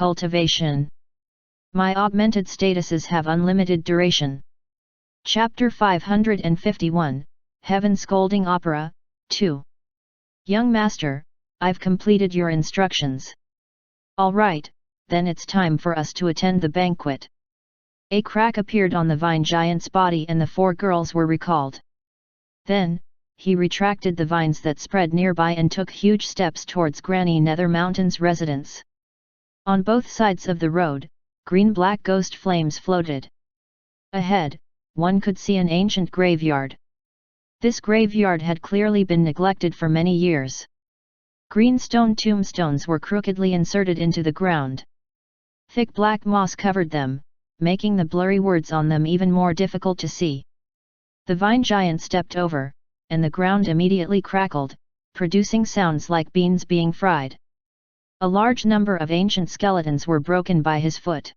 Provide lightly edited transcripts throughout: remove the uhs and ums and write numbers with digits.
Cultivation. My augmented statuses have unlimited duration. Chapter 551, Heaven Scolding Opera, 2. Young Master, I've completed your instructions. All right, then it's time for us to attend the banquet. A crack appeared on the vine giant's body and the 4 girls were recalled. Then, he retracted the vines that spread nearby and took huge steps towards Granny Nether Mountain's residence. On both sides of the road, green-black ghost flames floated. Ahead, one could see an ancient graveyard. This graveyard had clearly been neglected for many years. Green stone tombstones were crookedly inserted into the ground. Thick black moss covered them, making the blurry words on them even more difficult to see. The vine giant stepped over, and the ground immediately crackled, producing sounds like beans being fried. A large number of ancient skeletons were broken by his foot.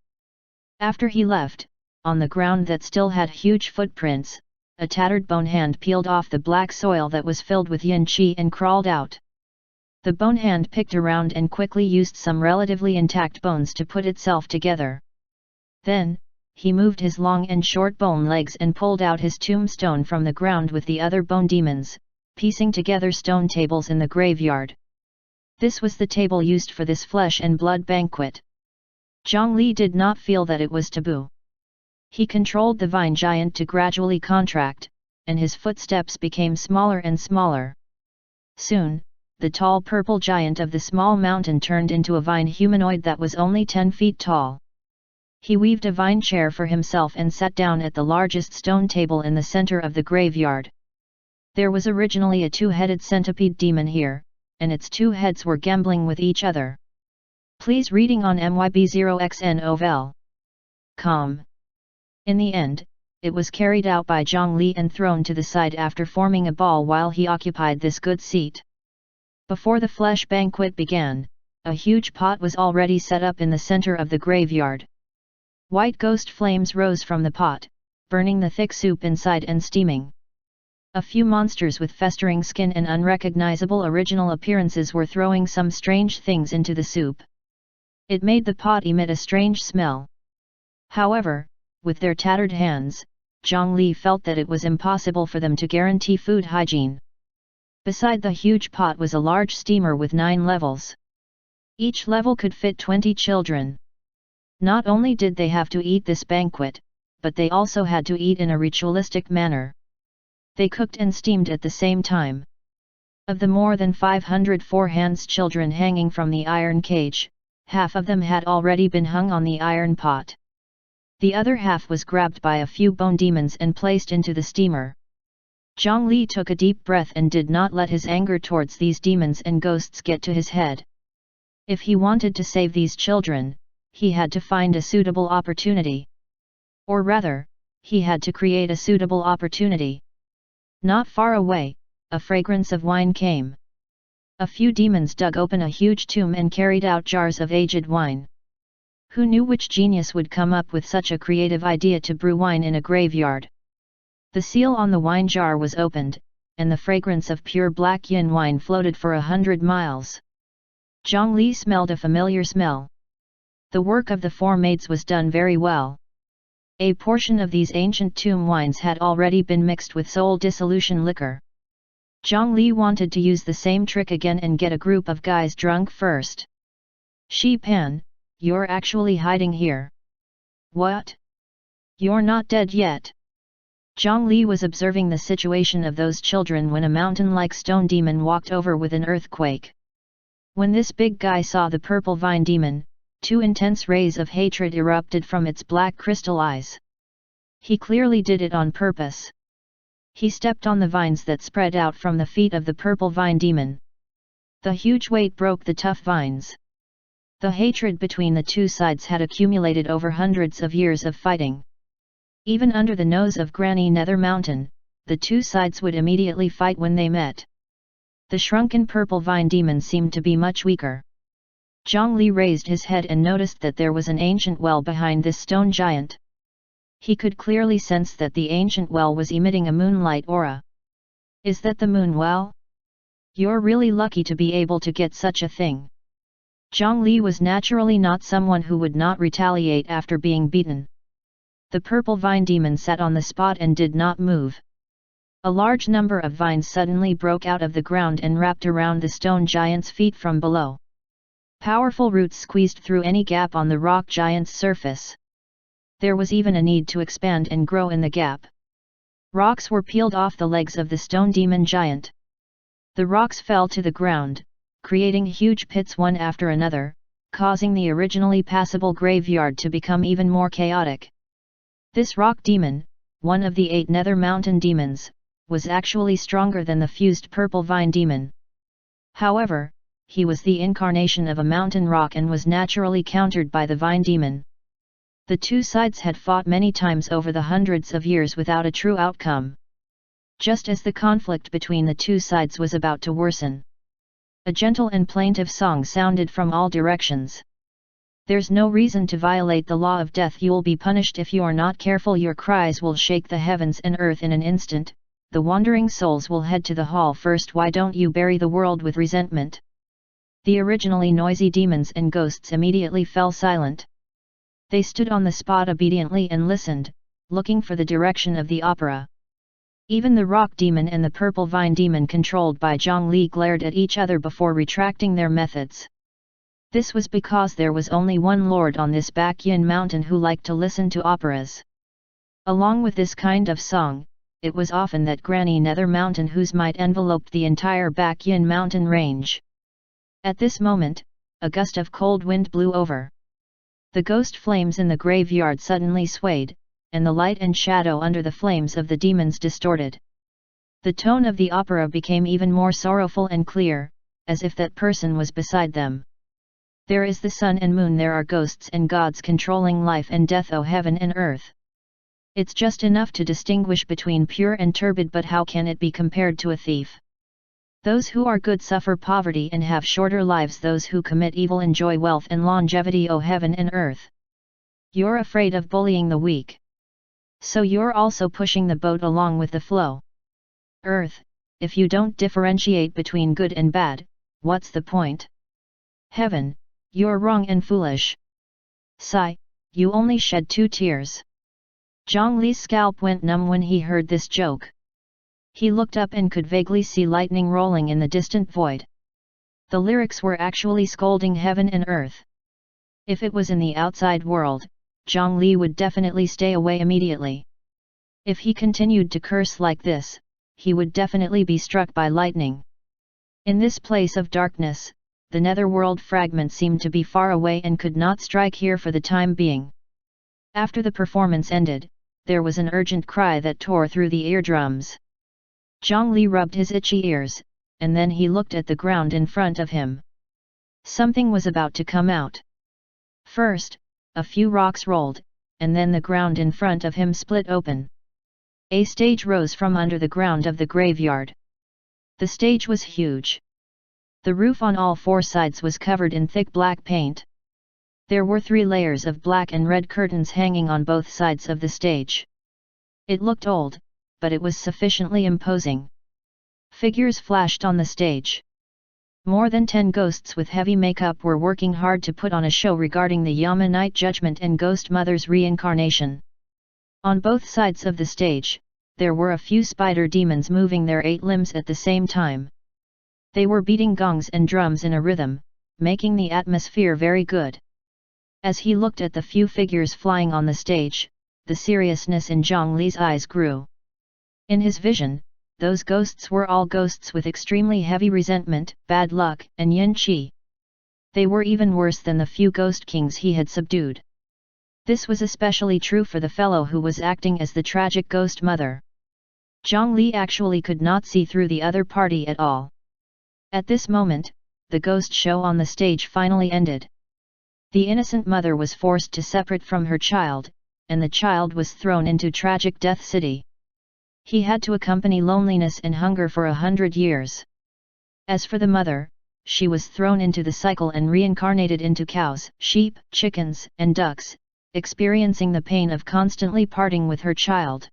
After he left, on the ground that still had huge footprints, a tattered bone hand peeled off the black soil that was filled with yin qi and crawled out. The bone hand picked around and quickly used some relatively intact bones to put itself together. Then, he moved his long and short bone legs and pulled out his tombstone from the ground with the other bone demons, piecing together stone tables in the graveyard. This was the table used for this flesh and blood banquet. Zhongli did not feel that it was taboo. He controlled the vine giant to gradually contract, and his footsteps became smaller and smaller. Soon, the tall purple giant of the small mountain turned into a vine humanoid that was only 10 feet tall. He weaved a vine chair for himself and sat down at the largest stone table in the center of the graveyard. There was originally a 2-headed centipede demon here, and its 2 heads were gambling with each other. Please reading on myb0xnovel.com. In the end, it was carried out by Zhongli and thrown to the side after forming a ball while he occupied this good seat. Before the flesh banquet began, a huge pot was already set up in the center of the graveyard. White ghost flames rose from the pot, burning the thick soup inside and steaming. A few monsters with festering skin and unrecognizable original appearances were throwing some strange things into the soup. It made the pot emit a strange smell. However, with their tattered hands, Zhongli felt that it was impossible for them to guarantee food hygiene. Beside the huge pot was a large steamer with 9 levels. Each level could fit 20 children. Not only did they have to eat this banquet, but they also had to eat in a ritualistic manner. They cooked and steamed at the same time. Of the more than 500 4-hands children hanging from the iron cage, half of them had already been hung on the iron pot. The other half was grabbed by a few bone demons and placed into the steamer. Zhongli took a deep breath and did not let his anger towards these demons and ghosts get to his head. If he wanted to save these children, he had to find a suitable opportunity. Or rather, he had to create a suitable opportunity. Not far away, a fragrance of wine came. A few demons dug open a huge tomb and carried out jars of aged wine. Who knew which genius would come up with such a creative idea to brew wine in a graveyard? The seal on the wine jar was opened, and the fragrance of pure black yin wine floated for 100 miles. Zhongli smelled a familiar smell. The work of the 4 maids was done very well. A portion of these ancient tomb wines had already been mixed with soul dissolution liquor. Zhongli wanted to use the same trick again and get a group of guys drunk first. Shi Pan, you're actually hiding here. What? You're not dead yet. Zhongli was observing the situation of those children when a mountain-like stone demon walked over with an earthquake. When this big guy saw the purple vine demon, 2 intense rays of hatred erupted from its black crystal eyes. He clearly did it on purpose. He stepped on the vines that spread out from the feet of the purple vine demon. The huge weight broke the tough vines. The hatred between the 2 sides had accumulated over hundreds of years of fighting. Even under the nose of Granny Nether Mountain, the 2 sides would immediately fight when they met. The shrunken purple vine demon seemed to be much weaker. Zhongli raised his head and noticed that there was an ancient well behind this stone giant. He could clearly sense that the ancient well was emitting a moonlight aura. Is that the moon well? You're really lucky to be able to get such a thing. Zhang Li was naturally not someone who would not retaliate after being beaten. The purple vine demon sat on the spot and did not move. A large number of vines suddenly broke out of the ground and wrapped around the stone giant's feet from below. Powerful roots squeezed through any gap on the rock giant's surface. There was even a need to expand and grow in the gap. Rocks were peeled off the legs of the stone demon giant. The rocks fell to the ground, creating huge pits one after another, causing the originally passable graveyard to become even more chaotic. This rock demon, one of the 8 nether mountain demons, was actually stronger than the fused purple vine demon. However, he was the incarnation of a mountain rock and was naturally countered by the vine demon. The two sides had fought many times over the hundreds of years without a true outcome. Just as the conflict between the two sides was about to worsen, a gentle and plaintive song sounded from all directions. There's no reason to violate the law of death. You'll be punished if you are not careful. Your cries will shake the heavens and earth in an instant. The wandering souls will head to the hall first. Why don't you bury the world with resentment? The originally noisy demons and ghosts immediately fell silent. They stood on the spot obediently and listened, looking for the direction of the opera. Even the rock demon and the purple vine demon controlled by Zhang Li glared at each other before retracting their methods. This was because there was only one lord on this Baekyan mountain who liked to listen to operas. Along with this kind of song, it was often that Granny Nether Mountain whose might enveloped the entire Baekyan mountain range. At this moment, a gust of cold wind blew over. The ghost flames in the graveyard suddenly swayed, and the light and shadow under the flames of the demons distorted. The tone of the opera became even more sorrowful and clear, as if that person was beside them. There is the sun and moon, there are ghosts and gods controlling life and death, O heaven and earth. It's just enough to distinguish between pure and turbid, but how can it be compared to a thief? Those who are good suffer poverty and have shorter lives. Those who commit evil enjoy wealth and longevity, O heaven and earth. You're afraid of bullying the weak. So you're also pushing the boat along with the flow. Earth, if you don't differentiate between good and bad, what's the point? Heaven, you're wrong and foolish. Sigh, you only shed 2 tears. Zhang Li's scalp went numb when he heard this joke. He looked up and could vaguely see lightning rolling in the distant void. The lyrics were actually scolding heaven and earth. If it was in the outside world, Zhang Li would definitely stay away immediately. If he continued to curse like this, he would definitely be struck by lightning. In this place of darkness, the netherworld fragment seemed to be far away and could not strike here for the time being. After the performance ended, there was an urgent cry that tore through the eardrums. Zhang Li rubbed his itchy ears, and then he looked at the ground in front of him. Something was about to come out. First, a few rocks rolled, and then the ground in front of him split open. A stage rose from under the ground of the graveyard. The stage was huge. The roof on all 4 sides was covered in thick black paint. There were 3 layers of black and red curtains hanging on both sides of the stage. It looked old, but it was sufficiently imposing. Figures flashed on the stage. More than 10 ghosts with heavy makeup were working hard to put on a show regarding the Yama Night Judgment and Ghost Mother's reincarnation. On both sides of the stage, there were a few spider demons moving their 8 limbs at the same time. They were beating gongs and drums in a rhythm, making the atmosphere very good. As he looked at the few figures flying on the stage, the seriousness in Zhang Li's eyes grew. In his vision, those ghosts were all ghosts with extremely heavy resentment, bad luck, and yin qi. They were even worse than the few ghost kings he had subdued. This was especially true for the fellow who was acting as the tragic ghost mother. Zhang Li actually could not see through the other party at all. At this moment, the ghost show on the stage finally ended. The innocent mother was forced to separate from her child, and the child was thrown into tragic death city. He had to accompany loneliness and hunger for 100 years. As for the mother, she was thrown into the cycle and reincarnated into cows, sheep, chickens, and ducks, experiencing the pain of constantly parting with her child.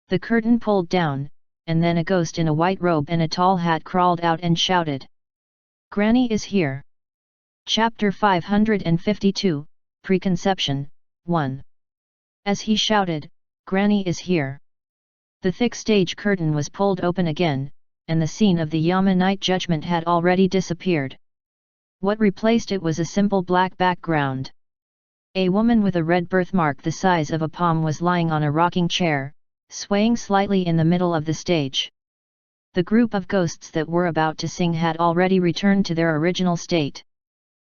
The curtain pulled down, and then a ghost in a white robe and a tall hat crawled out and shouted, "Granny is here." Chapter 552, Preconception, 1. As he shouted, "Granny is here!" the thick stage curtain was pulled open again, and the scene of the Yama night judgment had already disappeared. What replaced it was a simple black background. A woman with a red birthmark the size of a palm was lying on a rocking chair, swaying slightly in the middle of the stage. The group of ghosts that were about to sing had already returned to their original state.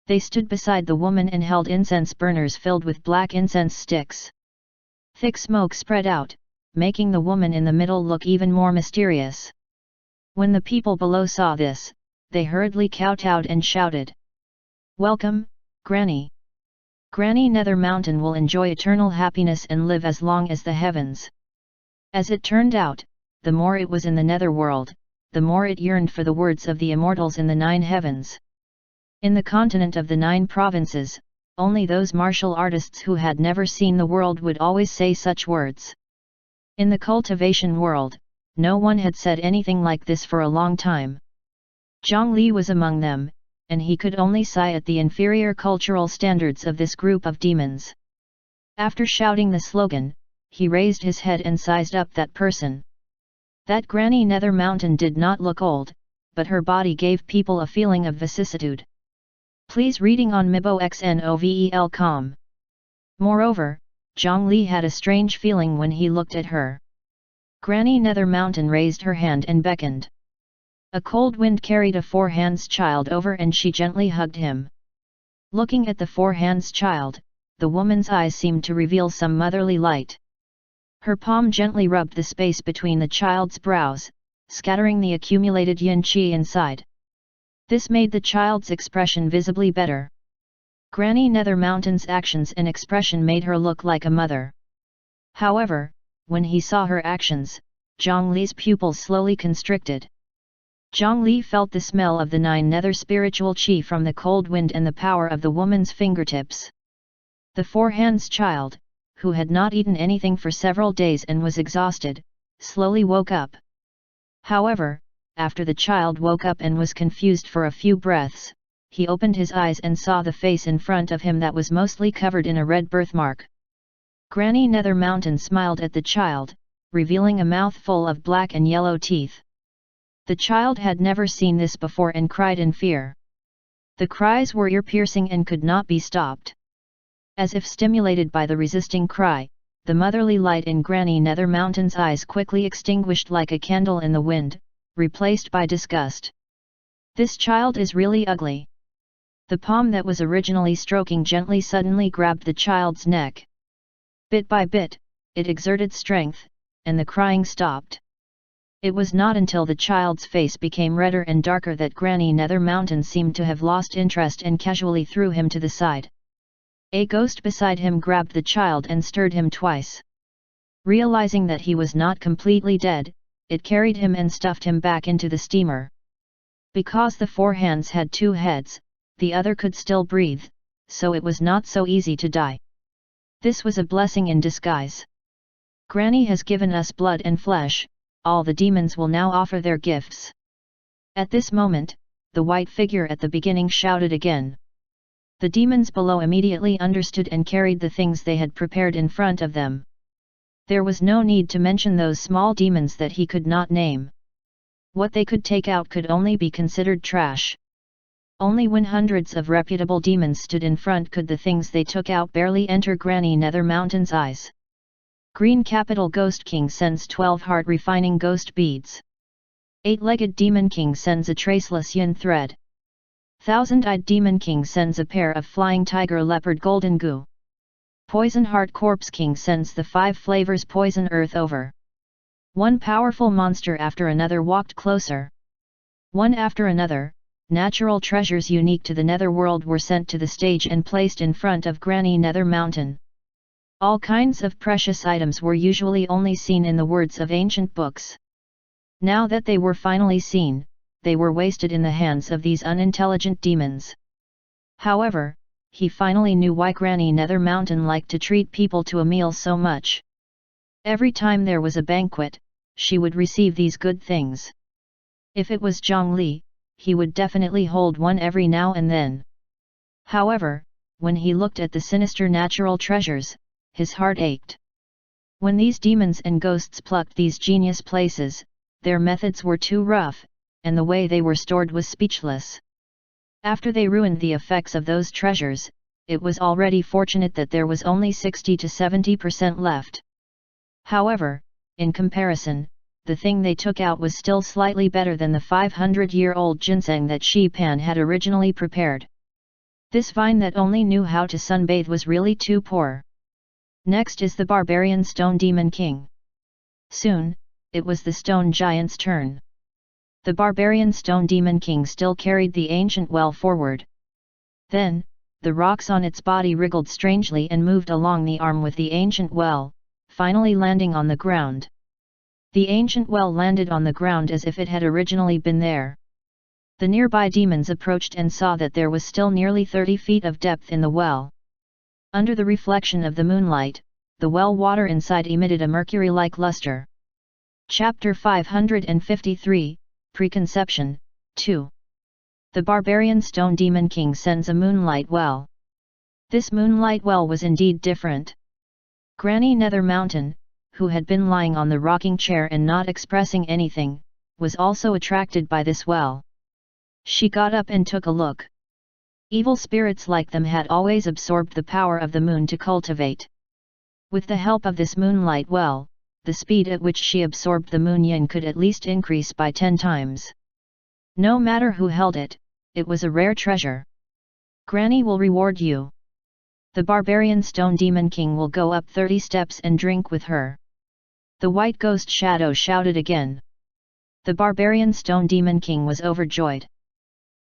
They stood beside the woman and held incense burners filled with black incense sticks. Thick smoke spread out, making the woman in the middle look even more mysterious. When the people below saw this, they hurriedly kowtowed and shouted, "Welcome, Granny! Granny Nether Mountain will enjoy eternal happiness and live as long as the heavens." As it turned out, the more it was in the netherworld, the more it yearned for the words of the immortals in the 9 heavens. In the continent of the 9 provinces, only those martial artists who had never seen the world would always say such words. In the cultivation world, no one had said anything like this for a long time. Zhang Li was among them, and he could only sigh at the inferior cultural standards of this group of demons. After shouting the slogan, he raised his head and sized up that person. That Granny Nether Mountain did not look old, but her body gave people a feeling of vicissitude. Please reading on miboxnovel.com. Moreover, Zhang Li had a strange feeling when he looked at her. Granny Nether Mountain raised her hand and beckoned. A cold wind carried a 4-hands child over and she gently hugged him. Looking at the 4-hands child, the woman's eyes seemed to reveal some motherly light. Her palm gently rubbed the space between the child's brows, scattering the accumulated yin qi inside. This made the child's expression visibly better. Granny Nether Mountain's actions and expression made her look like a mother. However, when he saw her actions, Zhang Li's pupils slowly constricted. Zhang Li felt the smell of the 9 nether spiritual qi from the cold wind and the power of the woman's fingertips. The 4-hands child, who had not eaten anything for several days and was exhausted, slowly woke up. However, after the child woke up and was confused for a few breaths, he opened his eyes and saw the face in front of him that was mostly covered in a red birthmark. Granny Nether Mountain smiled at the child, revealing a mouth full of black and yellow teeth. The child had never seen this before and cried in fear. The cries were ear-piercing and could not be stopped. As if stimulated by the resisting cry, the motherly light in Granny Nether Mountain's eyes quickly extinguished like a candle in the wind, replaced by disgust. "This child is really ugly." The palm that was originally stroking gently suddenly grabbed the child's neck. Bit by bit, it exerted strength, and the crying stopped. It was not until the child's face became redder and darker that Granny Nether Mountain seemed to have lost interest and casually threw him to the side. A ghost beside him grabbed the child and stirred him twice. Realizing that he was not completely dead, it carried him and stuffed him back into the steamer. Because the 4-hands had 2 heads, the other could still breathe, so it was not so easy to die. This was a blessing in disguise. Granny has given us blood and flesh, all the demons will now offer their gifts. At this moment, the white figure at the beginning shouted again. The demons below immediately understood and carried the things they had prepared in front of them. There was no need to mention those small demons that he could not name. What they could take out could only be considered trash. Only when hundreds of reputable demons stood in front could the things they took out barely enter Granny Nether Mountain's eyes. Green Capital Ghost King sends 12 heart refining ghost beads. 8-legged Demon King sends a traceless yin thread. 1,000-eyed Demon King sends a pair of flying tiger leopard golden goo. Poison Heart Corpse King sends the 5 flavors poison earth over. One powerful monster after another walked closer. One after another, natural treasures unique to the netherworld were sent to the stage and placed in front of Granny Nether Mountain. All kinds of precious items were usually only seen in the words of ancient books. Now that they were finally seen, they were wasted in the hands of these unintelligent demons. However, he finally knew why Granny Nether Mountain liked to treat people to a meal so much. Every time there was a banquet, she would receive these good things. If it was Zhang Li, he would definitely hold one every now and then. However, when he looked at the sinister natural treasures, his heart ached. When these demons and ghosts plucked these genius places, their methods were too rough, and the way they were stored was speechless. After they ruined the effects of those treasures, it was already fortunate that there was only 60 to 70% left. However, in comparison, the thing they took out was still slightly better than the 500-year-old ginseng that Shi Pan had originally prepared. This vine that only knew how to sunbathe was really too poor. Next is the barbarian stone demon king. Soon, it was the stone giant's turn. The barbarian stone demon king still carried the ancient well forward. Then, the rocks on its body wriggled strangely and moved along the arm with the ancient well, finally landing on the ground. The ancient well landed on the ground as if it had originally been there. The nearby demons approached and saw that there was still nearly 30 feet of depth in the well. Under the reflection of the moonlight, the well water inside emitted a mercury-like luster. Chapter 553, Preconception, 2. The barbarian stone demon king sends a moonlight well. This moonlight well was indeed different. Granny Nether Mountain, who had been lying on the rocking chair and not expressing anything, was also attracted by this well. She got up and took a look. Evil spirits like them had always absorbed the power of the moon to cultivate. With the help of this moonlight well, the speed at which she absorbed the moon yin could at least increase by 10 times. No matter who held it, it was a rare treasure. Granny will reward you. The barbarian stone demon king will go up 30 steps and drink with her. The white ghost shadow shouted again. The barbarian stone demon king was overjoyed.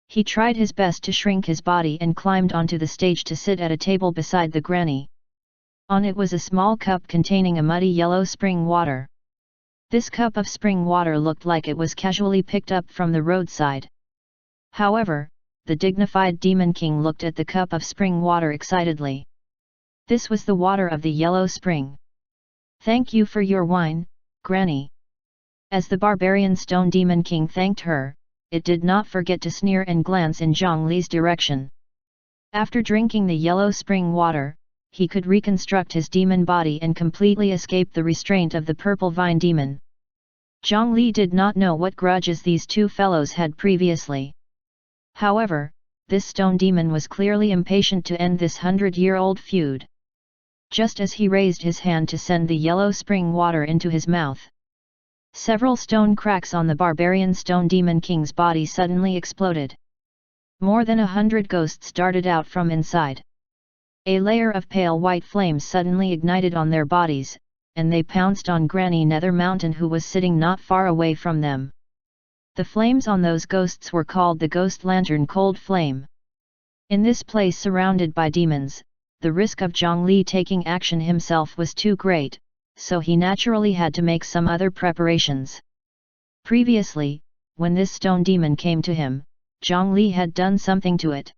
He tried his best to shrink his body and climbed onto the stage to sit at a table beside the granny. On it was a small cup containing a muddy yellow spring water. This cup of spring water looked like it was casually picked up from the roadside. However, the dignified demon king looked at the cup of spring water excitedly. This was the water of the yellow spring. Thank you for your wine, Granny. As the barbarian stone demon king thanked her, it did not forget to sneer and glance in Zhang Li's direction. After drinking the yellow spring water, he could reconstruct his demon body and completely escape the restraint of the purple vine demon. Zhang Li did not know what grudges these two fellows had previously. However, this stone demon was clearly impatient to end this 100-year-old feud. Just as he raised his hand to send the yellow spring water into his mouth, several stone cracks on the barbarian stone demon king's body suddenly exploded. More than 100 ghosts darted out from inside. A layer of pale white flames suddenly ignited on their bodies, and they pounced on Granny Nether Mountain, who was sitting not far away from them. The flames on those ghosts were called the Ghost Lantern Cold Flame. In this place surrounded by demons, the risk of Zhang Li taking action himself was too great, so he naturally had to make some other preparations. Previously, when this stone demon came to him, Zhang Li had done something to it.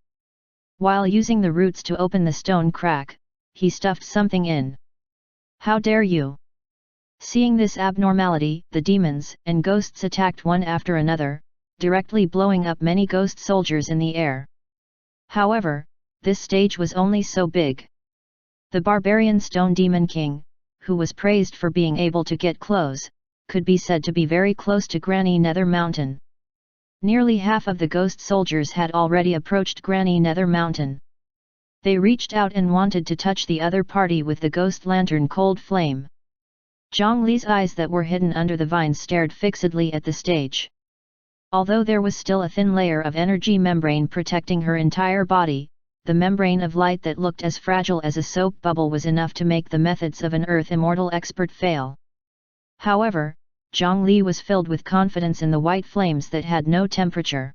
While using the roots to open the stone crack, he stuffed something in. How dare you! Seeing this abnormality, the demons and ghosts attacked one after another, directly blowing up many ghost soldiers in the air. However, this stage was only so big. The barbarian stone demon king, who was praised for being able to get close, could be said to be very close to Granny Nether Mountain. Nearly half of the ghost soldiers had already approached Granny Nether Mountain. They reached out and wanted to touch the other party with the Ghost Lantern Cold Flame. Zhang Li's eyes that were hidden under the vines stared fixedly at the stage. Although there was still a thin layer of energy membrane protecting her entire body, the membrane of light that looked as fragile as a soap bubble was enough to make the methods of an Earth Immortal expert fail. However, Zhang Li was filled with confidence in the white flames that had no temperature.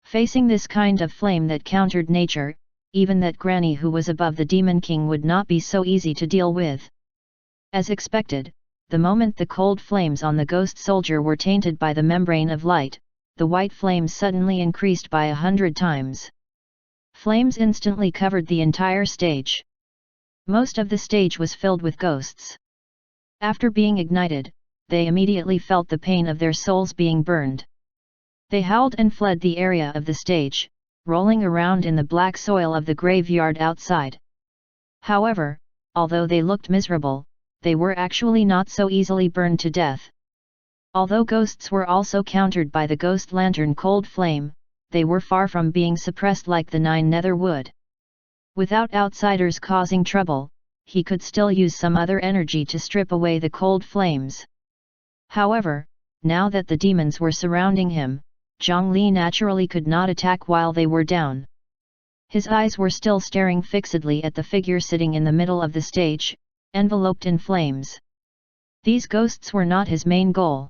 Facing this kind of flame that countered nature, even that Granny who was above the Demon King would not be so easy to deal with. As expected, the moment the cold flames on the ghost soldier were tainted by the membrane of light, the white flames suddenly increased by 100 times. Flames instantly covered the entire stage. Most of the stage was filled with ghosts. After being ignited, they immediately felt the pain of their souls being burned. They howled and fled the area of the stage, rolling around in the black soil of the graveyard outside. However, although they looked miserable, they were actually not so easily burned to death. Although ghosts were also countered by the ghost lantern cold flame, they were far from being suppressed like the 9 nether wood. Without outsiders causing trouble, he could still use some other energy to strip away the cold flames. However, now that the demons were surrounding him, Zhongli naturally could not attack while they were down. His eyes were still staring fixedly at the figure sitting in the middle of the stage, enveloped in flames. These ghosts were not his main goal.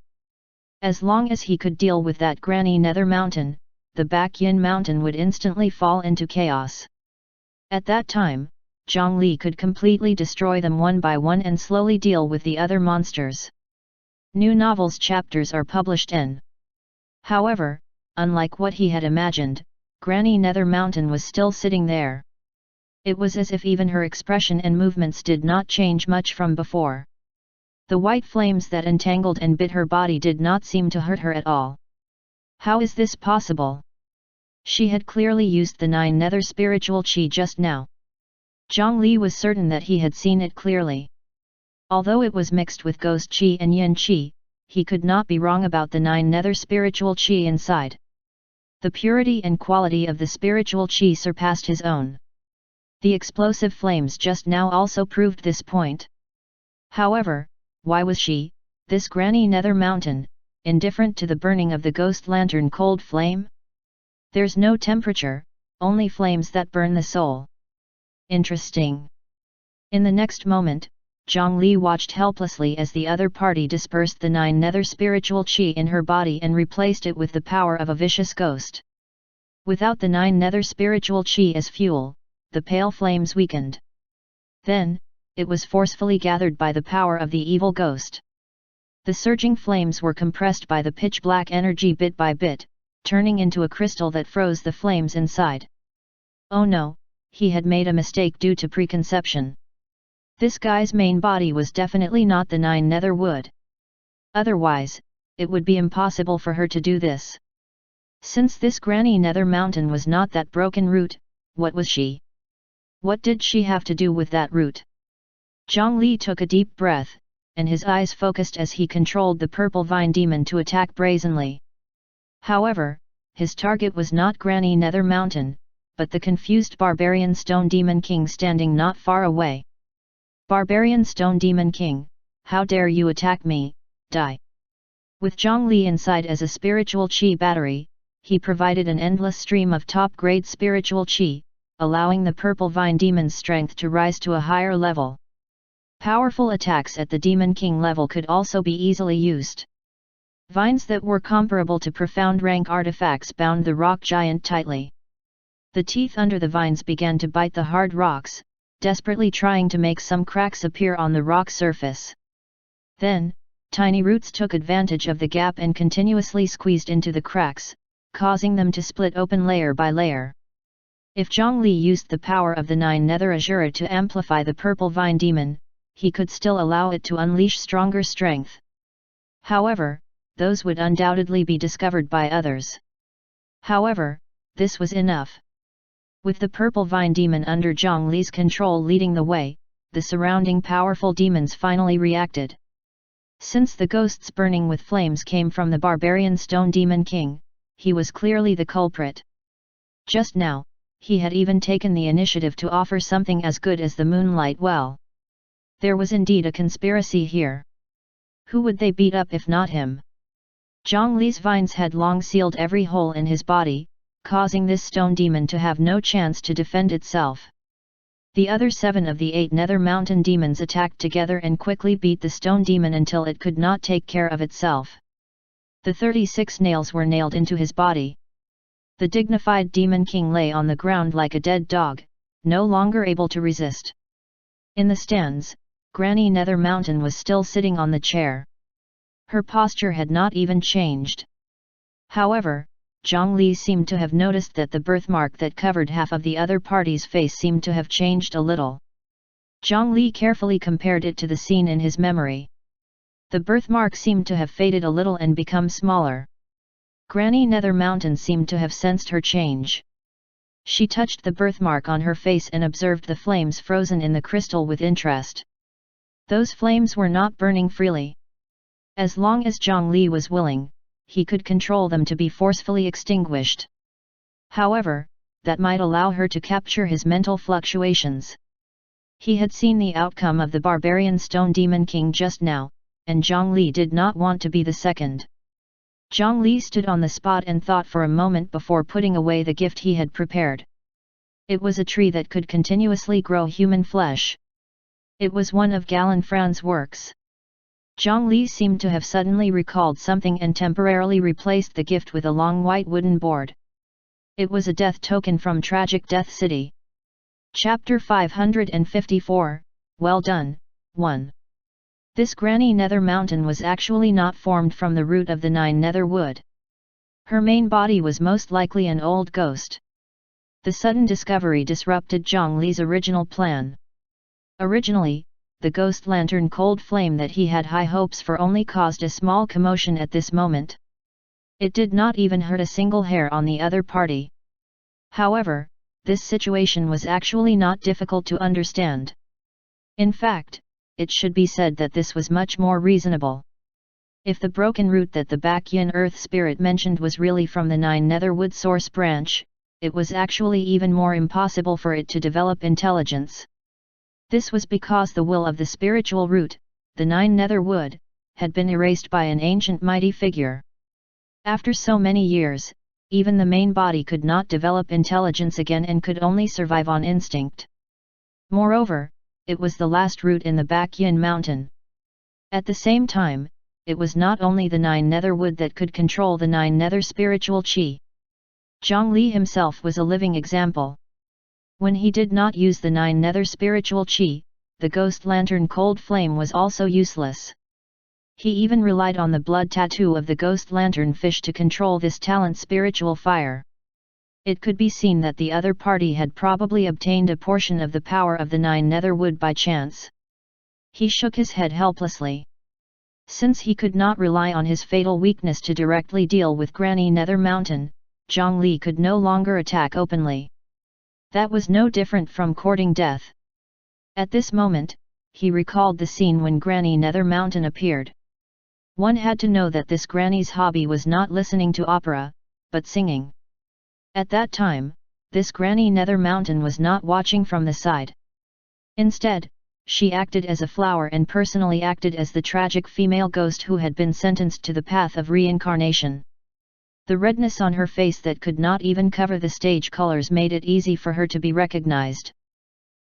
As long as he could deal with that Granny Nether Mountain, the Bakyin Mountain would instantly fall into chaos. At that time, Zhongli could completely destroy them one by one and slowly deal with the other monsters. New novels chapters are published in. However, unlike what he had imagined, Granny Nether Mountain was still sitting there. It was as if even her expression and movements did not change much from before. The white flames that entangled and bit her body did not seem to hurt her at all. How is this possible? She had clearly used the 9 nether spiritual qi just now. Zhongli was certain that he had seen it clearly. Although it was mixed with ghost qi and yin qi, he could not be wrong about the 9 nether spiritual qi inside. The purity and quality of the spiritual qi surpassed his own. The explosive flames just now also proved this point. However, why was she, this Granny Nether Mountain, indifferent to the burning of the ghost lantern cold flame? There's no temperature, only flames that burn the soul. Interesting. In the next moment, Zhongli watched helplessly as the other party dispersed the 9 nether spiritual qi in her body and replaced it with the power of a vicious ghost. Without the 9 nether spiritual qi as fuel, the pale flames weakened. Then, it was forcefully gathered by the power of the evil ghost. The surging flames were compressed by the pitch-black energy bit by bit, turning into a crystal that froze the flames inside. Oh no, he had made a mistake due to preconception. This guy's main body was definitely not the 9 nether wood. Otherwise, it would be impossible for her to do this. Since this Granny Nether Mountain was not that broken root, what was she? What did she have to do with that root? Zhongli took a deep breath, and his eyes focused as he controlled the purple vine demon to attack brazenly. However, his target was not Granny Nether Mountain, but the confused barbarian Stone Demon King standing not far away. Barbarian Stone Demon King, how dare you attack me, die! With Zhongli inside as a spiritual qi battery, he provided an endless stream of top-grade spiritual qi, allowing the purple vine demon's strength to rise to a higher level. Powerful attacks at the Demon King level could also be easily used. Vines that were comparable to profound rank artifacts bound the rock giant tightly. The teeth under the vines began to bite the hard rocks, desperately trying to make some cracks appear on the rock surface. Then, tiny roots took advantage of the gap and continuously squeezed into the cracks, causing them to split open layer by layer. If Zhongli used the power of the 9 nether azura to amplify the purple vine demon, he could still allow it to unleash stronger strength. However, those would undoubtedly be discovered by others. However, this was enough. With the purple vine demon under Zhongli's control leading the way, the surrounding powerful demons finally reacted. Since the ghosts burning with flames came from the barbarian Stone Demon King, he was clearly the culprit. Just now, he had even taken the initiative to offer something as good as the Moonlight Well. There was indeed a conspiracy here. Who would they beat up if not him? Zhongli's vines had long sealed every hole in his body, causing this stone demon to have no chance to defend itself. The other 7 of the 8 Nether Mountain demons attacked together and quickly beat the stone demon until it could not take care of itself. The 36 nails were nailed into his body. The dignified Demon King lay on the ground like a dead dog, no longer able to resist. In the stands, Granny Nether Mountain was still sitting on the chair. Her posture had not even changed. However, Zhongli seemed to have noticed that the birthmark that covered half of the other party's face seemed to have changed a little. Zhongli carefully compared it to the scene in his memory. The birthmark seemed to have faded a little and become smaller. Granny Nether Mountain seemed to have sensed her change. She touched the birthmark on her face and observed the flames frozen in the crystal with interest. Those flames were not burning freely. As long as Zhongli was willing, he could control them to be forcefully extinguished. However, that might allow her to capture his mental fluctuations. He had seen the outcome of the barbarian Stone Demon King just now, and Zhongli did not want to be the second. Zhongli stood on the spot and thought for a moment before putting away the gift he had prepared. It was a tree that could continuously grow human flesh. It was one of Galenfran's works. Zhongli seemed to have suddenly recalled something and temporarily replaced the gift with a long white wooden board. It was a death token from Tragic Death City. Chapter 554, Well Done, 1. This Granny Nether Mountain was actually not formed from the root of the 9 nether wood. Her main body was most likely an old ghost. The sudden discovery disrupted Zhongli's original plan. Originally, the ghost lantern cold flame that he had high hopes for only caused a small commotion at this moment. It did not even hurt a single hair on the other party. However, this situation was actually not difficult to understand. In fact, it should be said that this was much more reasonable. If the broken root that the Bakyan Earth Spirit mentioned was really from the 9 nether wood source branch, it was actually even more impossible for it to develop intelligence. This was because the will of the spiritual root, the 9 nether wood, had been erased by an ancient mighty figure. After so many years, even the main body could not develop intelligence again and could only survive on instinct. Moreover, it was the last root in the Bakyan mountain. At the same time, it was not only the 9 nether wood that could control the 9 nether spiritual qi. Zhongli himself was a living example. When he did not use the 9 nether spiritual qi, the ghost lantern cold flame was also useless. He even relied on the blood tattoo of the ghost lantern fish to control this talent spiritual fire. It could be seen that the other party had probably obtained a portion of the power of the 9 nether wood by chance. He shook his head helplessly. Since he could not rely on his fatal weakness to directly deal with Granny Nether Mountain, Zhongli could no longer attack openly. That was no different from courting death. At this moment, he recalled the scene when Granny Nether Mountain appeared. One had to know that this granny's hobby was not listening to opera, but singing. At that time, this Granny Nether Mountain was not watching from the side. Instead, she acted as a flower and personally acted as the tragic female ghost who had been sentenced to the path of reincarnation. The redness on her face that could not even cover the stage colors made it easy for her to be recognized.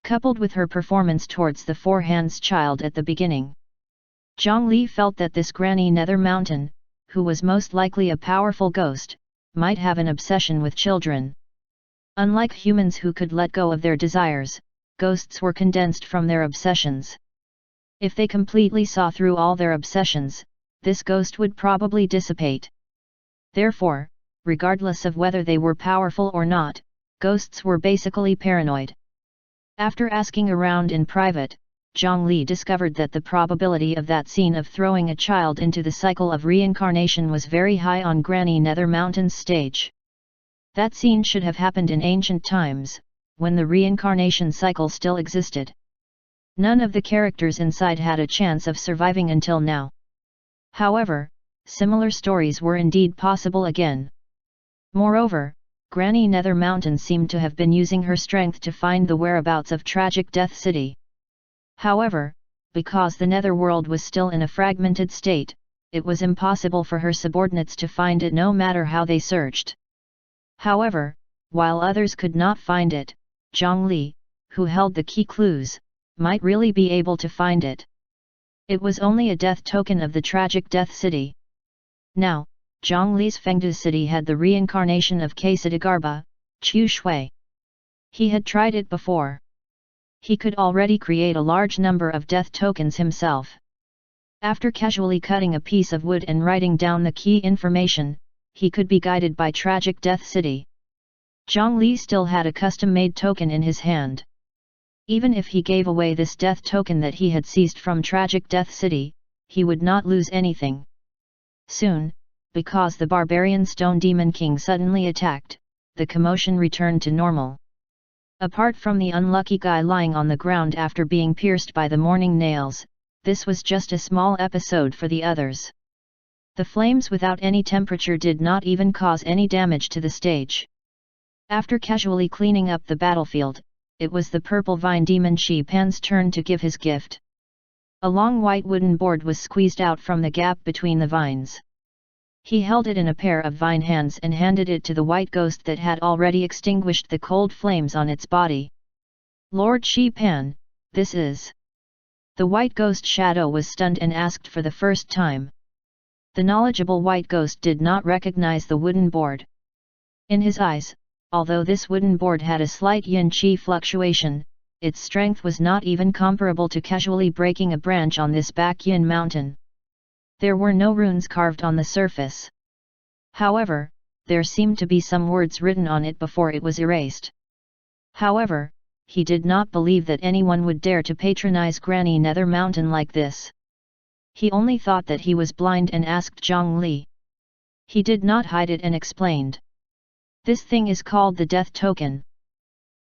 Coupled with her performance towards the Four Hands child at the beginning, Zhongli felt that this Granny Nether Mountain, who was most likely a powerful ghost, might have an obsession with children. Unlike humans who could let go of their desires, ghosts were condensed from their obsessions. If they completely saw through all their obsessions, this ghost would probably dissipate. Therefore, regardless of whether they were powerful or not, ghosts were basically paranoid. After asking around in private, Zhongli discovered that the probability of that scene of throwing a child into the cycle of reincarnation was very high on Granny Nether Mountain's stage. That scene should have happened in ancient times, when the reincarnation cycle still existed. None of the characters inside had a chance of surviving until now. However, similar stories were indeed possible again. Moreover, Granny Nether Mountain seemed to have been using her strength to find the whereabouts of Tragic Death City. However, because the netherworld was still in a fragmented state, it was impossible for her subordinates to find it no matter how they searched. However, while others could not find it, Zhongli, who held the key clues, might really be able to find it. It was only a death token of the Tragic Death City. Now, Zhongli's Fengdu city had the reincarnation of Kasidagarba, Chu Shui. He had tried it before. He could already create a large number of death tokens himself. After casually cutting a piece of wood and writing down the key information, he could be guided by Tragic Death City. Zhongli still had a custom-made token in his hand. Even if he gave away this death token that he had seized from Tragic Death City, he would not lose anything. Soon, because the barbarian Stone Demon King suddenly attacked, the commotion returned to normal. Apart from the unlucky guy lying on the ground after being pierced by the morning nails, this was just a small episode for the others. The flames without any temperature did not even cause any damage to the stage. After casually cleaning up the battlefield, it was the purple vine demon Shi Pan's turn to give his gift. A long white wooden board was squeezed out from the gap between the vines. He held it in a pair of vine hands and handed it to the white ghost that had already extinguished the cold flames on its body. "Lord Shi Pan, this is..." The white ghost shadow was stunned and asked for the first time. The knowledgeable white ghost did not recognize the wooden board. In his eyes, although this wooden board had a slight yin-qi fluctuation, its strength was not even comparable to casually breaking a branch on this back yin mountain. There were no runes carved on the surface. However, there seemed to be some words written on it before it was erased. However, he did not believe that anyone would dare to patronize Granny Nether Mountain like this. He only thought that he was blind and asked Zhang Li. He did not hide it and explained. "This thing is called the Death Token.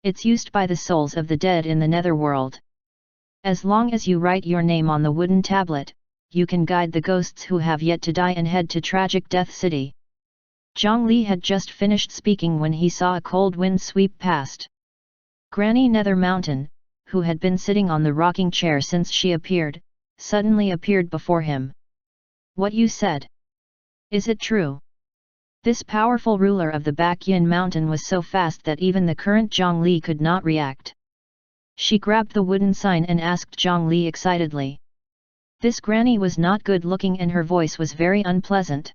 It's used by the souls of the dead in the netherworld. As long as you write your name on the wooden tablet, you can guide the ghosts who have yet to die and head to Tragic Death City." Zhang Li had just finished speaking when he saw a cold wind sweep past. Granny Nether Mountain, who had been sitting on the rocking chair since she appeared, suddenly appeared before him. "What you said? Is it true?" This powerful ruler of the Back Yin Mountain was so fast that even the current Zhang Li could not react. She grabbed the wooden sign and asked Zhang Li excitedly. This granny was not good looking and her voice was very unpleasant.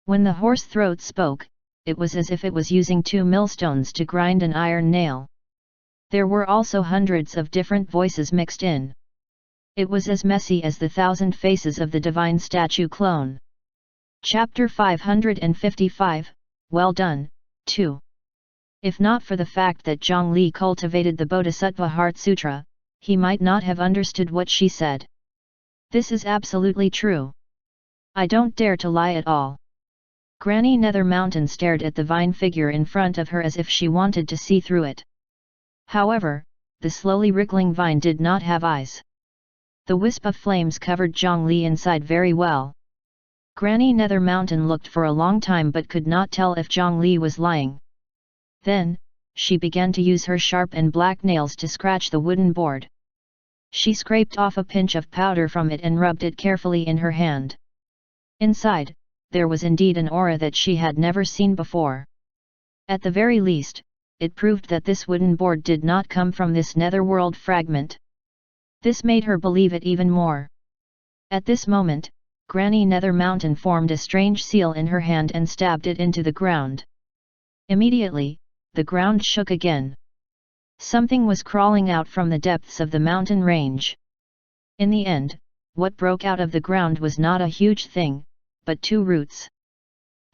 When the hoarse throat spoke, it was as if it was using 2 millstones to grind an iron nail. There were also hundreds of different voices mixed in. It was as messy as the 1,000 faces of the divine statue clone. Chapter 555, Well Done, 2. If not for the fact that Zhang Li cultivated the Bodhisattva Heart Sutra, he might not have understood what she said. "This is absolutely true. I don't dare to lie at all." Granny Nether Mountain stared at the vine figure in front of her as if she wanted to see through it. However, the slowly wriggling vine did not have eyes. The wisp of flames covered Zhang Li inside very well. Granny Nether Mountain looked for a long time but could not tell if Zhang Li was lying. Then, she began to use her sharp and black nails to scratch the wooden board. She scraped off a pinch of powder from it and rubbed it carefully in her hand. Inside, there was indeed an aura that she had never seen before. At the very least, it proved that this wooden board did not come from this netherworld fragment. This made her believe it even more. At this moment, Granny Nether Mountain formed a strange seal in her hand and stabbed it into the ground. Immediately, the ground shook again. Something was crawling out from the depths of the mountain range. In the end, what broke out of the ground was not a huge thing, but 2 roots.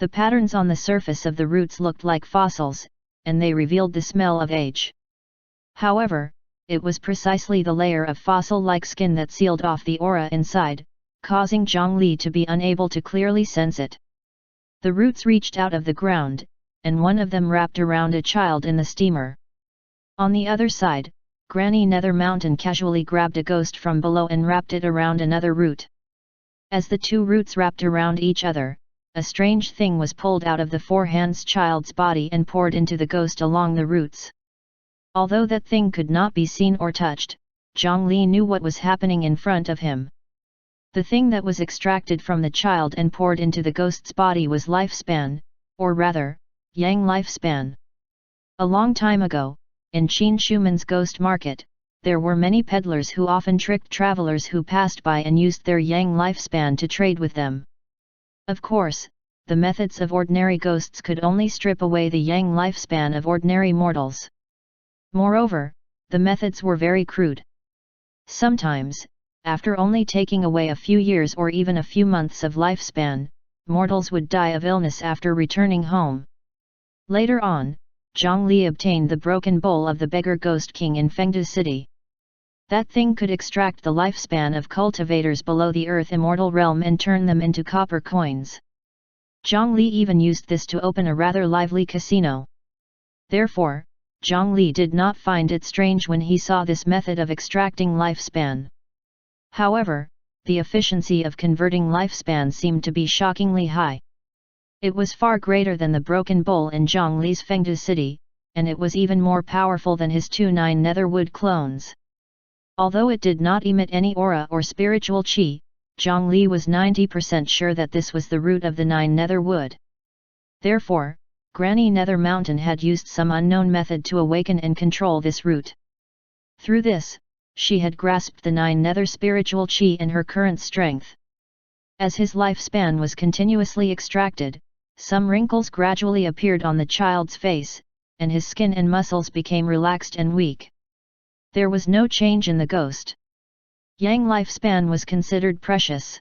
The patterns on the surface of the roots looked like fossils, and they revealed the smell of age. However, it was precisely the layer of fossil-like skin that sealed off the aura inside, causing Zhang Li to be unable to clearly sense it. The roots reached out of the ground, and one of them wrapped around a child in the steamer. On the other side, Granny Nether Mountain casually grabbed a ghost from below and wrapped it around another root. As the 2 roots wrapped around each other, a strange thing was pulled out of the 4 hands child's body and poured into the ghost along the roots. Although that thing could not be seen or touched, Zhang Li knew what was happening in front of him. The thing that was extracted from the child and poured into the ghost's body was lifespan, or rather, Yang lifespan. A long time ago, in Qin Shuman's ghost market, there were many peddlers who often tricked travelers who passed by and used their Yang lifespan to trade with them. Of course, the methods of ordinary ghosts could only strip away the Yang lifespan of ordinary mortals. Moreover, the methods were very crude. Sometimes, after only taking away a few years or even a few months of lifespan, mortals would die of illness after returning home. Later on, Zhang Li obtained the broken bowl of the beggar ghost king in Fengdu City. That thing could extract the lifespan of cultivators below the earth immortal realm and turn them into copper coins. Zhang Li even used this to open a rather lively casino. Therefore, Zhongli did not find it strange when he saw this method of extracting lifespan. However, the efficiency of converting lifespan seemed to be shockingly high. It was far greater than the broken bowl in Zhongli's Fengdu city, and it was even more powerful than his 2 9 netherwood clones. Although it did not emit any aura or spiritual qi, Zhongli was 90% sure that this was the root of the 9 netherwood. Therefore, Granny Nether Mountain had used some unknown method to awaken and control this root. Through this, she had grasped the 9 nether spiritual qi in her current strength. As his lifespan was continuously extracted, some wrinkles gradually appeared on the child's face, and his skin and muscles became relaxed and weak. There was no change in the ghost. Yang lifespan was considered precious.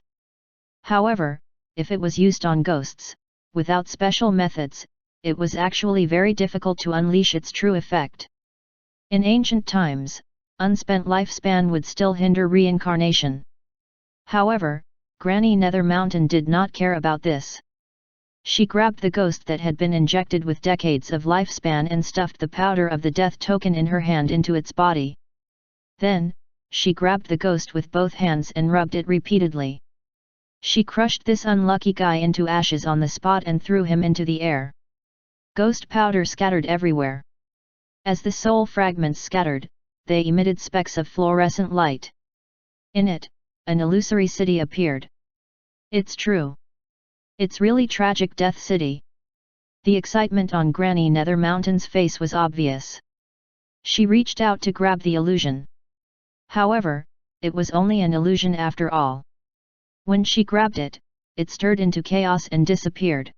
However, if it was used on ghosts, without special methods, it was actually very difficult to unleash its true effect. In ancient times, unspent lifespan would still hinder reincarnation. However, Granny Nether Mountain did not care about this. She grabbed the ghost that had been injected with decades of lifespan and stuffed the powder of the death token in her hand into its body. Then, she grabbed the ghost with both hands and rubbed it repeatedly. She crushed this unlucky guy into ashes on the spot and threw him into the air. Ghost powder scattered everywhere. As the soul fragments scattered, they emitted specks of fluorescent light. In it, an illusory city appeared. It's true. It's really tragic Death City. The excitement on Granny Nether Mountain's face was obvious. She reached out to grab the illusion. However, it was only an illusion after all. When she grabbed it, it stirred into chaos and disappeared.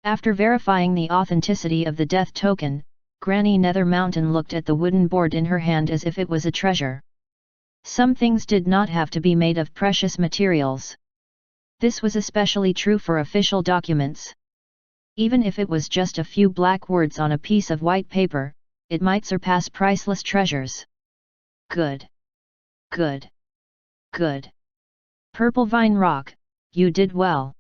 After verifying the authenticity of the death token, Granny Nether Mountain looked at the wooden board in her hand as if it was a treasure. Some things did not have to be made of precious materials. This was especially true for official documents. Even if it was just a few black words on a piece of white paper, it might surpass priceless treasures. Good. Good. Good. Purple Vine Rock, you did well.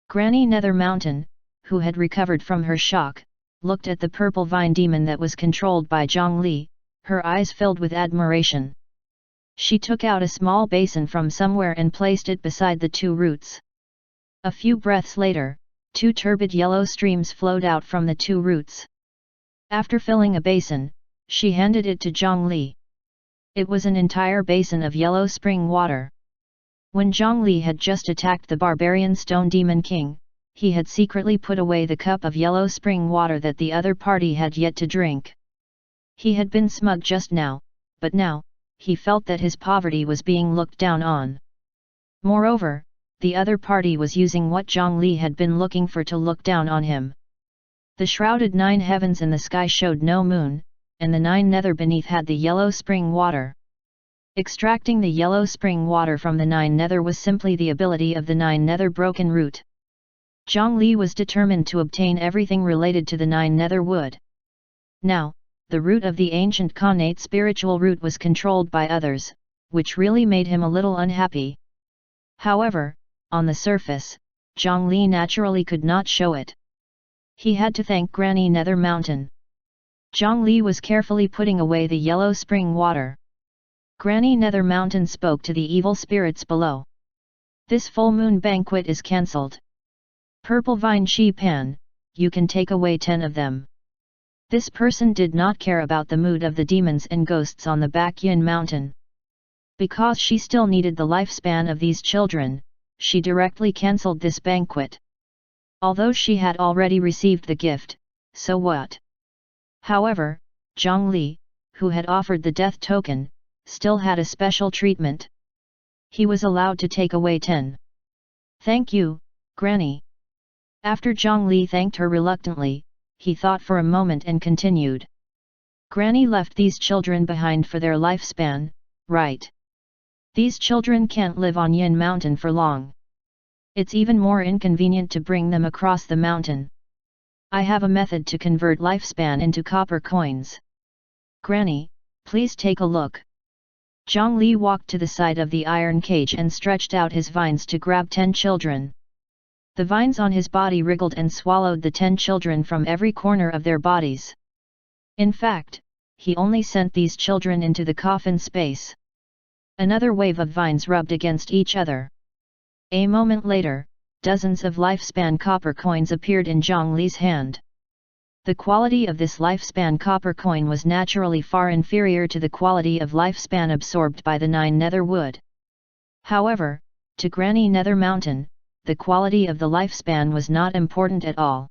Granny Nether Mountain, who had recovered from her shock, looked at the purple vine demon that was controlled by Zhongli, her eyes filled with admiration. She took out a small basin from somewhere and placed it beside the 2 roots. A few breaths later, 2 turbid yellow streams flowed out from the 2 roots. After filling a basin, she handed it to Zhongli. It was an entire basin of yellow spring water. When Zhongli had just attacked the barbarian stone demon king, he had secretly put away the cup of yellow spring water that the other party had yet to drink. He had been smug just now, but now, he felt that his poverty was being looked down on. Moreover, the other party was using what Zhongli had been looking for to look down on him. The shrouded 9 heavens in the sky showed no moon, and the 9 nether beneath had the yellow spring water. Extracting the yellow spring water from the 9 nether was simply the ability of the 9 nether broken root. Zhongli was determined to obtain everything related to the 9 nether wood. Now, the root of the ancient connate spiritual root was controlled by others, which really made him a little unhappy. However, on the surface, Zhongli naturally could not show it. He had to thank Granny Nether Mountain. Zhongli was carefully putting away the yellow spring water. Granny Nether Mountain spoke to the evil spirits below. This full moon banquet is cancelled. Purple Vine Shi Pan, you can take away 10 of them. This person did not care about the mood of the demons and ghosts on the Baekhyun mountain. Because she still needed the lifespan of these children, she directly cancelled this banquet. Although she had already received the gift, so what? However, Zhongli, who had offered the death token, still had a special treatment. He was allowed to take away 10. Thank you, Granny. After Zhongli thanked her reluctantly, he thought for a moment and continued. Granny left these children behind for their lifespan, right? These children can't live on Yin Mountain for long. It's even more inconvenient to bring them across the mountain. I have a method to convert lifespan into copper coins. Granny, please take a look. Zhongli walked to the side of the iron cage and stretched out his vines to grab 10 children. The vines on his body wriggled and swallowed the 10 children from every corner of their bodies. In fact, he only sent these children into the coffin space. Another wave of vines rubbed against each other. A moment later, dozens of lifespan copper coins appeared in Zhang Li's hand. The quality of this lifespan copper coin was naturally far inferior to the quality of lifespan absorbed by the 9 nether wood. However, to Granny Nether Mountain, the quality of the lifespan was not important at all.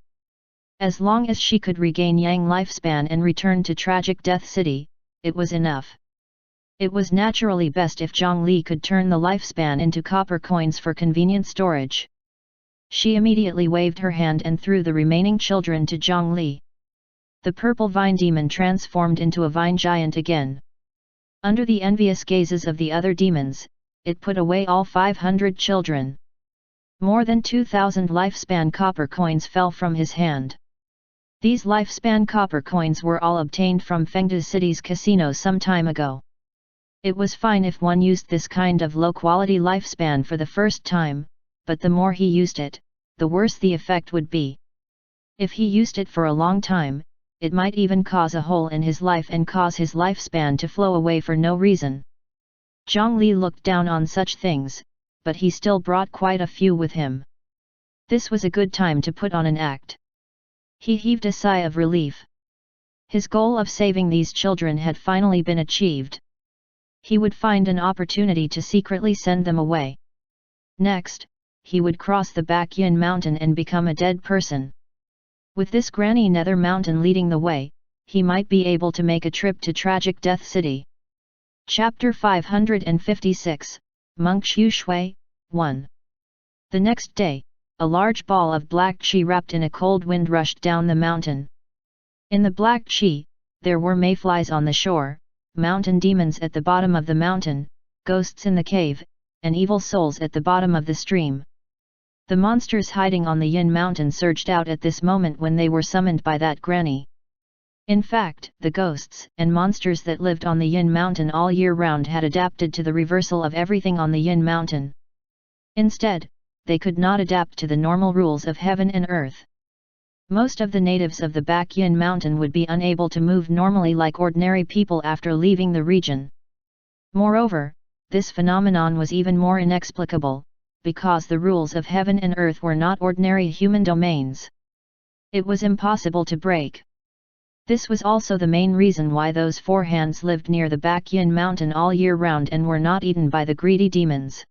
As long as she could regain Yang lifespan and return to Tragic Death City, it was enough. It was naturally best if Zhang Li could turn the lifespan into copper coins for convenient storage. She immediately waved her hand and threw the remaining children to Zhang Li. The purple vine demon transformed into a vine giant again. Under the envious gazes of the other demons, it put away all 500 children. More than 2,000 lifespan copper coins fell from his hand. These lifespan copper coins were all obtained from Fengde City's casino some time ago. It was fine if one used this kind of low-quality lifespan for the first time, but the more he used it, the worse the effect would be. If he used it for a long time, it might even cause a hole in his life and cause his lifespan to flow away for no reason. Zhang Li looked down on such things, but he still brought quite a few with him. This was a good time to put on an act. He heaved a sigh of relief. His goal of saving these children had finally been achieved. He would find an opportunity to secretly send them away. Next, he would cross the Baekyan Mountain and become a dead person. With this Granny Nether Mountain leading the way, he might be able to make a trip to Tragic Death City. Chapter 556, Monk Xu Shui, 1. The next day, a large ball of black qi wrapped in a cold wind rushed down the mountain. In the black qi, there were mayflies on the shore, mountain demons at the bottom of the mountain, ghosts in the cave, and evil souls at the bottom of the stream. The monsters hiding on the Yin Mountain surged out at this moment when they were summoned by that granny. In fact, the ghosts and monsters that lived on the Yin Mountain all year round had adapted to the reversal of everything on the Yin Mountain. Instead, they could not adapt to the normal rules of heaven and earth. Most of the natives of the Baekyan Mountain would be unable to move normally like ordinary people after leaving the region. Moreover, this phenomenon was even more inexplicable, because the rules of heaven and earth were not ordinary human domains. It was impossible to break. This was also the main reason why those 4 hands lived near the Baekyan Mountain all year round and were not eaten by the greedy demons.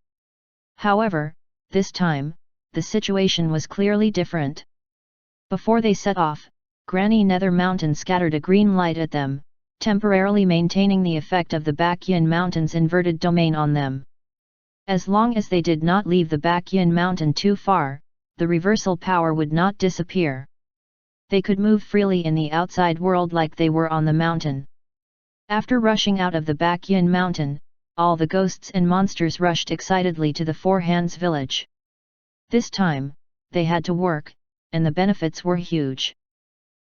However, this time, the situation was clearly different. Before they set off, Granny Nether Mountain scattered a green light at them, temporarily maintaining the effect of the Baekyan Mountain's inverted domain on them. As long as they did not leave the Baekyan Mountain too far, the reversal power would not disappear. They could move freely in the outside world like they were on the mountain. After rushing out of the Baekyan Mountain, all the ghosts and monsters rushed excitedly to the 4 hands village. This time, they had to work, and the benefits were huge.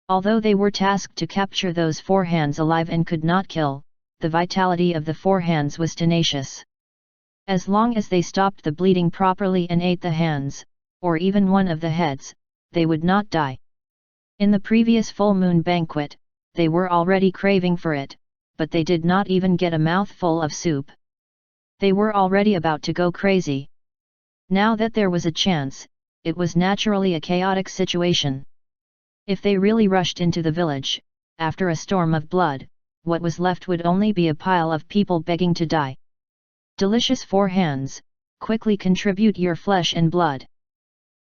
Although they were tasked to capture those 4 hands alive and could not kill, the vitality of the 4 hands was tenacious. As long as they stopped the bleeding properly and ate the hands, or even one of the heads, they would not die. In the previous full moon banquet, they were already craving for it, but they did not even get a mouthful of soup. They were already about to go crazy. Now that there was a chance, it was naturally a chaotic situation. If they really rushed into the village, after a storm of blood, what was left would only be a pile of people begging to die. Delicious 4 hands, quickly contribute your flesh and blood.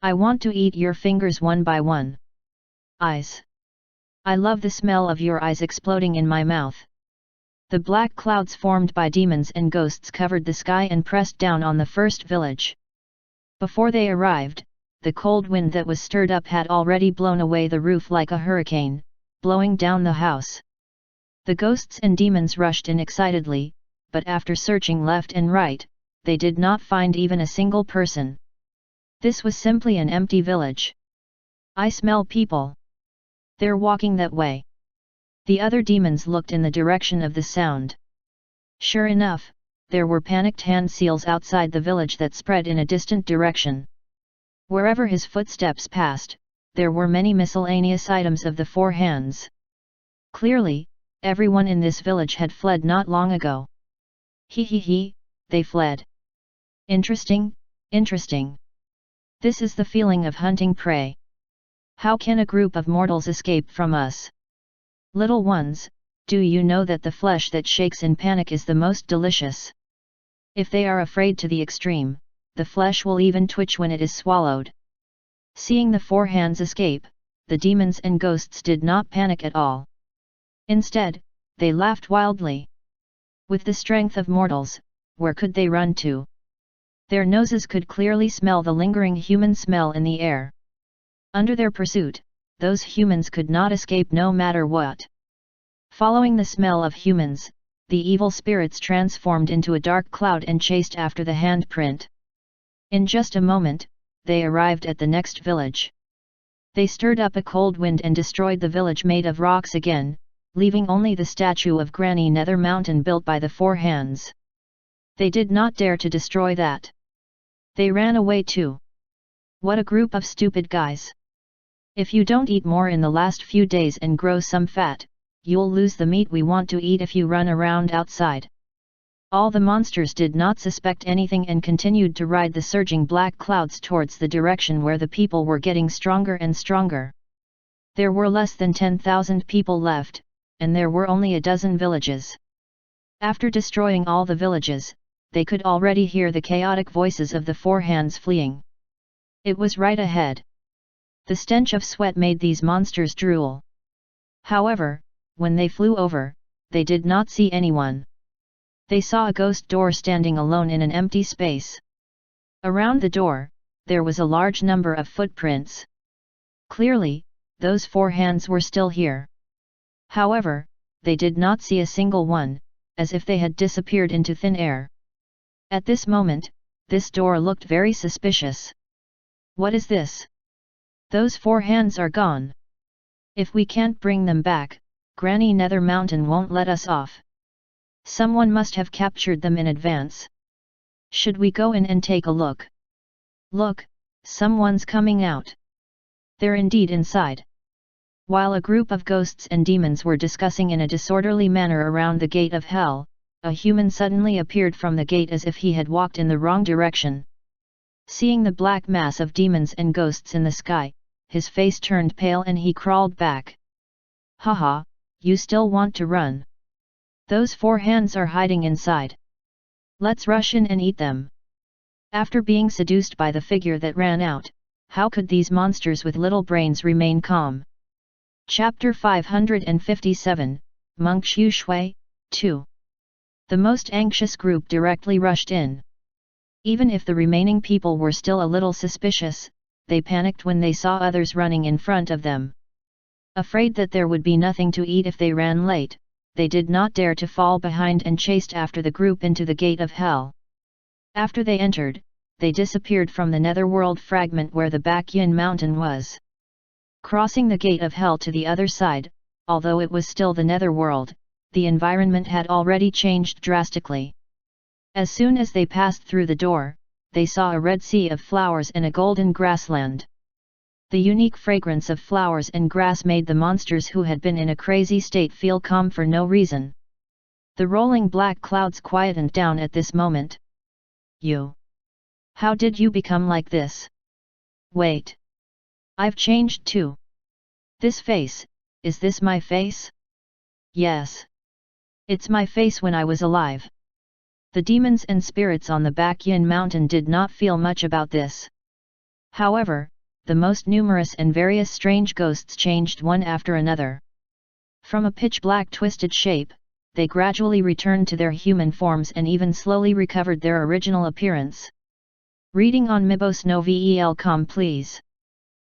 I want to eat your fingers one by one. Eyes. I love the smell of your eyes exploding in my mouth. The black clouds formed by demons and ghosts covered the sky and pressed down on the first village. Before they arrived, the cold wind that was stirred up had already blown away the roof like a hurricane, blowing down the house. The ghosts and demons rushed in excitedly, but after searching left and right, they did not find even a single person. This was simply an empty village. I smell people. They're walking that way. The other demons looked in the direction of the sound. Sure enough, there were panicked hand seals outside the village that spread in a distant direction. Wherever his footsteps passed, there were many miscellaneous items of the 4 hands. Clearly, everyone in this village had fled not long ago. He, they fled. Interesting, interesting. This is the feeling of hunting prey. How can a group of mortals escape from us? Little ones, do you know that the flesh that shakes in panic is the most delicious? If they are afraid to the extreme, the flesh will even twitch when it is swallowed. Seeing the four hands escape, the demons and ghosts did not panic at all. Instead, they laughed wildly. With the strength of mortals, where could they run to? Their noses could clearly smell the lingering human smell in the air. Under their pursuit, those humans could not escape no matter what. Following the smell of humans, the evil spirits transformed into a dark cloud and chased after the handprint. In just a moment, they arrived at the next village. They stirred up a cold wind and destroyed the village made of rocks again, leaving only the statue of Granny Nether Mountain built by the four hands. They did not dare to destroy that. They ran away too. What a group of stupid guys. If you don't eat more in the last few days and grow some fat, you'll lose the meat we want to eat if you run around outside. All the monsters did not suspect anything and continued to ride the surging black clouds towards the direction where the people were getting stronger and stronger. There were less than 10,000 people left, and there were only a dozen villages. After destroying all the villages, they could already hear the chaotic voices of the four hands fleeing. It was right ahead. The stench of sweat made these monsters drool. However, when they flew over, they did not see anyone. They saw a ghost door standing alone in an empty space. Around the door, there was a large number of footprints. Clearly, those four hands were still here. However, they did not see a single one, as if they had disappeared into thin air. At this moment, this door looked very suspicious. What is this? Those four hands are gone. If we can't bring them back, Granny Nether Mountain won't let us off. Someone must have captured them in advance. Should we go in and take a look? Look, someone's coming out. They're indeed inside. While a group of ghosts and demons were discussing in a disorderly manner around the gate of hell, a human suddenly appeared from the gate as if he had walked in the wrong direction. Seeing the black mass of demons and ghosts in the sky, his face turned pale and he crawled back. Haha, you still want to run? Those four hands are hiding inside. Let's rush in and eat them. After being seduced by the figure that ran out, how could these monsters with little brains remain calm? Chapter 557, Monk Shu Shui, 2. The most anxious group directly rushed in. Even if the remaining people were still a little suspicious, they panicked when they saw others running in front of them. Afraid that there would be nothing to eat if they ran late, they did not dare to fall behind and chased after the group into the gate of hell. After they entered, they disappeared from the netherworld fragment where the Bakyan mountain was. Crossing the gate of hell to the other side, although it was still the netherworld, the environment had already changed drastically. As soon as they passed through the door, they saw a red sea of flowers and a golden grassland. The unique fragrance of flowers and grass made the monsters who had been in a crazy state feel calm for no reason. The rolling black clouds quietened down at this moment. You! How did you become like this? Wait! I've changed too. This face, is this my face? Yes. It's my face when I was alive. The demons and spirits on the Bakyan mountain did not feel much about this. However, the most numerous and various strange ghosts changed one after another. From a pitch-black twisted shape, they gradually returned to their human forms and even slowly recovered their original appearance. Reading on mibosnovel.com please.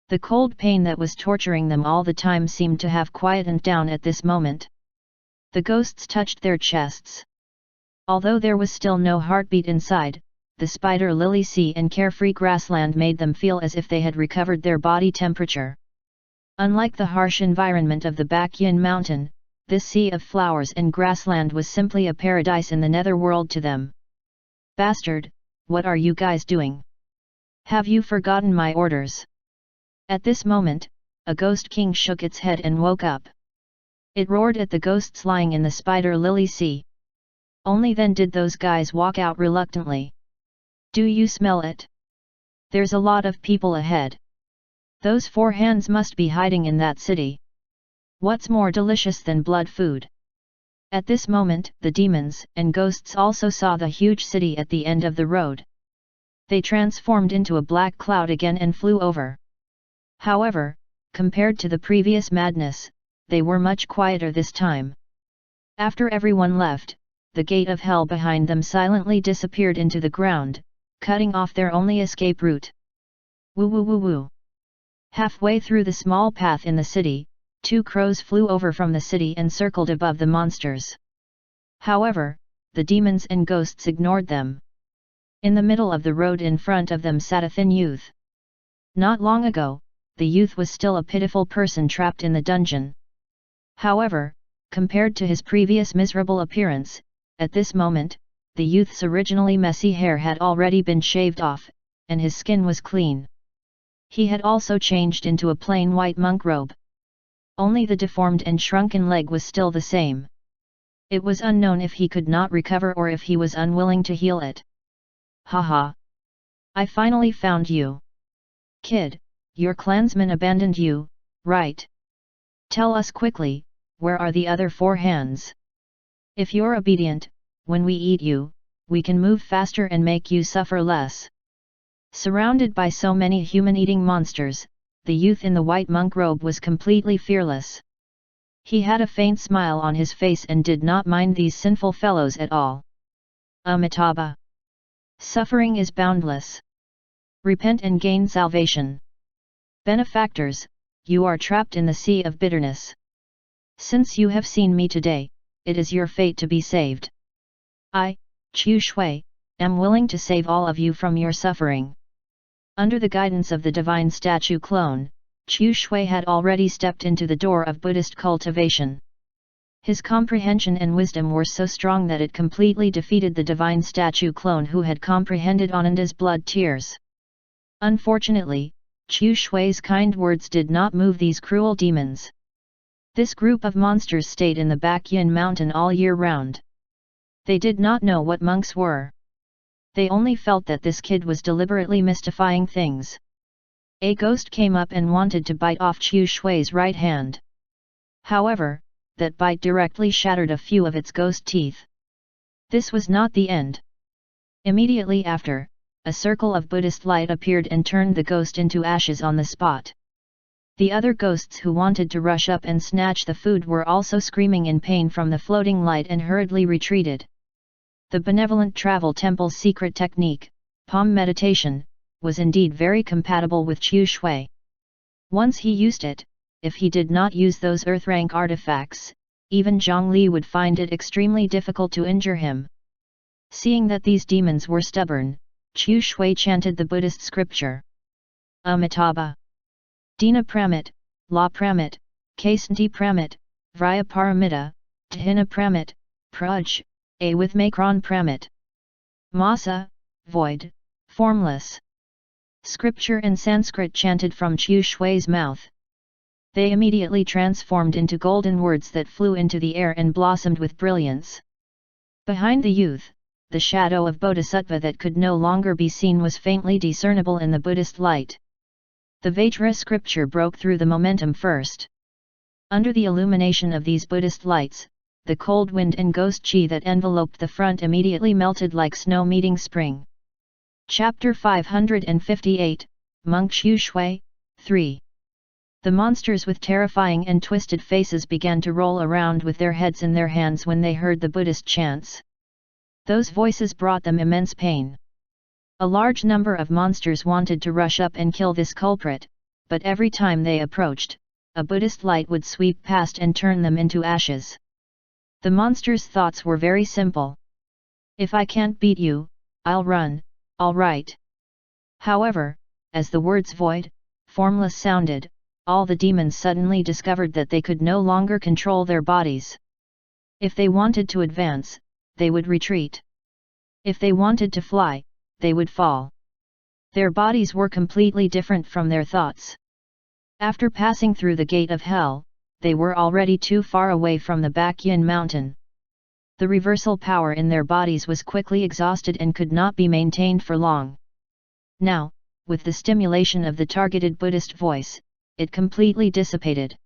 The cold pain that was torturing them all the time seemed to have quietened down at this moment. The ghosts touched their chests. Although there was still no heartbeat inside, the spider lily sea and carefree grassland made them feel as if they had recovered their body temperature. Unlike the harsh environment of the Bakyan mountain, this sea of flowers and grassland was simply a paradise in the netherworld to them. Bastard, what are you guys doing? Have you forgotten my orders? At this moment, a ghost king shook its head and woke up. It roared at the ghosts lying in the spider lily sea. Only then did those guys walk out reluctantly. Do you smell it? There's a lot of people ahead. Those 4 hands must be hiding in that city. What's more delicious than blood food? At this moment, the demons and ghosts also saw the huge city at the end of the road. They transformed into a black cloud again and flew over. However, compared to the previous madness, they were much quieter this time. After everyone left, the gate of hell behind them silently disappeared into the ground, cutting off their only escape route. Woo woo woo woo. Halfway through the small path in the city, 2 crows flew over from the city and circled above the monsters. However, the demons and ghosts ignored them. In the middle of the road in front of them sat a thin youth. Not long ago, the youth was still a pitiful person trapped in the dungeon. However, compared to his previous miserable appearance, at this moment, the youth's originally messy hair had already been shaved off, and his skin was clean. He had also changed into a plain white monk robe. Only the deformed and shrunken leg was still the same. It was unknown if he could not recover or if he was unwilling to heal it. Haha! I finally found you. Kid, your clansmen abandoned you, right? Tell us quickly, where are the other 4 hands? If you're obedient, when we eat you, we can move faster and make you suffer less. Surrounded by so many human-eating monsters, the youth in the white monk robe was completely fearless. He had a faint smile on his face and did not mind these sinful fellows at all. Amitabha! Suffering is boundless. Repent and gain salvation. Benefactors, you are trapped in the sea of bitterness. Since you have seen me today, it is your fate to be saved. I, Chu Shui, am willing to save all of you from your suffering. Under the guidance of the divine statue clone, Chu Shui had already stepped into the door of Buddhist cultivation. His comprehension and wisdom were so strong that it completely defeated the divine statue clone who had comprehended Ananda's blood tears. Unfortunately, Chu Shui's kind words did not move these cruel demons. This group of monsters stayed in the Baekhyun mountain all year round. They did not know what monks were. They only felt that this kid was deliberately mystifying things. A ghost came up and wanted to bite off Chu Shui's right hand. However, that bite directly shattered a few of its ghost teeth. This was not the end. Immediately after, a circle of Buddhist light appeared and turned the ghost into ashes on the spot. The other ghosts who wanted to rush up and snatch the food were also screaming in pain from the floating light and hurriedly retreated. The benevolent travel temple's secret technique, palm meditation, was indeed very compatible with Chu Shui. Once he used it, if he did not use those earth-rank artifacts, even Zhang Li would find it extremely difficult to injure him. Seeing that these demons were stubborn, Chu Shui chanted the Buddhist scripture. Amitabha. Dina Pramit, La Pramit, Kasanti Pramit, Vrya Paramita, Dhina Pramit, Praj, A with Makron Pramit. Masa, void, formless. Scripture and Sanskrit chanted from Chu Shui's mouth. They immediately transformed into golden words that flew into the air and blossomed with brilliance. Behind the youth, the shadow of Bodhisattva that could no longer be seen was faintly discernible in the Buddhist light. The Vajra scripture broke through the momentum first. Under the illumination of these Buddhist lights, the cold wind and ghost chi that enveloped the front immediately melted like snow meeting spring. Chapter 558, Monk Chu Shui, 3. The monsters with terrifying and twisted faces began to roll around with their heads in their hands when they heard the Buddhist chants. Those voices brought them immense pain. A large number of monsters wanted to rush up and kill this culprit, but every time they approached, a Buddhist light would sweep past and turn them into ashes. The monsters' thoughts were very simple. If I can't beat you, I'll run, all right. However, as the words void, formless sounded, all the demons suddenly discovered that they could no longer control their bodies. If they wanted to advance, they would retreat. If they wanted to fly, they would fall. Their bodies were completely different from their thoughts. After passing through the gate of hell, they were already too far away from the Baekhyun mountain. The reversal power in their bodies was quickly exhausted and could not be maintained for long. Now, with the stimulation of the targeted Buddhist voice, it completely dissipated.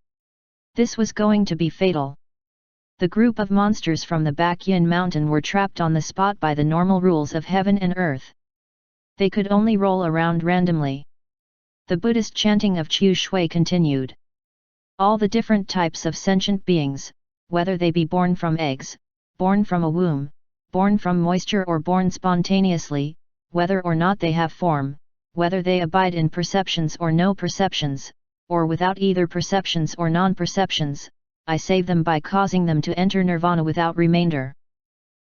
This was going to be fatal. The group of monsters from the Baekhyun mountain were trapped on the spot by the normal rules of heaven and earth. They could only roll around randomly. The Buddhist chanting of Chu Shui continued. All the different types of sentient beings, whether they be born from eggs, born from a womb, born from moisture or born spontaneously, whether or not they have form, whether they abide in perceptions or no perceptions, or without either perceptions or non-perceptions, I save them by causing them to enter nirvana without remainder.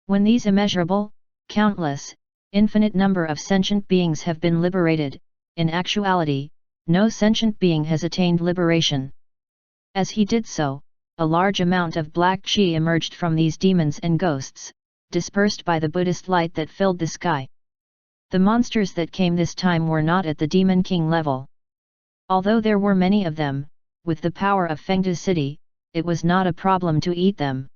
When these immeasurable, countless, infinite number of sentient beings have been liberated, in actuality, no sentient being has attained liberation. As he did so, a large amount of black chi emerged from these demons and ghosts, dispersed by the Buddhist light that filled the sky. The monsters that came this time were not at the Demon King level. Although there were many of them, with the power of Fengde City, it was not a problem to eat them.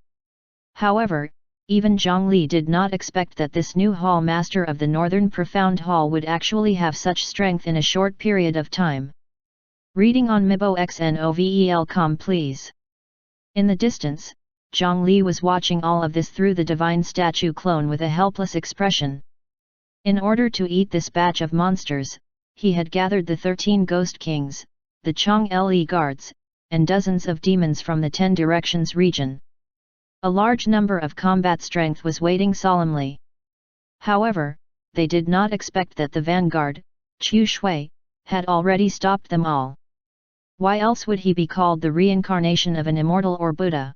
However, even Zhongli did not expect that this new hall master of the Northern Profound Hall would actually have such strength in a short period of time. Reading on miboxnovel.com please. In the distance, Zhongli was watching all of this through the divine statue clone with a helpless expression. In order to eat this batch of monsters, he had gathered the 13 ghost kings, the Chong Le guards, and dozens of demons from the 10 directions region. A large number of combat strength was waiting solemnly. However, they did not expect that the vanguard, Chu Shui, had already stopped them all. Why else would he be called the reincarnation of an immortal or Buddha?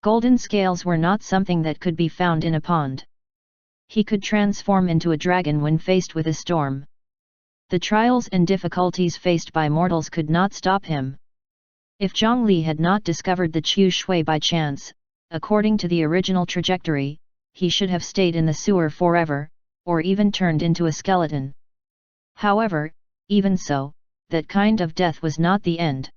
Golden scales were not something that could be found in a pond. He could transform into a dragon when faced with a storm. The trials and difficulties faced by mortals could not stop him. If Zhongli had not discovered the Chu Shui by chance, according to the original trajectory, he should have stayed in the sewer forever, or even turned into a skeleton. However, even so, that kind of death was not the end.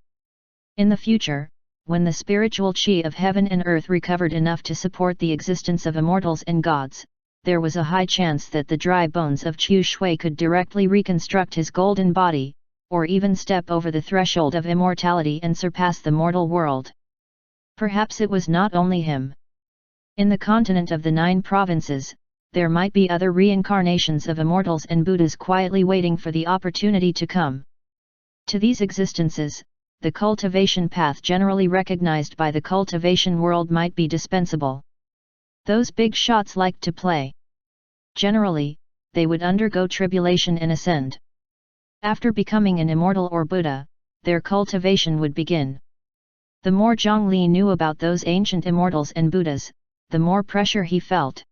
In the future, when the spiritual chi of heaven and earth recovered enough to support the existence of immortals and gods, there was a high chance that the dry bones of Chu Shui could directly reconstruct his golden body, or even step over the threshold of immortality and surpass the mortal world. Perhaps it was not only him. In the continent of the 9 provinces, there might be other reincarnations of immortals and Buddhas quietly waiting for the opportunity to come. To these existences, the cultivation path generally recognized by the cultivation world might be dispensable. Those big shots liked to play. Generally, they would undergo tribulation and ascend. After becoming an immortal or Buddha, their cultivation would begin. The more Zhongli knew about those ancient immortals and Buddhas, the more pressure he felt.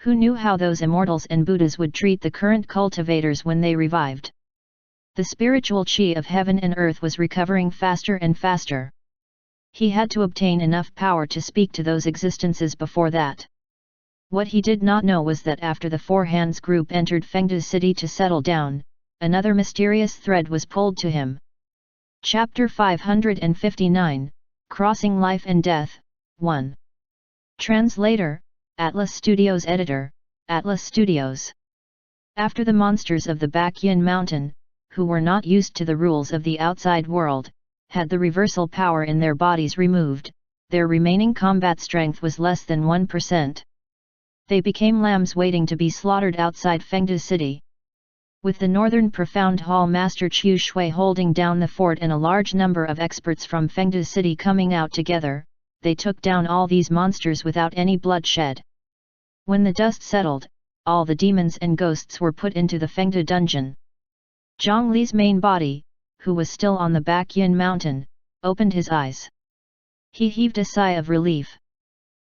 Who knew how those immortals and Buddhas would treat the current cultivators when they revived? The spiritual chi of heaven and earth was recovering faster and faster. He had to obtain enough power to speak to those existences before that. What he did not know was that after the Four Hands group entered Fengde City to settle down, another mysterious thread was pulled to him. Chapter 559, Crossing Life and Death, 1. Translator, Atlas Studios Editor, Atlas Studios. After the monsters of the Baekhyun mountain, who were not used to the rules of the outside world, had the reversal power in their bodies removed, their remaining combat strength was less than 1%. They became lambs waiting to be slaughtered outside Fengde City. With the Northern Profound Hall Master Chu Shui holding down the fort and a large number of experts from Fengde City coming out together, they took down all these monsters without any bloodshed. When the dust settled, all the demons and ghosts were put into the Fengde dungeon. Zhongli's main body, who was still on the Baekhyun mountain, opened his eyes. He heaved a sigh of relief.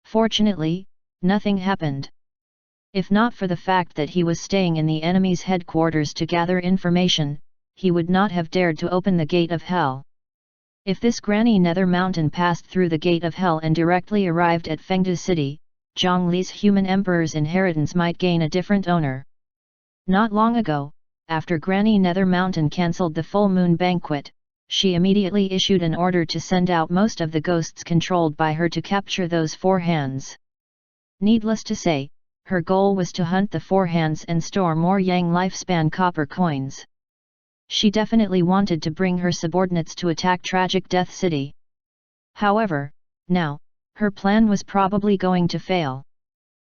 Fortunately, nothing happened. If not for the fact that he was staying in the enemy's headquarters to gather information, he would not have dared to open the gate of hell. If this Granny Nether Mountain passed through the gate of hell and directly arrived at Fengde City, Zhongli's human emperor's inheritance might gain a different owner. Not long ago, after Granny Nether Mountain cancelled the full moon banquet, she immediately issued an order to send out most of the ghosts controlled by her to capture those four hands. Needless to say, her goal was to hunt the four hands and store more Yang lifespan copper coins. She definitely wanted to bring her subordinates to attack Tragic Death City. However, now, her plan was probably going to fail.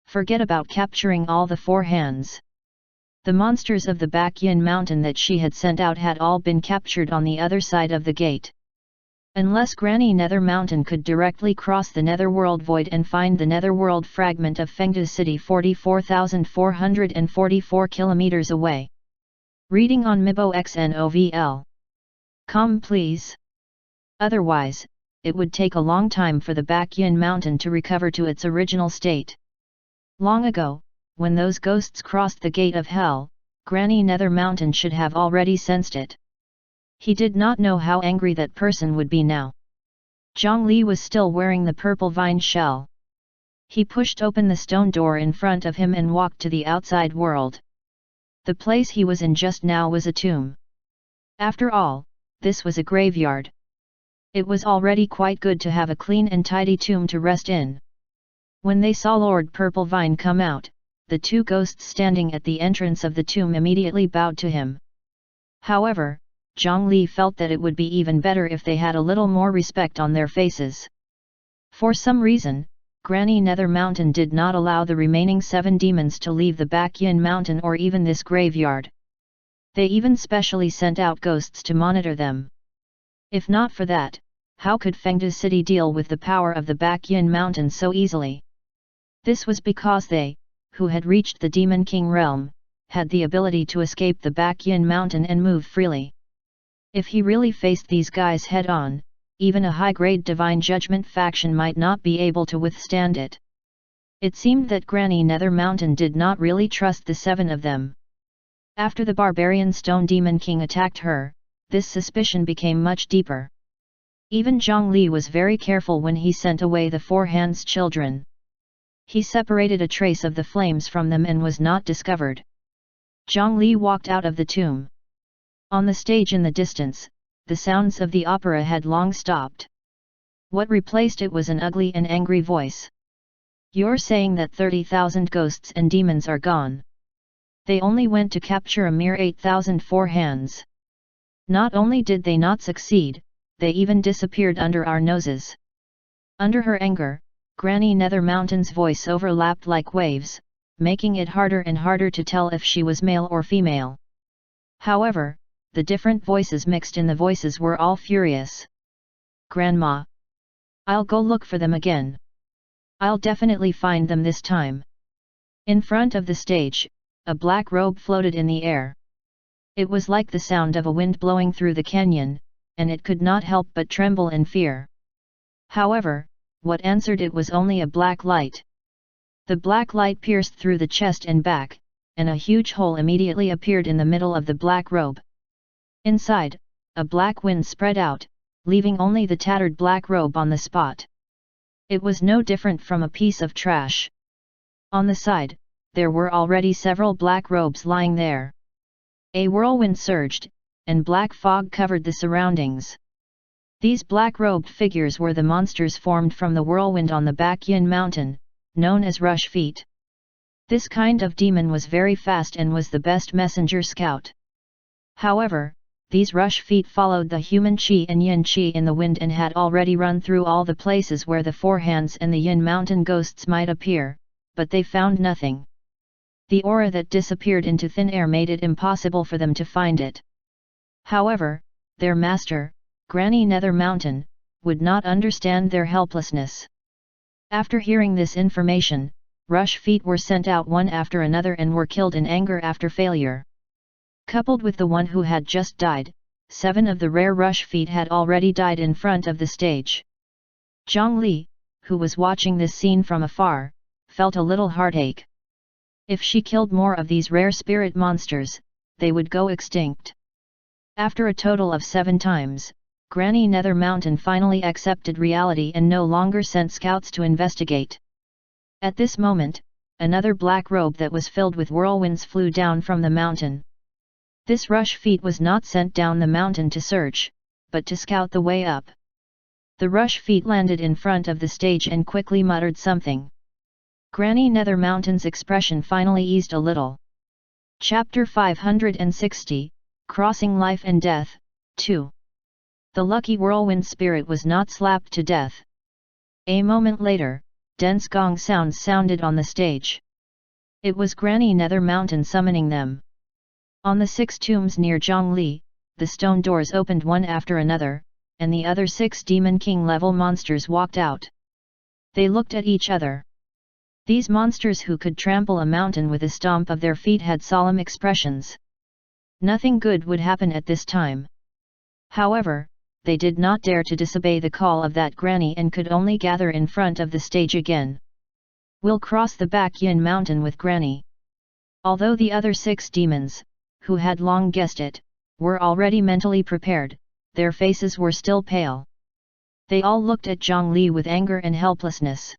Forget about capturing all the four hands. The monsters of the Bakyan mountain that she had sent out had all been captured on the other side of the gate. Unless Granny Nether Mountain could directly cross the Netherworld Void and find the Netherworld fragment of Fengda City 44,444 kilometers away. Reading on Mibo XNOVL. Com please. Otherwise, it would take a long time for the Bakyan mountain to recover to its original state. Long ago, when those ghosts crossed the gate of hell, Granny Nether Mountain should have already sensed it. He did not know how angry that person would be now. Zhang Li was still wearing the purple vine shell. He pushed open the stone door in front of him and walked to the outside world. The place he was in just now was a tomb. After all, this was a graveyard. It was already quite good to have a clean and tidy tomb to rest in. When they saw Lord Purple Vine come out, the two ghosts standing at the entrance of the tomb immediately bowed to him. However, Zhang Li felt that it would be even better if they had a little more respect on their faces. For some reason, Granny Nether Mountain did not allow the remaining 7 demons to leave the Bakyan mountain or even this graveyard. They even specially sent out ghosts to monitor them. If not for that, how could Fengda City deal with the power of the Bakyan mountain so easily? This was because they, who had reached the Demon King realm, had the ability to escape the Bakyan mountain and move freely. If he really faced these guys head-on, even a high-grade Divine Judgment faction might not be able to withstand it. It seemed that Granny Nether Mountain did not really trust the 7 of them. After the barbarian Stone Demon King attacked her, this suspicion became much deeper. Even Zhang Li was very careful when he sent away the Four Hands children. He separated a trace of the flames from them and was not discovered. Zhang Li walked out of the tomb. On the stage in the distance, the sounds of the opera had long stopped. What replaced it was an ugly and angry voice. "You're saying that 30,000 ghosts and demons are gone? They only went to capture a mere 8,000 four hands. Not only did they not succeed, they even disappeared under our noses." Under her anger, Granny Nether Mountain's voice overlapped like waves, making it harder and harder to tell if she was male or female. However, the different voices mixed in the voices were all furious. "Grandma! I'll go look for them again. I'll definitely find them this time." In front of the stage, a black robe floated in the air. It was like the sound of a wind blowing through the canyon, and it could not help but tremble in fear. However, what answered it was only a black light. The black light pierced through the chest and back, and a huge hole immediately appeared in the middle of the black robe. Inside, a black wind spread out, leaving only the tattered black robe on the spot. It was no different from a piece of trash. On the side, there were already several black robes lying there. A whirlwind surged, and black fog covered the surroundings. These black-robed figures were the monsters formed from the whirlwind on the Bakyan mountain, known as Rush Feet. This kind of demon was very fast and was the best messenger scout. However, these Rush Feet followed the human Qi and Yin Qi in the wind and had already run through all the places where the Four Hands and the Yin Mountain ghosts might appear, but they found nothing. The aura that disappeared into thin air made it impossible for them to find it. However, their master, Granny Nether Mountain, would not understand their helplessness. After hearing this information, Rush Feet were sent out one after another and were killed in anger after failure. Coupled with the one who had just died, 7 of the rare Rush Feet had already died in front of the stage. Zhang Li, who was watching this scene from afar, felt a little heartache. If she killed more of these rare spirit monsters, they would go extinct. After a total of 7 times, Granny Nether Mountain finally accepted reality and no longer sent scouts to investigate. At this moment, another black robe that was filled with whirlwinds flew down from the mountain. This Rush Feet was not sent down the mountain to search, but to scout the way up. The rush feet landed in front of the stage and quickly muttered something. Granny Nether Mountain's expression finally eased a little. Chapter 560, Crossing Life and Death, 2. The lucky whirlwind spirit was not slapped to death. A moment later, dense gong sounds sounded on the stage. It was Granny Nether Mountain summoning them. On the 6 tombs near Zhongli, the stone doors opened one after another, and the other 6 Demon King-level monsters walked out. They looked at each other. These monsters who could trample a mountain with a stomp of their feet had solemn expressions. Nothing good would happen at this time. However, they did not dare to disobey the call of that granny and could only gather in front of the stage again. We'll cross the Bakyan mountain with Granny. Although the other 6 demons, who had long guessed it, were already mentally prepared, their faces were still pale. They all looked at Zhongli with anger and helplessness.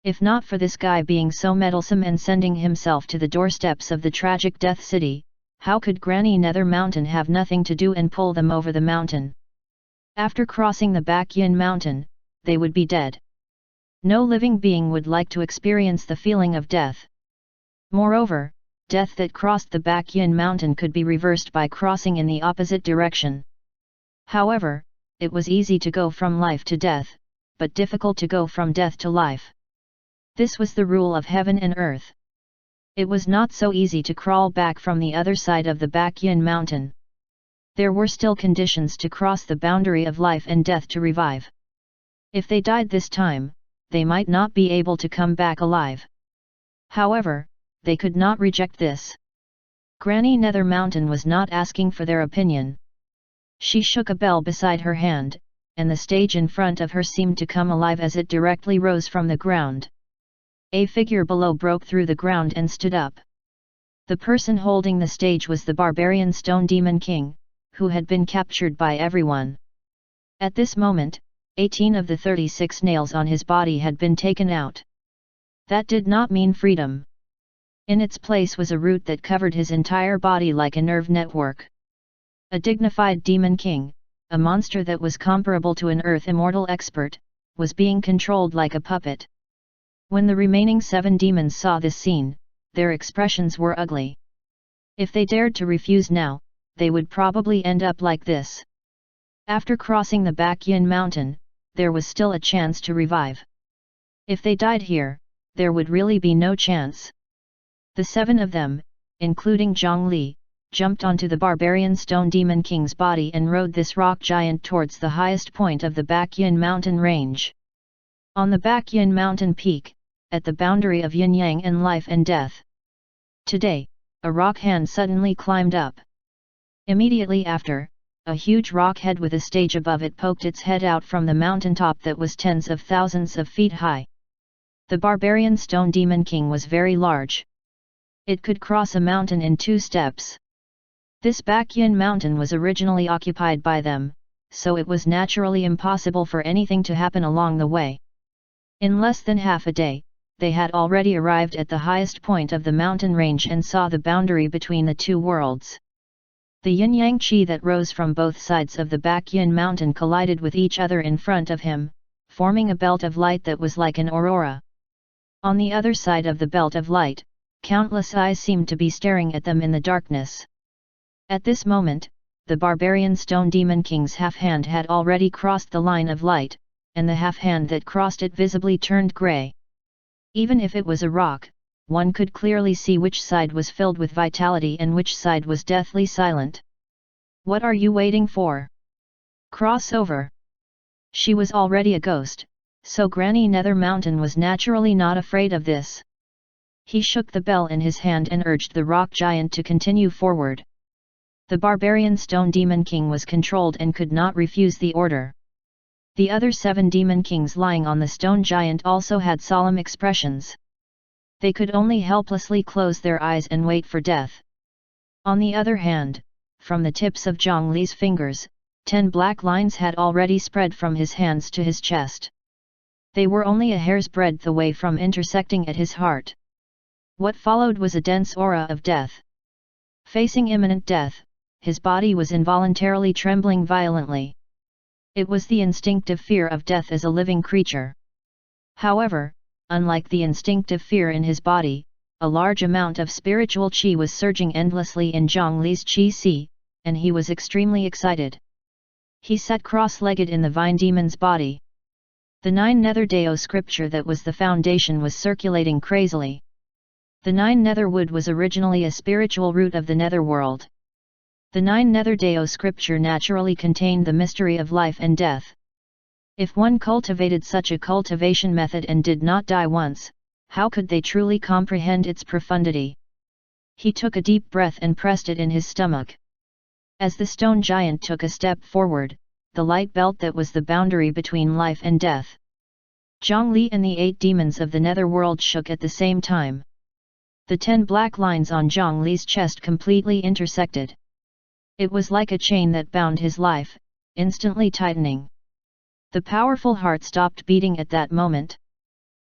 If not for this guy being so meddlesome and sending himself to the doorsteps of the tragic Death City, how could Granny Nether Mountain have nothing to do and pull them over the mountain? After crossing the Bakyan mountain, they would be dead. No living being would like to experience the feeling of death. Moreover, death that crossed the Bakyan mountain could be reversed by crossing in the opposite direction. However, it was easy to go from life to death, but difficult to go from death to life. This was the rule of heaven and earth. It was not so easy to crawl back from the other side of the Bakyan mountain. There were still conditions to cross the boundary of life and death to revive. If they died this time, they might not be able to come back alive. However, they could not reject this. Granny Nether Mountain was not asking for their opinion. She shook a bell beside her hand, and the stage in front of her seemed to come alive as it directly rose from the ground. A figure below broke through the ground and stood up. The person holding the stage was the barbarian Stone Demon King, who had been captured by everyone. At this moment, 18 of the 36 nails on his body had been taken out. That did not mean freedom. In its place was a root that covered his entire body like a nerve network. A dignified Demon King, a monster that was comparable to an Earth Immortal expert, was being controlled like a puppet. When the remaining 7 demons saw this scene, their expressions were ugly. If they dared to refuse now, they would probably end up like this. After crossing the Bakyan mountain, there was still a chance to revive. If they died here, there would really be no chance. The 7 of them, including Zhongli, jumped onto the barbarian Stone Demon King's body and rode this rock giant towards the highest point of the Bakyan mountain range. On the Bakyan mountain peak, at the boundary of yin-yang and life and death. Today, a rock hand suddenly climbed up. Immediately after, a huge rock head with a stage above it poked its head out from the mountaintop that was tens of thousands of feet high. The barbarian Stone Demon King was very large. It could cross a mountain in 2 steps. This Bakyan mountain was originally occupied by them, so it was naturally impossible for anything to happen along the way. In less than half a day, they had already arrived at the highest point of the mountain range and saw the boundary between the 2 worlds. The yin-yang qi that rose from both sides of the Bakyan mountain collided with each other in front of him, forming a belt of light that was like an aurora. On the other side of the belt of light, countless eyes seemed to be staring at them in the darkness. At this moment, the barbarian Stone Demon King's half hand had already crossed the line of light, and the half hand that crossed it visibly turned grey. Even if it was a rock, one could clearly see which side was filled with vitality and which side was deathly silent. What are you waiting for? Cross over. She was already a ghost, so Granny Nether Mountain was naturally not afraid of this. He shook the bell in his hand and urged the rock giant to continue forward. The barbarian Stone Demon King was controlled and could not refuse the order. The other 7 demon kings lying on the stone giant also had solemn expressions. They could only helplessly close their eyes and wait for death. On the other hand, from the tips of Zhongli's fingers, 10 black lines had already spread from his hands to his chest. They were only a hair's breadth away from intersecting at his heart. What followed was a dense aura of death. Facing imminent death, his body was involuntarily trembling violently. It was the instinctive fear of death as a living creature. However, unlike the instinctive fear in his body, a large amount of spiritual qi was surging endlessly in Zhang Li's qi si, and he was extremely excited. He sat cross-legged in the vine demon's body. The 9 Nether Dao scripture that was the foundation was circulating crazily. The 9 Nether Wood was originally a spiritual root of the Nether world. The 9 Nether Dao scripture naturally contained the mystery of life and death. If one cultivated such a cultivation method and did not die once, how could they truly comprehend its profundity? He took a deep breath and pressed it in his stomach. As the stone giant took a step forward, the light belt that was the boundary between life and death. Zhang Li and the 8 demons of the netherworld shook at the same time. The 10 black lines on Zhang Li's chest completely intersected. It was like a chain that bound his life, instantly tightening. The powerful heart stopped beating at that moment.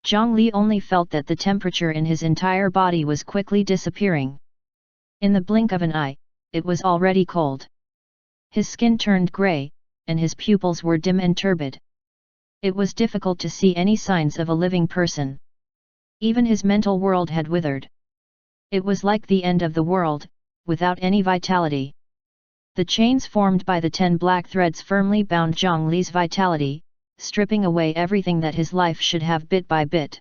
Zhang Li only felt that the temperature in his entire body was quickly disappearing. In the blink of an eye, it was already cold. His skin turned grey, and his pupils were dim and turbid. It was difficult to see any signs of a living person. Even his mental world had withered. It was like the end of the world, without any vitality. The chains formed by the 10 black threads firmly bound Zhang Li's vitality, stripping away everything that his life should have bit by bit.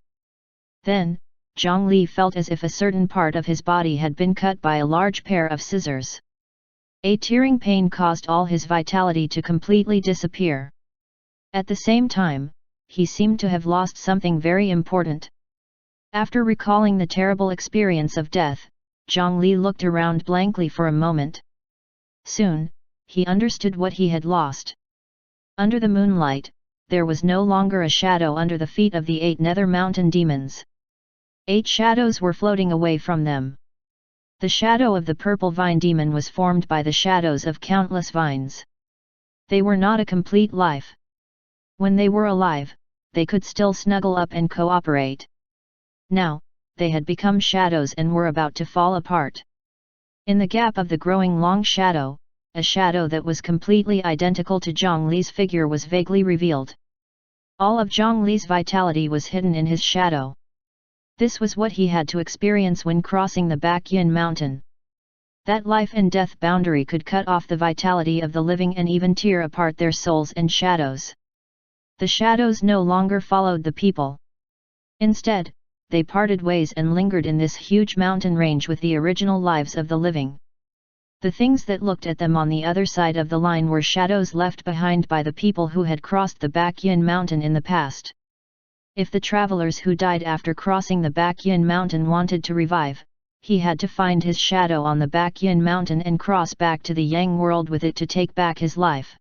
Then, Zhang Li felt as if a certain part of his body had been cut by a large pair of scissors. A tearing pain caused all his vitality to completely disappear. At the same time, he seemed to have lost something very important. After recalling the terrible experience of death, Zhang Li looked around blankly for a moment. Soon, he understood what he had lost. Under the moonlight, there was no longer a shadow under the feet of the 8 nether mountain demons. 8 shadows were floating away from them. The shadow of the purple vine demon was formed by the shadows of countless vines. They were not a complete life. When they were alive, they could still snuggle up and cooperate. Now, they had become shadows and were about to fall apart. In the gap of the growing long shadow, a shadow that was completely identical to Zhang Li's figure was vaguely revealed. All of Zhang Li's vitality was hidden in his shadow. This was what he had to experience when crossing the Baekyan mountain. That life and death boundary could cut off the vitality of the living and even tear apart their souls and shadows. The shadows no longer followed the people. Instead, they parted ways and lingered in this huge mountain range with the original lives of the living. The things that looked at them on the other side of the line were shadows left behind by the people who had crossed the Baekyan mountain in the past. If the travelers who died after crossing the Baekyan mountain wanted to revive, he had to find his shadow on the Baekyan mountain and cross back to the Yang world with it to take back his life.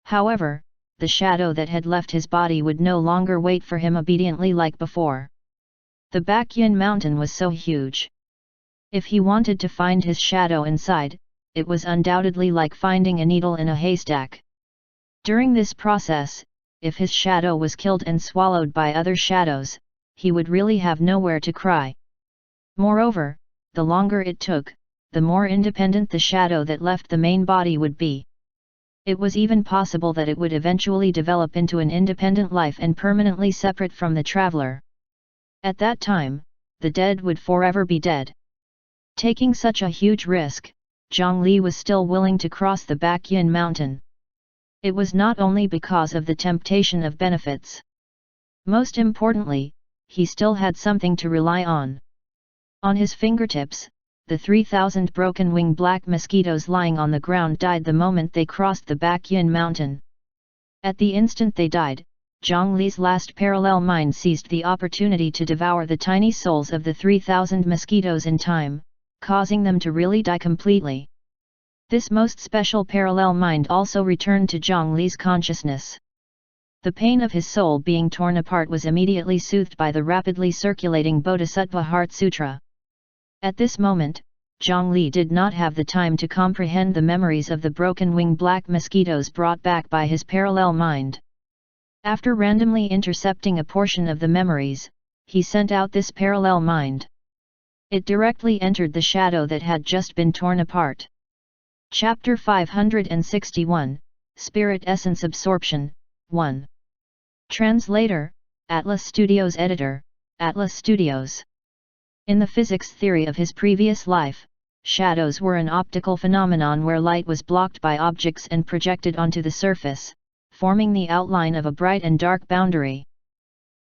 However, the shadow that had left his body would no longer wait for him obediently like before. The Baekyan mountain was so huge. If he wanted to find his shadow inside, it was undoubtedly like finding a needle in a haystack. During this process, if his shadow was killed and swallowed by other shadows, he would really have nowhere to cry. Moreover, the longer it took, the more independent the shadow that left the main body would be. It was even possible that it would eventually develop into an independent life and permanently separate from the traveler. At that time, the dead would forever be dead. Taking such a huge risk, Zhang Li was still willing to cross the Baekyan mountain. It was not only because of the temptation of benefits. Most importantly, he still had something to rely on. On his fingertips, the 3,000 broken-wing black mosquitoes lying on the ground died the moment they crossed the Baekyan mountain. At the instant they died, Zhang Li's last parallel mind seized the opportunity to devour the tiny souls of the 3,000 mosquitoes in time, causing them to really die completely. This most special parallel mind also returned to Zhang Li's consciousness. The pain of his soul being torn apart was immediately soothed by the rapidly circulating Bodhisattva Heart Sutra. At this moment, Zhang Li did not have the time to comprehend the memories of the broken-wing black mosquitoes brought back by his parallel mind. After randomly intercepting a portion of the memories, he sent out this parallel mind. It directly entered the shadow that had just been torn apart. Chapter 561, Spirit Essence Absorption, 1. Translator, Atlas Studios Editor, Atlas Studios. In the physics theory of his previous life, shadows were an optical phenomenon where light was blocked by objects and projected onto the surface, forming the outline of a bright and dark boundary.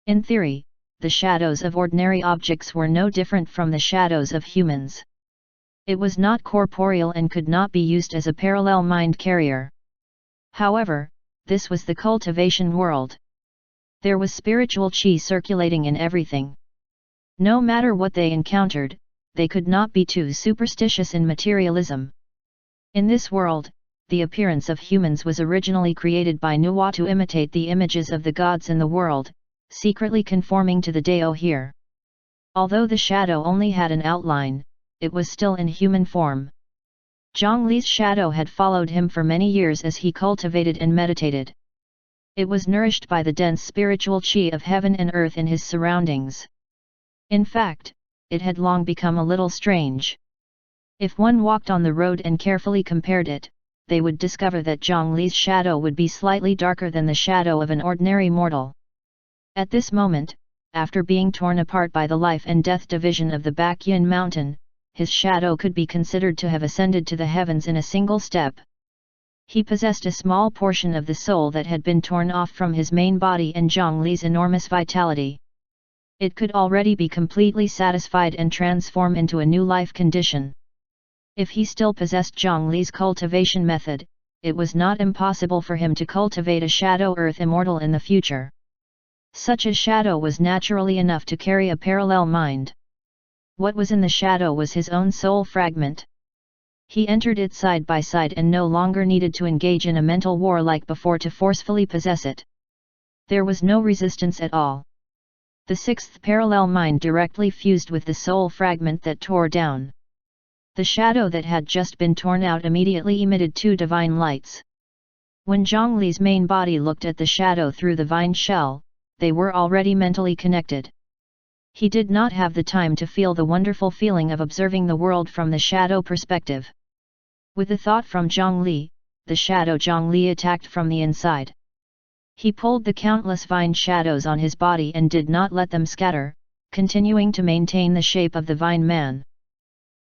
In theory, the shadows of ordinary objects were no different from the shadows of humans. It was not corporeal and could not be used as a parallel mind carrier. However, this was the cultivation world. There was spiritual chi circulating in everything. No matter what they encountered, they could not be too superstitious in materialism. In this world, the appearance of humans was originally created by Nuwa to imitate the images of the gods in the world, secretly conforming to the Dao here. Although the shadow only had an outline, it was still in human form. Zhongli's shadow had followed him for many years as he cultivated and meditated. It was nourished by the dense spiritual chi of heaven and earth in his surroundings. In fact, it had long become a little strange. If one walked on the road and carefully compared it, they would discover that Zhongli's shadow would be slightly darker than the shadow of an ordinary mortal. At this moment, after being torn apart by the life and death division of the Baekhyun mountain, his shadow could be considered to have ascended to the heavens in a single step. He possessed a small portion of the soul that had been torn off from his main body and Zhongli's enormous vitality. It could already be completely satisfied and transform into a new life condition. If he still possessed Zhongli's cultivation method, it was not impossible for him to cultivate a shadow earth immortal in the future. Such a shadow was naturally enough to carry a parallel mind. What was in the shadow was his own soul fragment. He entered it side by side and no longer needed to engage in a mental war like before to forcefully possess it. There was no resistance at all. The sixth parallel mind directly fused with the soul fragment that tore down. The shadow that had just been torn out immediately emitted two divine lights. When Zhongli's main body looked at the shadow through the vine shell, they were already mentally connected. He did not have the time to feel the wonderful feeling of observing the world from the shadow perspective. With a thought from Zhongli, the shadow Zhongli attacked from the inside. He pulled the countless vine shadows on his body and did not let them scatter, continuing to maintain the shape of the vine man.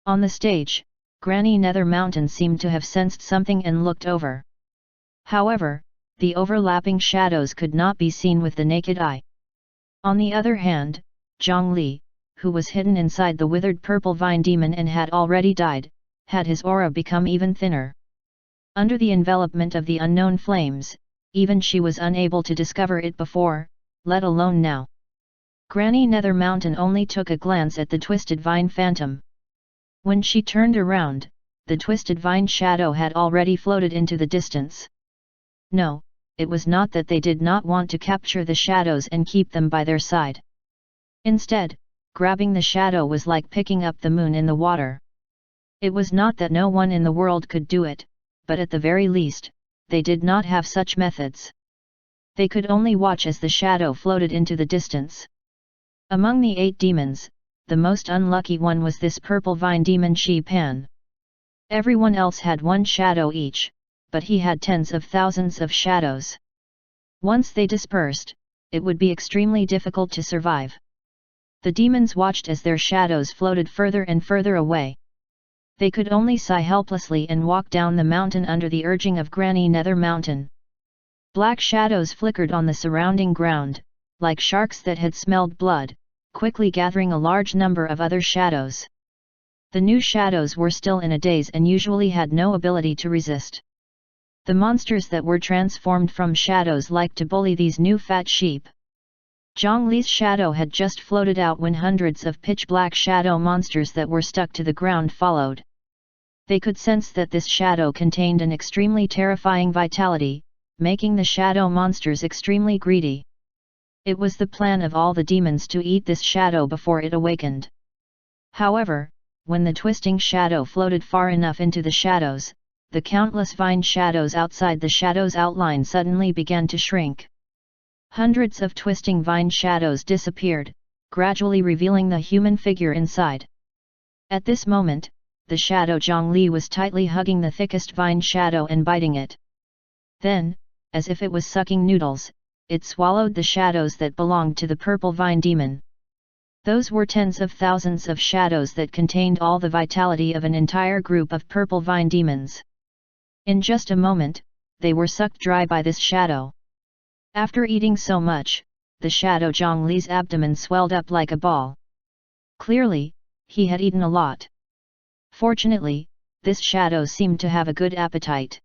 On the stage, Granny Nether Mountain seemed to have sensed something and looked over. However, the overlapping shadows could not be seen with the naked eye. On the other hand, Zhongli, who was hidden inside the withered purple vine demon and had already died, had his aura become even thinner. Under the envelopment of the unknown flames, even she was unable to discover it before, let alone now. Granny Nether Mountain only took a glance at the twisted vine phantom. When she turned around, the twisted vine shadow had already floated into the distance. No, it was not that they did not want to capture the shadows and keep them by their side. Instead, grabbing the shadow was like picking up the moon in the water. It was not that no one in the world could do it, but at the very least, they did not have such methods. They could only watch as the shadow floated into the distance. Among the 8 demons, the most unlucky one was this purple vine demon Shi Pan. Everyone else had one shadow each, but he had tens of thousands of shadows. Once they dispersed, it would be extremely difficult to survive. The demons watched as their shadows floated further and further away. They could only sigh helplessly and walk down the mountain under the urging of Granny Nether Mountain. Black shadows flickered on the surrounding ground, like sharks that had smelled blood, quickly gathering a large number of other shadows. The new shadows were still in a daze and usually had no ability to resist. The monsters that were transformed from shadows liked to bully these new fat sheep. Zhongli's shadow had just floated out when hundreds of pitch-black shadow monsters that were stuck to the ground followed. They could sense that this shadow contained an extremely terrifying vitality, making the shadow monsters extremely greedy. It was the plan of all the demons to eat this shadow before it awakened. However, when the twisting shadow floated far enough into the shadows, the countless vine shadows outside the shadow's outline suddenly began to shrink. Hundreds of twisting vine shadows disappeared, gradually revealing the human figure inside. At this moment, the shadow Zhongli was tightly hugging the thickest vine shadow and biting it. Then, as if it was sucking noodles, it swallowed the shadows that belonged to the purple vine demon. Those were tens of thousands of shadows that contained all the vitality of an entire group of purple vine demons. In just a moment, they were sucked dry by this shadow. After eating so much, the shadow Zhongli's abdomen swelled up like a ball. Clearly, he had eaten a lot. Fortunately, this shadow seemed to have a good appetite.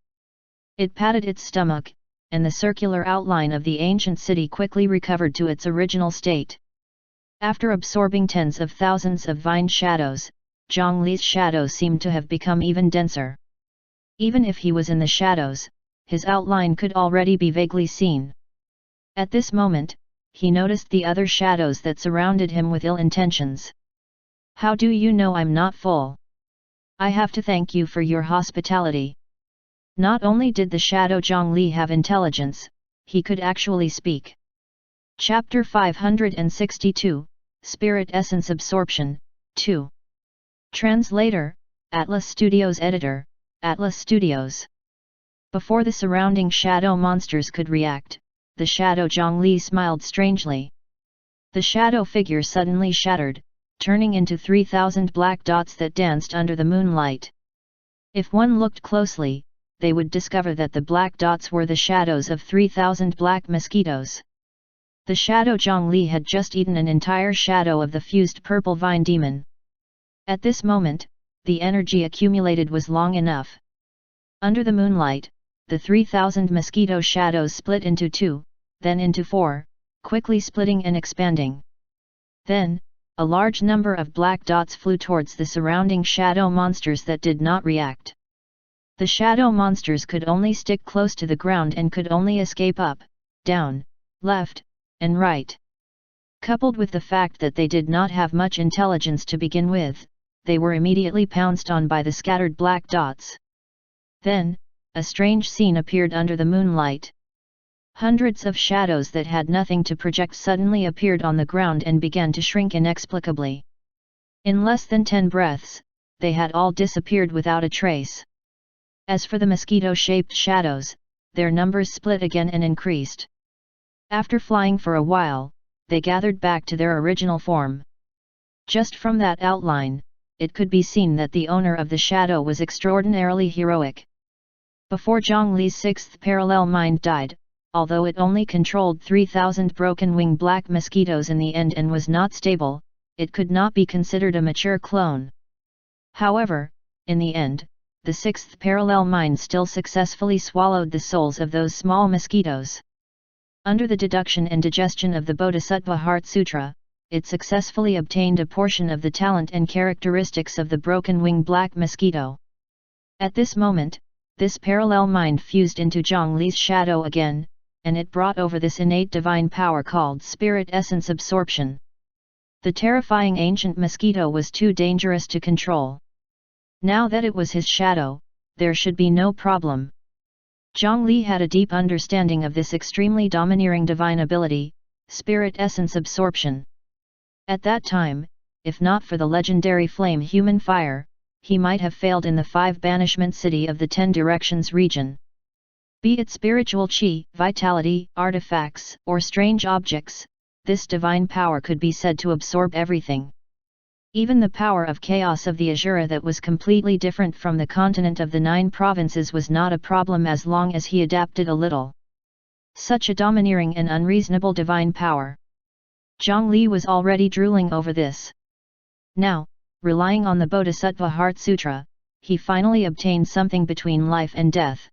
It patted its stomach, and the circular outline of the ancient city quickly recovered to its original state. After absorbing tens of thousands of vine shadows, Zhongli's shadow seemed to have become even denser. Even if he was in the shadows, his outline could already be vaguely seen. At this moment, he noticed the other shadows that surrounded him with ill intentions. "How do you know I'm not full? I have to thank you for your hospitality." Not only did the shadow Zhongli have intelligence, he could actually speak. Chapter 562, Spirit Essence Absorption, 2. Translator, Atlas Studios Editor, Atlas Studios. Before the surrounding shadow monsters could react, the shadow Zhongli smiled strangely. The shadow figure suddenly shattered, turning into 3,000 black dots that danced under the moonlight. If one looked closely, they would discover that the black dots were the shadows of 3,000 black mosquitoes. The shadow Zhongli had just eaten an entire shadow of the fused purple vine demon. At this moment, the energy accumulated was long enough. Under the moonlight, the 3,000 mosquito shadows split into 2, then into 4, quickly splitting and expanding. Then, a large number of black dots flew towards the surrounding shadow monsters that did not react. The shadow monsters could only stick close to the ground and could only escape up, down, left, and right. Coupled with the fact that they did not have much intelligence to begin with, they were immediately pounced on by the scattered black dots. Then, a strange scene appeared under the moonlight. Hundreds of shadows that had nothing to project suddenly appeared on the ground and began to shrink inexplicably. In less than 10 breaths, they had all disappeared without a trace. As for the mosquito-shaped shadows, their numbers split again and increased. After flying for a while, they gathered back to their original form. Just from that outline, it could be seen that the owner of the shadow was extraordinarily heroic. Before Zhongli's sixth parallel mind died, although it only controlled 3,000 broken-wing black mosquitoes in the end and was not stable, it could not be considered a mature clone. However, in the end, the sixth parallel mind still successfully swallowed the souls of those small mosquitoes. Under the deduction and digestion of the Bodhisattva Heart Sutra, it successfully obtained a portion of the talent and characteristics of the broken-wing black mosquito. At this moment, this parallel mind fused into Zhongli's shadow again, and it brought over this innate divine power called Spirit Essence Absorption. The terrifying ancient mosquito was too dangerous to control. Now that it was his shadow, there should be no problem. Zhongli had a deep understanding of this extremely domineering divine ability, Spirit Essence Absorption. At that time, if not for the legendary flame human fire, he might have failed in the 5 banishment city of the 10 directions region. Be it spiritual chi, vitality, artifacts, or strange objects, this divine power could be said to absorb everything. Even the power of chaos of the Azura that was completely different from the continent of the 9 provinces was not a problem as long as he adapted a little. Such a domineering and unreasonable divine power. Zhongli was already drooling over this. Now, relying on the Bodhisattva Heart Sutra, he finally obtained something between life and death.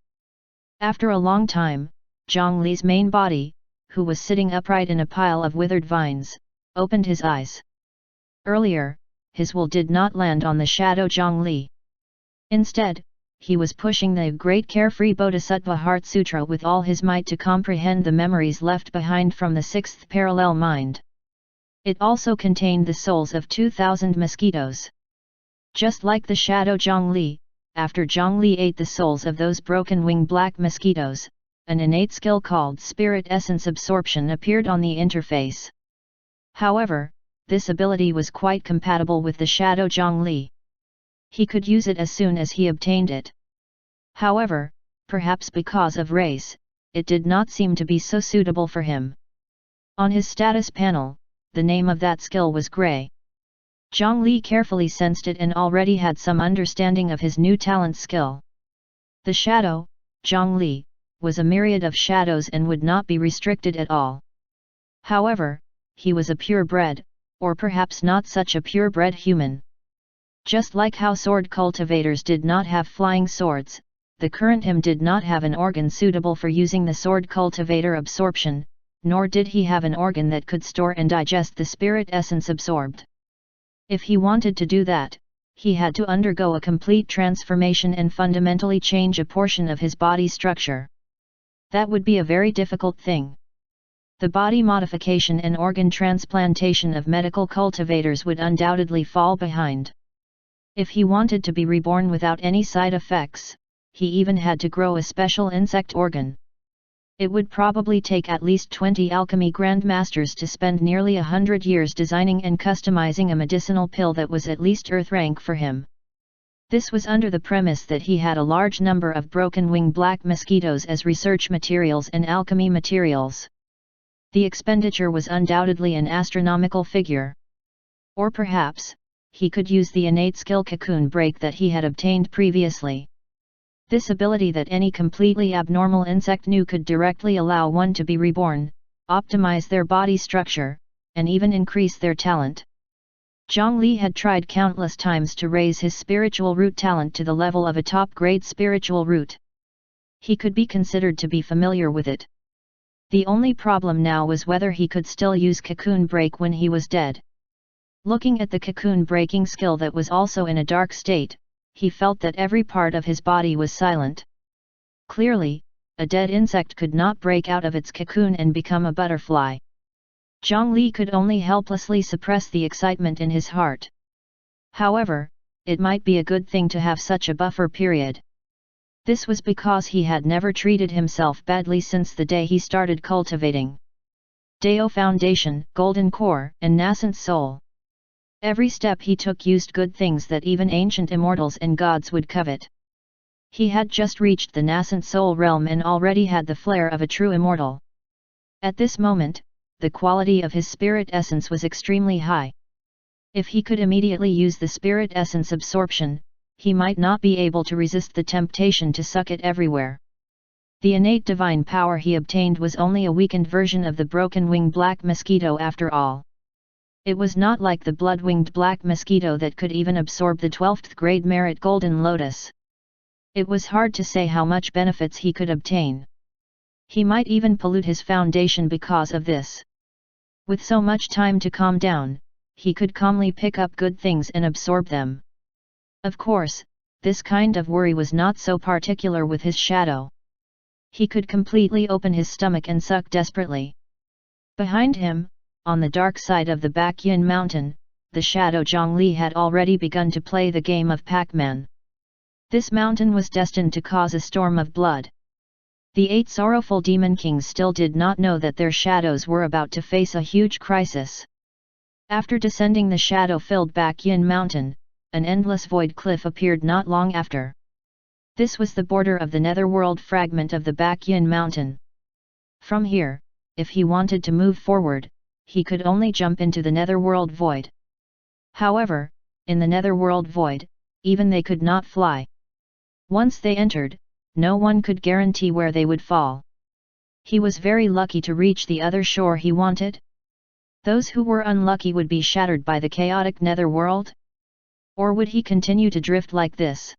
After a long time, Zhongli's main body, who was sitting upright in a pile of withered vines, opened his eyes. Earlier, his will did not land on the shadow Zhongli. Instead, he was pushing the great carefree Bodhisattva Heart Sutra with all his might to comprehend the memories left behind from the 6th parallel mind. It also contained the souls of 2,000 mosquitoes. Just like the shadow Zhongli, after Zhongli ate the souls of those broken-wing black mosquitoes, an innate skill called Spirit Essence Absorption appeared on the interface. However, this ability was quite compatible with the shadow Zhongli. He could use it as soon as he obtained it. However, perhaps because of race, it did not seem to be so suitable for him. On his status panel, the name of that skill was Grey. Zhang Li carefully sensed it and already had some understanding of his new talent skill. The shadow, Zhang Li, was a myriad of shadows and would not be restricted at all. However, he was a purebred, or perhaps not such a purebred human. Just like how sword cultivators did not have flying swords, the current him did not have an organ suitable for using the sword cultivator absorption, nor did he have an organ that could store and digest the spirit essence absorbed. If he wanted to do that, he had to undergo a complete transformation and fundamentally change a portion of his body structure. That would be a very difficult thing. The body modification and organ transplantation of medical cultivators would undoubtedly fall behind. If he wanted to be reborn without any side effects, he even had to grow a special insect organ. It would probably take at least 20 alchemy grandmasters to spend nearly 100 years designing and customizing a medicinal pill that was at least earth rank for him. This was under the premise that he had a large number of broken-wing black mosquitoes as research materials and alchemy materials. The expenditure was undoubtedly an astronomical figure. Or perhaps, he could use the innate skill cocoon break that he had obtained previously. This ability that any completely abnormal insect knew could directly allow one to be reborn, optimize their body structure, and even increase their talent. Zhang Li had tried countless times to raise his spiritual root talent to the level of a top-grade spiritual root. He could be considered to be familiar with it. The only problem now was whether he could still use cocoon break when he was dead. Looking at the cocoon breaking skill that was also in a dark state, he felt that every part of his body was silent. Clearly, a dead insect could not break out of its cocoon and become a butterfly. Zhang Li could only helplessly suppress the excitement in his heart. However, it might be a good thing to have such a buffer period. This was because he had never treated himself badly since the day he started cultivating. Dao Foundation, Golden Core, and Nascent Soul. Every step he took used good things that even ancient immortals and gods would covet. He had just reached the Nascent Soul realm and already had the flair of a true immortal. At this moment, the quality of his spirit essence was extremely high. If he could immediately use the spirit essence absorption, he might not be able to resist the temptation to suck it everywhere. The innate divine power he obtained was only a weakened version of the broken-wing black mosquito after all. It was not like the blood-winged black mosquito that could even absorb the 12th grade merit golden lotus. It was hard to say how much benefits he could obtain. He might even pollute his foundation because of this. With so much time to calm down, he could calmly pick up good things and absorb them. Of course, this kind of worry was not so particular with his shadow. He could completely open his stomach and suck desperately. Behind him, on the dark side of the Baekhyun mountain, the shadow Zhang Li had already begun to play the game of Pac-Man. This mountain was destined to cause a storm of blood. The 8 sorrowful demon kings still did not know that their shadows were about to face a huge crisis. After descending the shadow-filled Baekhyun mountain, an endless void cliff appeared not long after. This was the border of the netherworld fragment of the Baekhyun mountain. From here, if he wanted to move forward, he could only jump into the netherworld void. However, in the netherworld void, even they could not fly. Once they entered, no one could guarantee where they would fall. He was very lucky to reach the other shore he wanted. Those who were unlucky would be shattered by the chaotic netherworld? Or would he continue to drift like this?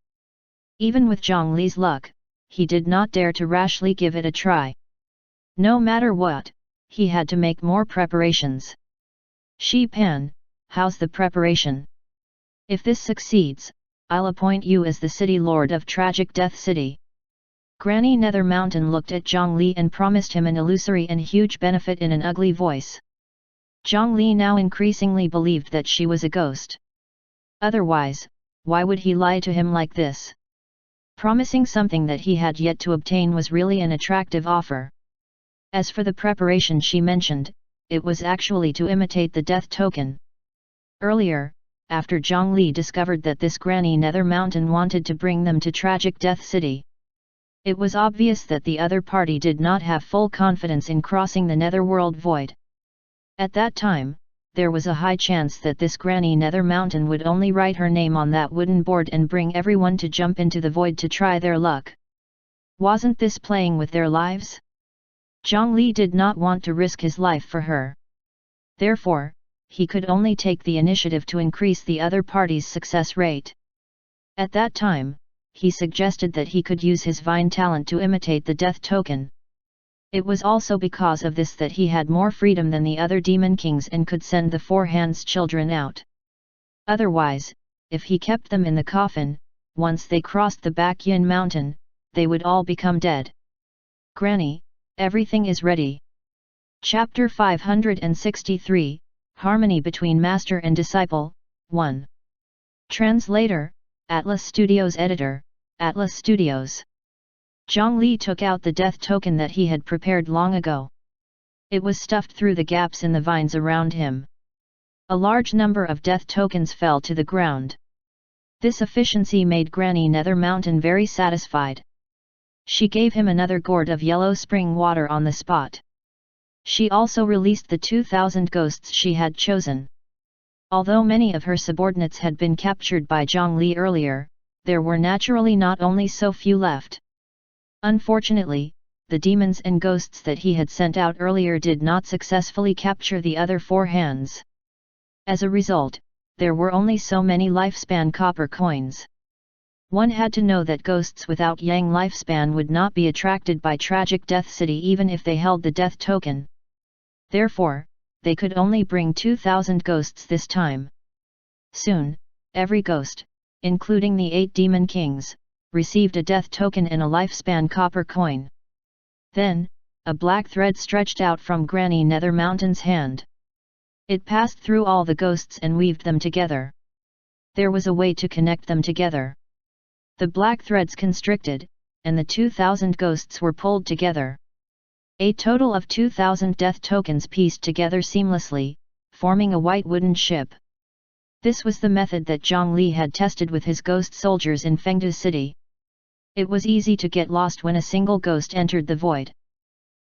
Even with Zhang Li's luck, he did not dare to rashly give it a try. No matter what, he had to make more preparations. Shi Pan, how's the preparation? If this succeeds, I'll appoint you as the city lord of Tragic Death City. Granny Nether Mountain looked at Zhang Li and promised him an illusory and huge benefit in an ugly voice. Zhang Li now increasingly believed that she was a ghost. Otherwise, why would he lie to him like this? Promising something that he had yet to obtain was really an attractive offer. As for the preparation she mentioned, it was actually to imitate the death token. Earlier, after Zhang Li discovered that this Granny Nether Mountain wanted to bring them to Tragic Death City, It was obvious that the other party did not have full confidence in crossing the netherworld void. At that time, there was a high chance that this Granny Nether Mountain would only write her name on that wooden board and bring everyone to jump into the void to try their luck. Wasn't this playing with their lives? Zhang Li did not want to risk his life for her. Therefore, he could only take the initiative to increase the other party's success rate. At that time, he suggested that he could use his vine talent to imitate the death token. It was also because of this that he had more freedom than the other demon kings and could send the Four Hands children out. Otherwise, if he kept them in the coffin, once they crossed the Baekhyun mountain, they would all become dead. Granny, everything is ready. Chapter 563, Harmony between Master and Disciple, 1. Translator, Atlas Studios Editor, Atlas Studios. Zhang Li took out the death token that he had prepared long ago. It was stuffed through the gaps in the vines around him. A large number of death tokens fell to the ground. This efficiency made Granny Nether Mountain very satisfied. She gave him another gourd of yellow spring water on the spot. She also released the 2,000 ghosts she had chosen. Although many of her subordinates had been captured by Zhang Li earlier, there were naturally not only so few left. Unfortunately, the demons and ghosts that he had sent out earlier did not successfully capture the other Four Hands. As a result, there were only so many lifespan copper coins. One had to know that ghosts without yang lifespan would not be attracted by Tragic Death City even if they held the death token. Therefore, they could only bring 2,000 ghosts this time. Soon, every ghost, including the 8 demon kings, received a death token and a lifespan copper coin. Then, a black thread stretched out from Granny Nether Mountain's hand. It passed through all the ghosts and weaved them together. There was a way to connect them together. The black threads constricted, and the 2,000 ghosts were pulled together. A total of 2,000 death tokens pieced together seamlessly, forming a white wooden ship. This was the method that Zhang Li had tested with his ghost soldiers in Fengdu City. It was easy to get lost when a single ghost entered the void.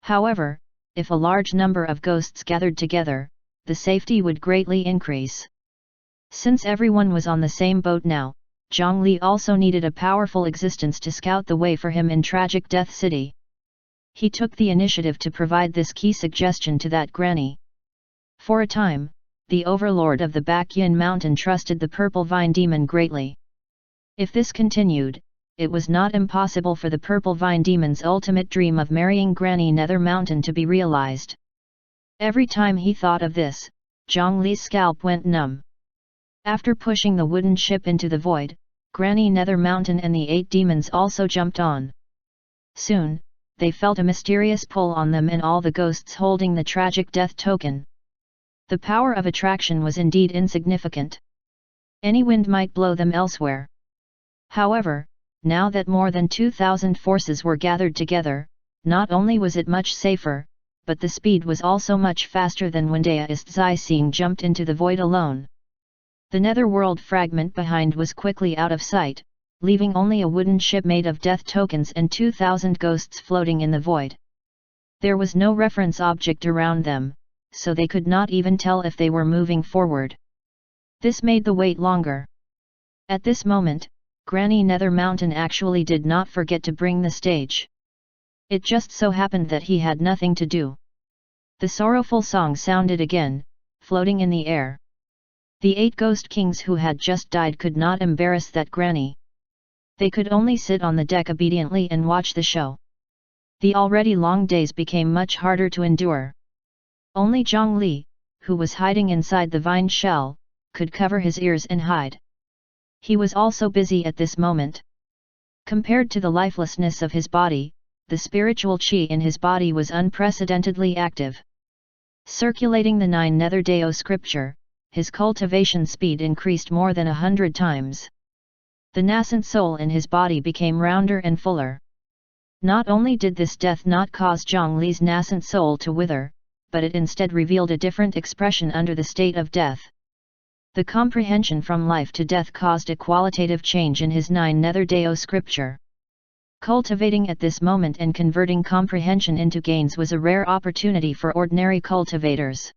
However, if a large number of ghosts gathered together, the safety would greatly increase. Since everyone was on the same boat now, Zhang Li also needed a powerful existence to scout the way for him in Tragic Death City. He took the initiative to provide this key suggestion to that granny. For a time, the overlord of the Baekhyun mountain trusted the purple vine demon greatly. If this continued, it was not impossible for the purple vine demon's ultimate dream of marrying Granny Nether Mountain to be realized. Every time he thought of this, Zhang Li's scalp went numb. After pushing the wooden ship into the void, Granny Nether Mountain and the 8 demons also jumped on. Soon, they felt a mysterious pull on them and all the ghosts holding the tragic death token. The power of attraction was indeed insignificant. Any wind might blow them elsewhere. However, now that more than 2,000 forces were gathered together, not only was it much safer, but the speed was also much faster than when Daoist jumped into the void alone. The netherworld fragment behind was quickly out of sight, leaving only a wooden ship made of death tokens and 2,000 ghosts floating in the void. There was no reference object around them, so they could not even tell if they were moving forward. This made the wait longer. At this moment, Granny Nether Mountain actually did not forget to bring the stage. It just so happened that he had nothing to do. The sorrowful song sounded again, floating in the air. The 8 ghost kings who had just died could not embarrass that granny. They could only sit on the deck obediently and watch the show. The already long days became much harder to endure. Only Zhang Li, who was hiding inside the vine shell, could cover his ears and hide. He was also busy at this moment. Compared to the lifelessness of his body, the spiritual qi in his body was unprecedentedly active. Circulating the 9 Nether Dao scripture, his cultivation speed increased more than 100 times. The nascent soul in his body became rounder and fuller. Not only did this death not cause Zhang Li's nascent soul to wither, but it instead revealed a different expression under the state of death. The comprehension from life to death caused a qualitative change in his 9 Nether Dao scripture. Cultivating at this moment and converting comprehension into gains was a rare opportunity for ordinary cultivators.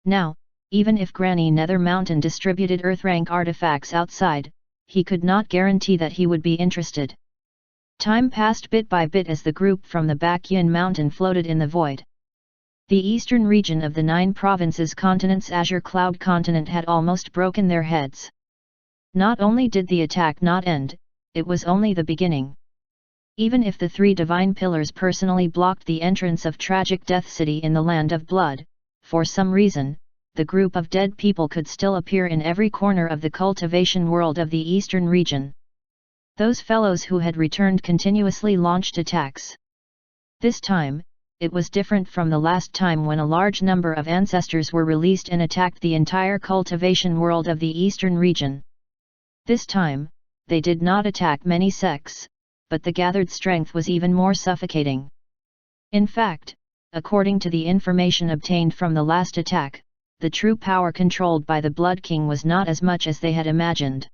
Now, even if Granny Nether Mountain distributed Earth-rank artifacts outside, he could not guarantee that he would be interested. Time passed bit by bit as the group from the Baekhyun Mountain floated in the void. The eastern region of the 9 provinces continent's Azure Cloud continent had almost broken their heads. Not only did the attack not end, it was only the beginning. Even if the 3 divine pillars personally blocked the entrance of tragic Death City in the Land of Blood, for some reason, the group of dead people could still appear in every corner of the cultivation world of the eastern region. Those fellows who had returned continuously launched attacks. This time, it was different from the last time when a large number of ancestors were released and attacked the entire cultivation world of the eastern region. This time, they did not attack many sects, but the gathered strength was even more suffocating. In fact, according to the information obtained from the last attack, the true power controlled by the Blood King was not as much as they had imagined.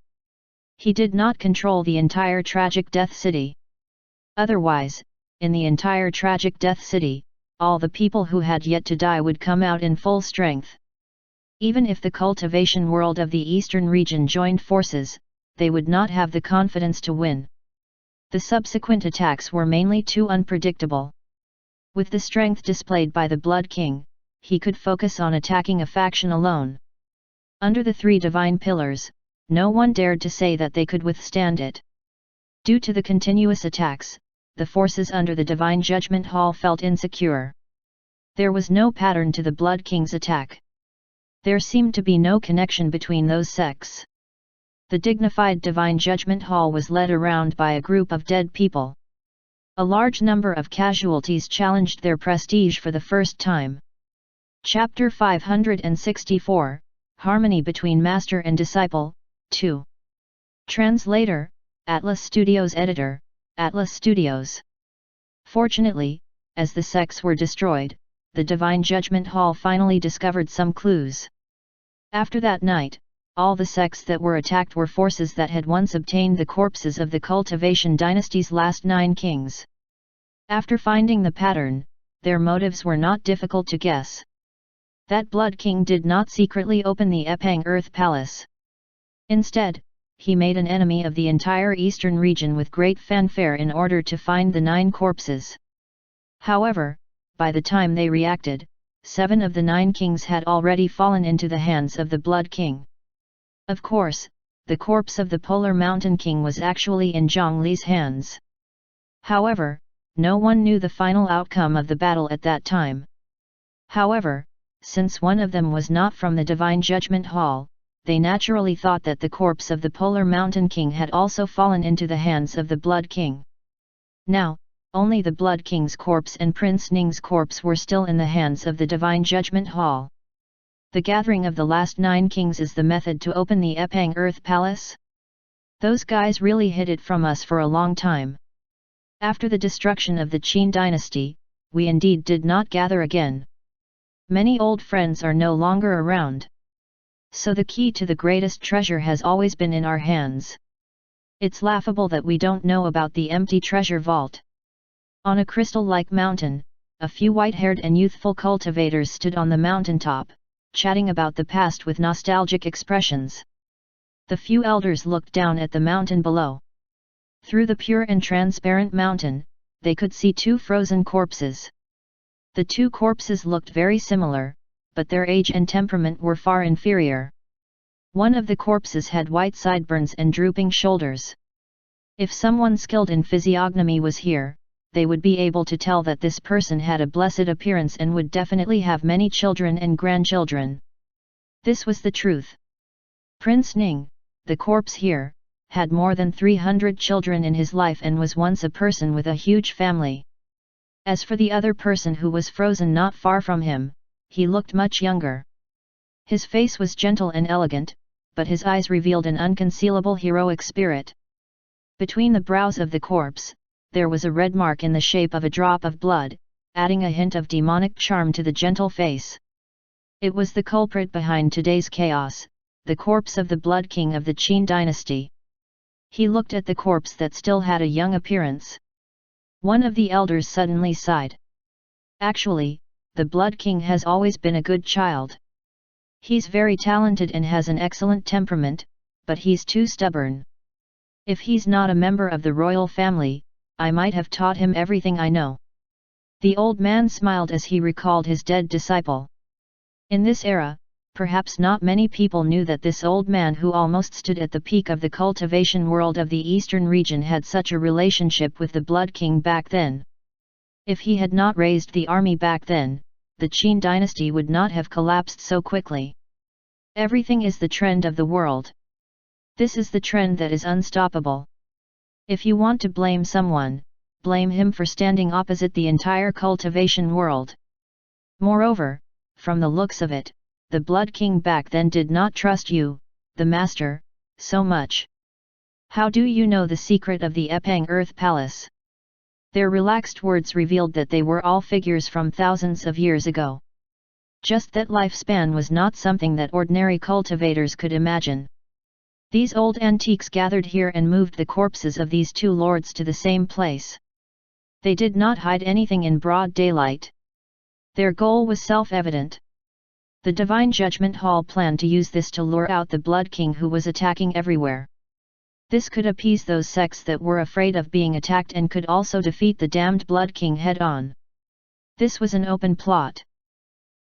He did not control the entire tragic Death City. Otherwise, in the entire tragic Death City, all the people who had yet to die would come out in full strength. Even if the cultivation world of the eastern region joined forces, they would not have the confidence to win. The subsequent attacks were mainly too unpredictable. With the strength displayed by the Blood King, he could focus on attacking a faction alone. Under the 3 divine pillars, no one dared to say that they could withstand it. Due to the continuous attacks, the forces under the Divine Judgment Hall felt insecure. There was no pattern to the Blood King's attack. There seemed to be no connection between those sects. The dignified Divine Judgment Hall was led around by a group of dead people. A large number of casualties challenged their prestige for the first time. Chapter 564, Harmony between Master and Disciple, 2. Translator, Atlas Studios. Editor, Atlas Studios. Fortunately, as the sects were destroyed, the Divine Judgment Hall finally discovered some clues. After that night, all the sects that were attacked were forces that had once obtained the corpses of the Cultivation dynasty's last 9 kings. After finding the pattern, their motives were not difficult to guess. That Blood King did not secretly open the Epang Earth Palace. Instead, he made an enemy of the entire eastern region with great fanfare in order to find the 9 corpses. However, by the time they reacted, 7 of the 9 kings had already fallen into the hands of the Blood King. Of course, the corpse of the Polar Mountain King was actually in Zhongli's hands. However, no one knew the final outcome of the battle at that time. However, since one of them was not from the Divine Judgment Hall, they naturally thought that the corpse of the Polar Mountain King had also fallen into the hands of the Blood King. Now, only the Blood King's corpse and Prince Ning's corpse were still in the hands of the Divine Judgment Hall. The gathering of the last 9 kings is the method to open the Epang Earth Palace? Those guys really hid it from us for a long time. After the destruction of the Qin dynasty, we indeed did not gather again. Many old friends are no longer around. So the key to the greatest treasure has always been in our hands. It's laughable that we don't know about the empty treasure vault. On a crystal-like mountain, a few white-haired and youthful cultivators stood on the mountaintop, chatting about the past with nostalgic expressions. The few elders looked down at the mountain below. Through the pure and transparent mountain, they could see 2 frozen corpses. The 2 corpses looked very similar, but their age and temperament were far inferior. One of the corpses had white sideburns and drooping shoulders. If someone skilled in physiognomy was here, they would be able to tell that this person had a blessed appearance and would definitely have many children and grandchildren. This was the truth. Prince Ning, the corpse here, had more than 300 children in his life and was once a person with a huge family. As for the other person who was frozen not far from him, he looked much younger. His face was gentle and elegant, but his eyes revealed an unconcealable heroic spirit. Between the brows of the corpse, there was a red mark in the shape of a drop of blood, adding a hint of demonic charm to the gentle face. It was the culprit behind today's chaos, the corpse of the Blood King of the Qin dynasty. He looked at the corpse that still had a young appearance. One of the elders suddenly sighed. Actually, the Blood King has always been a good child. He's very talented and has an excellent temperament, but he's too stubborn. If he's not a member of the royal family, I might have taught him everything I know. The old man smiled as he recalled his dead disciple. In this era, perhaps not many people knew that this old man who almost stood at the peak of the cultivation world of the eastern region had such a relationship with the Blood King back then. If he had not raised the army back then, the Qin dynasty would not have collapsed so quickly. Everything is the trend of the world. This is the trend that is unstoppable. If you want to blame someone, blame him for standing opposite the entire cultivation world. Moreover, from the looks of it, the Blood King back then did not trust you, the master, so much. How do you know the secret of the Epang Earth Palace? Their relaxed words revealed that they were all figures from thousands of years ago. Just that lifespan was not something that ordinary cultivators could imagine. These old antiques gathered here and moved the corpses of these two lords to the same place. They did not hide anything in broad daylight. Their goal was self-evident. The Divine Judgment Hall planned to use this to lure out the Blood King who was attacking everywhere. This could appease those sects that were afraid of being attacked and could also defeat the damned Blood King head-on. This was an open plot.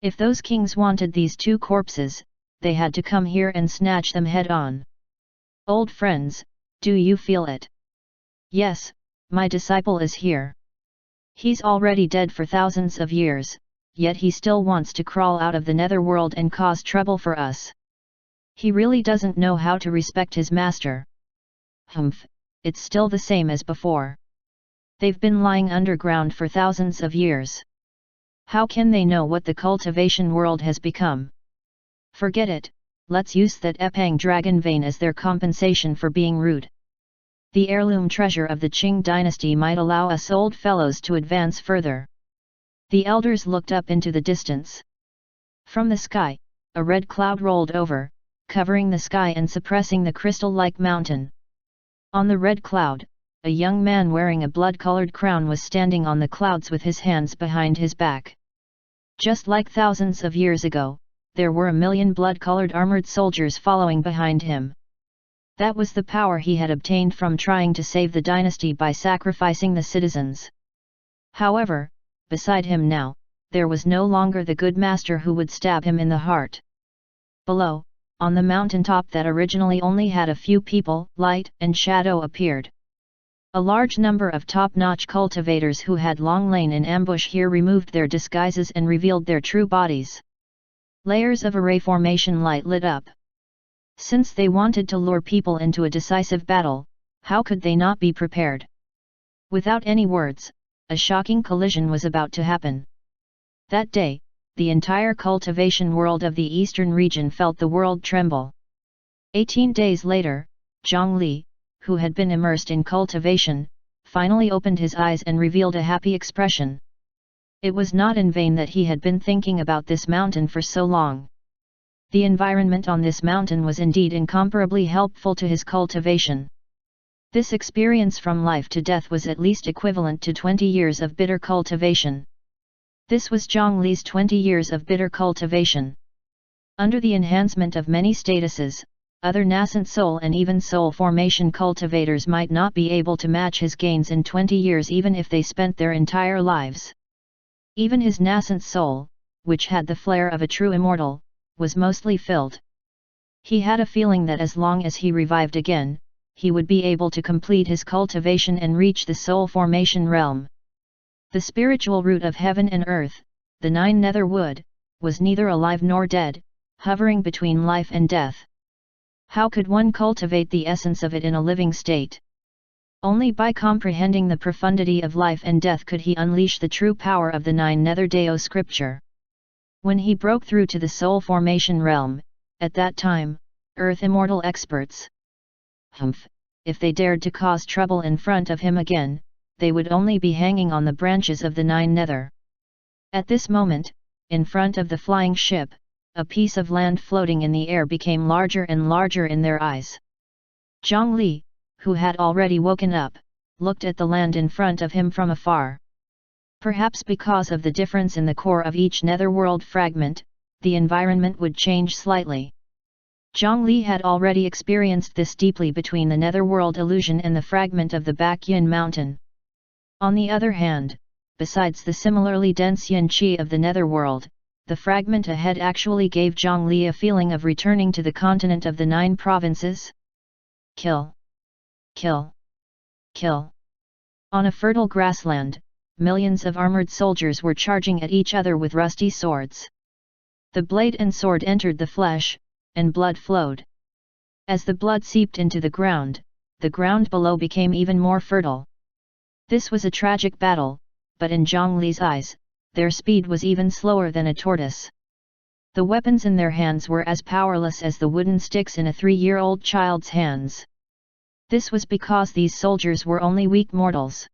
If those kings wanted these two corpses, they had to come here and snatch them head-on. Old friends, do you feel it? Yes, my disciple is here. He's already dead for thousands of years, yet he still wants to crawl out of the netherworld and cause trouble for us. He really doesn't know how to respect his master. Humph, it's still the same as before. They've been lying underground for thousands of years. How can they know what the cultivation world has become? Forget it, let's use that Epang dragon vein as their compensation for being rude. The heirloom treasure of the Qing dynasty might allow us old fellows to advance further. The elders looked up into the distance. From the sky, a red cloud rolled over, covering the sky and suppressing the crystal-like mountain. On the red cloud, a young man wearing a blood-colored crown was standing on the clouds with his hands behind his back. Just like thousands of years ago, there were 1,000,000 blood-colored armored soldiers following behind him. That was the power he had obtained from trying to save the dynasty by sacrificing the citizens. However, beside him now, there was no longer the good master who would stab him in the heart. Below, on the mountaintop that originally only had a few people, light and shadow appeared. A large number of top-notch cultivators who had long lain in ambush here removed their disguises and revealed their true bodies. Layers of array formation light lit up. Since they wanted to lure people into a decisive battle, how could they not be prepared? Without any words, a shocking collision was about to happen. That day, the entire cultivation world of the eastern region felt the world tremble. 18 days later, Zhang Li, who had been immersed in cultivation, finally opened his eyes and revealed a happy expression. It was not in vain that he had been thinking about this mountain for so long. The environment on this mountain was indeed incomparably helpful to his cultivation. This experience from life to death was at least equivalent to 20 years of bitter cultivation. This was Zhang Li's 20 years of bitter cultivation. Under the enhancement of many statuses, other nascent soul and even soul formation cultivators might not be able to match his gains in 20 years even if they spent their entire lives. Even his nascent soul, which had the flair of a true immortal, was mostly filled. He had a feeling that as long as he revived again, he would be able to complete his cultivation and reach the soul formation realm. The spiritual root of heaven and earth, the 9 nether wood, was neither alive nor dead, hovering between life and death. How could one cultivate the essence of it in a living state? Only by comprehending the profundity of life and death could he unleash the true power of the 9 nether Dao scripture. When he broke through to the soul formation realm, at that time, earth immortal experts. Humph, if they dared to cause trouble in front of him again, they would only be hanging on the branches of the 9 nether. At this moment, in front of the flying ship, a piece of land floating in the air became larger and larger in their eyes. Zhang Li, who had already woken up, looked at the land in front of him from afar. Perhaps because of the difference in the core of each netherworld fragment, the environment would change slightly. Zhang Li had already experienced this deeply between the netherworld illusion and the fragment of the Baekhyun mountain. On the other hand, besides the similarly dense yin qi of the netherworld, the fragment ahead actually gave Zhang Li a feeling of returning to the continent of the 9 provinces. Kill! Kill! Kill! On a fertile grassland, millions of armored soldiers were charging at each other with rusty swords. The blade and sword entered the flesh, and blood flowed. As the blood seeped into the ground below became even more fertile. This was a tragic battle, but in Zhang Li's eyes, their speed was even slower than a tortoise. The weapons in their hands were as powerless as the wooden sticks in a 3-year-old child's hands. This was because these soldiers were only weak mortals.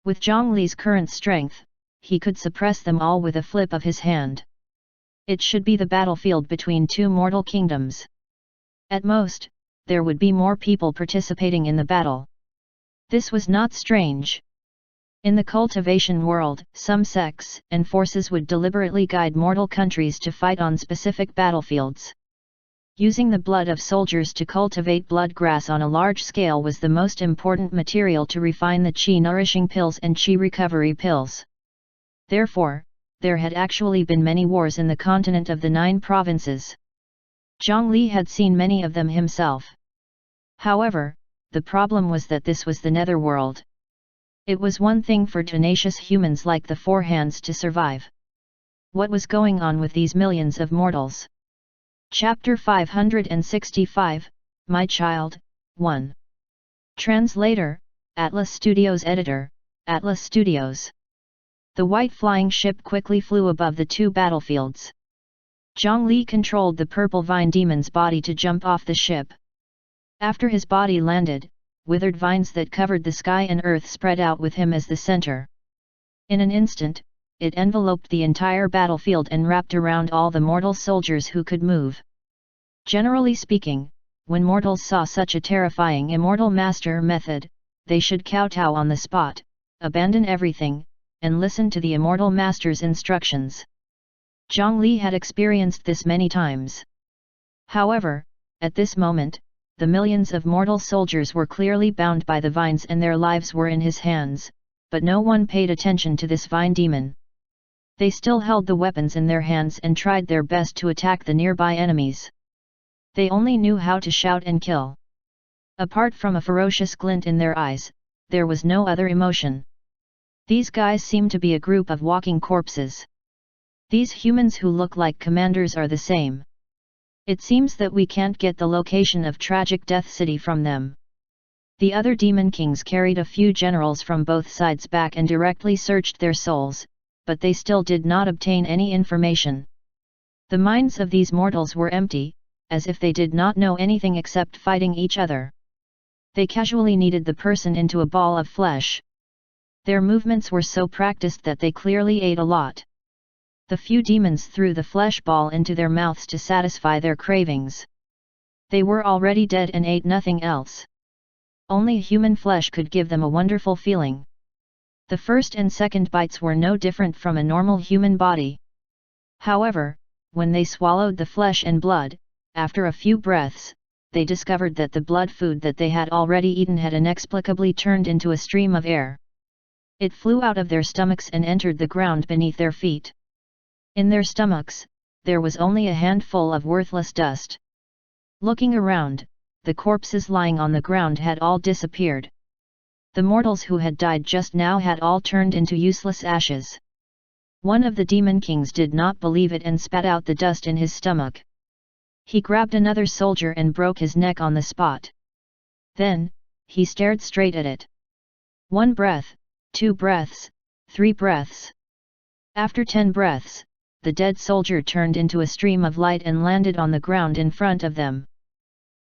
With Zhang Li's current strength, he could suppress them all with a flip of his hand. It should be the battlefield between 2 mortal kingdoms. At most, there would be more people participating in the battle. This was not strange. In the cultivation world, some sects and forces would deliberately guide mortal countries to fight on specific battlefields. Using the blood of soldiers to cultivate blood grass on a large scale was the most important material to refine the qi-nourishing pills and qi recovery pills. Therefore, there had actually been many wars in the continent of the 9 provinces. Zhang Li had seen many of them himself. However, the problem was that this was the netherworld. It was one thing for tenacious humans like the Four Hands to survive. What was going on with these millions of mortals? Chapter 565, My Child, 1. Translator, Atlas Studios Editor, Atlas Studios. The white flying ship quickly flew above the 2 battlefields. Zhang Li controlled the purple vine demon's body to jump off the ship. After his body landed, withered vines that covered the sky and earth spread out with him as the center. In an instant, it enveloped the entire battlefield and wrapped around all the mortal soldiers who could move. Generally speaking, when mortals saw such a terrifying immortal master method, they should kowtow on the spot, abandon everything, and listen to the immortal master's instructions. Zhang Li had experienced this many times. However, at this moment, the millions of mortal soldiers were clearly bound by the vines and their lives were in his hands, but no one paid attention to this vine demon. They still held the weapons in their hands and tried their best to attack the nearby enemies. They only knew how to shout and kill. Apart from a ferocious glint in their eyes, there was no other emotion. These guys seem to be a group of walking corpses. These humans who look like commanders are the same. It seems that we can't get the location of Tragic Death City from them. The other demon kings carried a few generals from both sides back and directly searched their souls, but they still did not obtain any information. The minds of these mortals were empty, as if they did not know anything except fighting each other. They casually kneaded the person into a ball of flesh. Their movements were so practiced that they clearly ate a lot. The few demons threw the flesh ball into their mouths to satisfy their cravings. They were already dead and ate nothing else. Only human flesh could give them a wonderful feeling. The first and second bites were no different from a normal human body. However, when they swallowed the flesh and blood, after a few breaths, they discovered that the blood food that they had already eaten had inexplicably turned into a stream of air. It flew out of their stomachs and entered the ground beneath their feet. In their stomachs, there was only a handful of worthless dust. Looking around, the corpses lying on the ground had all disappeared. The mortals who had died just now had all turned into useless ashes. One of the demon kings did not believe it and spat out the dust in his stomach. He grabbed another soldier and broke his neck on the spot. Then, he stared straight at it. 1 breath, 2 breaths, 3 breaths. After 10 breaths, the dead soldier turned into a stream of light and landed on the ground in front of them.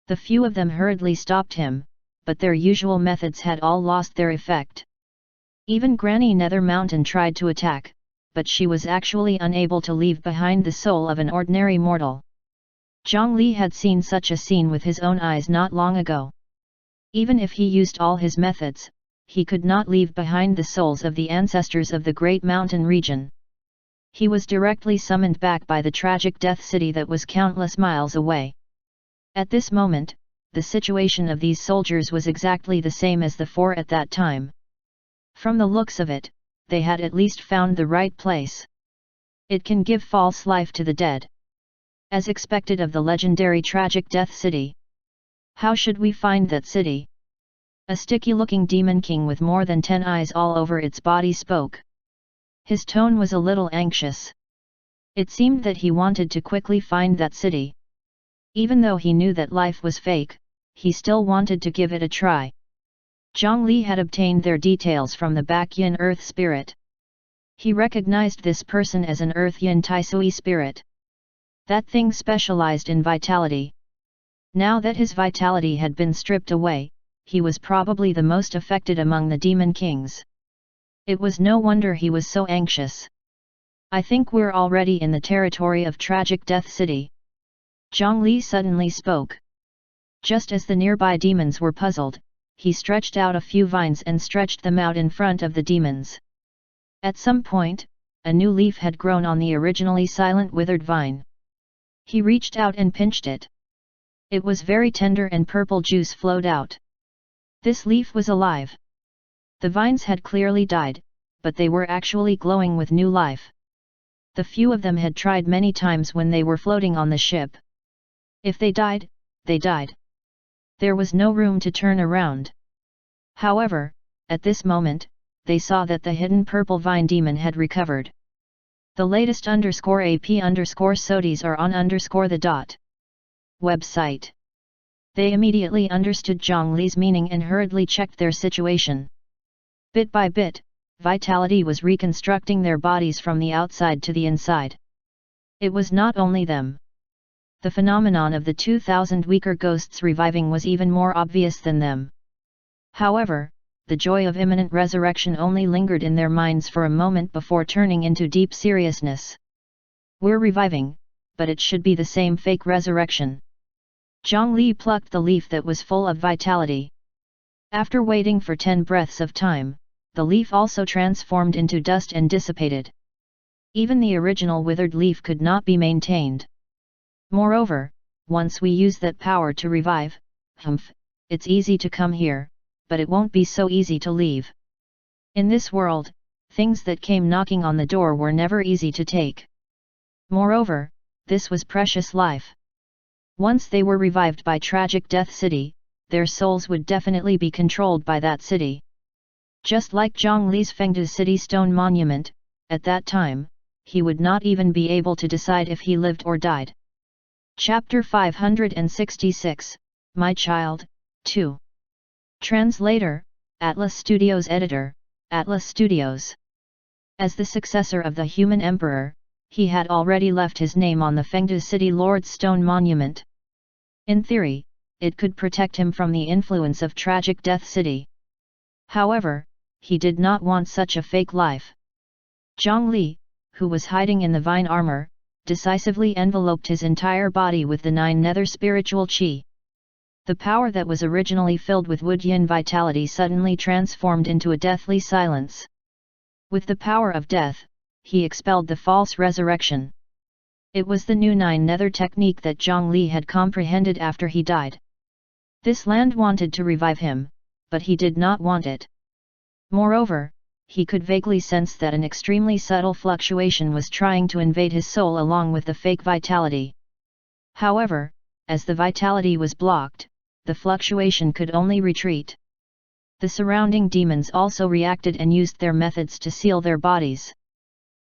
The few of them hurriedly stopped him, but their usual methods had all lost their effect. Even Granny Nether Mountain tried to attack, but she was actually unable to leave behind the soul of an ordinary mortal. Zhang Li had seen such a scene with his own eyes not long ago. Even if he used all his methods, he could not leave behind the souls of the ancestors of the great mountain region. He was directly summoned back by the tragic death city that was countless miles away. At this moment, the situation of these soldiers was exactly the same as the four at that time. From the looks of it, they had at least found the right place. It can give false life to the dead. As expected of the legendary tragic death city. How should we find that city? A sticky-looking demon king with more than 10 eyes all over its body spoke. His tone was a little anxious. It seemed that he wanted to quickly find that city. Even though he knew that life was fake, he still wanted to give it a try. Zhang Li had obtained their details from the Bakyan Earth Spirit. He recognized this person as an Earth Yin Taisui spirit. That thing specialized in vitality. Now that his vitality had been stripped away, he was probably the most affected among the demon kings. It was no wonder he was so anxious. I think we're already in the territory of tragic death city. Zhang Li suddenly spoke. Just as the nearby demons were puzzled, he stretched out a few vines and stretched them out in front of the demons. At some point, a new leaf had grown on the originally silent withered vine. He reached out and pinched it. It was very tender and purple juice flowed out. This leaf was alive. The vines had clearly died, but they were actually glowing with new life. The few of them had tried many times when they were floating on the ship. If they died, they died. There was no room to turn around. However, at this moment, they saw that the hidden purple vine demon had recovered. The latest _AP_SOTIs are on _the. Website. They immediately understood Zhang Li's meaning and hurriedly checked their situation. Bit by bit, vitality was reconstructing their bodies from the outside to the inside. It was not only them. The phenomenon of the 2,000 weaker ghosts reviving was even more obvious than them. However, the joy of imminent resurrection only lingered in their minds for a moment before turning into deep seriousness. We're reviving, but it should be the same fake resurrection. Zhang Li plucked the leaf that was full of vitality. After waiting for 10 breaths of time, the leaf also transformed into dust and dissipated. Even the original withered leaf could not be maintained. Moreover, once we use that power to revive, Hemp, it's easy to come here, but it won't be so easy to leave. In this world, things that came knocking on the door were never easy to take. Moreover, this was precious life. Once they were revived by tragic death city, their souls would definitely be controlled by that city. Just like Zhang Li's Fengde City Stone Monument, at that time, he would not even be able to decide if he lived or died. Chapter 566, My Child, 2. Translator, Atlas Studios Editor, Atlas Studios. As the successor of the human emperor, he had already left his name on the Fengde City Lord's Stone Monument. In theory, it could protect him from the influence of tragic death city. However, he did not want such a fake life. Zhang Li, who was hiding in the vine armor, decisively enveloped his entire body with the 9 nether spiritual qi. The power that was originally filled with wood yin vitality suddenly transformed into a deathly silence. With the power of death, he expelled the false resurrection. It was the new 9 nether technique that Zhang Li had comprehended after he died. This land wanted to revive him, but he did not want it. Moreover, he could vaguely sense that an extremely subtle fluctuation was trying to invade his soul along with the fake vitality. However, as the vitality was blocked, the fluctuation could only retreat. The surrounding demons also reacted and used their methods to seal their bodies.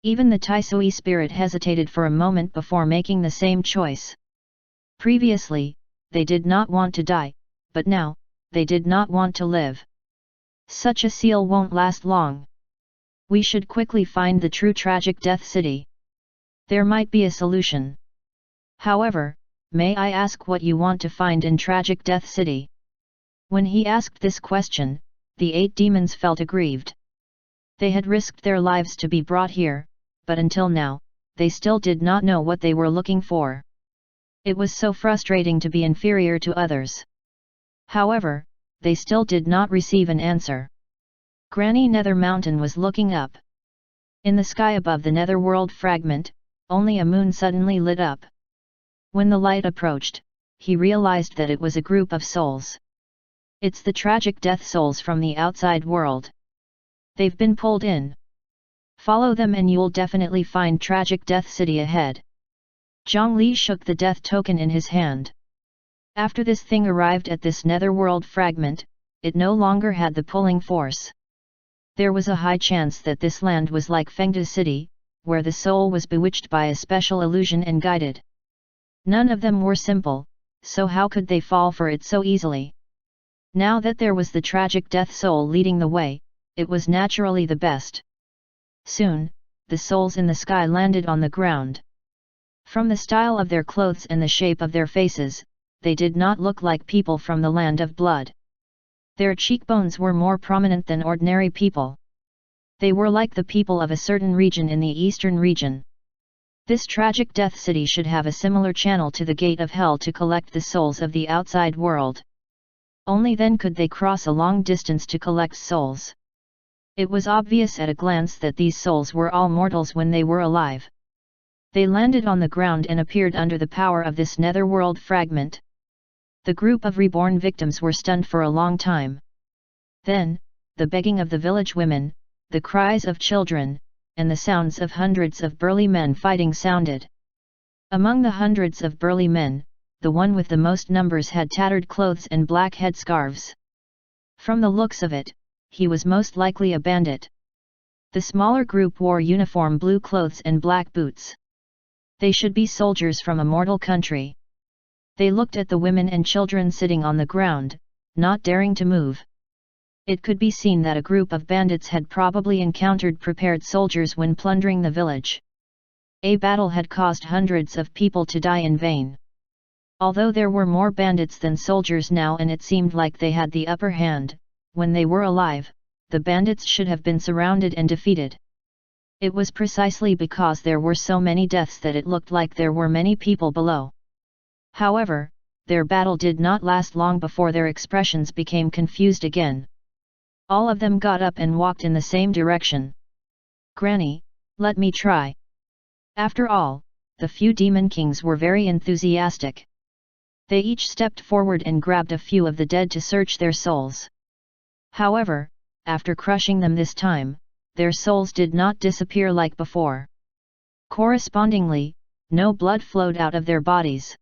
Even the Taisui spirit hesitated for a moment before making the same choice. Previously, they did not want to die, but now, they did not want to live. Such a seal won't last long. We should quickly find the true tragic death city. There might be a solution. However, may I ask what you want to find in tragic death city? When he asked this question, the 8 demons felt aggrieved. They had risked their lives to be brought here, but until now, they still did not know what they were looking for. It was so frustrating to be inferior to others. However, they still did not receive an answer. Granny Nether Mountain was looking up. In the sky above the netherworld fragment, only a moon suddenly lit up. When the light approached, he realized that it was a group of souls. It's the tragic death souls from the outside world. They've been pulled in. Follow them and you'll definitely find tragic death city ahead. Zhongli shook the death token in his hand. After this thing arrived at this netherworld fragment, it no longer had the pulling force. There was a high chance that this land was like Fengde City, where the soul was bewitched by a special illusion and guided. None of them were simple, so how could they fall for it so easily? Now that there was the tragic death soul leading the way, it was naturally the best. Soon, the souls in the sky landed on the ground. From the style of their clothes and the shape of their faces, they did not look like people from the land of blood. Their cheekbones were more prominent than ordinary people. They were like the people of a certain region in the eastern region. This tragic death city should have a similar channel to the gate of hell to collect the souls of the outside world. Only then could they cross a long distance to collect souls. It was obvious at a glance that these souls were all mortals when they were alive. They landed on the ground and appeared under the power of this netherworld fragment. The group of reborn victims were stunned for a long time. Then, the begging of the village women, the cries of children, and the sounds of hundreds of burly men fighting sounded. Among the hundreds of burly men, the one with the most numbers had tattered clothes and black headscarves. From the looks of it, he was most likely a bandit. The smaller group wore uniform blue clothes and black boots. They should be soldiers from a mortal country. They looked at the women and children sitting on the ground, not daring to move. It could be seen that a group of bandits had probably encountered prepared soldiers when plundering the village. A battle had caused hundreds of people to die in vain. Although there were more bandits than soldiers now and it seemed like they had the upper hand, when they were alive, the bandits should have been surrounded and defeated. It was precisely because there were so many deaths that it looked like there were many people below. However, their battle did not last long before their expressions became confused again. All of them got up and walked in the same direction. "Granny, let me try." After all, the few demon kings were very enthusiastic. They each stepped forward and grabbed a few of the dead to search their souls. However, after crushing them this time, their souls did not disappear like before. Correspondingly, no blood flowed out of their bodies.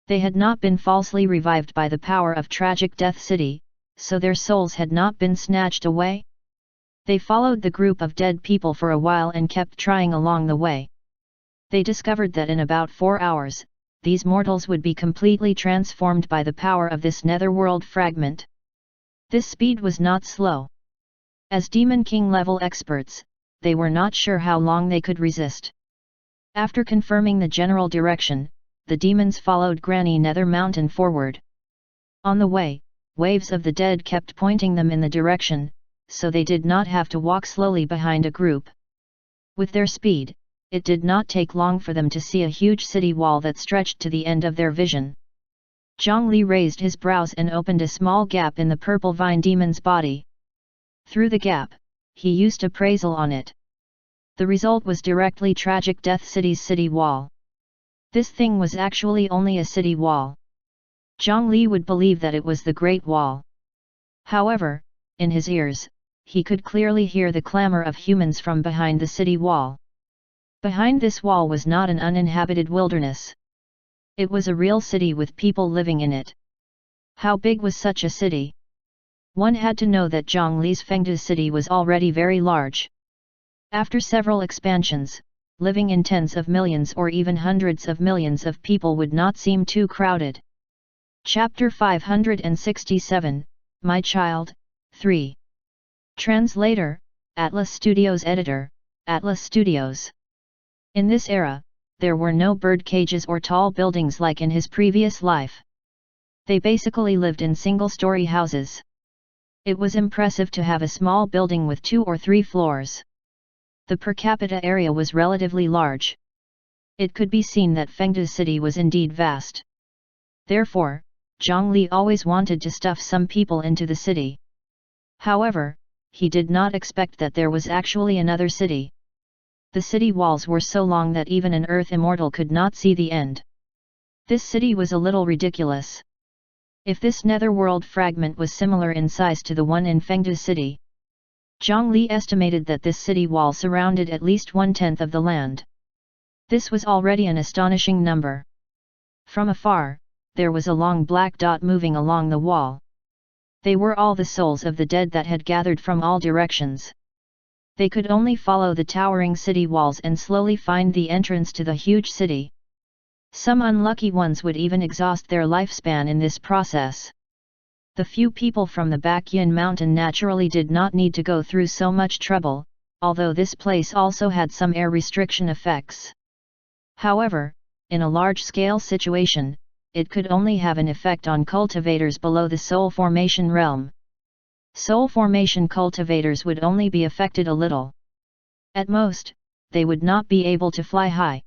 They had not been falsely revived by the power of tragic death city, so their souls had not been snatched away. They followed the group of dead people for a while and kept trying along the way. They discovered that in about 4 hours, these mortals would be completely transformed by the power of this netherworld fragment. This speed was not slow. As Demon King level experts, they were not sure how long they could resist. After confirming the general direction, the demons followed Granny Nether Mountain forward. On the way, waves of the dead kept pointing them in the direction, so they did not have to walk slowly behind a group. With their speed, it did not take long for them to see a huge city wall that stretched to the end of their vision. Zhongli raised his brows and opened a small gap in the purple vine demon's body. Through the gap, he used appraisal on it. The result was directly tragic Death City's city wall. This thing was actually only a city wall. Zhongli would believe that it was the Great Wall. However, in his ears, he could clearly hear the clamor of humans from behind the city wall. Behind this wall was not an uninhabited wilderness. It was a real city with people living in it. How big was such a city? One had to know that Zhongli's Fengde city was already very large. After several expansions, living in tens of millions or even hundreds of millions of people would not seem too crowded. Chapter 567, My Child, 3. Translator, Atlas Studios Editor, Atlas Studios. In this era, there were no bird cages or tall buildings like in his previous life. They basically lived in single-story houses. It was impressive to have a small building with 2 or 3 floors. The per capita area was relatively large. It could be seen that Fengde city was indeed vast. Therefore, Zhongli always wanted to stuff some people into the city. However, he did not expect that there was actually another city. The city walls were so long that even an earth immortal could not see the end. This city was a little ridiculous. If this netherworld fragment was similar in size to the one in Fengde City, Zhang Li estimated that this city wall surrounded at least 1/10 of the land. This was already an astonishing number. From afar, there was a long black dot moving along the wall. They were all the souls of the dead that had gathered from all directions. They could only follow the towering city walls and slowly find the entrance to the huge city. Some unlucky ones would even exhaust their lifespan in this process. The few people from the Baekhyun mountain naturally did not need to go through so much trouble, although this place also had some air restriction effects. However, in a large-scale situation, it could only have an effect on cultivators below the soul formation realm. Soul formation cultivators would only be affected a little. At most, they would not be able to fly high.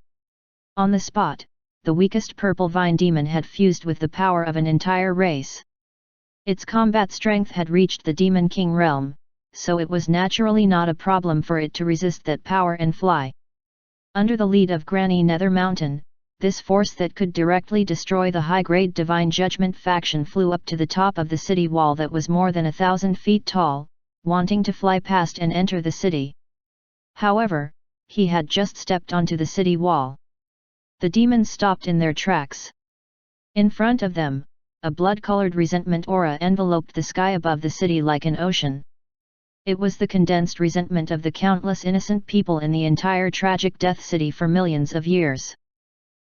On the spot, the weakest purple vine demon had fused with the power of an entire race. Its combat strength had reached the Demon King realm, so it was naturally not a problem for it to resist that power and fly. Under the lead of Granny Nether Mountain, this force that could directly destroy the high-grade Divine Judgment faction flew up to the top of the city wall that was more than 1,000 feet tall, wanting to fly past and enter the city. However, he had just stepped onto the city wall. The demons stopped in their tracks. In front of them, a blood-colored resentment aura enveloped the sky above the city like an ocean. It was the condensed resentment of the countless innocent people in the entire tragic Death City for millions of years.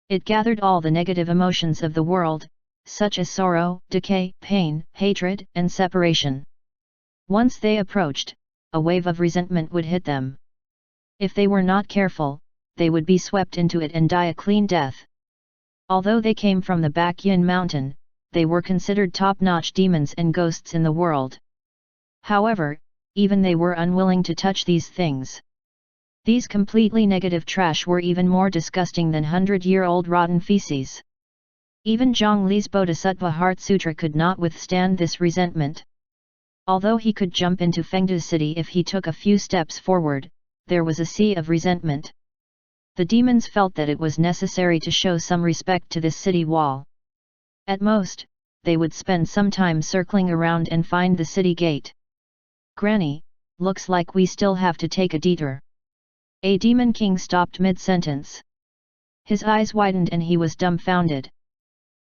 It gathered all the negative emotions of the world, such as sorrow, decay, pain, hatred, and separation. Once they approached, a wave of resentment would hit them. If they were not careful, they would be swept into it and die a clean death. Although they came from the Baekhyun mountain, they were considered top-notch demons and ghosts in the world. However, even they were unwilling to touch these things. These completely negative trash were even more disgusting than 100-year-old rotten feces. Even Zhang Li's Bodhisattva Heart Sutra could not withstand this resentment. Although he could jump into Fengde City if he took a few steps forward, there was a sea of resentment. The demons felt that it was necessary to show some respect to this city wall. At most, they would spend some time circling around and find the city gate. "Granny, looks like we still have to take a detour." A demon king stopped mid-sentence. His eyes widened and he was dumbfounded.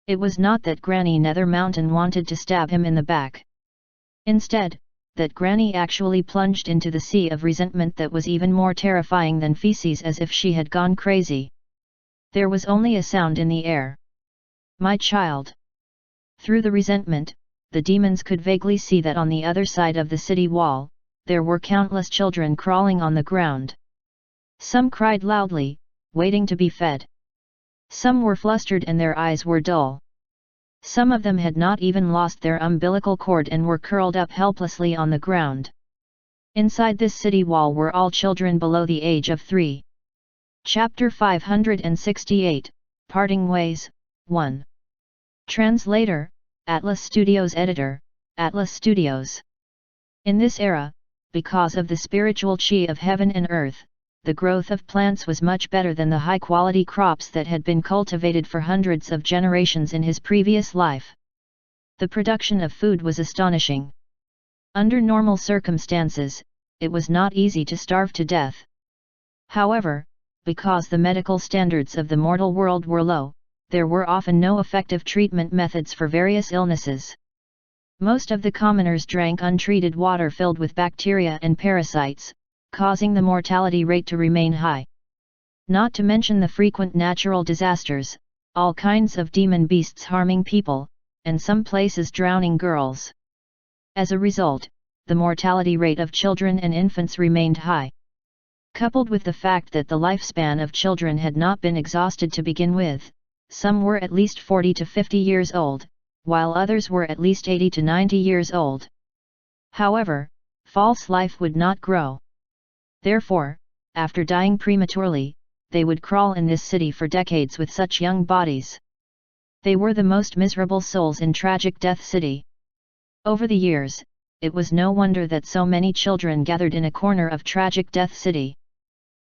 It was not that Granny Nether Mountain wanted to stab him in the back. Instead, that Granny actually plunged into the sea of resentment that was even more terrifying than feces, as if she had gone crazy. There was only a sound in the air. "My child." Through the resentment, the demons could vaguely see that on the other side of the city wall, there were countless children crawling on the ground. Some cried loudly, waiting to be fed. Some were flustered and their eyes were dull. Some of them had not even lost their umbilical cord and were curled up helplessly on the ground. Inside this city wall were all children below the age of 3. Chapter 568, Parting Ways, 1. Translator, Atlas Studios. Editor, Atlas Studios. In this era, because of the spiritual chi of heaven and earth, the growth of plants was much better than the high-quality crops that had been cultivated for hundreds of generations in his previous life. The production of food was astonishing. Under normal circumstances, it was not easy to starve to death. However, because the medical standards of the mortal world were low, there were often no effective treatment methods for various illnesses. Most of the commoners drank untreated water filled with bacteria and parasites, causing the mortality rate to remain high. Not to mention the frequent natural disasters, all kinds of demon beasts harming people, and some places drowning girls. As a result, the mortality rate of children and infants remained high. Coupled with the fact that the lifespan of children had not been exhausted to begin with, some were at least 40 to 50 years old, while others were at least 80 to 90 years old. However, false life would not grow. Therefore, after dying prematurely, they would crawl in this city for decades with such young bodies. They were the most miserable souls in tragic Death City. Over the years, it was no wonder that so many children gathered in a corner of tragic Death City.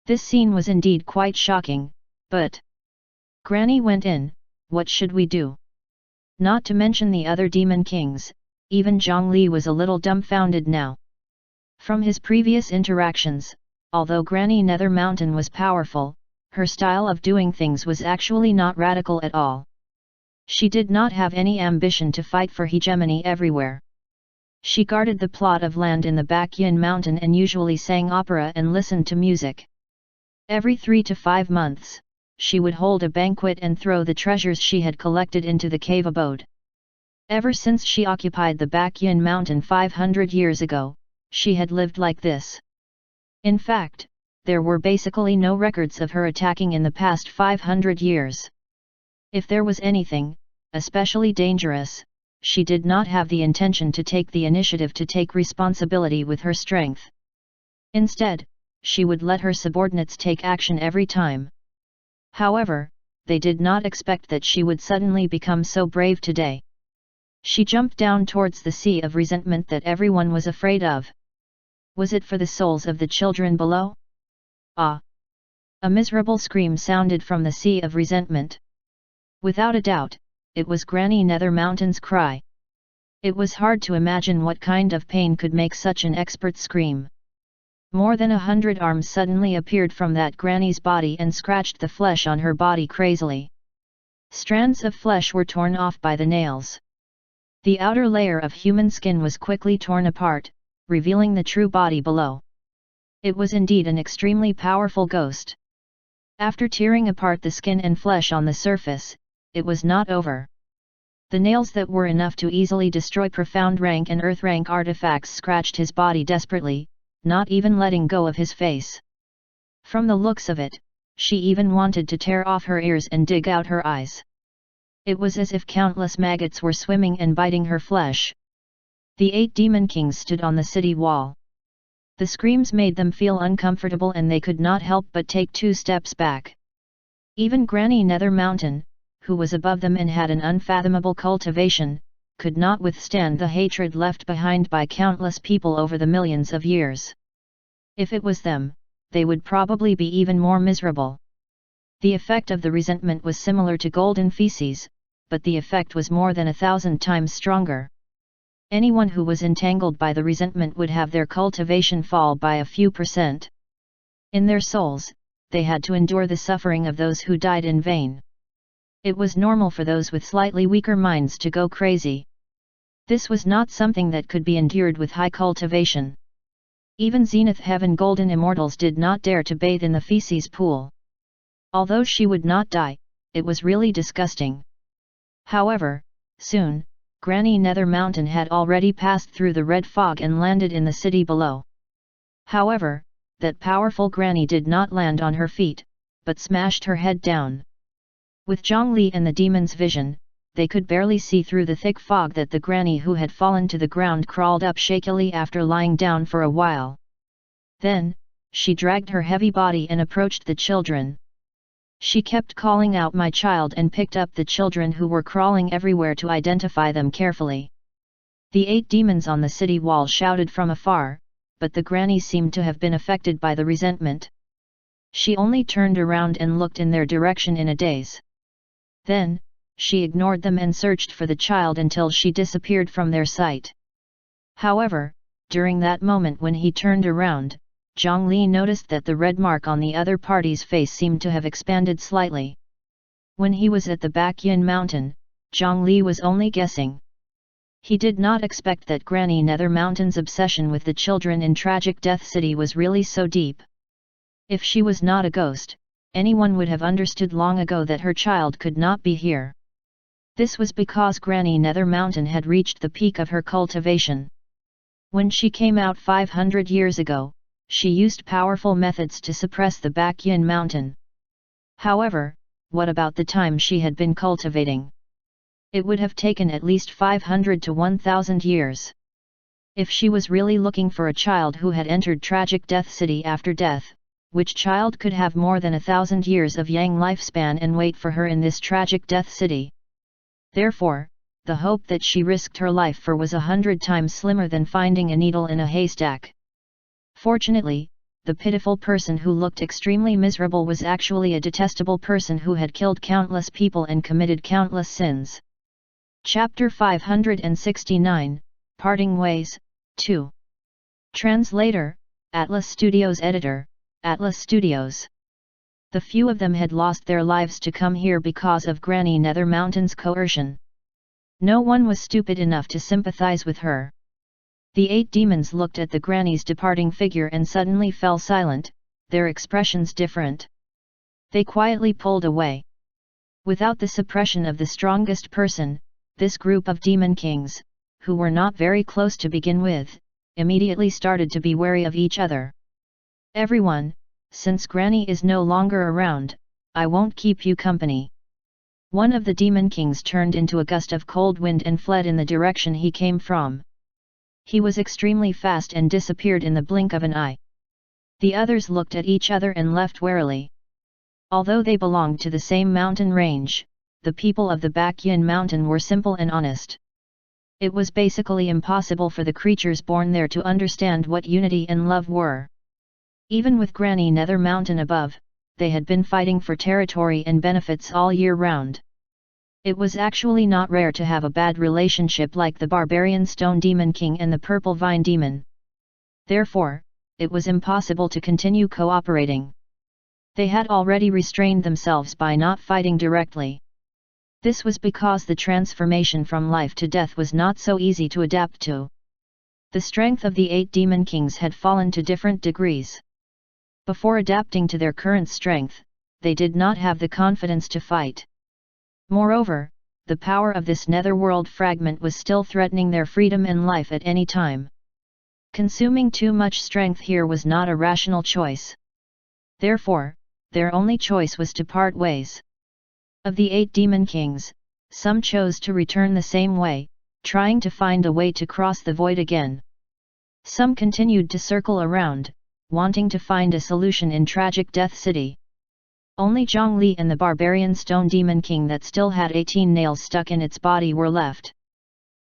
This scene was indeed quite shocking, but... Granny went in, what should we do? Not to mention the other demon kings, even Zhongli was a little dumbfounded now. From his previous interactions, although Granny Nether Mountain was powerful, her style of doing things was actually not radical at all. She did not have any ambition to fight for hegemony everywhere. She guarded the plot of land in the Baekhyun Mountain and usually sang opera and listened to music. Every 3 to 5 months, she would hold a banquet and throw the treasures she had collected into the cave abode. Ever since she occupied the Baekhyun Mountain 500 years ago, she had lived like this. In fact, there were basically no records of her attacking in the past 500 years. If there was anything, especially dangerous, she did not have the intention to take the initiative to take responsibility with her strength. Instead, she would let her subordinates take action every time. However, they did not expect that she would suddenly become so brave today. She jumped down towards the sea of resentment that everyone was afraid of. Was it for the souls of the children below? Ah! A miserable scream sounded from the sea of resentment. Without a doubt, it was Granny Nether Mountain's cry. It was hard to imagine what kind of pain could make such an expert scream. More than 100 arms suddenly appeared from that granny's body and scratched the flesh on her body crazily. Strands of flesh were torn off by the nails. The outer layer of human skin was quickly torn apart, revealing the true body below. It was indeed an extremely powerful ghost. After tearing apart the skin and flesh on the surface, it was not over. The nails that were enough to easily destroy profound rank and earth rank artifacts scratched his body desperately, not even letting go of his face. From the looks of it, she even wanted to tear off her ears and dig out her eyes. It was as if countless maggots were swimming and biting her flesh. The 8 demon kings stood on the city wall. The screams made them feel uncomfortable and they could not help but take 2 steps back. Even Granny Nether Mountain, who was above them and had an unfathomable cultivation, could not withstand the hatred left behind by countless people over the millions of years. If it was them, they would probably be even more miserable. The effect of the resentment was similar to golden feces, but the effect was more than 1,000 times stronger. Anyone who was entangled by the resentment would have their cultivation fall by a few %. In their souls, they had to endure the suffering of those who died in vain. It was normal for those with slightly weaker minds to go crazy. This was not something that could be endured with high cultivation. Even Zenith Heaven Golden Immortals did not dare to bathe in the feces pool. Although she would not die, it was really disgusting. However, soon, Granny Nether Mountain had already passed through the red fog and landed in the city below. However, that powerful Granny did not land on her feet, but smashed her head down. With Zhongli and the demon's vision, they could barely see through the thick fog that the granny who had fallen to the ground crawled up shakily after lying down for a while. Then, she dragged her heavy body and approached the children. She kept calling out "my child" and picked up the children who were crawling everywhere to identify them carefully. The 8 demons on the city wall shouted from afar, but the granny seemed to have been affected by the resentment. She only turned around and looked in their direction in a daze. Then, she ignored them and searched for the child until she disappeared from their sight. However, during that moment when he turned around, Zhongli noticed that the red mark on the other party's face seemed to have expanded slightly. When he was at the Baekhyun Mountain, Zhongli was only guessing. He did not expect that Granny Nether Mountain's obsession with the children in tragic Death City was really so deep. If she was not a ghost, anyone would have understood long ago that her child could not be here. This was because Granny Nether Mountain had reached the peak of her cultivation. When she came out 500 years ago, she used powerful methods to suppress the Baekhyun Mountain. However, what about the time she had been cultivating? It would have taken at least 500 to 1,000 years. If she was really looking for a child who had entered tragic Death City after death, which child could have more than 1,000 years of Yang lifespan and wait for her in this tragic Death City? Therefore, the hope that she risked her life for was 100 times slimmer than finding a needle in a haystack. Fortunately, the pitiful person who looked extremely miserable was actually a detestable person who had killed countless people and committed countless sins. Chapter 569, Parting Ways, 2. Translator, Atlas Studios. Editor, Atlas Studios. The few of them had lost their lives to come here because of Granny Nether Mountain's coercion. No one was stupid enough to sympathize with her. The 8 demons looked at the granny's departing figure and suddenly fell silent, their expressions different. They quietly pulled away. Without the suppression of the strongest person, this group of demon kings, who were not very close to begin with, immediately started to be wary of each other. Everyone, since Granny is no longer around, I won't keep you company. One of the demon kings turned into a gust of cold wind and fled in the direction he came from. He was extremely fast and disappeared in the blink of an eye. The others looked at each other and left warily. Although they belonged to the same mountain range, the people of the Bakyan mountain were simple and honest. It was basically impossible for the creatures born there to understand what unity and love were. Even with Granny Nether Mountain above, they had been fighting for territory and benefits all year round. It was actually not rare to have a bad relationship like the Barbarian Stone Demon King and the Purple Vine Demon. Therefore, it was impossible to continue cooperating. They had already restrained themselves by not fighting directly. This was because the transformation from life to death was not so easy to adapt to. The strength of the 8 demon kings had fallen to different degrees. Before adapting to their current strength, they did not have the confidence to fight. Moreover, the power of this netherworld fragment was still threatening their freedom and life at any time. Consuming too much strength here was not a rational choice. Therefore, their only choice was to part ways. Of the 8 demon kings, some chose to return the same way, trying to find a way to cross the void again. Some continued to circle around, wanting to find a solution in Tragic Death City. Only Zhongli and the Barbarian Stone Demon King that still had 18 nails stuck in its body were left.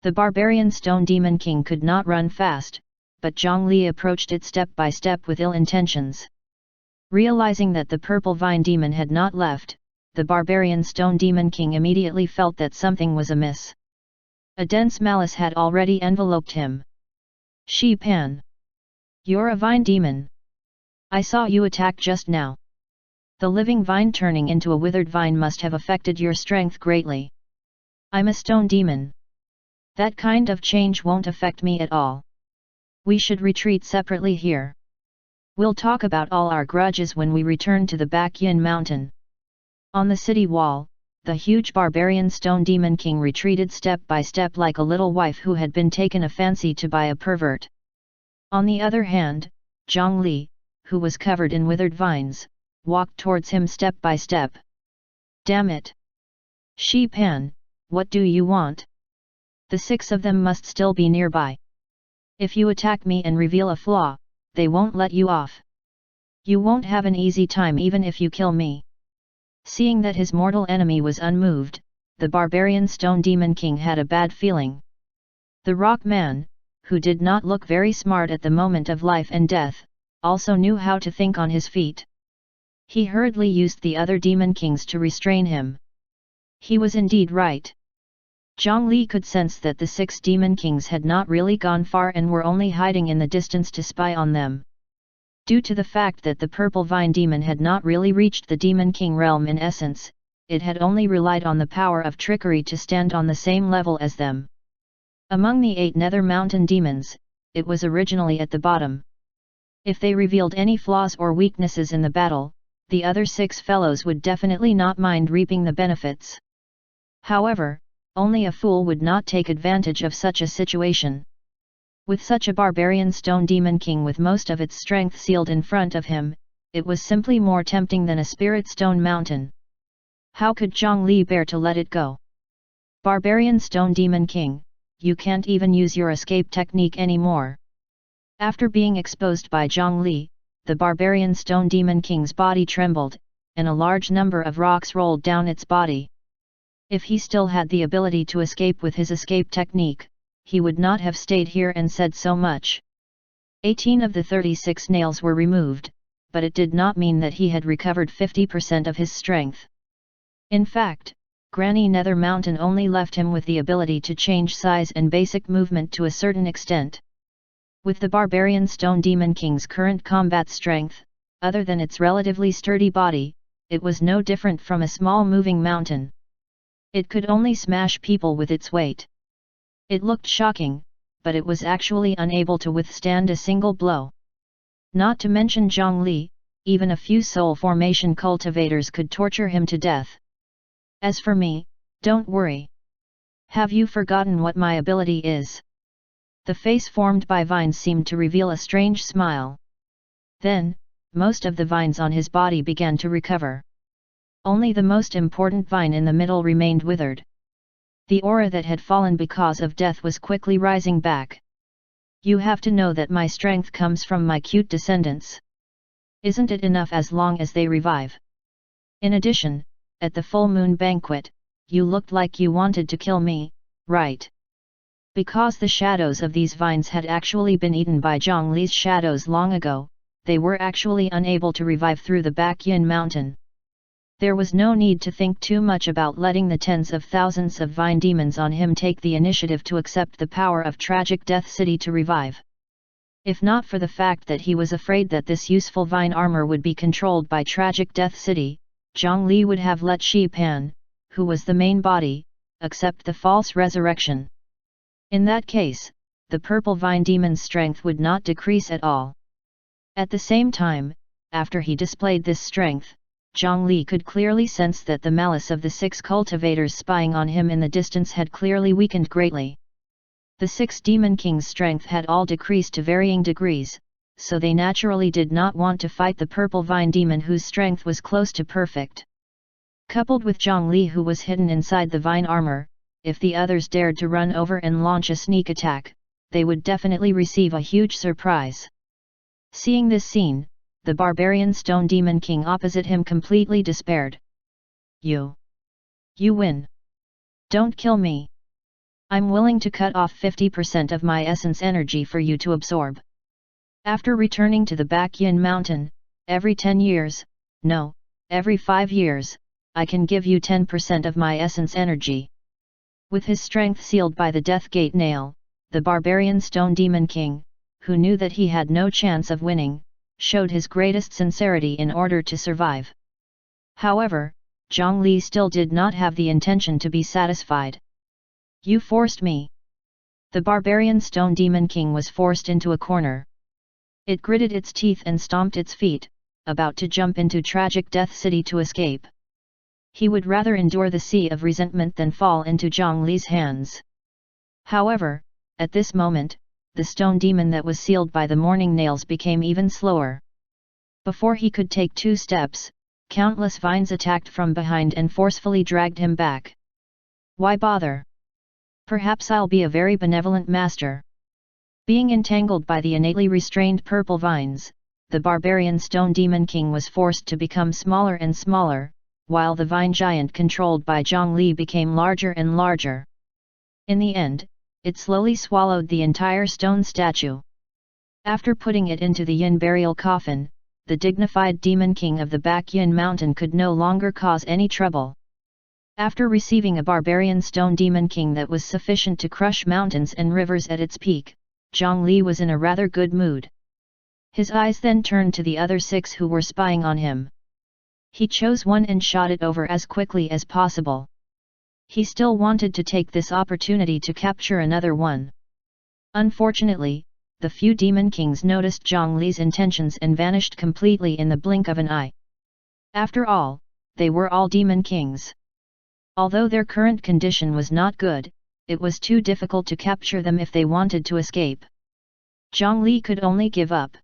The Barbarian Stone Demon King could not run fast, but Zhongli approached it step by step with ill intentions. Realizing that the Purple Vine Demon had not left, the Barbarian Stone Demon King immediately felt that something was amiss. A dense malice had already enveloped him. Shi Pan. You're a vine demon. I saw you attack just now. The living vine turning into a withered vine must have affected your strength greatly. I'm a stone demon. That kind of change won't affect me at all. We should retreat separately here. We'll talk about all our grudges when we return to the Bakyan mountain. On the city wall, the huge Barbarian Stone Demon King retreated step by step like a little wife who had been taken a fancy to by a pervert. On the other hand, Zhongli, who was covered in withered vines, walked towards him step by step. Damn it! Shi Pan, what do you want? The 6 of them must still be nearby. If you attack me and reveal a flaw, they won't let you off. You won't have an easy time even if you kill me. Seeing that his mortal enemy was unmoved, the Barbarian Stone Demon King had a bad feeling. The Rock Man, who did not look very smart at the moment of life and death, also knew how to think on his feet. He hurriedly used the other demon kings to restrain him. He was indeed right. Zhongli could sense that the 6 demon kings had not really gone far and were only hiding in the distance to spy on them. Due to the fact that the Purple Vine Demon had not really reached the Demon King realm in essence, it had only relied on the power of trickery to stand on the same level as them. Among the 8 Nether Mountain demons, it was originally at the bottom. If they revealed any flaws or weaknesses in the battle, the other 6 fellows would definitely not mind reaping the benefits. However, only a fool would not take advantage of such a situation. With such a Barbarian Stone Demon King with most of its strength sealed in front of him, it was simply more tempting than a Spirit Stone Mountain. How could Zhongli bear to let it go? Barbarian Stone Demon King, you can't even use your escape technique anymore. After being exposed by Zhongli, the Barbarian Stone Demon King's body trembled, and a large number of rocks rolled down its body. If he still had the ability to escape with his escape technique, he would not have stayed here and said so much. 18 of the 36 nails were removed, but it did not mean that he had recovered 50% of his strength. In fact, Granny Nether Mountain only left him with the ability to change size and basic movement to a certain extent. With the Barbarian Stone Demon King's current combat strength, other than its relatively sturdy body, it was no different from a small moving mountain. It could only smash people with its weight. It looked shocking, but it was actually unable to withstand a single blow. Not to mention Zhongli, even a few soul formation cultivators could torture him to death. As for me, don't worry. Have you forgotten what my ability is? The face formed by vines seemed to reveal a strange smile. Then, most of the vines on his body began to recover. Only the most important vine in the middle remained withered. The aura that had fallen because of death was quickly rising back. You have to know that my strength comes from my cute descendants. Isn't it enough as long as they revive? In addition, at the full moon banquet, you looked like you wanted to kill me, right? Because the shadows of these vines had actually been eaten by Zhongli's shadows long ago, they were actually unable to revive through the Baekhyun mountain. There was no need to think too much about letting the tens of thousands of vine demons on him take the initiative to accept the power of Tragic Death City to revive. If not for the fact that he was afraid that this useful vine armor would be controlled by Tragic Death City, Zhongli would have let Shi Pan, who was the main body, accept the false resurrection. In that case, the purple vine demon's strength would not decrease at all. At the same time, after he displayed this strength, Zhongli could clearly sense that the malice of the 6 cultivators spying on him in the distance had clearly weakened greatly. The 6 demon kings' strength had all decreased to varying degrees, so they naturally did not want to fight the purple vine demon whose strength was close to perfect. Coupled with Zhongli, who was hidden inside the vine armor, if the others dared to run over and launch a sneak attack, they would definitely receive a huge surprise. Seeing this scene, the barbarian stone demon king opposite him completely despaired. You win. Don't kill me. I'm willing to cut off 50% of my essence energy for you to absorb. After returning to the Baekhyun mountain, every 10 years, no, every 5 years, I can give you 10% of my essence energy. With his strength sealed by the Death Gate nail, the barbarian stone demon king, who knew that he had no chance of winning, showed his greatest sincerity in order to survive. However, Zhongli still did not have the intention to be satisfied. You forced me. The barbarian stone demon king was forced into a corner. It gritted its teeth and stomped its feet, about to jump into Tragic Death City to escape. He would rather endure the sea of resentment than fall into Zhongli's hands. However, at this moment, the stone demon that was sealed by the morning nails became even slower. Before he could take 2 steps, countless vines attacked from behind and forcefully dragged him back. Why bother? Perhaps I'll be a very benevolent master. Being entangled by the innately restrained purple vines, the barbarian stone demon king was forced to become smaller and smaller, while the vine giant controlled by Zhongli became larger and larger. In the end, it slowly swallowed the entire stone statue. After putting it into the yin burial coffin, the dignified demon king of the Baekhyun mountain could no longer cause any trouble. After receiving a barbarian stone demon king that was sufficient to crush mountains and rivers at its peak, Zhongli was in a rather good mood. His eyes then turned to the other 6 who were spying on him. He chose one and shot it over as quickly as possible. He still wanted to take this opportunity to capture another one. Unfortunately, the few demon kings noticed Zhongli's intentions and vanished completely in the blink of an eye. After all, they were all demon kings. Although their current condition was not good, it was too difficult to capture them if they wanted to escape. Zhongli could only give up.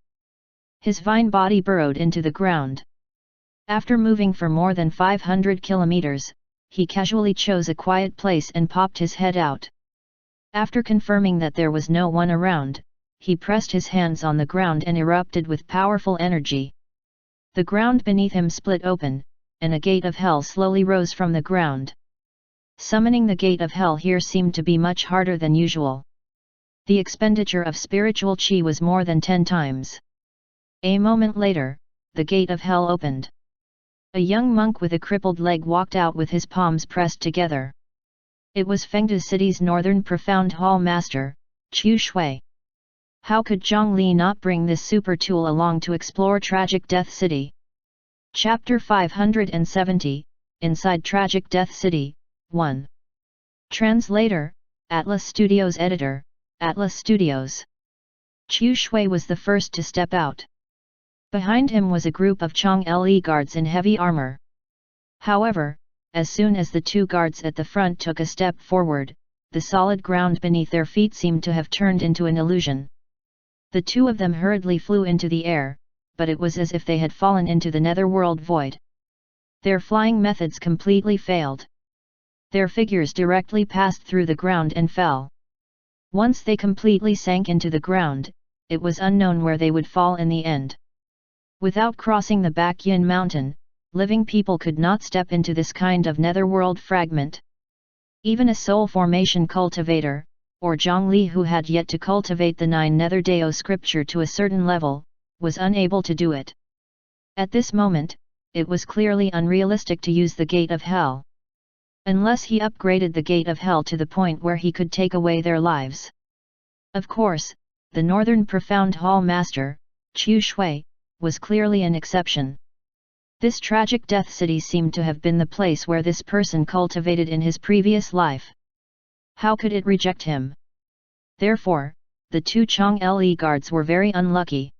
His vine body burrowed into the ground. After moving for more than 500 kilometers, he casually chose a quiet place and popped his head out. After confirming that there was no one around, he pressed his hands on the ground and erupted with powerful energy. The ground beneath him split open, and a gate of hell slowly rose from the ground. Summoning the gate of hell here seemed to be much harder than usual. The expenditure of spiritual chi was more than 10 times. A moment later, the gate of hell opened. A young monk with a crippled leg walked out with his palms pressed together. It was Fengde City's northern profound hall master, Chu Shui. How could Zhang Li not bring this super tool along to explore Tragic Death City? Chapter 570, Inside Tragic Death City, 1. Translator, Atlas Studios Editor, Atlas Studios. Chu Shui was the first to step out. Behind him was a group of Chong Le guards in heavy armor. However, as soon as the two guards at the front took a step forward, the solid ground beneath their feet seemed to have turned into an illusion. The two of them hurriedly flew into the air, but it was as if they had fallen into the netherworld void. Their flying methods completely failed. Their figures directly passed through the ground and fell. Once they completely sank into the ground, it was unknown where they would fall in the end. Without crossing the Bakyan mountain, living people could not step into this kind of netherworld fragment. Even a soul formation cultivator, or Zhang Li who had yet to cultivate the 9 Nether Dao scripture to a certain level, was unable to do it. At this moment, it was clearly unrealistic to use the gate of hell. Unless he upgraded the gate of hell to the point where he could take away their lives. Of course, the northern profound hall master, Chu Shui, was clearly an exception. This tragic death city seemed to have been the place where this person cultivated in his previous life. How could it reject him? Therefore, the two Chong Le guards were very unlucky.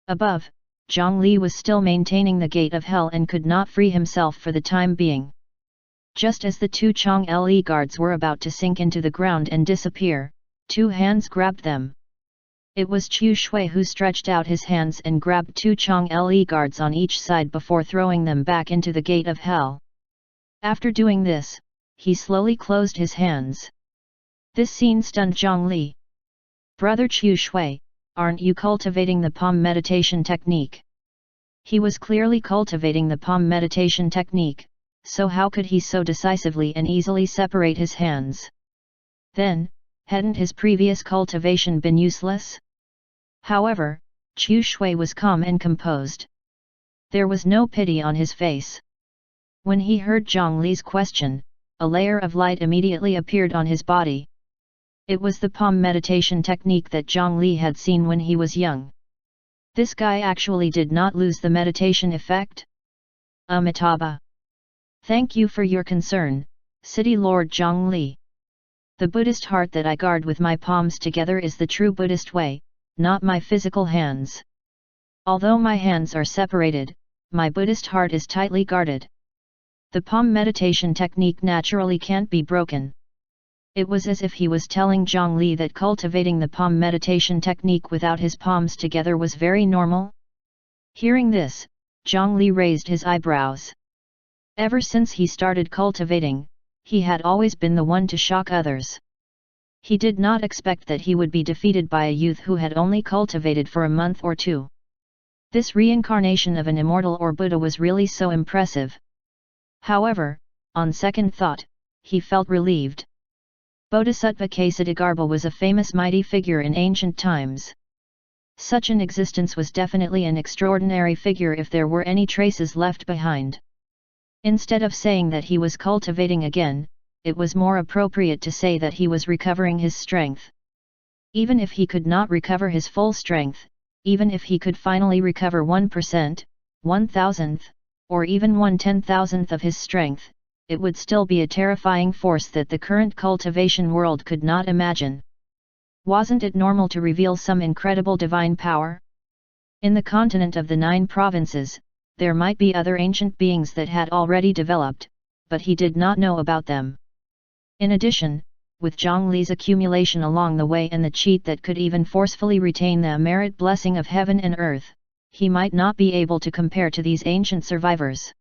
Above, Zhang Li was still maintaining the gate of hell and could not free himself for the time being. Just as the two Chong Le guards were about to sink into the ground and disappear, two hands grabbed them. It was Chu Shui who stretched out his hands and grabbed two Chong Le guards on each side before throwing them back into the gate of hell. After doing this, he slowly closed his hands. This scene stunned Zhang Li. "Brother Chu Shui, aren't you cultivating the palm meditation technique?" He was clearly cultivating the palm meditation technique, so how could he so decisively and easily separate his hands? Then, hadn't his previous cultivation been useless? However, Chu Shui was calm and composed. There was no pity on his face. When he heard Zhang Li's question, a layer of light immediately appeared on his body. It was the palm meditation technique that Zhang Li had seen when he was young. This guy actually did not lose the meditation effect? Amitabha. Thank you for your concern, City Lord Zhang Li. The Buddhist heart that I guard with my palms together is the true Buddhist way, not my physical hands. Although my hands are separated, my Buddhist heart is tightly guarded. The palm meditation technique naturally can't be broken. It was as if he was telling Zhang Li that cultivating the palm meditation technique without his palms together was very normal. Hearing this, Zhang Li raised his eyebrows. Ever since he started cultivating, he had always been the one to shock others. He did not expect that he would be defeated by a youth who had only cultivated for a month or two. This reincarnation of an immortal or Buddha was really so impressive. However, on second thought, he felt relieved. Bodhisattva Ksatagarbha was a famous mighty figure in ancient times. Such an existence was definitely an extraordinary figure if there were any traces left behind. Instead of saying that he was cultivating again, it was more appropriate to say that he was recovering his strength. Even if he could not recover his full strength, even if he could finally recover 1%, 1,000th, or even 1/10,000th of his strength, it would still be a terrifying force that the current cultivation world could not imagine. Wasn't it normal to reveal some incredible divine power? In the continent of the 9 provinces, there might be other ancient beings that had already developed, but he did not know about them. In addition, with Zhang Li's accumulation along the way and the cheat that could even forcefully retain the merit blessing of heaven and earth, he might not be able to compare to these ancient survivors.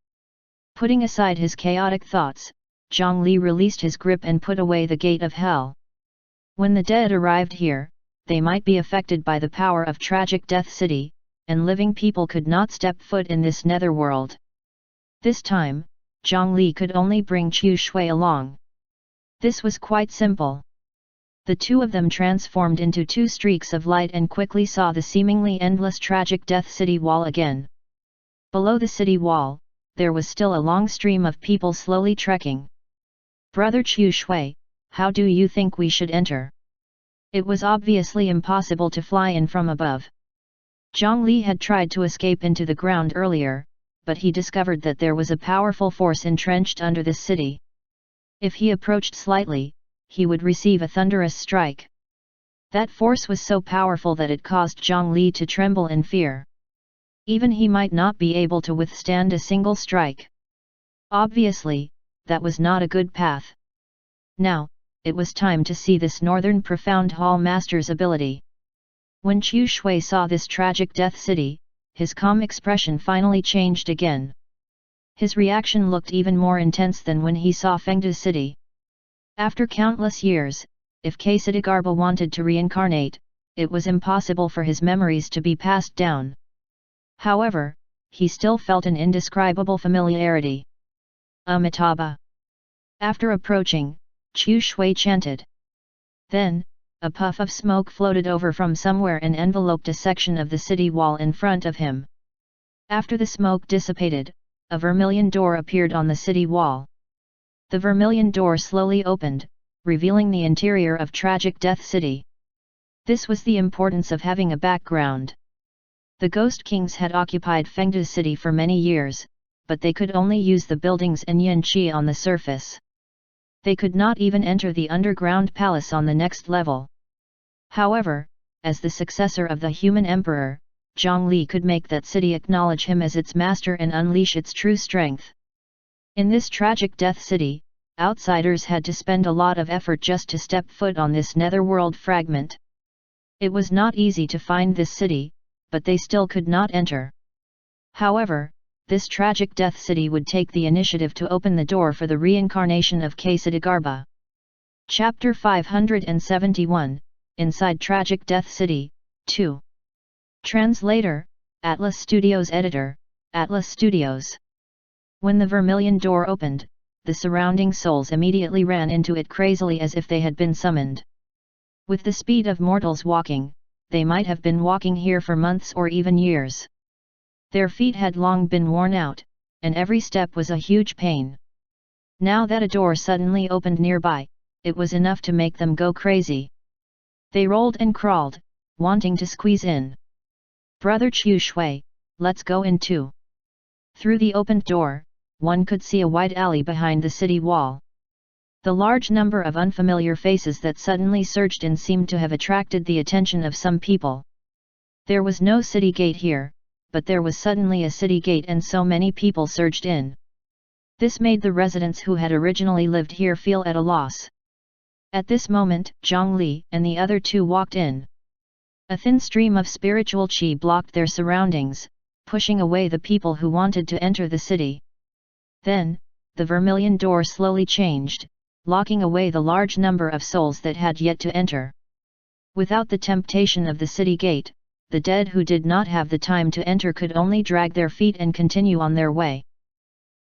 Putting aside his chaotic thoughts, Zhang Li released his grip and put away the gate of hell. When the dead arrived here, they might be affected by the power of tragic death city, and living people could not step foot in this netherworld. This time, Zhang Li could only bring Chu Shui along. This was quite simple. The two of them transformed into two streaks of light and quickly saw the seemingly endless tragic Death City wall again. Below the city wall, there was still a long stream of people slowly trekking. Brother Chu Shui, how do you think we should enter? It was obviously impossible to fly in from above. Zhang Li had tried to escape into the ground earlier, but he discovered that there was a powerful force entrenched under this city. If he approached slightly, he would receive a thunderous strike. That force was so powerful that it caused Zhang Li to tremble in fear. Even he might not be able to withstand a single strike. Obviously, that was not a good path. Now, it was time to see this Northern Profound Hall Master's ability. When Chu Shui saw this tragic Death City, his calm expression finally changed again. His reaction looked even more intense than when he saw Fengde City. After countless years, if Ksatagarbha wanted to reincarnate, it was impossible for his memories to be passed down. However, he still felt an indescribable familiarity. Amitabha. After approaching, Chu Shui chanted. Then, a puff of smoke floated over from somewhere and enveloped a section of the city wall in front of him. After the smoke dissipated, a vermilion door appeared on the city wall. The vermilion door slowly opened, revealing the interior of tragic Death City. This was the importance of having a background. The Ghost Kings had occupied Fengde City for many years, but they could only use the buildings and Yanqi on the surface. They could not even enter the underground palace on the next level. However, as the successor of the human emperor, Zhang Li could make that city acknowledge him as its master and unleash its true strength. In this tragic Death City, outsiders had to spend a lot of effort just to step foot on this netherworld fragment. It was not easy to find this city, but they still could not enter. However, this tragic Death City would take the initiative to open the door for the reincarnation of Ksatagarbha. Chapter 571, Inside Tragic Death City, 2. Translator, Atlas Studios Editor, Atlas Studios. When the vermilion door opened, the surrounding souls immediately ran into it crazily as if they had been summoned. With the speed of mortals walking, they might have been walking here for months or even years. Their feet had long been worn out, and every step was a huge pain. Now that a door suddenly opened nearby, it was enough to make them go crazy. They rolled and crawled, wanting to squeeze in. Brother Chu Shui, let's go in too. Through the opened door, one could see a wide alley behind the city wall. The large number of unfamiliar faces that suddenly surged in seemed to have attracted the attention of some people. There was no city gate here, but there was suddenly a city gate and so many people surged in. This made the residents who had originally lived here feel at a loss. At this moment, Zhang Li and the other two walked in. A thin stream of spiritual qi blocked their surroundings, pushing away the people who wanted to enter the city. Then, the vermilion door slowly changed, locking away the large number of souls that had yet to enter. Without the temptation of the city gate, the dead who did not have the time to enter could only drag their feet and continue on their way.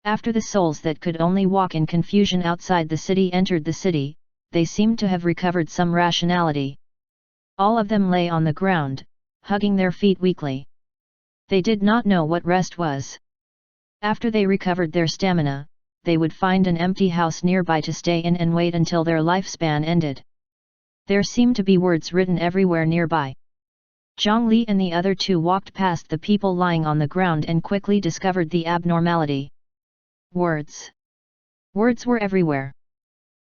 After the souls that could only walk in confusion outside the city entered the city, they seemed to have recovered some rationality. All of them lay on the ground, hugging their feet weakly. They did not know what rest was. After they recovered their stamina, they would find an empty house nearby to stay in and wait until their lifespan ended. There seemed to be words written everywhere nearby. Zhang Li and the other two walked past the people lying on the ground and quickly discovered the abnormality. Words. Words were everywhere.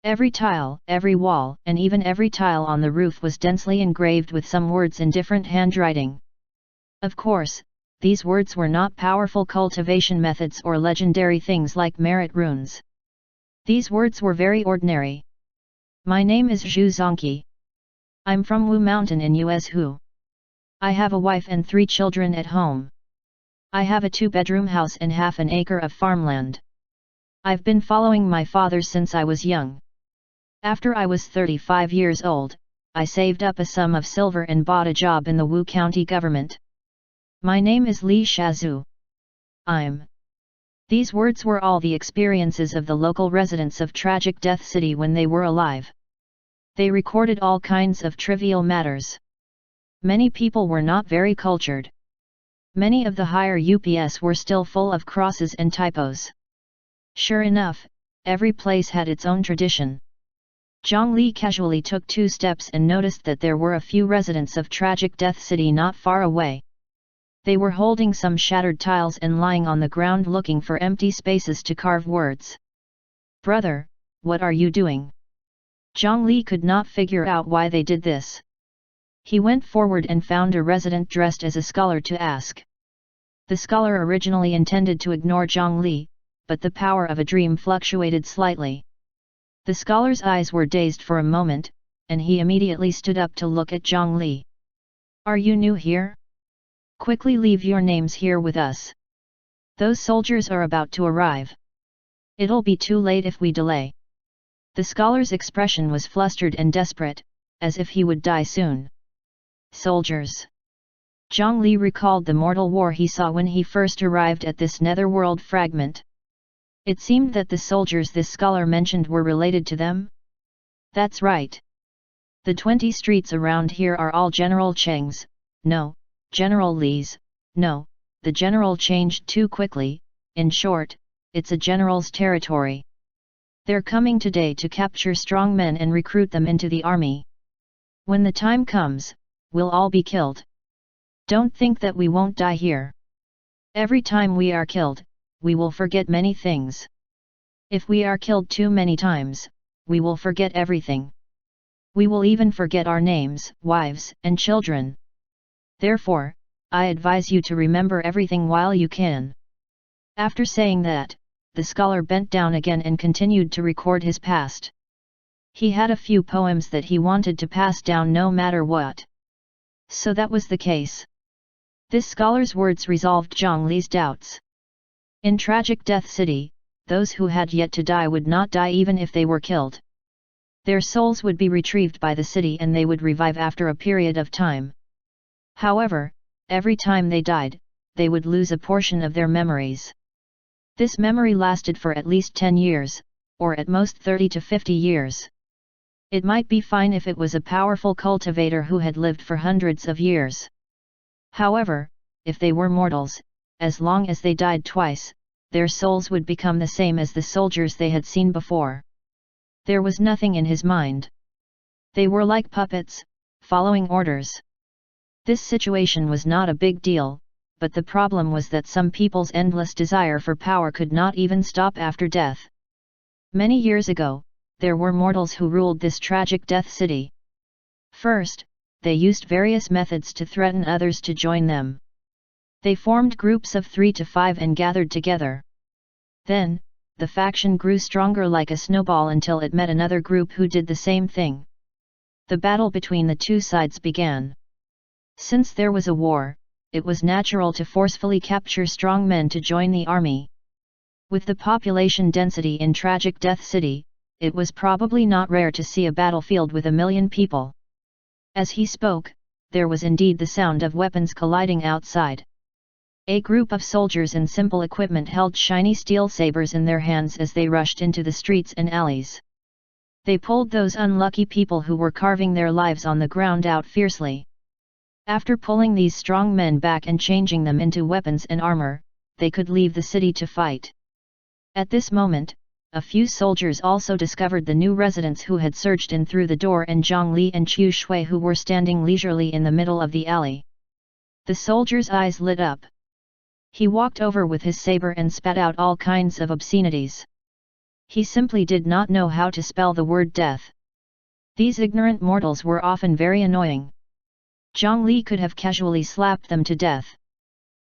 Every tile, every wall, and even every tile on the roof was densely engraved with some words in different handwriting. Of course, these words were not powerful cultivation methods or legendary things like merit runes. These words were very ordinary. My name is Zhu Zongqi. I'm from Wu Mountain in US Hu. I have a wife and 3 children at home. I have a 2-bedroom house and half an acre of farmland. I've been following my father since I was young. After I was 35 years old, I saved up a sum of silver and bought a job in the Wu County government. My name is Li Shazhu. I'm These words were all the experiences of the local residents of Tragic Death City when they were alive. They recorded all kinds of trivial matters. Many people were not very cultured. Many of the higher UPS were still full of crosses and typos. Sure enough, every place had its own tradition. Zhang Li casually took 2 steps and noticed that there were a few residents of Tragic Death City not far away. They were holding some shattered tiles and lying on the ground looking for empty spaces to carve words. "Brother, what are you doing?" Zhang Li could not figure out why they did this. He went forward and found a resident dressed as a scholar to ask. The scholar originally intended to ignore Zhang Li, but the power of a dream fluctuated slightly. The scholar's eyes were dazed for a moment, and he immediately stood up to look at Zhang Li. "Are you new here? Quickly leave your names here with us. Those soldiers are about to arrive. It'll be too late if we delay." The scholar's expression was flustered and desperate, as if he would die soon. Soldiers. Zhang Li recalled the mortal war he saw when he first arrived at this netherworld fragment. It seemed that the soldiers this scholar mentioned were related to them? That's right. The 20 streets around here are all General Cheng's, no, General Li's, no, the general changed too quickly, in short, it's a general's territory. They're coming today to capture strong men and recruit them into the army. When the time comes, we'll all be killed. Don't think that we won't die here. Every time we are killed, we will forget many things. If we are killed too many times, we will forget everything. We will even forget our names, wives, and children. Therefore, I advise you to remember everything while you can." After saying that, the scholar bent down again and continued to record his past. He had a few poems that he wanted to pass down no matter what. So that was the case. This scholar's words resolved Zhang Li's doubts. In Tragic Death City, those who had yet to die would not die even if they were killed. Their souls would be retrieved by the city and they would revive after a period of time. However, every time they died, they would lose a portion of their memories. This memory lasted for at least 10 years, or at most 30 to 50 years. It might be fine if it was a powerful cultivator who had lived for hundreds of years. However, if they were mortals, as long as they died twice, their souls would become the same as the soldiers they had seen before. There was nothing in his mind. They were like puppets, following orders. This situation was not a big deal, but the problem was that some people's endless desire for power could not even stop after death. Many years ago, there were mortals who ruled this Tragic Death City. First, they used various methods to threaten others to join them. They formed groups of 3 to 5 and gathered together. Then, the faction grew stronger like a snowball until it met another group who did the same thing. The battle between the two sides began. Since there was a war, it was natural to forcefully capture strong men to join the army. With the population density in Tragic Death City, it was probably not rare to see a battlefield with 1 million people. As he spoke, there was indeed the sound of weapons colliding outside. A group of soldiers in simple equipment held shiny steel sabers in their hands as they rushed into the streets and alleys. They pulled those unlucky people who were carving their lives on the ground out fiercely. After pulling these strong men back and changing them into weapons and armor, they could leave the city to fight. At this moment, a few soldiers also discovered the new residents who had surged in through the door and Zhang Li and Qiu Shui who were standing leisurely in the middle of the alley. The soldier's eyes lit up. He walked over with his saber and spat out all kinds of obscenities. He simply did not know how to spell the word death. These ignorant mortals were often very annoying. Zhang Li could have casually slapped them to death.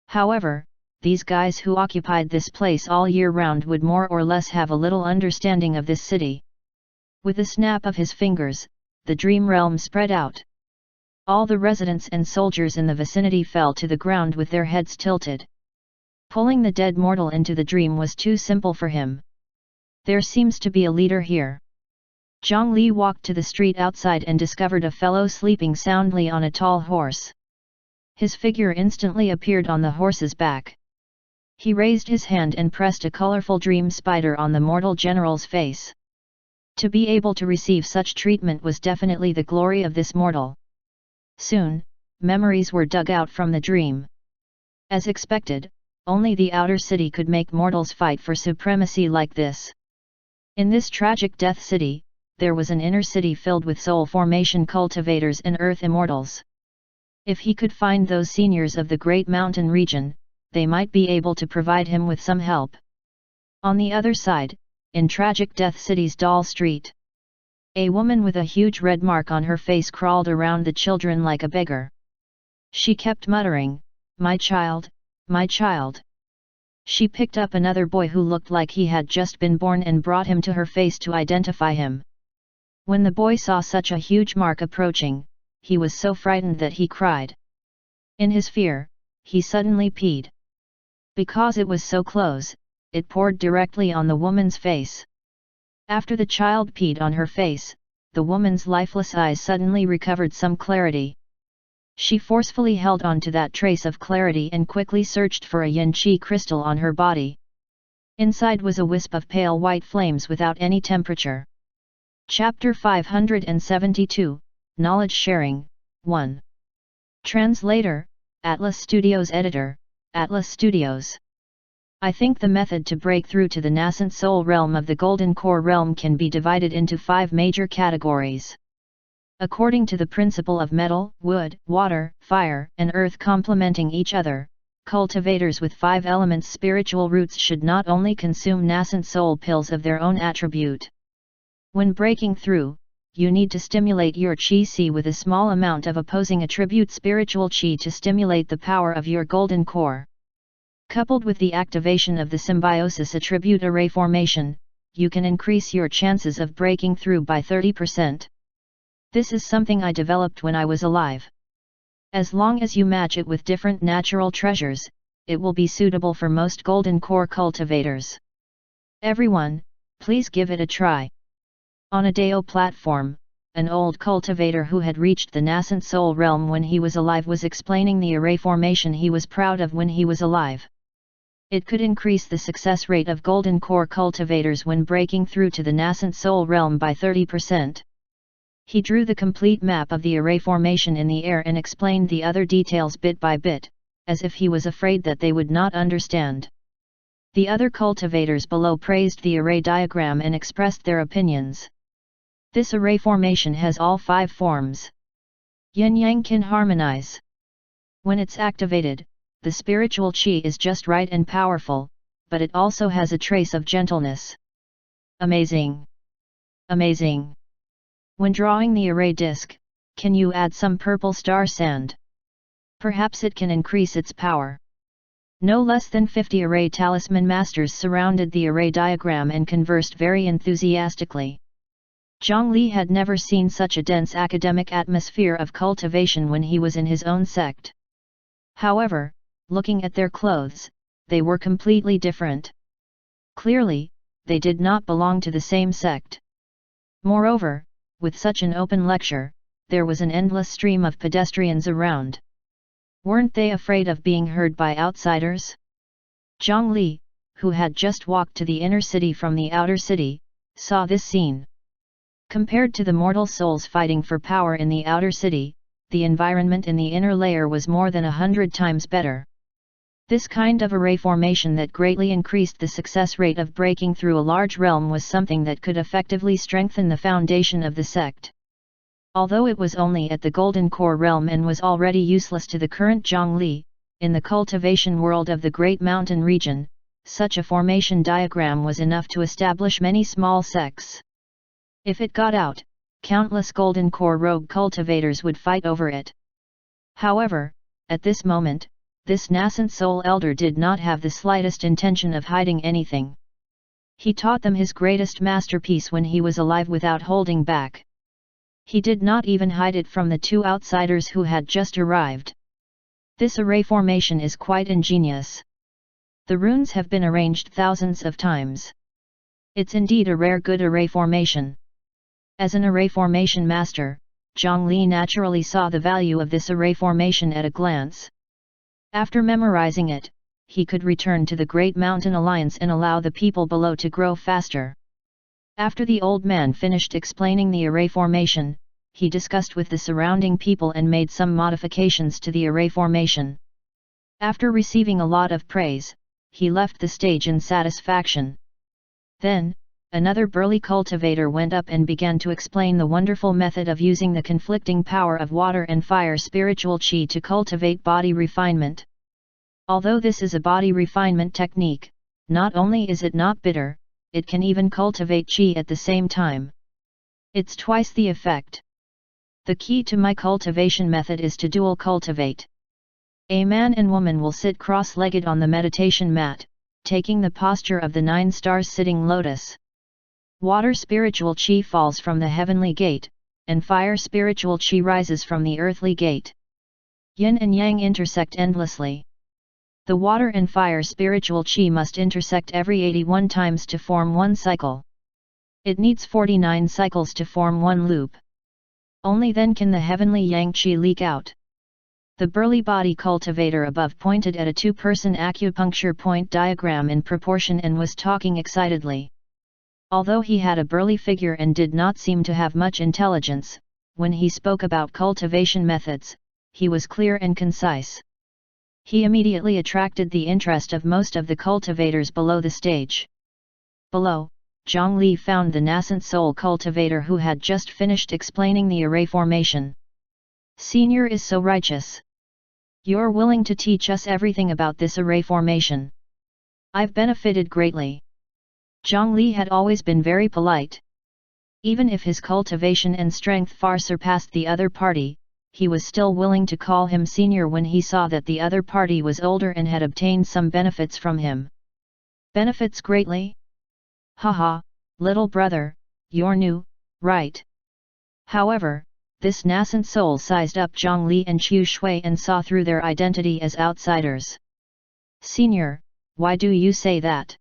However, these guys who occupied this place all year round would more or less have a little understanding of this city. With a snap of his fingers, the dream realm spread out. All the residents and soldiers in the vicinity fell to the ground with their heads tilted. Pulling the dead mortal into the dream was too simple for him. There seems to be a leader here. Zhang Li walked to the street outside and discovered a fellow sleeping soundly on a tall horse. His figure instantly appeared on the horse's back. He raised his hand and pressed a colorful dream spider on the mortal general's face. To be able to receive such treatment was definitely the glory of this mortal. Soon, memories were dug out from the dream. As expected, only the outer city could make mortals fight for supremacy like this. In this tragic death city, there was an inner city filled with soul formation cultivators and earth immortals. If he could find those seniors of the great mountain region, they might be able to provide him with some help. On the other side, in tragic death city's dull street, a woman with a huge red mark on her face crawled around the children like a beggar. She kept muttering, "My child, my child." She picked up another boy who looked like he had just been born and brought him to her face to identify him. When the boy saw such a huge mark approaching, he was so frightened that he cried. In his fear, he suddenly peed. Because it was so close, it poured directly on the woman's face. After the child peed on her face, the woman's lifeless eyes suddenly recovered some clarity. She forcefully held on to that trace of clarity and quickly searched for a yin-chi crystal on her body. Inside was a wisp of pale white flames without any temperature. Chapter 572, Knowledge Sharing, 1. Translator, Atlas Studios Editor, Atlas Studios. I think the method to break through to the nascent soul realm of the Golden Core realm can be divided into 5 major categories. According to the principle of metal, wood, water, fire, and earth complementing each other, cultivators with 5 elements spiritual roots should not only consume nascent soul pills of their own attribute. When breaking through, you need to stimulate your chi with a small amount of opposing attribute spiritual chi to stimulate the power of your golden core. Coupled with the activation of the symbiosis attribute array formation, you can increase your chances of breaking through by 30%. This is something I developed when I was alive. As long as you match it with different natural treasures, it will be suitable for most golden core cultivators. Everyone, please give it a try. On a Deo platform, an old cultivator who had reached the nascent soul realm when he was alive was explaining the array formation he was proud of when he was alive. It could increase the success rate of golden core cultivators when breaking through to the nascent soul realm by 30%. He drew the complete map of the array formation in the air and explained the other details bit by bit, as if he was afraid that they would not understand. The other cultivators below praised the array diagram and expressed their opinions. This array formation has all 5 forms. Yin-yang can harmonize. When it's activated, the spiritual chi is just right and powerful, but it also has a trace of gentleness. Amazing! Amazing! When drawing the array disc, can you add some purple star sand? Perhaps it can increase its power. No less than 50 array talisman masters surrounded the array diagram and conversed very enthusiastically. Zhang Li had never seen such a dense academic atmosphere of cultivation when he was in his own sect. However, looking at their clothes, they were completely different. Clearly, they did not belong to the same sect. Moreover, with such an open lecture, there was an endless stream of pedestrians around. Weren't they afraid of being heard by outsiders? Zhang Li, who had just walked to the inner city from the outer city, saw this scene. Compared to the mortal souls fighting for power in the outer city, the environment in the inner layer was more than 100 times better. This kind of array formation that greatly increased the success rate of breaking through a large realm was something that could effectively strengthen the foundation of the sect. Although it was only at the Golden Core realm and was already useless to the current Zhang Li, in the cultivation world of the Great Mountain region, such a formation diagram was enough to establish many small sects. If it got out, countless Golden Core rogue cultivators would fight over it. However, at this moment, this nascent soul elder did not have the slightest intention of hiding anything. He taught them his greatest masterpiece when he was alive without holding back. He did not even hide it from the 2 outsiders who had just arrived. This array formation is quite ingenious. The runes have been arranged thousands of times. It's indeed a rare good array formation. As an array formation master, Zhang Li naturally saw the value of this array formation at a glance. After memorizing it, he could return to the Great Mountain Alliance and allow the people below to grow faster. After the old man finished explaining the array formation, he discussed with the surrounding people and made some modifications to the array formation. After receiving a lot of praise, he left the stage in satisfaction. Then, another burly cultivator went up and began to explain the wonderful method of using the conflicting power of water and fire spiritual chi to cultivate body refinement. Although this is a body refinement technique, not only is it not bitter, it can even cultivate chi at the same time. It's twice the effect. The key to my cultivation method is to dual cultivate. A man and woman will sit cross-legged on the meditation mat, taking the posture of the 9 stars sitting lotus. Water spiritual chi falls from the heavenly gate, and fire spiritual chi rises from the earthly gate. Yin and yang intersect endlessly. The water and fire spiritual chi must intersect every 81 times to form one cycle. It needs 49 cycles to form one loop. Only then can the heavenly yang chi leak out. The burly body cultivator above pointed at a 2-person acupuncture point diagram in proportion and was talking excitedly. Although he had a burly figure and did not seem to have much intelligence, when he spoke about cultivation methods, he was clear and concise. He immediately attracted the interest of most of the cultivators below the stage. Below, Zhongli found the nascent soul cultivator who had just finished explaining the array formation. Senior is so righteous. You're willing to teach us everything about this array formation. I've benefited greatly. Zhongli had always been very polite. Even if his cultivation and strength far surpassed the other party, he was still willing to call him senior when he saw that the other party was older and had obtained some benefits from him. Benefits greatly? Haha, little brother, you're new, right? However, this nascent soul sized up Zhongli and Qiu Shui and saw through their identity as outsiders. Senior, why do you say that?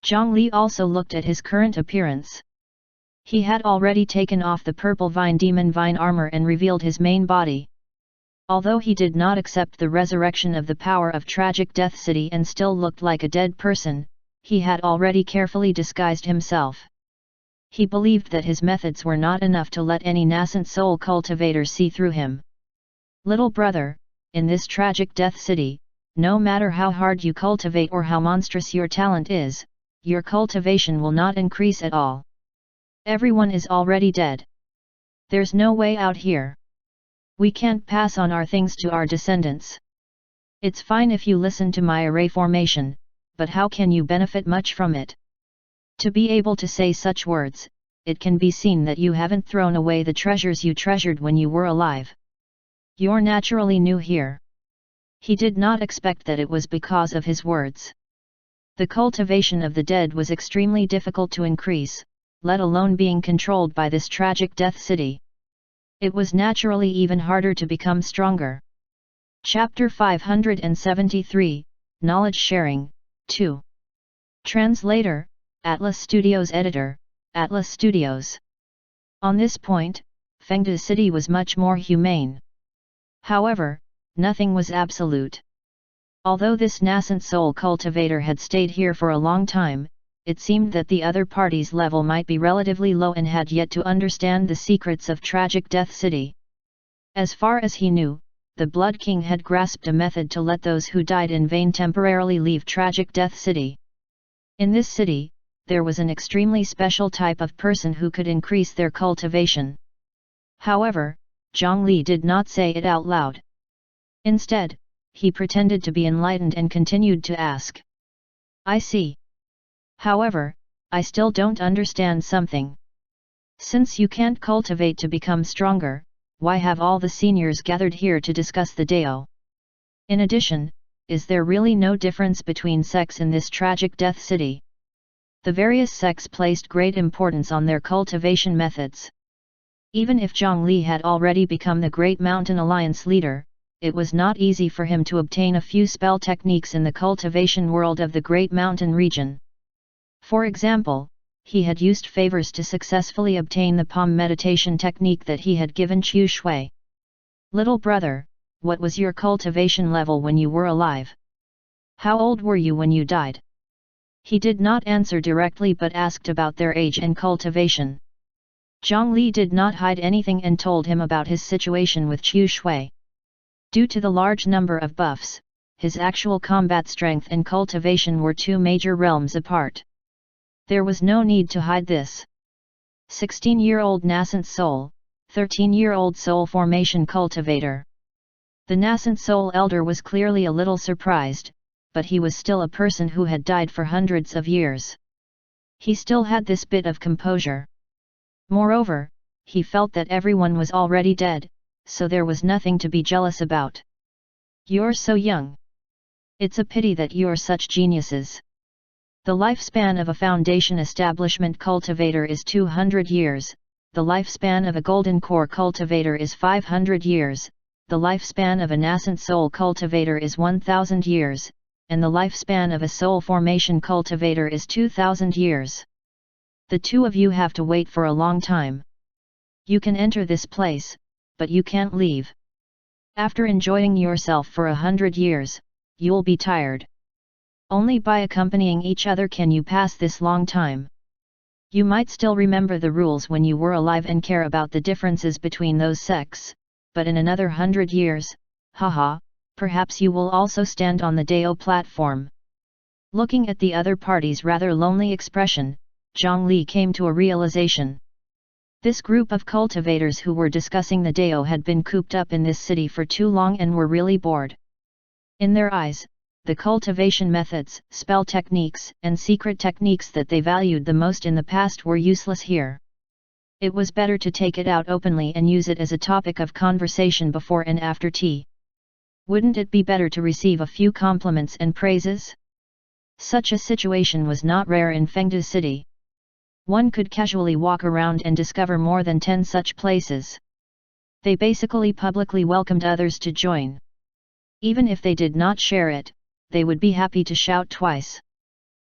Zhongli also looked at his current appearance. He had already taken off the purple vine demon vine armor and revealed his main body. Although he did not accept the resurrection of the power of tragic death city and still looked like a dead person, he had already carefully disguised himself. He believed that his methods were not enough to let any nascent soul cultivator see through him. Little brother, in this tragic death city, no matter how hard you cultivate or how monstrous your talent is, your cultivation will not increase at all. Everyone is already dead. There's no way out here. We can't pass on our things to our descendants. It's fine if you listen to my array formation, but how can you benefit much from it? To be able to say such words, it can be seen that you haven't thrown away the treasures you treasured when you were alive. You're naturally new here. He did not expect that it was because of his words. The cultivation of the dead was extremely difficult to increase, let alone being controlled by this tragic death city. It was naturally even harder to become stronger. Chapter 573, Knowledge Sharing, 2. Translator, Atlas Studios Editor, Atlas Studios. On this point, Fengde City was much more humane. However, nothing was absolute. Although this nascent soul cultivator had stayed here for a long time, it seemed that the other party's level might be relatively low and had yet to understand the secrets of tragic death city. As far as he knew, the Blood King had grasped a method to let those who died in vain temporarily leave tragic death city. In this city, there was an extremely special type of person who could increase their cultivation. However, Zhongli did not say it out loud. Instead, he pretended to be enlightened and continued to ask. I see. However, I still don't understand something. Since you can't cultivate to become stronger, why have all the seniors gathered here to discuss the Dao? In addition, is there really no difference between sects in this tragic death city? The various sects placed great importance on their cultivation methods. Even if Zhongli had already become the Great Mountain Alliance leader, it was not easy for him to obtain a few spell techniques in the cultivation world of the Great Mountain region. For example, he had used favors to successfully obtain the palm meditation technique that he had given Qiu Shui. Little brother, what was your cultivation level when you were alive? How old were you when you died? He did not answer directly but asked about their age and cultivation. Zhang Li did not hide anything and told him about his situation with Chu Shui. Due to the large number of buffs, his actual combat strength and cultivation were two major realms apart. There was no need to hide this. 16-year-old nascent soul, 13-year-old soul formation cultivator. The nascent soul elder was clearly a little surprised, but he was still a person who had died for hundreds of years. He still had this bit of composure. Moreover, he felt that everyone was already dead, so there was nothing to be jealous about. You're so young. It's a pity that you're such geniuses. The lifespan of a foundation establishment cultivator is 200 years, the lifespan of a golden core cultivator is 500 years, the lifespan of a nascent soul cultivator is 1000 years, and the lifespan of a soul formation cultivator is 2000 years. The two of you have to wait for a long time. You can enter this place, but you can't leave. After enjoying yourself for 100 years, you'll be tired. Only by accompanying each other can you pass this long time. You might still remember the rules when you were alive and care about the differences between those sects, but in another 100 years, haha, perhaps you will also stand on the Dao platform. Looking at the other party's rather lonely expression, Zhang Li came to a realization. This group of cultivators who were discussing the Dao had been cooped up in this city for too long and were really bored. In their eyes, the cultivation methods, spell techniques, and secret techniques that they valued the most in the past were useless here. It was better to take it out openly and use it as a topic of conversation before and after tea. Wouldn't it be better to receive a few compliments and praises? Such a situation was not rare in Fengdu City. One could casually walk around and discover more than 10 such places. They basically publicly welcomed others to join. Even if they did not share it, they would be happy to shout twice.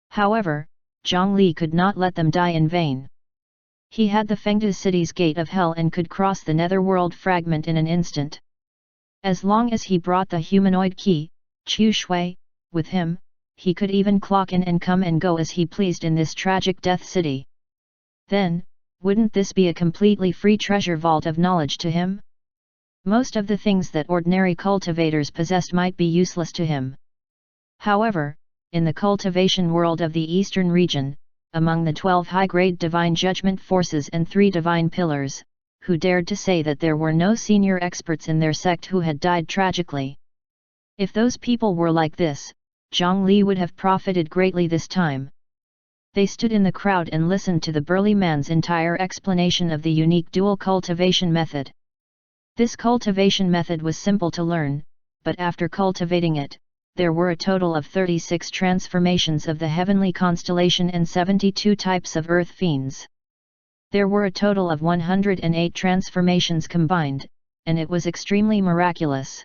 However, Zhang Li could not let them die in vain. He had the Fengdu city's gate of hell and could cross the netherworld fragment in an instant. As long as he brought the humanoid key, Chu Shui, with him, he could even clock in and come and go as he pleased in this tragic death city. Then, wouldn't this be a completely free treasure vault of knowledge to him? Most of the things that ordinary cultivators possessed might be useless to him. However, in the cultivation world of the eastern region, among the 12 high-grade divine judgment forces and 3 divine pillars, who dared to say that there were no senior experts in their sect who had died tragically? If those people were like this, Zhang Li would have profited greatly this time. They stood in the crowd and listened to the burly man's entire explanation of the unique dual cultivation method. This cultivation method was simple to learn, but after cultivating it, there were a total of 36 transformations of the heavenly constellation and 72 types of earth fiends. There were a total of 108 transformations combined, and it was extremely miraculous.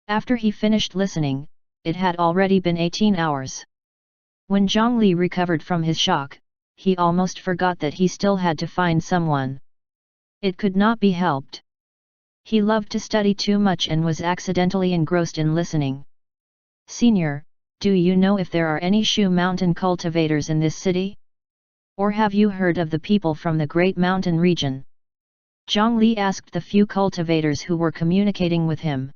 After he finished listening, it had already been 18 hours. When Zhang Li recovered from his shock, he almost forgot that he still had to find someone. It could not be helped. He loved to study too much and was accidentally engrossed in listening. Senior, do you know if there are any Shu Mountain cultivators in this city? Or have you heard of the people from the Great Mountain region? Zhang Li asked the few cultivators who were communicating with him.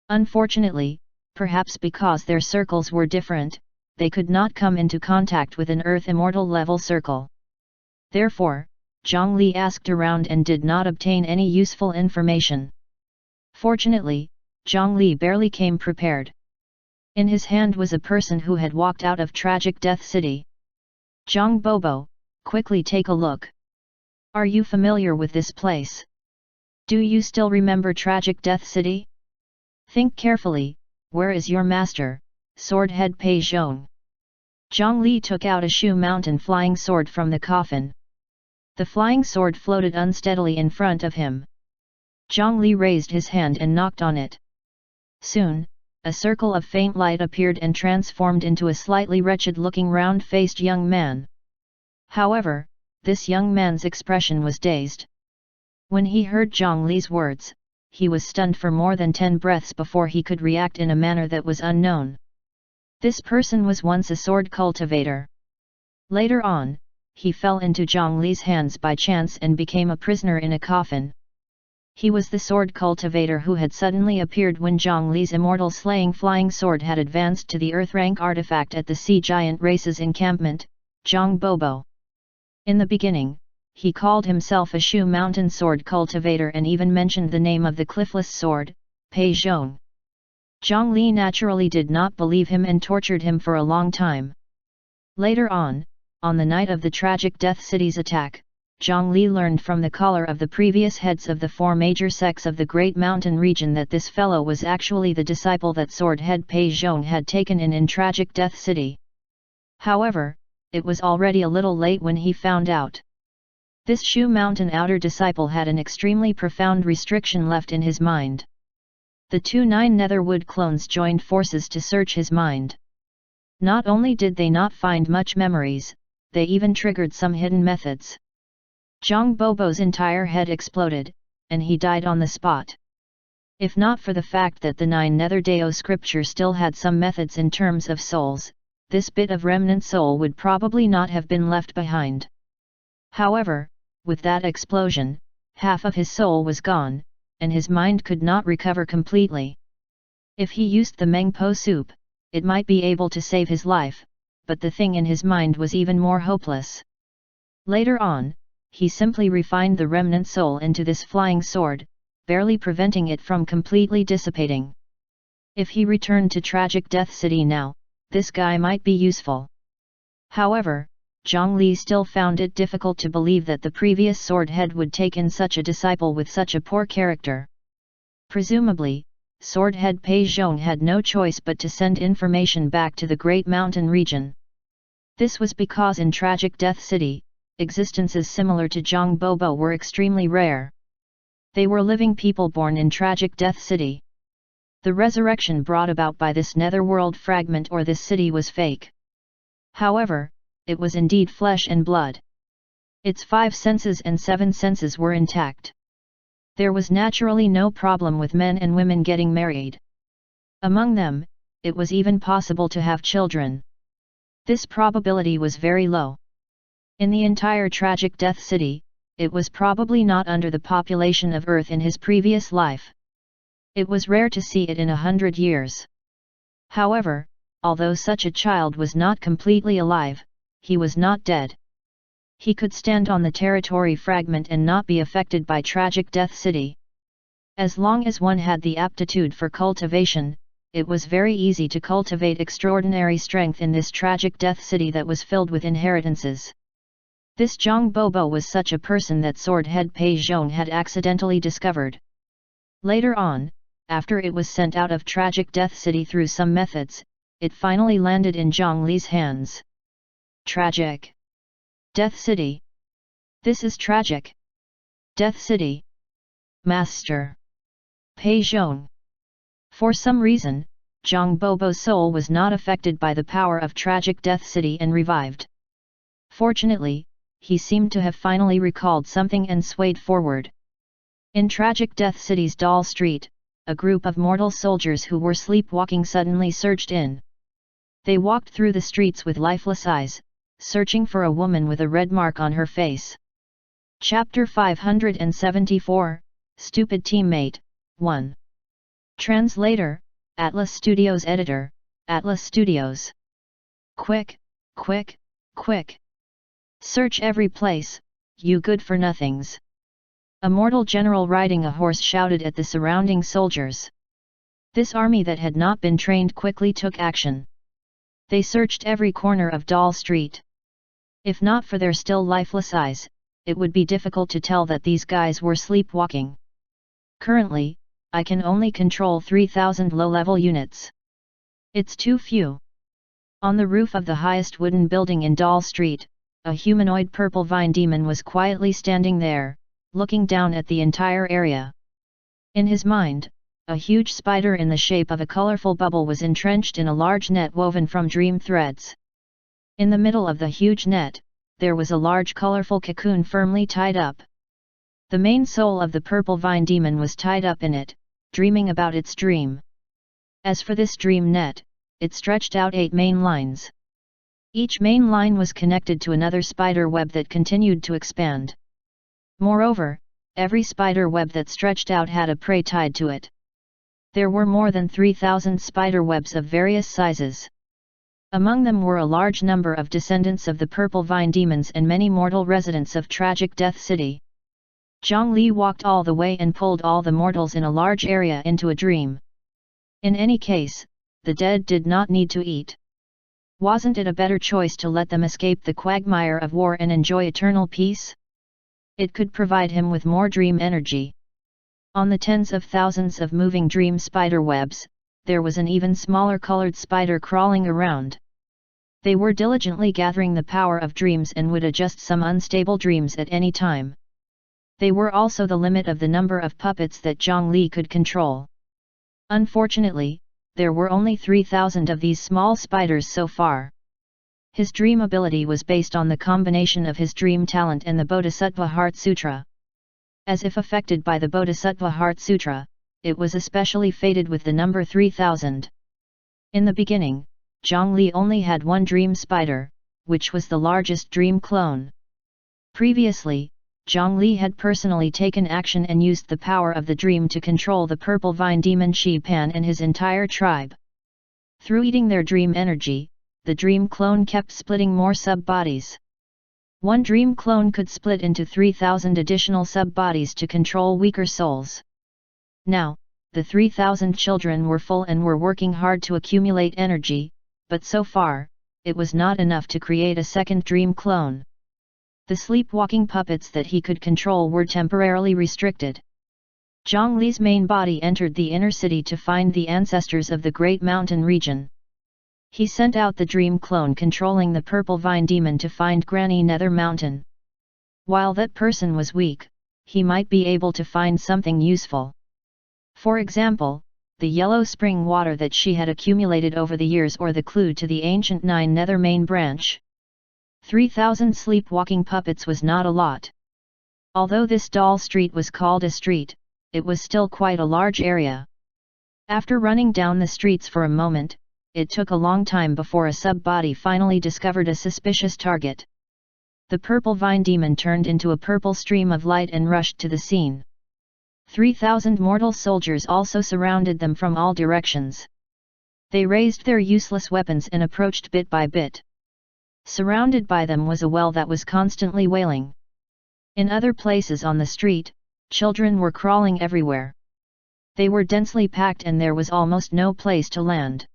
Unfortunately, perhaps because their circles were different, they could not come into contact with an Earth Immortal level circle. Therefore, Zhang Li asked around and did not obtain any useful information. Fortunately, Zhang Li barely came prepared. In his hand was a person who had walked out of tragic Death City. Zhang Bobo, quickly take a look. Are you familiar with this place? Do you still remember tragic Death City? Think carefully, where is your master, Swordhead Pei Zhong? Zhang Li took out a Shu Mountain flying sword from the coffin. The flying sword floated unsteadily in front of him. Zhang Li raised his hand and knocked on it. Soon, a circle of faint light appeared and transformed into a slightly wretched-looking round-faced young man. However, this young man's expression was dazed. When he heard Zhang Li's words, he was stunned for more than 10 breaths before he could react in a manner that was unknown. This person was once a sword cultivator. Later on, he fell into Zhang Li's hands by chance and became a prisoner in a coffin. He was the sword cultivator who had suddenly appeared when Zhang Li's immortal slaying flying sword had advanced to the earth rank artifact at the Sea Giant Race's encampment, Zhang Bobo. In the beginning, he called himself a Shu Mountain sword cultivator and even mentioned the name of the cliffless sword, Pei Zhong. Zhang Li naturally did not believe him and tortured him for a long time. Later on the night of the tragic Death City's attack, Zhang Li learned from the caller of the previous heads of the 4 major sects of the Great Mountain region that this fellow was actually the disciple that sword head Pei Zhong had taken in tragic Death City. However, it was already a little late when he found out. This Shu Mountain outer disciple had an extremely profound restriction left in his mind. The 2 9 Netherwood clones joined forces to search his mind. Not only did they not find much memories, they even triggered some hidden methods. Zhang Bobo's entire head exploded, and he died on the spot. If not for the fact that the 9 Nether Deo scripture still had some methods in terms of souls, this bit of remnant soul would probably not have been left behind. However, with that explosion, half of his soul was gone, and his mind could not recover completely. If he used the Mengpo soup, it might be able to save his life, but the thing in his mind was even more hopeless. Later on, he simply refined the remnant soul into this flying sword, barely preventing it from completely dissipating. If he returned to tragic Death City now, this guy might be useful. However, Zhang Li still found it difficult to believe that the previous sword head would take in such a disciple with such a poor character. Presumably, sword head Pei Zhong had no choice but to send information back to the Great Mountain region. This was because in tragic Death City, existences similar to Zhang Bobo were extremely rare. They were living people born in tragic Death City. The resurrection brought about by this netherworld fragment or this city was fake. However, it was indeed flesh and blood. Its 5 senses and 7 senses were intact. There was naturally no problem with men and women getting married. Among them, it was even possible to have children. This probability was very low. In the entire tragic Death City, it was probably not under the population of Earth in his previous life. It was rare to see it in 100 years. However, although such a child was not completely alive, he was not dead. He could stand on the territory fragment and not be affected by tragic Death City. As long as one had the aptitude for cultivation, it was very easy to cultivate extraordinary strength in this tragic Death City that was filled with inheritances. This Zhang Bobo was such a person that sword head Pei Zhong had accidentally discovered. Later on, after it was sent out of tragic Death City through some methods, it finally landed in Zhang Li's hands. Tragic Death City. This is tragic. Death City. Master Pei Zhong. For some reason, Zhang Bobo's soul was not affected by the power of tragic Death City and revived. Fortunately, he seemed to have finally recalled something and swayed forward. In tragic Death City's Doll Street, a group of mortal soldiers who were sleepwalking suddenly surged in. They walked through the streets with lifeless eyes, searching for a woman with a red mark on her face. Chapter 574, Stupid Teammate, 1. Translator, Atlas Studios Editor, Atlas Studios. Quick, quick, quick. Search every place, you good-for-nothings. A mortal general riding a horse shouted at the surrounding soldiers. This army that had not been trained quickly took action. They searched every corner of Doll Street. If not for their still lifeless eyes, it would be difficult to tell that these guys were sleepwalking. Currently, I can only control 3,000 low-level units. It's too few. On the roof of the highest wooden building in Doll Street, a humanoid purple vine demon was quietly standing there, looking down at the entire area. In his mind, a huge spider in the shape of a colorful bubble was entrenched in a large net woven from dream threads. In the middle of the huge net, there was a large colorful cocoon firmly tied up. The main soul of the purple vine demon was tied up in it, dreaming about its dream. As for this dream net, it stretched out 8 main lines. Each main line was connected to another spider web that continued to expand. Moreover, every spider web that stretched out had a prey tied to it. There were more than 3,000 spider webs of various sizes. Among them were a large number of descendants of the purple vine demons and many mortal residents of tragic Death City. Zhang Li walked all the way and pulled all the mortals in a large area into a dream. In any case, the dead did not need to eat. Wasn't it a better choice to let them escape the quagmire of war and enjoy eternal peace? It could provide him with more dream energy. On the tens of thousands of moving dream spider webs, there was an even smaller colored spider crawling around. They were diligently gathering the power of dreams and would adjust some unstable dreams at any time. They were also the limit of the number of puppets that Zhang Li could control. Unfortunately, there were only 3,000 of these small spiders so far. His dream ability was based on the combination of his dream talent and the Bodhisattva Heart Sutra. As if affected by the Bodhisattva Heart Sutra, it was especially fated with the number 3000. In the beginning, Zhang Li only had one dream spider, which was the largest dream clone. Previously, Zhang Li had personally taken action and used the power of the dream to control the purple vine demon Shi Pan and his entire tribe. Through eating their dream energy, the dream clone kept splitting more sub-bodies. One dream clone could split into 3,000 additional sub-bodies to control weaker souls. Now, the 3,000 children were full and were working hard to accumulate energy, but so far, it was not enough to create a second dream clone. The sleepwalking puppets that he could control were temporarily restricted. Zhang Li's main body entered the inner city to find the ancestors of the Great Mountain region. He sent out the dream clone controlling the purple vine demon to find Granny Nether Mountain. While that person was weak, he might be able to find something useful. For example, the yellow spring water that she had accumulated over the years or the clue to the ancient 9 Nether main branch. 3,000 sleepwalking puppets was not a lot. Although this doll street was called a street, it was still quite a large area. After running down the streets for a moment, it took a long time before a sub-body finally discovered a suspicious target. The purple vine demon turned into a purple stream of light and rushed to the scene. 3,000 mortal soldiers also surrounded them from all directions. They raised their useless weapons and approached bit by bit. Surrounded by them was a well that was constantly wailing. In other places on the street, children were crawling everywhere. They were densely packed and there was almost no place to land.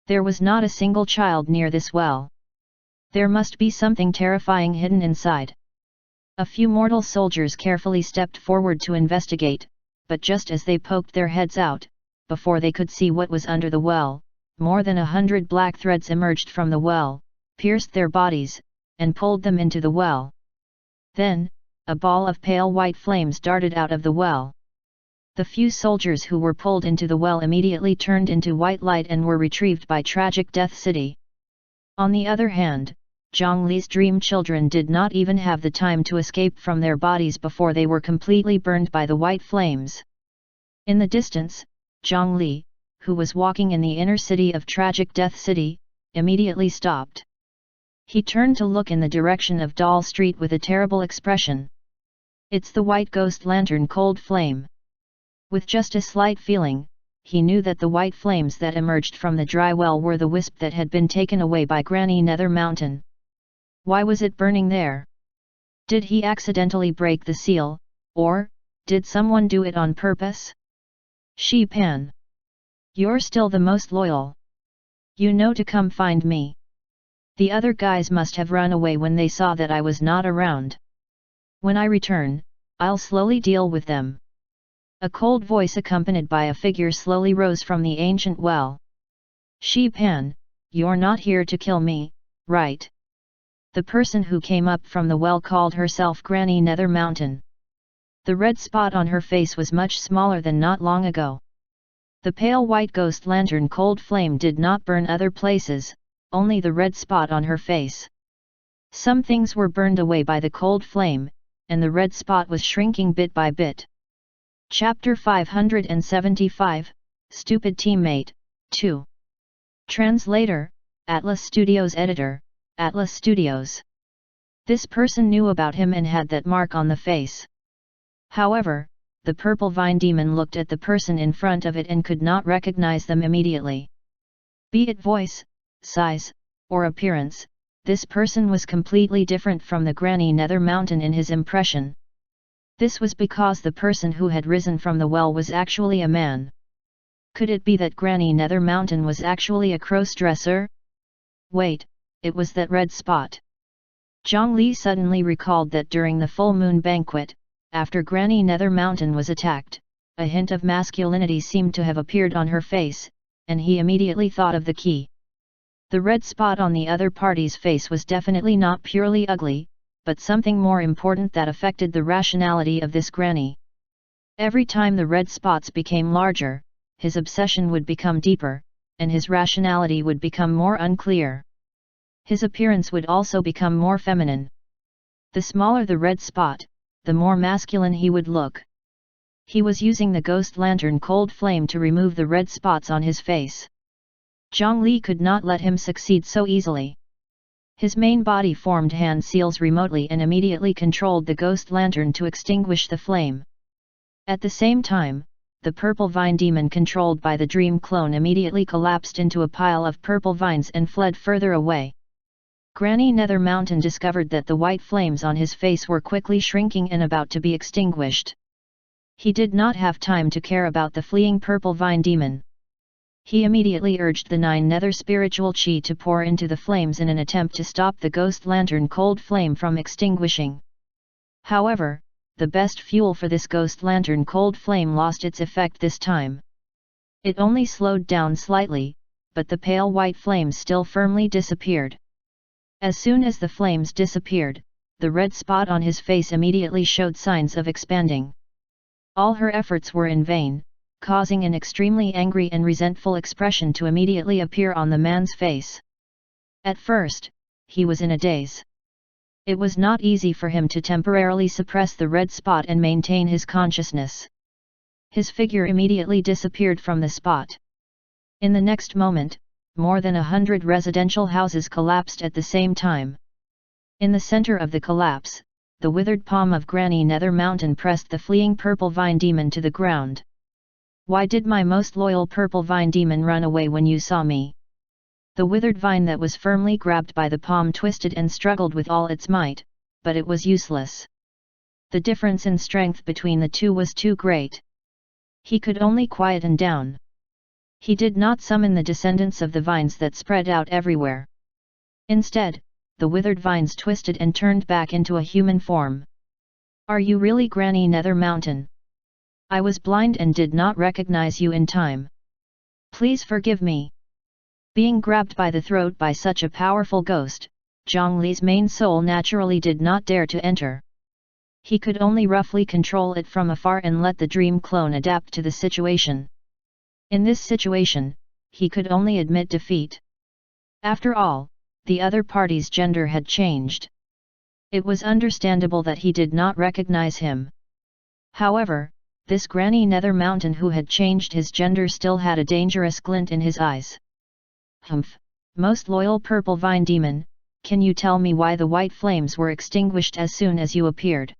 There was not a single child near this well. There must be something terrifying hidden inside. A few mortal soldiers carefully stepped forward to investigate, but just as they poked their heads out, before they could see what was under the well, more than 100 black threads emerged from the well, pierced their bodies, and pulled them into the well. Then, a ball of pale white flames darted out of the well. The few soldiers who were pulled into the well immediately turned into white light and were retrieved by tragic Death City. On the other hand, Zhang Li's dream children did not even have the time to escape from their bodies before they were completely burned by the white flames. In the distance, Zhang Li, who was walking in the inner city of tragic Death City, immediately stopped. He turned to look in the direction of Doll Street with a terrible expression. It's the white ghost lantern cold flame. With just a slight feeling, he knew that the white flames that emerged from the dry well were the wisp that had been taken away by Granny Nether Mountain. Why was it burning there? Did he accidentally break the seal, or did someone do it on purpose? Shi Pan. You're still the most loyal. You know to come find me. The other guys must have run away when they saw that I was not around. When I return, I'll slowly deal with them. A cold voice accompanied by a figure slowly rose from the ancient well. Shi Pan, you're not here to kill me, right? The person who came up from the well called herself Granny Nether Mountain. The red spot on her face was much smaller than not long ago. The pale white ghost lantern cold flame did not burn other places, only the red spot on her face. Some things were burned away by the cold flame, and the red spot was shrinking bit by bit. Chapter 575, Stupid Teammate, 2. Translator, Atlas Studios Editor, Atlas Studios. This person knew about him and had that mark on the face. However, the purple vine demon looked at the person in front of it and could not recognize them immediately. Be it voice, size, or appearance, this person was completely different from the Granny Nether Mountain in his impression. This was because the person who had risen from the well was actually a man. Could it be that Granny Nether Mountain was actually a cross-dresser? Wait, it was that red spot. Zhang Li suddenly recalled that during the full moon banquet, after Granny Nether Mountain was attacked, a hint of masculinity seemed to have appeared on her face, and he immediately thought of the key. The red spot on the other party's face was definitely not purely ugly, but something more important that affected the rationality of this granny. Every time the red spots became larger, his obsession would become deeper, and his rationality would become more unclear. His appearance would also become more feminine. The smaller the red spot, the more masculine he would look. He was using the ghost lantern cold flame to remove the red spots on his face. Zhang Li could not let him succeed so easily. His main body formed hand seals remotely and immediately controlled the ghost lantern to extinguish the flame. At the same time, the purple vine demon controlled by the dream clone immediately collapsed into a pile of purple vines and fled further away. Granny Nether Mountain discovered that the white flames on his face were quickly shrinking and about to be extinguished. He did not have time to care about the fleeing purple vine demon. He immediately urged the 9 nether spiritual chi to pour into the flames in an attempt to stop the ghost lantern cold flame from extinguishing. However, the best fuel for this ghost lantern cold flame lost its effect this time. It only slowed down slightly, but the pale white flames still firmly disappeared. As soon as the flames disappeared, the red spot on his face immediately showed signs of expanding. All her efforts were in vain, causing an extremely angry and resentful expression to immediately appear on the man's face. At first, he was in a daze. It was not easy for him to temporarily suppress the red spot and maintain his consciousness. His figure immediately disappeared from the spot. In the next moment, more than 100 residential houses collapsed at the same time. In the center of the collapse, the withered palm of Granny Nether Mountain pressed the fleeing purple vine demon to the ground. Why did my most loyal purple vine demon run away when you saw me? The withered vine that was firmly grabbed by the palm twisted and struggled with all its might, but it was useless. The difference in strength between the two was too great. He could only quieten down. He did not summon the descendants of the vines that spread out everywhere. Instead, the withered vines twisted and turned back into a human form. Are you really Granny Nether Mountain? I was blind and did not recognize you in time. Please forgive me. Being grabbed by the throat by such a powerful ghost, Zhang Li's main soul naturally did not dare to enter. He could only roughly control it from afar and let the dream clone adapt to the situation. In this situation, he could only admit defeat. After all, the other party's gender had changed. It was understandable that he did not recognize him. However, this Granny Nether Mountain who had changed his gender still had a dangerous glint in his eyes. Humph, most loyal purple vine demon, can you tell me why the white flames were extinguished as soon as you appeared?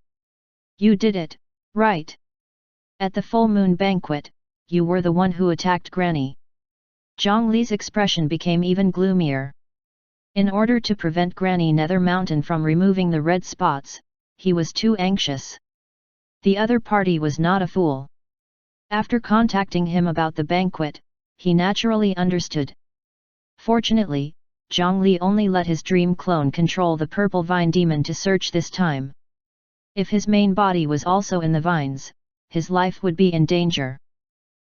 You did it, right? At the full moon banquet, you were the one who attacked Granny. Zhang Li's expression became even gloomier. In order to prevent Granny Nether Mountain from removing the red spots, he was too anxious. The other party was not a fool. After contacting him about the banquet, he naturally understood. Fortunately, Zhang Li only let his dream clone control the purple vine demon to search this time. If his main body was also in the vines, his life would be in danger.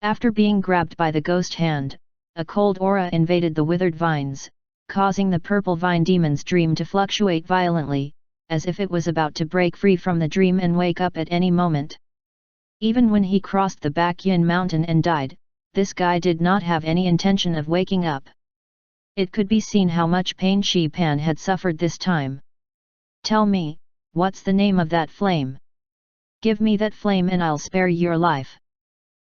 After being grabbed by the ghost hand, a cold aura invaded the withered vines, causing the purple vine demon's dream to fluctuate violently, as if it was about to break free from the dream and wake up at any moment. Even when he crossed the Bakyan mountain and died, this guy did not have any intention of waking up. It could be seen how much pain Shi Pan had suffered this time. Tell me, what's the name of that flame? Give me that flame and I'll spare your life.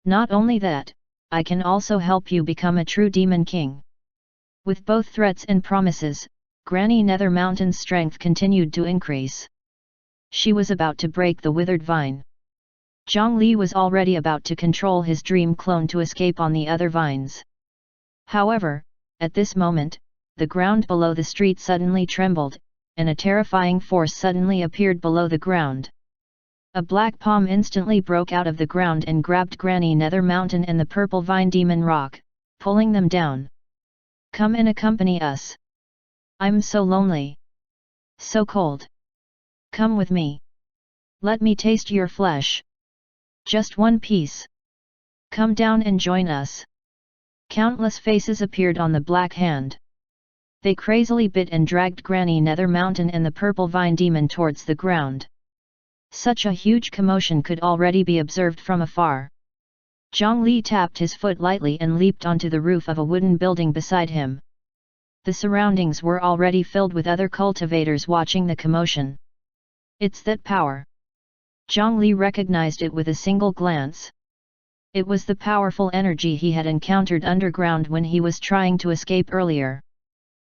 Not only that, I can also help you become a true demon king. With both threats and promises, Granny Nether Mountain's strength continued to increase. She was about to break the withered vine. Zhang Li was already about to control his dream clone to escape on the other vines. However, at this moment, the ground below the street suddenly trembled, and a terrifying force suddenly appeared below the ground. A black palm instantly broke out of the ground and grabbed Granny Nether Mountain and the purple vine demon rock, pulling them down. Come and accompany us. I'm so lonely. So cold. Come with me. Let me taste your flesh. Just one piece. Come down and join us. Countless faces appeared on the black hand. They crazily bit and dragged Granny Nether Mountain and the purple vine demon towards the ground. Such a huge commotion could already be observed from afar. Zhang Li tapped his foot lightly and leaped onto the roof of a wooden building beside him. The surroundings were already filled with other cultivators watching the commotion. It's that power. Zhang Li recognized it with a single glance. It was the powerful energy he had encountered underground when he was trying to escape earlier.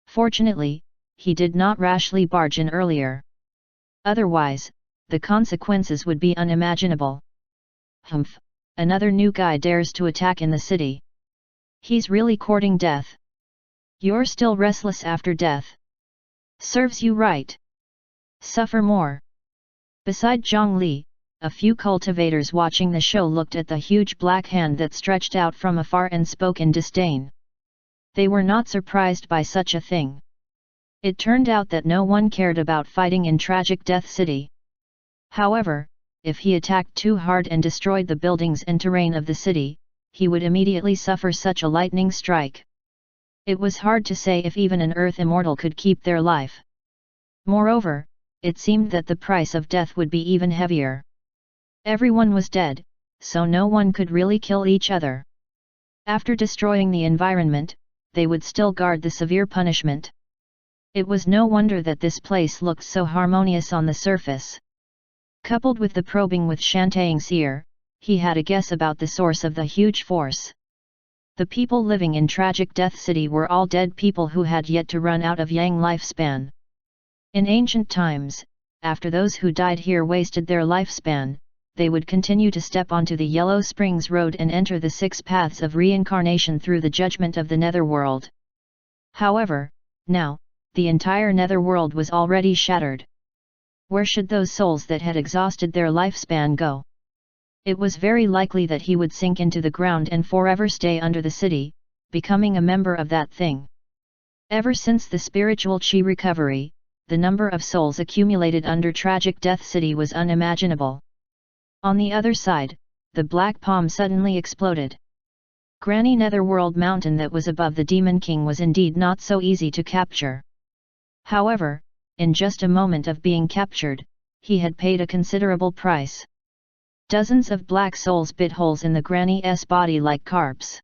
Fortunately, he did not rashly barge in earlier. Otherwise, the consequences would be unimaginable. Hemp, another new guy dares to attack in the city. He's really courting death. You're still restless after death. Serves you right. Suffer more. Beside Zhang Li, a few cultivators watching the show looked at the huge black hand that stretched out from afar and spoke in disdain. They were not surprised by such a thing. It turned out that no one cared about fighting in Tragic Death City. However, if he attacked too hard and destroyed the buildings and terrain of the city, he would immediately suffer such a lightning strike. It was hard to say if even an Earth Immortal could keep their life. Moreover, it seemed that the price of death would be even heavier. Everyone was dead, so no one could really kill each other. After destroying the environment, they would still guard the severe punishment. It was no wonder that this place looked so harmonious on the surface. Coupled with the probing with Shantaing's ear, he had a guess about the source of the huge force. The people living in Tragic Death City were all dead people who had yet to run out of yang lifespan. In ancient times, after those who died here wasted their lifespan, they would continue to step onto the Yellow Springs Road and enter the 6 paths of reincarnation through the judgment of the Netherworld. However, now, the entire Netherworld was already shattered. Where should those souls that had exhausted their lifespan go? It was very likely that he would sink into the ground and forever stay under the city, becoming a member of that thing. Ever since the spiritual chi recovery, the number of souls accumulated under Tragic Death City was unimaginable. On the other side, the black palm suddenly exploded. Granny Netherworld Mountain that was above the Demon King was indeed not so easy to capture. However, in just a moment of being captured, he had paid a considerable price. Dozens of black souls bit holes in the Granny's body like carps.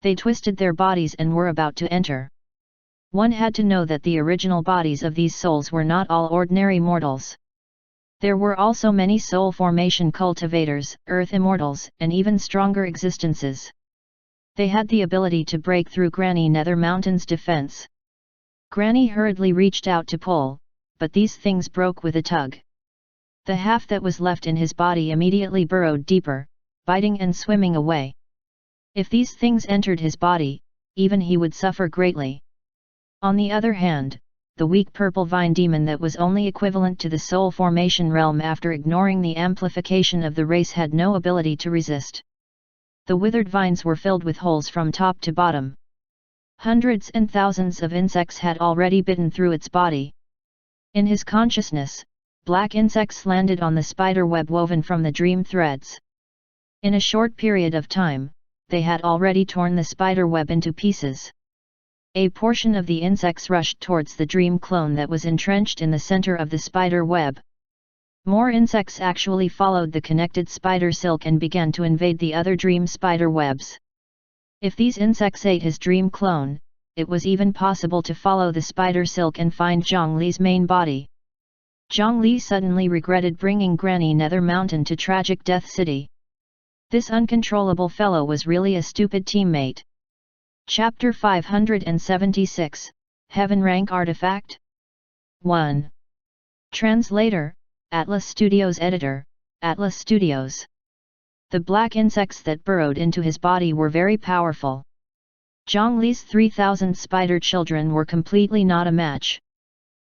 They twisted their bodies and were about to enter. One had to know that the original bodies of these souls were not all ordinary mortals. There were also many soul formation cultivators, earth immortals, and even stronger existences. They had the ability to break through Granny Nether Mountain's defense. Granny hurriedly reached out to pull, but these things broke with a tug. The half that was left in his body immediately burrowed deeper, biting and swimming away. If these things entered his body, even he would suffer greatly. On the other hand, the weak purple vine demon that was only equivalent to the soul formation realm after ignoring the amplification of the race had no ability to resist. The withered vines were filled with holes from top to bottom. Hundreds and thousands of insects had already bitten through its body. In his consciousness, black insects landed on the spider web woven from the dream threads. In a short period of time, they had already torn the spider web into pieces. A portion of the insects rushed towards the dream clone that was entrenched in the center of the spider web. More insects actually followed the connected spider silk and began to invade the other dream spider webs. If these insects ate his dream clone, it was even possible to follow the spider silk and find Zhang Li's main body. Zhang Li suddenly regretted bringing Granny Nether Mountain to Tragic Death City. This uncontrollable fellow was really a stupid teammate. Chapter 576, Heaven Rank Artifact? 1. Translator, Atlas Studios Editor, Atlas Studios. The black insects that burrowed into his body were very powerful. Zhang Li's 3,000 spider children were completely not a match.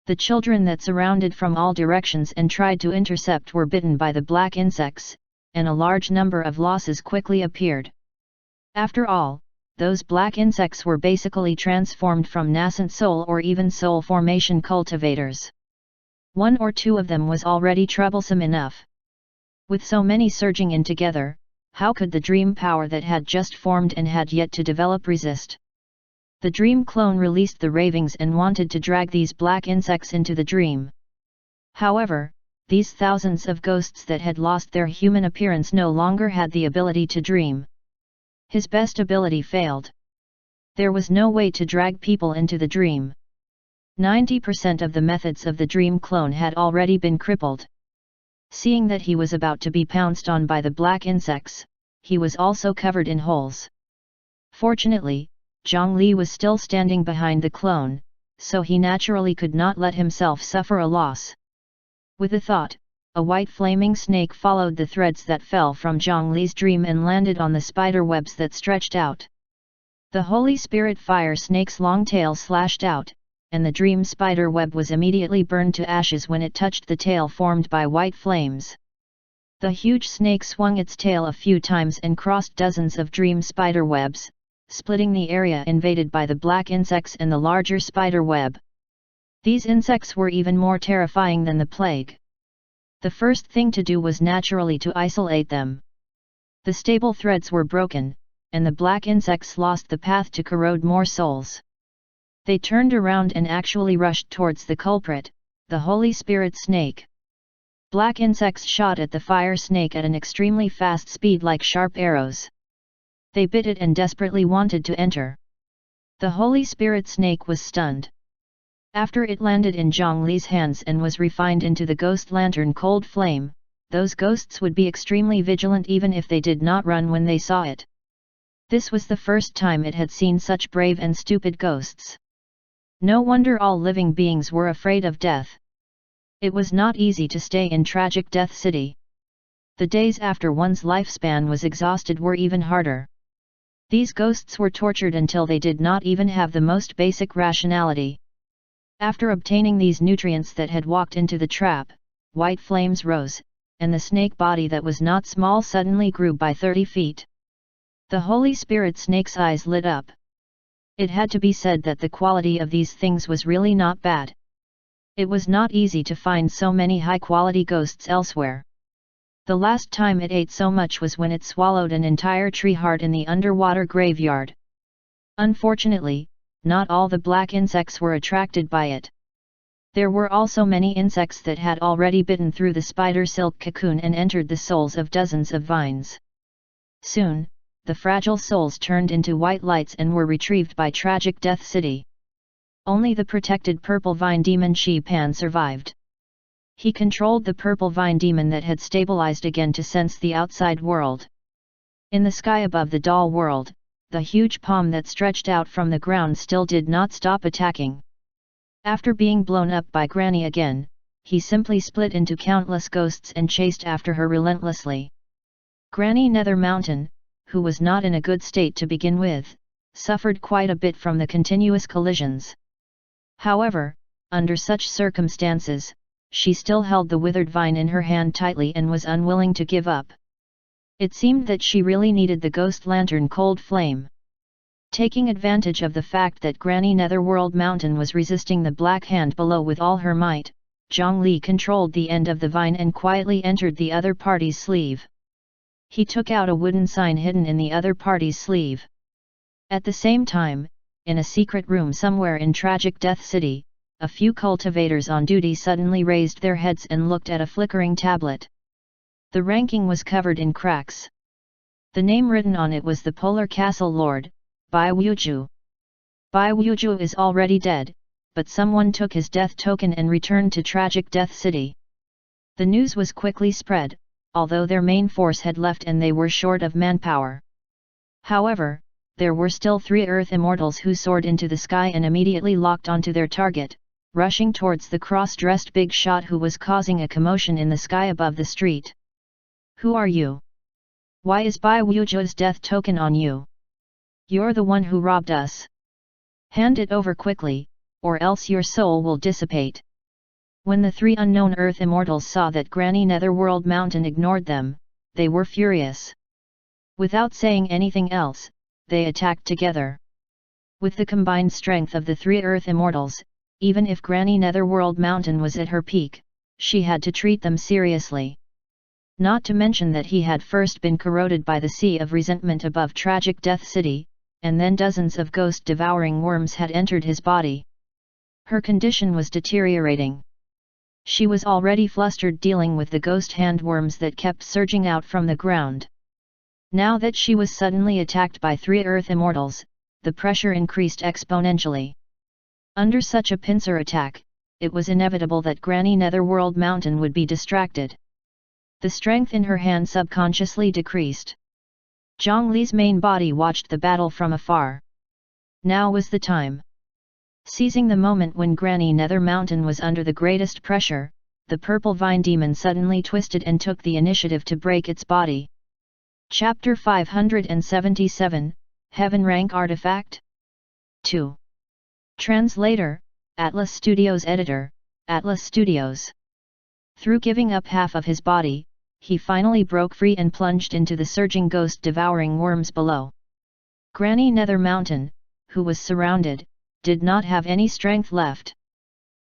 The children that surrounded from all directions and tried to intercept were bitten by the black insects, and a large number of losses quickly appeared. After all, those black insects were basically transformed from nascent soul or even soul formation cultivators. One or two of them was already troublesome enough. With so many surging in together, how could the dream power that had just formed and had yet to develop resist? The dream clone released the ravings and wanted to drag these black insects into the dream. However, these thousands of ghosts that had lost their human appearance no longer had the ability to dream. His best ability failed. There was no way to drag people into the dream. 90% of the methods of the dream clone had already been crippled. Seeing that he was about to be pounced on by the black insects, he was also covered in holes. Fortunately, Zhang Li was still standing behind the clone, so he naturally could not let himself suffer a loss. With a thought, a white flaming snake followed the threads that fell from Zhang Li's dream and landed on the spider webs that stretched out. The Holy Spirit fire snake's long tail slashed out, and the dream spider web was immediately burned to ashes when it touched the tail formed by white flames. The huge snake swung its tail a few times and crossed dozens of dream spider webs, splitting the area invaded by the black insects and the larger spider web. These insects were even more terrifying than the plague. The first thing to do was naturally to isolate them. The stable threads were broken, and the black insects lost the path to corrode more souls. They turned around and actually rushed towards the culprit, the Holy Spirit snake. Black insects shot at the fire snake at an extremely fast speed like sharp arrows. They bit it and desperately wanted to enter. The Holy Spirit snake was stunned. After it landed in Zhang Li's hands and was refined into the ghost lantern cold flame, those ghosts would be extremely vigilant even if they did not run when they saw it. This was the first time it had seen such brave and stupid ghosts. No wonder all living beings were afraid of death. It was not easy to stay in tragic Death City. The days after one's lifespan was exhausted were even harder. These ghosts were tortured until they did not even have the most basic rationality. After obtaining these nutrients that had walked into the trap, white flames rose, and the snake body that was not small suddenly grew by 30 feet. The Holy Spirit snake's eyes lit up. It had to be said that the quality of these things was really not bad. It was not easy to find so many high-quality ghosts elsewhere. The last time it ate so much was when it swallowed an entire tree heart in the underwater graveyard. Unfortunately, not all the black insects were attracted by it. There were also many insects that had already bitten through the spider silk cocoon and entered the souls of dozens of vines. Soon, the fragile souls turned into white lights and were retrieved by tragic Death City. Only the protected purple vine demon Shi Pan survived. He controlled the purple vine demon that had stabilized again to sense the outside world. In the sky above the doll world, the huge palm that stretched out from the ground still did not stop attacking. After being blown up by Granny again, he simply split into countless ghosts and chased after her relentlessly. Granny Nether Mountain, who was not in a good state to begin with, suffered quite a bit from the continuous collisions. However, under such circumstances, she still held the withered vine in her hand tightly and was unwilling to give up. It seemed that she really needed the ghost lantern cold flame. Taking advantage of the fact that Granny Netherworld Mountain was resisting the black hand below with all her might, Zhang Li controlled the end of the vine and quietly entered the other party's sleeve. He took out a wooden sign hidden in the other party's sleeve. At the same time, in a secret room somewhere in tragic Death City, a few cultivators on duty suddenly raised their heads and looked at a flickering tablet. The ranking was covered in cracks. The name written on it was the Polar Castle Lord, Bai Wuju. Bai Wuju is already dead, but someone took his death token and returned to tragic Death City. The news was quickly spread, although their main force had left and they were short of manpower. However, there were still 3 Earth Immortals who soared into the sky and immediately locked onto their target, rushing towards the cross-dressed big shot who was causing a commotion in the sky above the street. "Who are you? Why is Bai Wuju's death token on you? You're the one who robbed us. Hand it over quickly, or else your soul will dissipate." When the 3 unknown Earth Immortals saw that Granny Netherworld Mountain ignored them, they were furious. Without saying anything else, they attacked together. With the combined strength of the 3 Earth Immortals, even if Granny Netherworld Mountain was at her peak, she had to treat them seriously. Not to mention that he had first been corroded by the sea of resentment above tragic Death City, and then dozens of ghost-devouring worms had entered his body. Her condition was deteriorating. She was already flustered dealing with the ghost handworms that kept surging out from the ground. Now that she was suddenly attacked by 3 Earth Immortals, the pressure increased exponentially. Under such a pincer attack, it was inevitable that Granny Netherworld Mountain would be distracted. The strength in her hand subconsciously decreased. Zhang Li's main body watched the battle from afar. Now was the time. Seizing the moment when Granny Nether Mountain was under the greatest pressure, the purple vine demon suddenly twisted and took the initiative to break its body. Chapter 577, Heaven Rank Artifact? 2. Translator, Atlas Studios Editor, Atlas Studios. Through giving up half of his body, he finally broke free and plunged into the surging ghost-devouring worms below. Granny Nether Mountain, who was surrounded, did not have any strength left.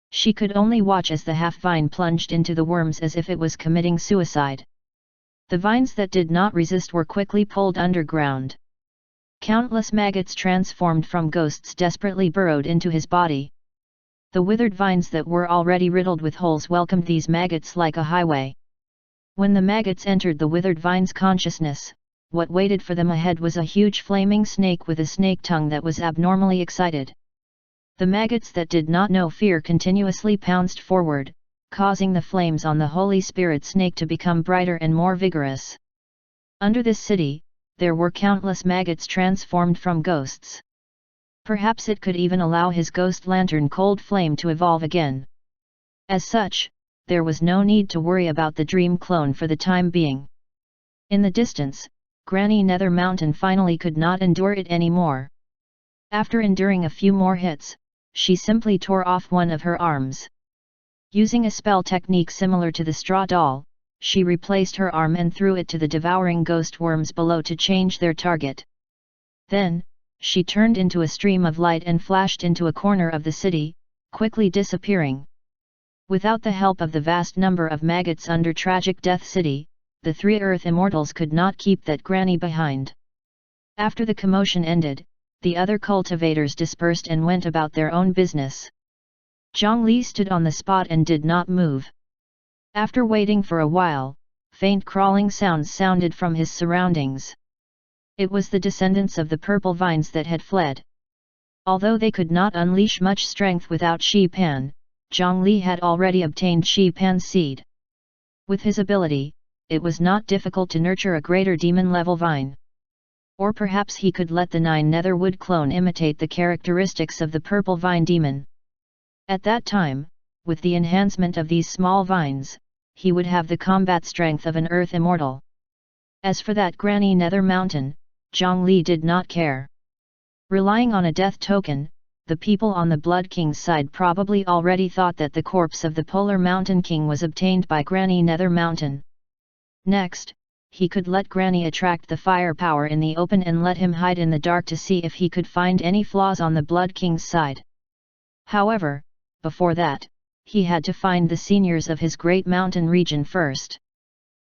She could only watch as the half-vine plunged into the worms as if it was committing suicide. The vines that did not resist were quickly pulled underground. Countless maggots transformed from ghosts desperately burrowed into his body. The withered vines that were already riddled with holes welcomed these maggots like a highway. When the maggots entered the withered vines' consciousness, what waited for them ahead was a huge flaming snake with a snake tongue that was abnormally excited. The maggots that did not know fear continuously pounced forward, causing the flames on the Holy Spirit snake to become brighter and more vigorous. Under this city, there were countless maggots transformed from ghosts. Perhaps it could even allow his ghost lantern Cold Flame to evolve again. As such, there was no need to worry about the dream clone for the time being. In the distance, Granny Nether Mountain finally could not endure it anymore. After enduring a few more hits, she simply tore off one of her arms. Using a spell technique similar to the straw doll, she replaced her arm and threw it to the devouring ghost worms below to change their target. Then, she turned into a stream of light and flashed into a corner of the city, quickly disappearing. Without the help of the vast number of maggots under tragic Death City, the 3 Earth Immortals could not keep that granny behind. After the commotion ended, the other cultivators dispersed and went about their own business. Zhang Li stood on the spot and did not move. After waiting for a while, faint crawling sounds sounded from his surroundings. It was the descendants of the purple vines that had fled. Although they could not unleash much strength without Shi Pan, Zhang Li had already obtained Shi Pan's seed. With his ability, it was not difficult to nurture a greater demon-level vine. Or perhaps he could let the 9 Netherwood clone imitate the characteristics of the purple vine demon. At that time, with the enhancement of these small vines, he would have the combat strength of an Earth Immortal. As for that Granny Nether Mountain, Zhang Li did not care. Relying on a death token, the people on the Blood King's side probably already thought that the corpse of the Polar Mountain King was obtained by Granny Nether Mountain. Next, he could let Granny attract the firepower in the open and let him hide in the dark to see if he could find any flaws on the Blood King's side. However, before that, he had to find the seniors of his great mountain region first.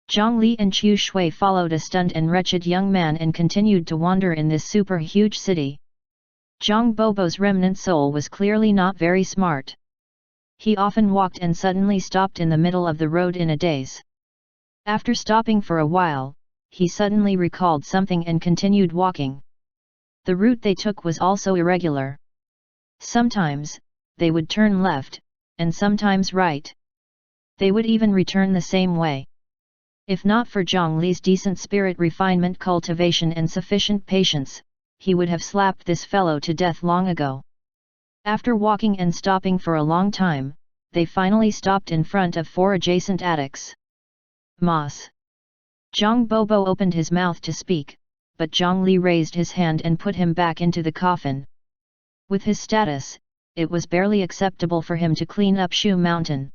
Zhang Li and Chu Shui followed a stunned and wretched young man and continued to wander in this super-huge city. Zhang Bobo's remnant soul was clearly not very smart. He often walked and suddenly stopped in the middle of the road in a daze. After stopping for a while, he suddenly recalled something and continued walking. The route they took was also irregular. Sometimes, they would turn left, and sometimes right. They would even return the same way. If not for Zhang Li's decent spirit refinement cultivation and sufficient patience, he would have slapped this fellow to death long ago. After walking and stopping for a long time, they finally stopped in front of 4 adjacent attics. Moss. Zhang Bobo opened his mouth to speak, but Zhang Li raised his hand and put him back into the coffin. With his status, it was barely acceptable for him to clean up Shu Mountain.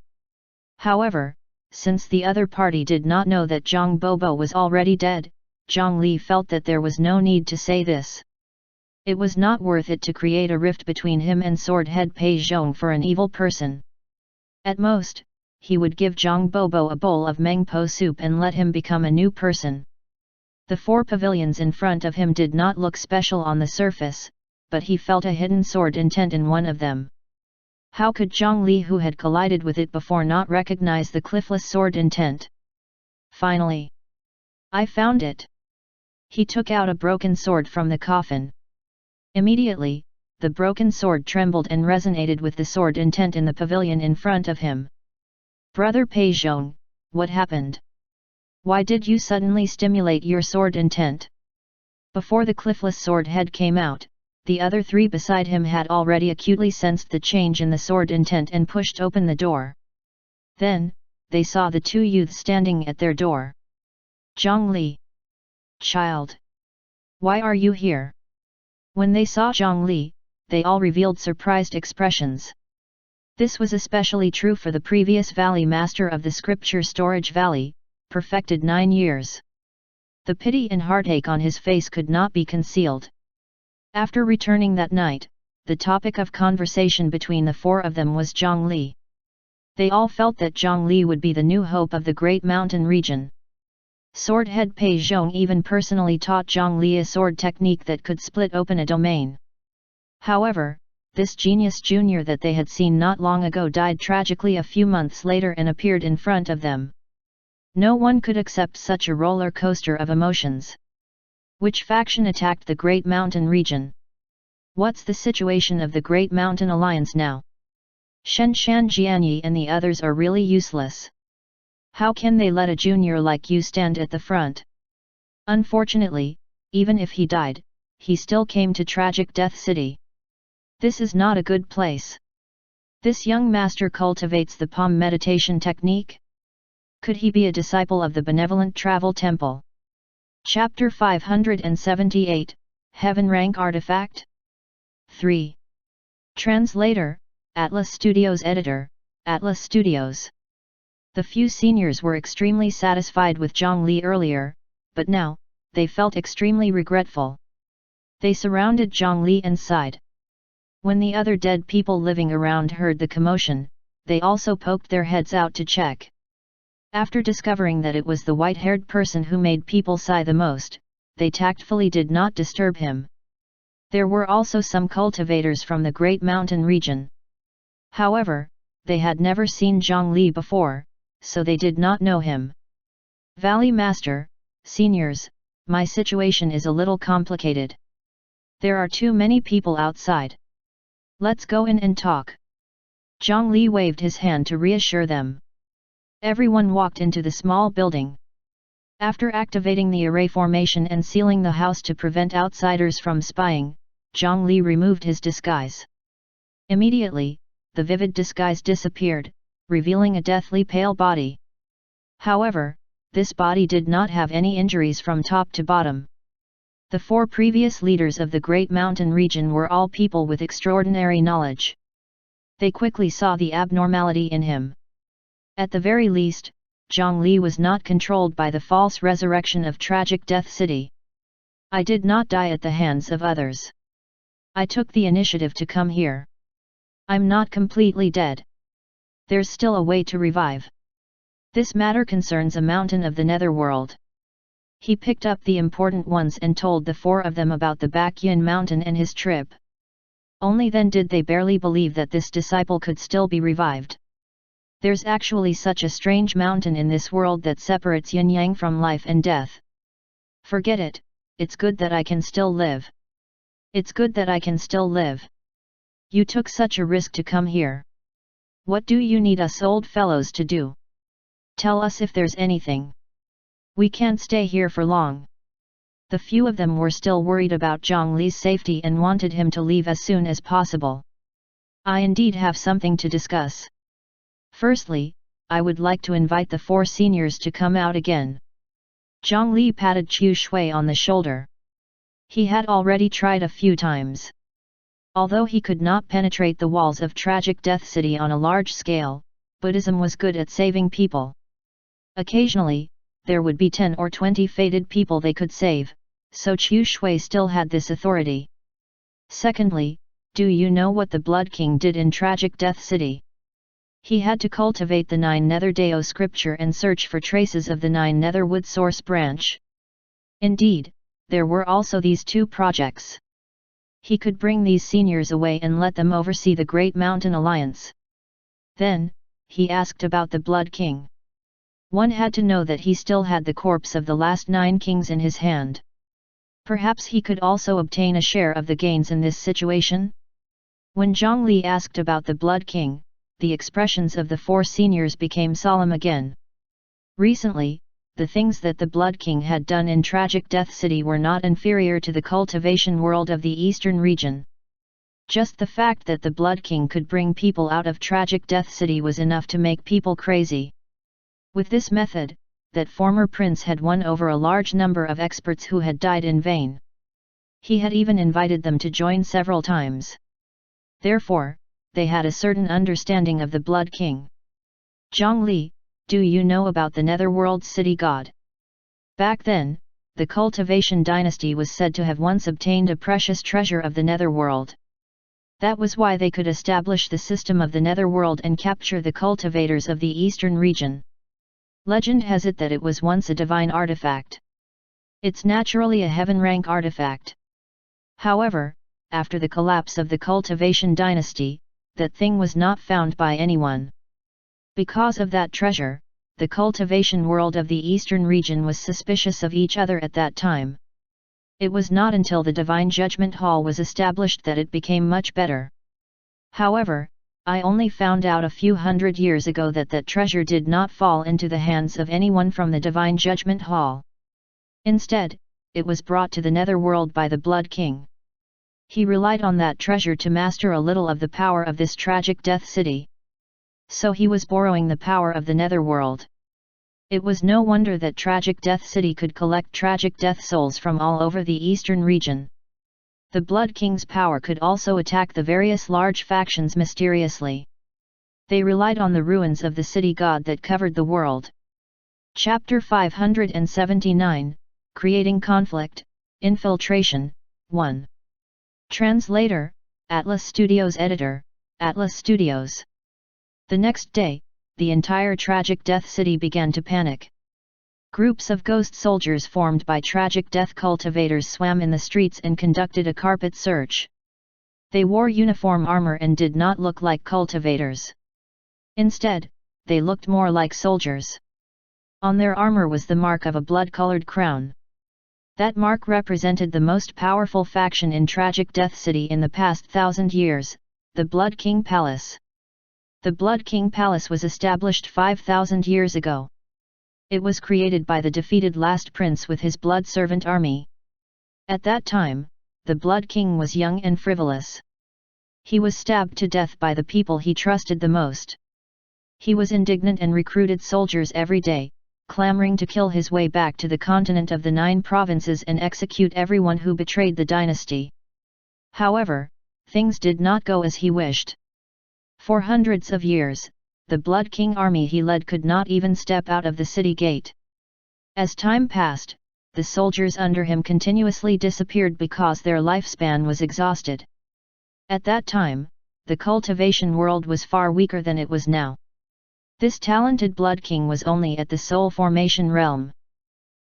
However, since the other party did not know that Zhang Bobo was already dead, Zhang Li felt that there was no need to say this. It was not worth it to create a rift between him and Sword Head Pei Zhong for an evil person. At most, he would give Zhang Bobo a bowl of mengpo soup and let him become a new person. The 4 pavilions in front of him did not look special on the surface, but he felt a hidden sword intent in one of them. How could Zhang Li, who had collided with it before, not recognize the cliffless sword intent? Finally, I found it. He took out a broken sword from the coffin. Immediately, the broken sword trembled and resonated with the sword intent in the pavilion in front of him. Brother Pei Zhong, what happened? Why did you suddenly stimulate your sword intent? Before the cliffless sword head came out, the other 3 beside him had already acutely sensed the change in the sword intent and pushed open the door. Then, they saw the 2 youths standing at their door. Zhang Li. Child. Why are you here? When they saw Zhang Li, they all revealed surprised expressions. This was especially true for the previous Valley Master of the Scripture Storage Valley, perfected 9 years. The pity and heartache on his face could not be concealed. After returning that night, the topic of conversation between the 4 of them was Zhang Li. They all felt that Zhang Li would be the new hope of the Great Mountain region. Sword Head Pei Zhong even personally taught Zhang Li a sword technique that could split open a domain. However, this genius junior that they had seen not long ago died tragically a few months later and appeared in front of them. No one could accept such a roller coaster of emotions. Which faction attacked the Great Mountain region? What's the situation of the Great Mountain Alliance now? Shen Shan Jianyi and the others are really useless. How can they let a junior like you stand at the front? Unfortunately, even if he died, he still came to tragic Death City. This is not a good place. This young master cultivates the palm meditation technique? Could he be a disciple of the benevolent travel temple? Chapter 578, Heaven Rank Artifact? 3. Translator, Atlas Studios Editor, Atlas Studios. The few seniors were extremely satisfied with Zhang Li earlier, but now, they felt extremely regretful. They surrounded Zhang Li and sighed. When the other dead people living around heard the commotion, they also poked their heads out to check. After discovering that it was the white-haired person who made people sigh the most, they tactfully did not disturb him. There were also some cultivators from the Great Mountain region. However, they had never seen Zhang Li before, so they did not know him. Valley Master, seniors, my situation is a little complicated. There are too many people outside. Let's go in and talk. Zhang Li waved his hand to reassure them. Everyone walked into the small building. After activating the array formation and sealing the house to prevent outsiders from spying, Zhang Li removed his disguise. Immediately, the vivid disguise disappeared, revealing a deathly pale body. However, this body did not have any injuries from top to bottom. The 4 previous leaders of the Great Mountain region were all people with extraordinary knowledge. They quickly saw the abnormality in him. At the very least, Zhang Li was not controlled by the false resurrection of tragic Death City. I did not die at the hands of others. I took the initiative to come here. I'm not completely dead. There's still a way to revive. This matter concerns a mountain of the netherworld. He picked up the important ones and told the 4 of them about the Bakyan mountain and his trip. Only then did they barely believe that this disciple could still be revived. There's actually such a strange mountain in this world that separates yin-yang from life and death. Forget it, it's good that I can still live. It's good that I can still live. You took such a risk to come here. What do you need us old fellows to do? Tell us if there's anything. We can't stay here for long. The few of them were still worried about Zhongli's safety and wanted him to leave as soon as possible. I indeed have something to discuss. Firstly, I would like to invite the 4 seniors to come out again. Zhongli patted Chu Shui on the shoulder. He had already tried a few times. Although he could not penetrate the walls of Tragic Death City on a large scale, Buddhism was good at saving people. Occasionally, there would be 10 or 20 fated people they could save, so Chu Shui still had this authority. Secondly, do you know what the Blood King did in Tragic Death City? He had to cultivate the 9 Nether Dao scripture and search for traces of the 9 Nether Wood source branch. Indeed, there were also these 2 projects. He could bring these seniors away and let them oversee the Great Mountain Alliance. Then, he asked about the Blood King. One had to know that he still had the corpse of the last 9 kings in his hand. Perhaps he could also obtain a share of the gains in this situation? When Zhongli asked about the Blood King, the expressions of the 4 seniors became solemn again. Recently, the things that the Blood King had done in Tragic Death City were not inferior to the cultivation world of the eastern region. Just the fact that the Blood King could bring people out of Tragic Death City was enough to make people crazy. With this method, that former prince had won over a large number of experts who had died in vain. He had even invited them to join several times. Therefore, they had a certain understanding of the Blood King. Zhongli, do you know about the Netherworld city god? Back then, the Cultivation dynasty was said to have once obtained a precious treasure of the Netherworld. That was why they could establish the system of the Netherworld and capture the cultivators of the eastern region. Legend has it that it was once a divine artifact. It's naturally a heaven-rank artifact. However, after the collapse of the Cultivation dynasty, that thing was not found by anyone. Because of that treasure, the cultivation world of the eastern region was suspicious of each other at that time. It was not until the Divine Judgment Hall was established that it became much better. However, I only found out a few hundred years ago that that treasure did not fall into the hands of anyone from the Divine Judgment Hall. Instead, it was brought to the Netherworld by the Blood King. He relied on that treasure to master a little of the power of this Tragic Death City. So he was borrowing the power of the Netherworld. It was no wonder that Tragic Death City could collect tragic death souls from all over the eastern region. The Blood King's power could also attack the various large factions mysteriously. They relied on the ruins of the city god that covered the world. Chapter 579, Creating Conflict, Infiltration, 1. Translator, Atlas Studios Editor, Atlas Studios. The next day, the entire Tragic Death City began to panic. Groups of ghost soldiers formed by tragic death cultivators swam in the streets and conducted a carpet search. They wore uniform armor and did not look like cultivators. Instead, they looked more like soldiers. On their armor was the mark of a blood-colored crown. That mark represented the most powerful faction in Tragic Death City in the past 1,000 years, the Blood King Palace. The Blood King Palace was established 5,000 years ago. It was created by the defeated last prince with his blood servant army. At that time, the Blood King was young and frivolous. He was stabbed to death by the people he trusted the most. He was indignant and recruited soldiers every day, clamoring to kill his way back to the continent of the 9 provinces and execute everyone who betrayed the dynasty. However, things did not go as he wished. For hundreds of years, the Blood King army he led could not even step out of the city gate. As time passed, the soldiers under him continuously disappeared because their lifespan was exhausted. At that time, the cultivation world was far weaker than it was now. This talented Blood King was only at the soul formation realm.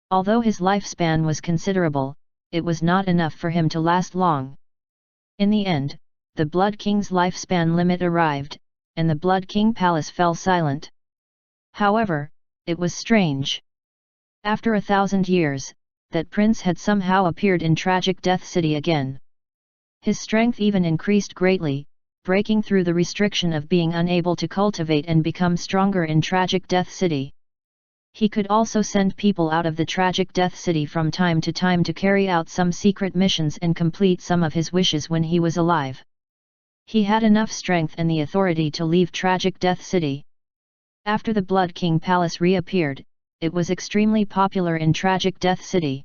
Although his lifespan was considerable, it was not enough for him to last long. In the end, the Blood King's lifespan limit arrived, and the Blood King Palace fell silent. However, it was strange. After 1,000 years, that prince had somehow appeared in Tragic Death City again. His strength even increased greatly, breaking through the restriction of being unable to cultivate and become stronger in Tragic Death City. He could also send people out of the tragic Death City from time to time to carry out some secret missions and complete some of his wishes when he was alive. He had enough strength and the authority to leave tragic Death City. After the Blood King Palace reappeared, it was extremely popular in tragic Death City.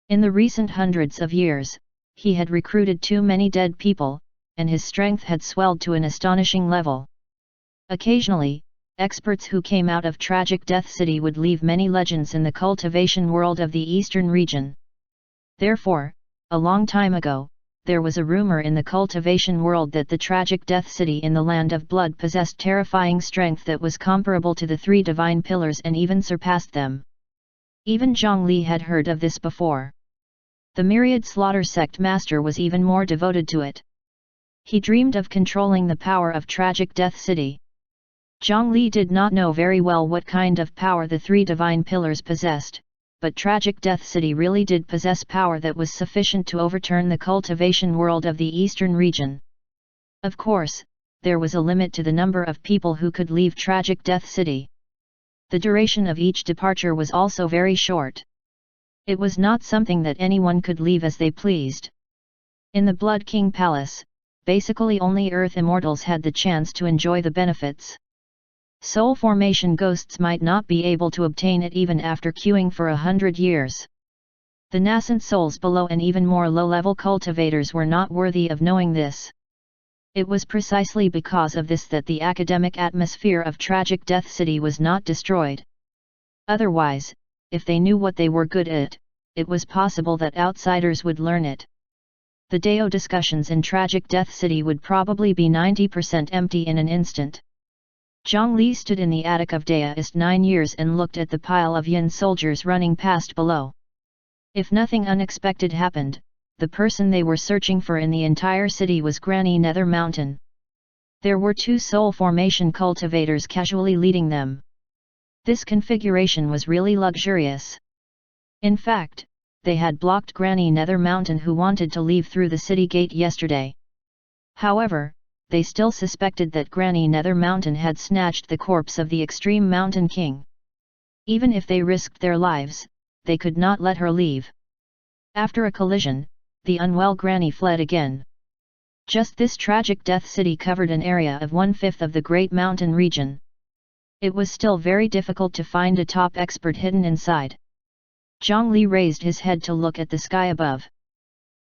In the recent hundreds of years, he had recruited too many dead people, and his strength had swelled to an astonishing level. Occasionally, experts who came out of tragic Death City would leave many legends in the cultivation world of the eastern region. Therefore, a long time ago, there was a rumor in the cultivation world that the tragic Death City in the Land of Blood possessed terrifying strength that was comparable to the three divine pillars and even surpassed them. Even Zhang Li had heard of this before. The myriad slaughter sect master was even more devoted to it. He dreamed of controlling the power of tragic Death City. Zhang Li did not know very well what kind of power the three divine pillars possessed, but tragic Death City really did possess power that was sufficient to overturn the cultivation world of the eastern region. Of course, there was a limit to the number of people who could leave tragic Death City. The duration of each departure was also very short. It was not something that anyone could leave as they pleased. In the Blood King Palace, basically only Earth Immortals had the chance to enjoy the benefits. Soul formation ghosts might not be able to obtain it even after queuing for 100 years. The nascent souls below and even more low-level cultivators were not worthy of knowing this. It was precisely because of this that the academic atmosphere of tragic Death City was not destroyed. Otherwise, if they knew what they were good at, it was possible that outsiders would learn it. The Dao discussions in tragic Death City would probably be 90% empty in an instant. Zhang Li stood in the attic of Daoist 9 years and looked at the pile of Yin soldiers running past below. If nothing unexpected happened, the person they were searching for in the entire city was Granny Nether Mountain. There were 2 soul formation cultivators casually leading them. This configuration was really luxurious. In fact, they had blocked Granny Nether Mountain who wanted to leave through the city gate yesterday. However, they still suspected that Granny Nether Mountain had snatched the corpse of the Extreme Mountain King. Even if they risked their lives, they could not let her leave. After a collision, the unwell Granny fled again. Just this tragic Death City covered an area of 1/5 of the Great Mountain region. It was still very difficult to find a top expert hidden inside. Zhang Li raised his head to look at the sky above.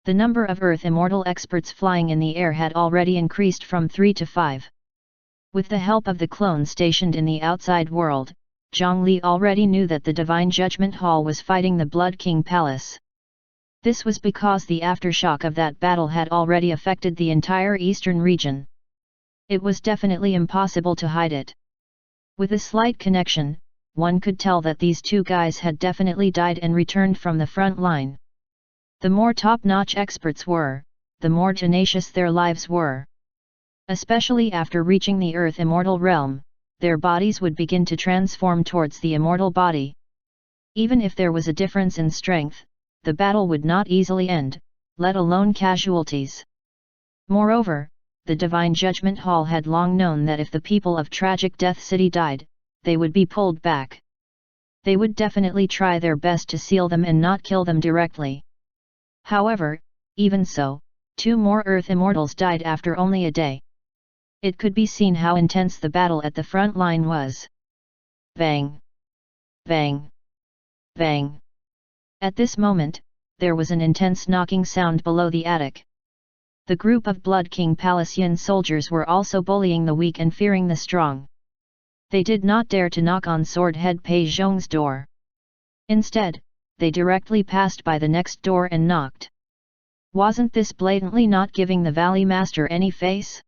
The number of Earth Immortal experts flying in the air had already increased from 3 to 5. With the help of the clones stationed in the outside world, Zhang Li already knew that the Divine Judgment Hall was fighting the Blood King Palace. This was because the aftershock of that battle had already affected the entire eastern region. It was definitely impossible to hide it. With a slight connection, one could tell that these 2 guys had definitely died and returned from the front line. The more top-notch experts were, the more tenacious their lives were. Especially after reaching the Earth Immortal realm, their bodies would begin to transform towards the immortal body. Even if there was a difference in strength, the battle would not easily end, let alone casualties. Moreover, the Divine Judgment Hall had long known that if the people of tragic Death City died, they would be pulled back. They would definitely try their best to seal them and not kill them directly. However, even so, 2 more Earth Immortals died after only a day. It could be seen how intense the battle at the front line was. Bang! Bang! Bang! At this moment, there was an intense knocking sound below the attic. The group of Blood King Palace Yin soldiers were also bullying the weak and fearing the strong. They did not dare to knock on Sword Head Pei Zhong's door. Instead, they directly passed by the next door and knocked. Wasn't this blatantly not giving the Valley Master any face?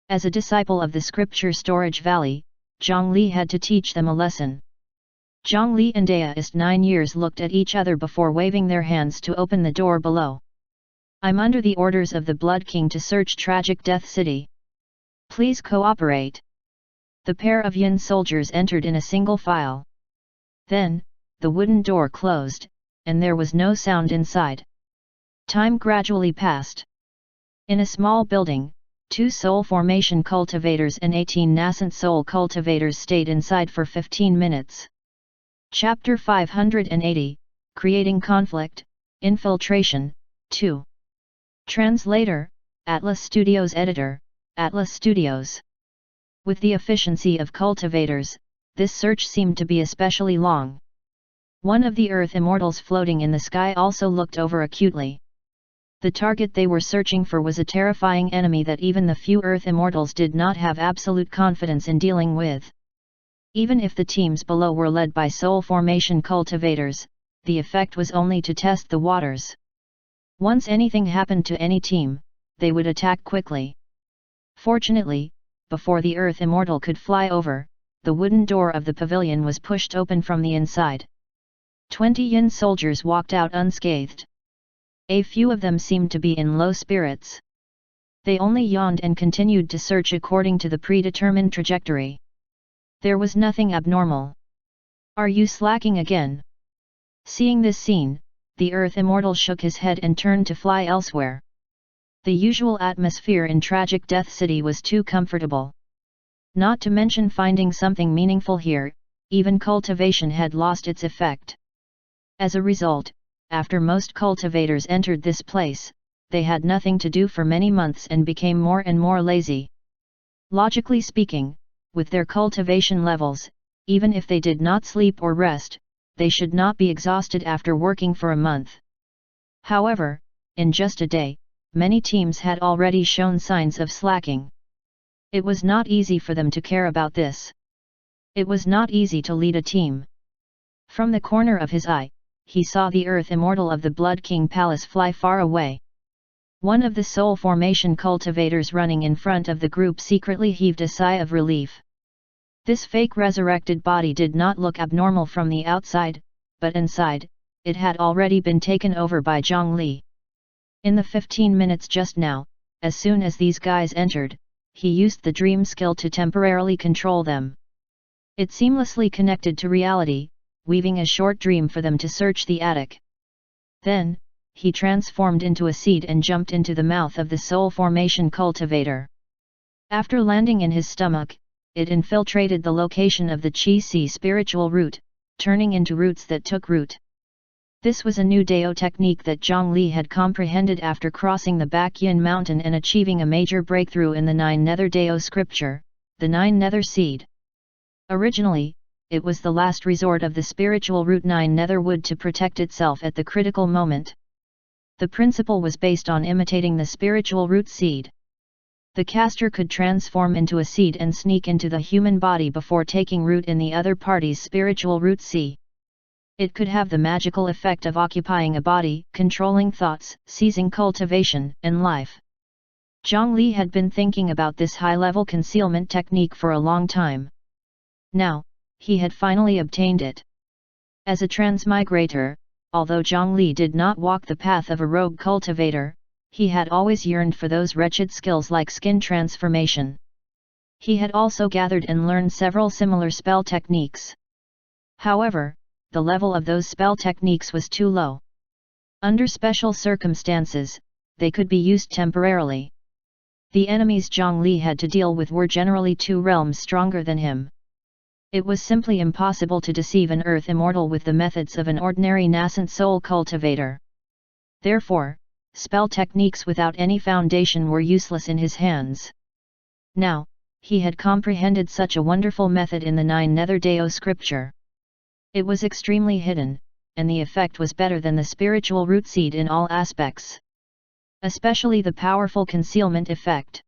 As a disciple of the Scripture Storage Valley, Zhang Li had to teach them a lesson. Zhang Li and Daoist 9 years looked at each other before waving their hands to open the door below. I'm under the orders of the Blood King to search tragic Death City. Please cooperate. The pair of Yin soldiers entered in a single file. Then, the wooden door closed, and there was no sound inside. Time gradually passed. In a small building, 2 soul formation cultivators and 18 nascent soul cultivators stayed inside for 15 minutes. Chapter 580, Creating Conflict, Infiltration, 2. Translator, Atlas Studios Editor, Atlas Studios. With the efficiency of cultivators, this search seemed to be especially long. One of the Earth Immortals floating in the sky also looked over acutely. The target they were searching for was a terrifying enemy that even the few Earth Immortals did not have absolute confidence in dealing with. Even if the teams below were led by soul formation cultivators, the effect was only to test the waters. Once anything happened to any team, they would attack quickly. Fortunately, before the Earth Immortal could fly over, the wooden door of the pavilion was pushed open from the inside. 20 Yin soldiers walked out unscathed. A few of them seemed to be in low spirits. They only yawned and continued to search according to the predetermined trajectory. There was nothing abnormal. "Are you slacking again?" Seeing this scene, the Earth Immortal shook his head and turned to fly elsewhere. The usual atmosphere in Tragic Death City was too comfortable. Not to mention finding something meaningful here, even cultivation had lost its effect. As a result, after most cultivators entered this place, they had nothing to do for many months and became more and more lazy. Logically speaking, with their cultivation levels, even if they did not sleep or rest, they should not be exhausted after working for a month. However, in just a day, many teams had already shown signs of slacking. It was not easy for them to care about this. It was not easy to lead a team. From the corner of his eye, he saw the Earth Immortal of the Blood King Palace fly far away. One of the soul formation cultivators running in front of the group secretly heaved a sigh of relief. This fake resurrected body did not look abnormal from the outside, but inside, it had already been taken over by Zhongli. In the 15 minutes just now, as soon as these guys entered, he used the dream skill to temporarily control them. It seamlessly connected to reality, weaving a short dream for them to search the attic. Then, he transformed into a seed and jumped into the mouth of the soul formation cultivator. After landing in his stomach, it infiltrated the location of the Qi-Si spiritual root, turning into roots that took root. This was a new Dao technique that Zhongli had comprehended after crossing the Bakyan mountain and achieving a major breakthrough in the 9 Nether Dao scripture, the 9 Nether seed. Originally, it was the last resort of the spiritual root 9 Nether wood to protect itself at the critical moment. The principle was based on imitating the spiritual root seed. The caster could transform into a seed and sneak into the human body before taking root in the other party's spiritual root seed. It could have the magical effect of occupying a body, controlling thoughts, seizing cultivation and life. Zhongli had been thinking about this high-level concealment technique for a long time. Now, he had finally obtained it. As a transmigrator, although Zhongli did not walk the path of a rogue cultivator, he had always yearned for those wretched skills like skin transformation. He had also gathered and learned several similar spell techniques. However, the level of those spell techniques was too low. Under special circumstances, they could be used temporarily. The enemies Zhongli had to deal with were generally 2 realms stronger than him. It was simply impossible to deceive an Earth Immortal with the methods of an ordinary nascent soul cultivator. Therefore, spell techniques without any foundation were useless in his hands. Now, he had comprehended such a wonderful method in the 9 Nether Dao scripture. It was extremely hidden, and the effect was better than the spiritual root seed in all aspects. Especially the powerful concealment effect.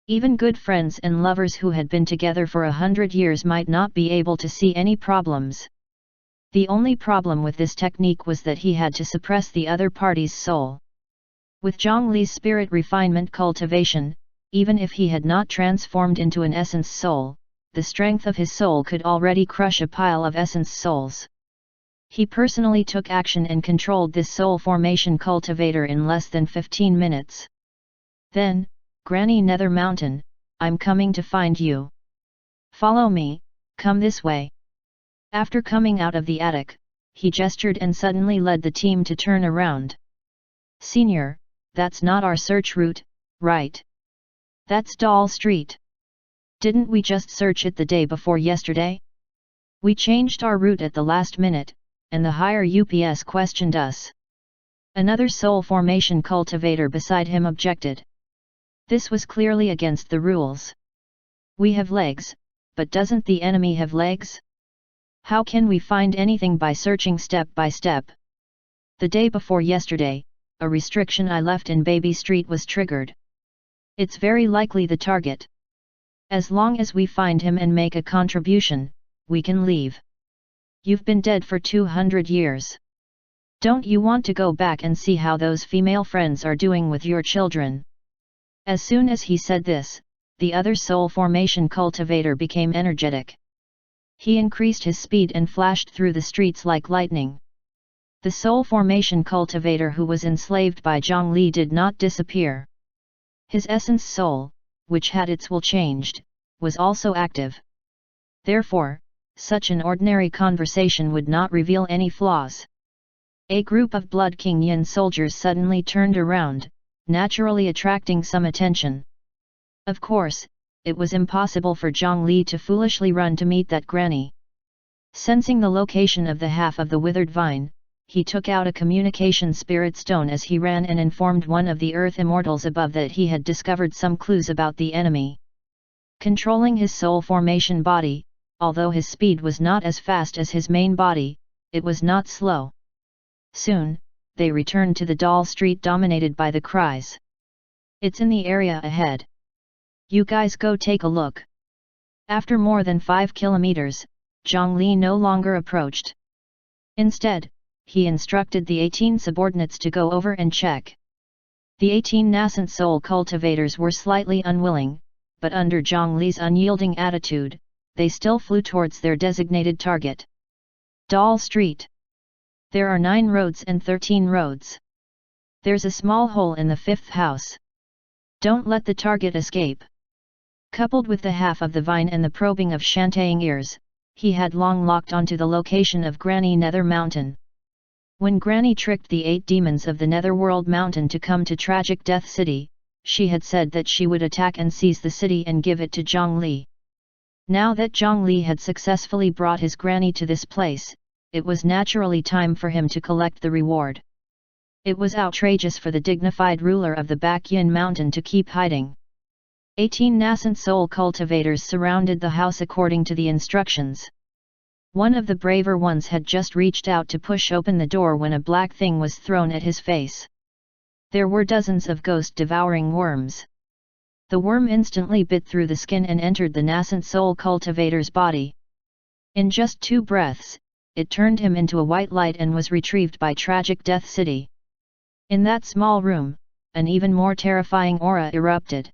Even good friends and lovers who had been together for 100 years might not be able to see any problems. The only problem with this technique was that he had to suppress the other party's soul. With Zhongli's spirit refinement cultivation, even if he had not transformed into an essence soul, the strength of his soul could already crush a pile of essence souls. He personally took action and controlled this soul formation cultivator in less than 15 minutes. Then, Granny Nether Mountain, I'm coming to find you. Follow me, come this way. After coming out of the attic, he gestured and suddenly led the team to turn around. Senior, that's not our search route, right? That's Doll Street. Didn't we just search it the day before yesterday? We changed our route at the last minute, and the higher UPS questioned us. Another soul formation cultivator beside him objected. This was clearly against the rules. We have legs, but doesn't the enemy have legs? How can we find anything by searching step by step? The day before yesterday, a restriction I left in Baby Street was triggered. It's very likely the target. As long as we find him and make a contribution, we can leave. You've been dead for 200 years. Don't you want to go back and see how those female friends are doing with your children? As soon as he said this, the other soul formation cultivator became energetic. He increased his speed and flashed through the streets like lightning. The soul formation cultivator who was enslaved by Zhongli did not disappear. His essence soul, which had its will changed, was also active. Therefore, such an ordinary conversation would not reveal any flaws. A group of Blood King Yin soldiers suddenly turned around, naturally attracting some attention. Of course, it was impossible for Zhongli to foolishly run to meet that granny. Sensing the location of the half of the withered vine, he took out a communication spirit stone as he ran and informed one of the earth immortals above that he had discovered some clues about the enemy. Controlling his soul formation body, although his speed was not as fast as his main body, it was not slow. Soon, they returned to the dull street dominated by the cries. It's in the area ahead. You guys go take a look. After more than 5 kilometers, Zhongli no longer approached. Instead, he instructed the 18 subordinates to go over and check. The 18 nascent soul cultivators were slightly unwilling, but under Zhongli's unyielding attitude, they still flew towards their designated target. Dal Street. There are 9 roads and 13 roads. There's a small hole in the 5th house. Don't let the target escape. Coupled with the half of the vine and the probing of Shantaing ears, he had long locked onto the location of Granny Nether Mountain. When Granny tricked the 8 demons of the Netherworld Mountain to come to Tragic Death City, she had said that she would attack and seize the city and give it to Zhongli. Now that Zhongli had successfully brought his granny to this place, it was naturally time for him to collect the reward. It was outrageous for the dignified ruler of the Bakyan Mountain to keep hiding. 18 nascent soul cultivators surrounded the house according to the instructions. One of the braver ones had just reached out to push open the door when a black thing was thrown at his face. There were dozens of ghost-devouring worms. The worm instantly bit through the skin and entered the nascent soul cultivator's body. In just 2 breaths, it turned him into a white light and was retrieved by Tragic Death City. In that small room, an even more terrifying aura erupted.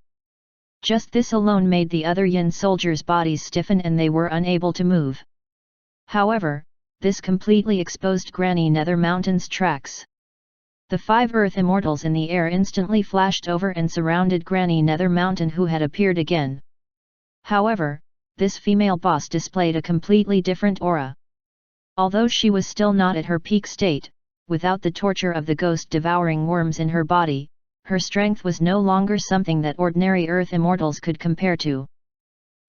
Just this alone made the other Yin soldiers' bodies stiffen and they were unable to move. However, this completely exposed Granny Nether Mountain's tracks. The 5 Earth Immortals in the air instantly flashed over and surrounded Granny Nether Mountain, who had appeared again. However, this female boss displayed a completely different aura. Although she was still not at her peak state, without the torture of the ghost-devouring worms in her body, her strength was no longer something that ordinary Earth Immortals could compare to.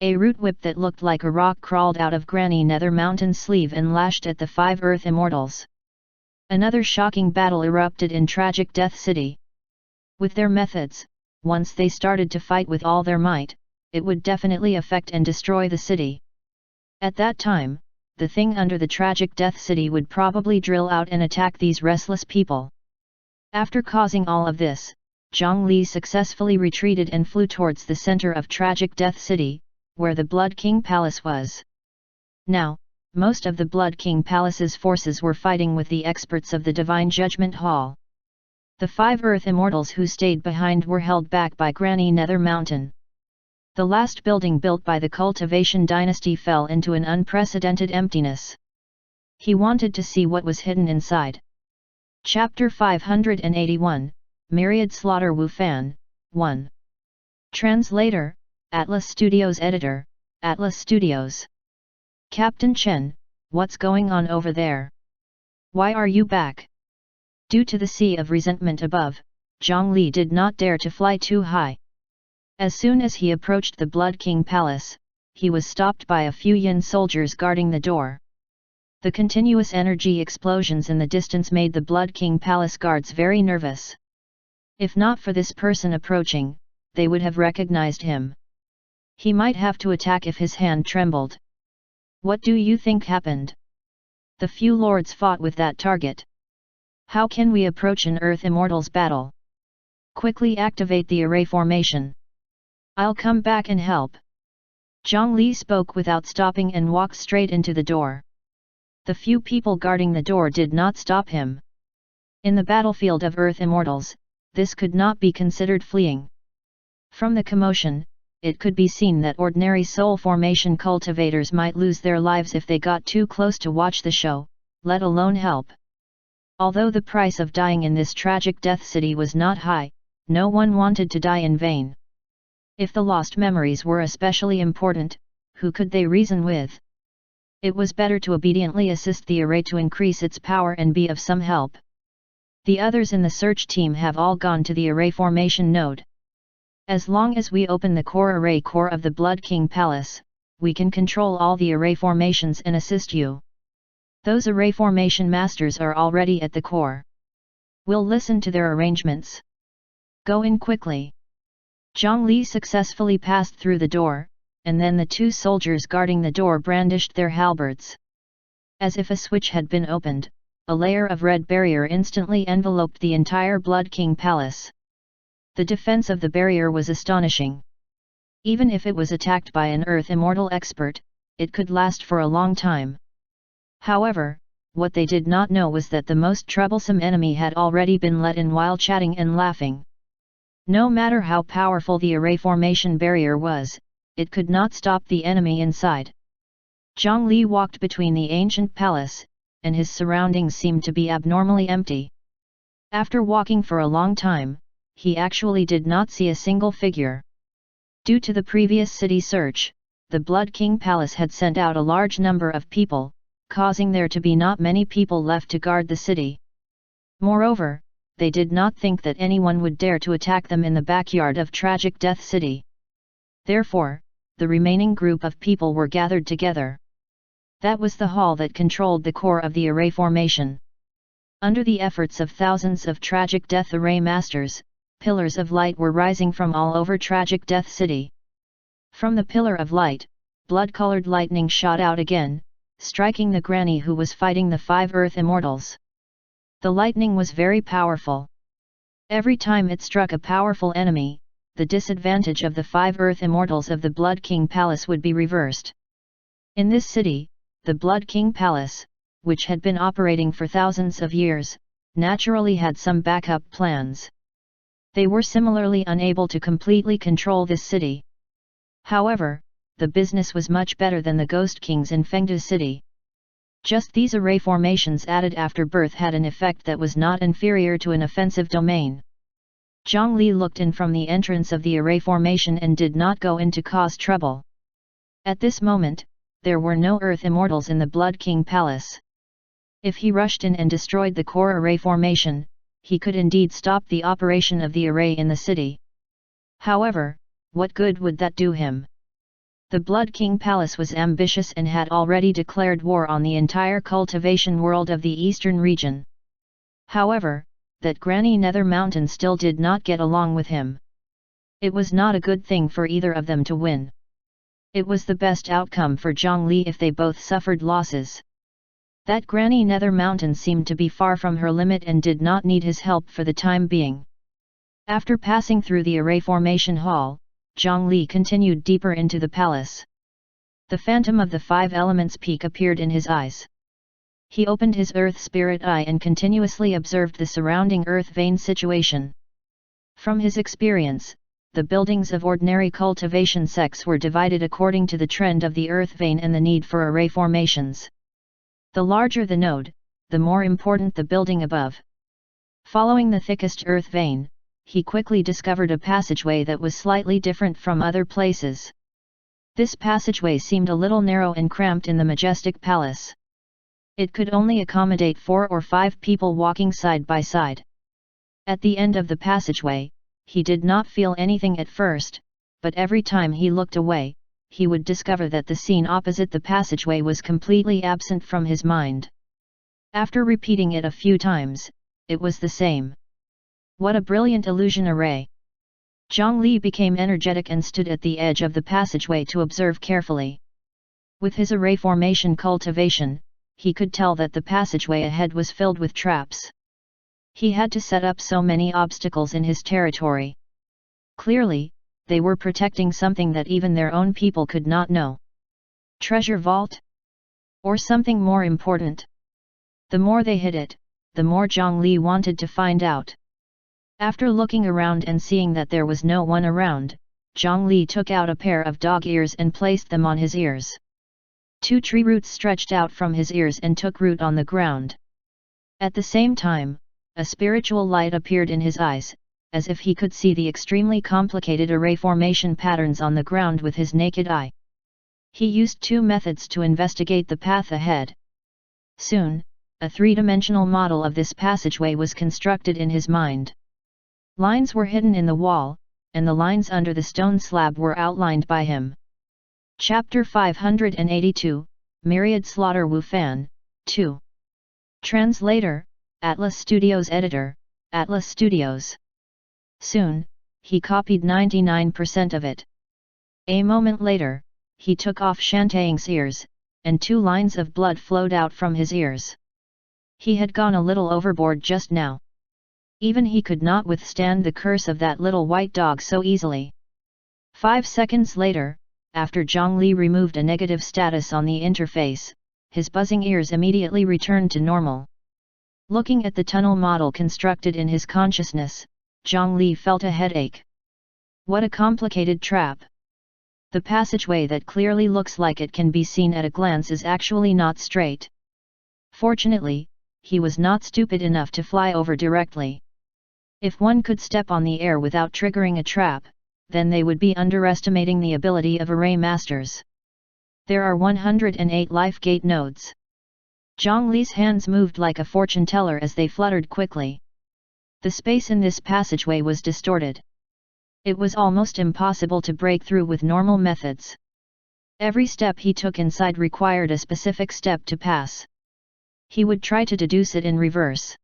A root whip that looked like a rock crawled out of Granny Nether Mountain's sleeve and lashed at the 5 Earth Immortals. Another shocking battle erupted in Tragic Death City. With their methods, once they started to fight with all their might, it would definitely affect and destroy the city. At that time, the thing under the Tragic Death City would probably drill out and attack these restless people. After causing all of this, Zhongli successfully retreated and flew towards the center of Tragic Death City, where the Blood King Palace was. Now, most of the Blood King Palace's forces were fighting with the experts of the Divine Judgment Hall. The 5 Earth Immortals who stayed behind were held back by Granny Nether Mountain. The last building built by the Cultivation dynasty fell into an unprecedented emptiness. He wanted to see what was hidden inside. Chapter 581, Myriad Slaughter Wu Fan, 1. Translator, Atlas Studios Editor, Atlas Studios. Captain Chen, what's going on over there? Why are you back? Due to the sea of resentment above, Zhongli did not dare to fly too high. As soon as he approached the Blood King Palace, he was stopped by a few Yin soldiers guarding the door. The continuous energy explosions in the distance made the Blood King Palace guards very nervous. If not for this person approaching, they would have recognized him. He might have to attack if his hand trembled. What do you think happened? The few lords fought with that target. How can we approach an Earth Immortals battle? Quickly activate the array formation. I'll come back and help. Zhang Li spoke without stopping and walked straight into the door. The few people guarding the door did not stop him. In the battlefield of Earth Immortals, this could not be considered fleeing. From the commotion, it could be seen that ordinary soul formation cultivators might lose their lives if they got too close to watch the show, let alone help. Although the price of dying in this tragic death city was not high, no one wanted to die in vain. If the lost memories were especially important, who could they reason with? It was better to obediently assist the array to increase its power and be of some help. The others in the search team have all gone to the array formation node. As long as we open the core array core of the Blood King Palace, we can control all the array formations and assist you. Those array formation masters are already at the core. We'll listen to their arrangements. Go in quickly. Zhang Li successfully passed through the door, and then the two soldiers guarding the door brandished their halberds. As if a switch had been opened, a layer of red barrier instantly enveloped the entire Blood King Palace. The defense of the barrier was astonishing. Even if it was attacked by an Earth Immortal expert, it could last for a long time. However, what they did not know was that the most troublesome enemy had already been let in while chatting and laughing. No matter how powerful the array formation barrier was, it could not stop the enemy inside. Zhang Li walked between the ancient palace, and his surroundings seemed to be abnormally empty. After walking for a long time, he actually did not see a single figure. Due to the previous city search, the Blood King Palace had sent out a large number of people, causing there to be not many people left to guard the city. Moreover, they did not think that anyone would dare to attack them in the backyard of Tragic Death City. Therefore, the remaining group of people were gathered together. That was the hall that controlled the core of the array formation. Under the efforts of thousands of Tragic Death Array Masters, pillars of light were rising from all over Tragic Death City. From the pillar of light, blood-colored lightning shot out again, striking the granny who was fighting the 5 Earth Immortals. The lightning was very powerful. Every time it struck a powerful enemy, the disadvantage of the 5 Earth Immortals of the Blood King Palace would be reversed. In this city, the Blood King Palace, which had been operating for thousands of years, naturally had some backup plans. They were similarly unable to completely control this city. However, the business was much better than the Ghost Kings in Fengdu City. Just these array formations added after birth had an effect that was not inferior to an offensive domain. Zhang Li looked in from the entrance of the array formation and did not go in to cause trouble. At this moment, there were no Earth Immortals in the Blood King Palace. If he rushed in and destroyed the core array formation, he could indeed stop the operation of the array in the city. However, what good would that do him? The Blood King Palace was ambitious and had already declared war on the entire cultivation world of the eastern region. However, that Granny Nether Mountain still did not get along with him. It was not a good thing for either of them to win. It was the best outcome for Zhang Li if they both suffered losses. That Granny Nether Mountain seemed to be far from her limit and did not need his help for the time being. After passing through the array formation hall, Zhang Li continued deeper into the palace. The phantom of the 5 elements peak appeared in his eyes. He opened his earth spirit eye and continuously observed the surrounding earth vein situation. From his experience, the buildings of ordinary cultivation sects were divided according to the trend of the earth vein and the need for array formations. The larger the node, the more important the building above. Following the thickest earth vein, he quickly discovered a passageway that was slightly different from other places. This passageway seemed a little narrow and cramped in the majestic palace. It could only accommodate 4 or 5 people walking side by side. At the end of the passageway, he did not feel anything at first, but every time he looked away, he would discover that the scene opposite the passageway was completely absent from his mind. After repeating it a few times, it was the same. What a brilliant illusion array! Zhang Li became energetic and stood at the edge of the passageway to observe carefully. With his array formation cultivation, he could tell that the passageway ahead was filled with traps. He had to set up so many obstacles in his territory. Clearly, they were protecting something that even their own people could not know. Treasure vault? Or something more important? The more they hid it, the more Zhang Li wanted to find out. After looking around and seeing that there was no one around, Zhang Li took out a pair of dog ears and placed them on his ears. 2 tree roots stretched out from his ears and took root on the ground. At the same time, a spiritual light appeared in his eyes, as if he could see the extremely complicated array formation patterns on the ground with his naked eye. He used 2 methods to investigate the path ahead. Soon, a 3-dimensional model of this passageway was constructed in his mind. Lines were hidden in the wall, and the lines under the stone slab were outlined by him. Chapter 582, Myriad Slaughter Wu Fan, 2. Translator, Atlas Studios Editor, Atlas Studios. Soon, he copied 99% of it. A moment later, he took off Shantang's ears, and 2 lines of blood flowed out from his ears. He had gone a little overboard just now. Even he could not withstand the curse of that little white dog so easily. 5 seconds later, after Zhang Li removed a negative status on the interface, his buzzing ears immediately returned to normal. Looking at the tunnel model constructed in his consciousness, Zhang Li felt a headache. What a complicated trap! The passageway that clearly looks like it can be seen at a glance is actually not straight. Fortunately, he was not stupid enough to fly over directly. If one could step on the air without triggering a trap, then they would be underestimating the ability of array masters. There are 108 life gate nodes. Zhang Li's hands moved like a fortune teller as they fluttered quickly. The space in this passageway was distorted. It was almost impossible to break through with normal methods. Every step he took inside required a specific step to pass. He would try to deduce it in reverse.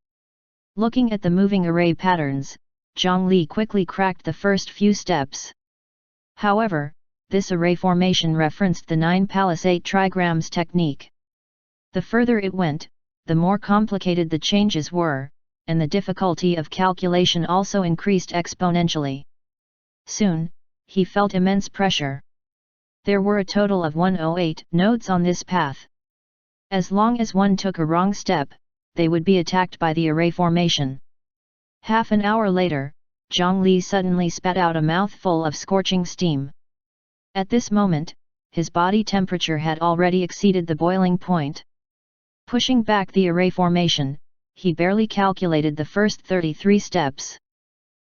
Looking at the moving array patterns, Zhang Li quickly cracked the first few steps. However, this array formation referenced the 9 palisade trigrams technique. The further it went, the more complicated the changes were, and the difficulty of calculation also increased exponentially. Soon, he felt immense pressure. There were a total of 108 nodes on this path. As long as one took a wrong step, they would be attacked by the array formation. Half an hour later, Zhang Li suddenly spat out a mouthful of scorching steam. At this moment, his body temperature had already exceeded the boiling point. Pushing back the array formation, he barely calculated the first 33 steps.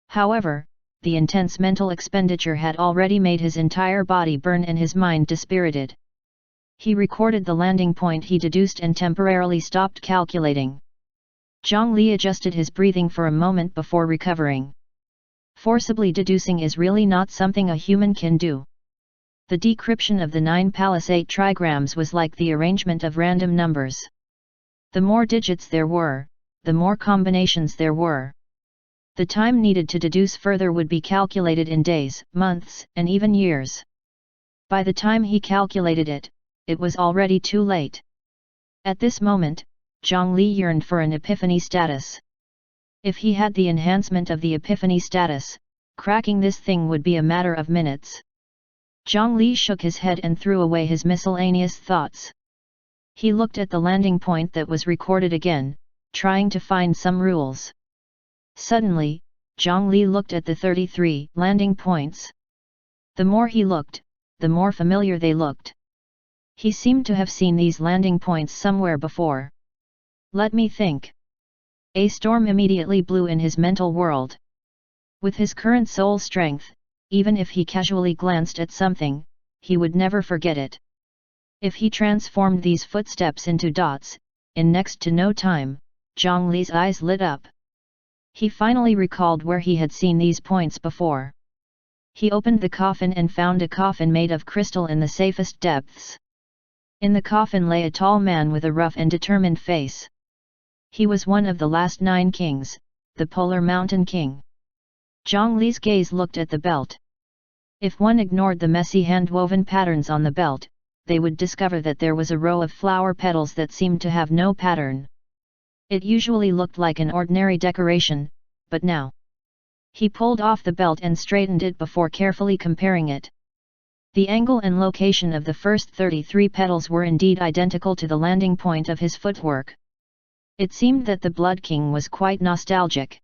However, the intense mental expenditure had already made his entire body burn and his mind dispirited. He recorded the landing point he deduced and temporarily stopped calculating. Zhang Li adjusted his breathing for a moment before recovering. Forcibly deducing is really not something a human can do. The decryption of the 9 palisade trigrams was like the arrangement of random numbers. The more digits there were, the more combinations there were. The time needed to deduce further would be calculated in days, months, and even years. By the time he calculated it, it was already too late. At this moment, Zhang Li yearned for an epiphany status. If he had the enhancement of the epiphany status, cracking this thing would be a matter of minutes. Zhang Li shook his head and threw away his miscellaneous thoughts. He looked at the landing point that was recorded again, trying to find some rules. Suddenly, Zhang Li looked at the 33 landing points. The more he looked, the more familiar they looked. He seemed to have seen these landing points somewhere before. Let me think. A storm immediately blew in his mental world. With his current soul strength, even if he casually glanced at something, he would never forget it. If he transformed these footsteps into dots, in next to no time, Zhang Li's eyes lit up. He finally recalled where he had seen these points before. He opened the coffin and found a coffin made of crystal in the safest depths. In the coffin lay a tall man with a rough and determined face. He was one of the last 9 kings, the Polar Mountain King. Zhang Li's gaze looked at the belt. If one ignored the messy hand-woven patterns on the belt, they would discover that there was a row of flower petals that seemed to have no pattern. It usually looked like an ordinary decoration, but now. He pulled off the belt and straightened it before carefully comparing it. The angle and location of the first 33 petals were indeed identical to the landing point of his footwork. It seemed that the Blood King was quite nostalgic.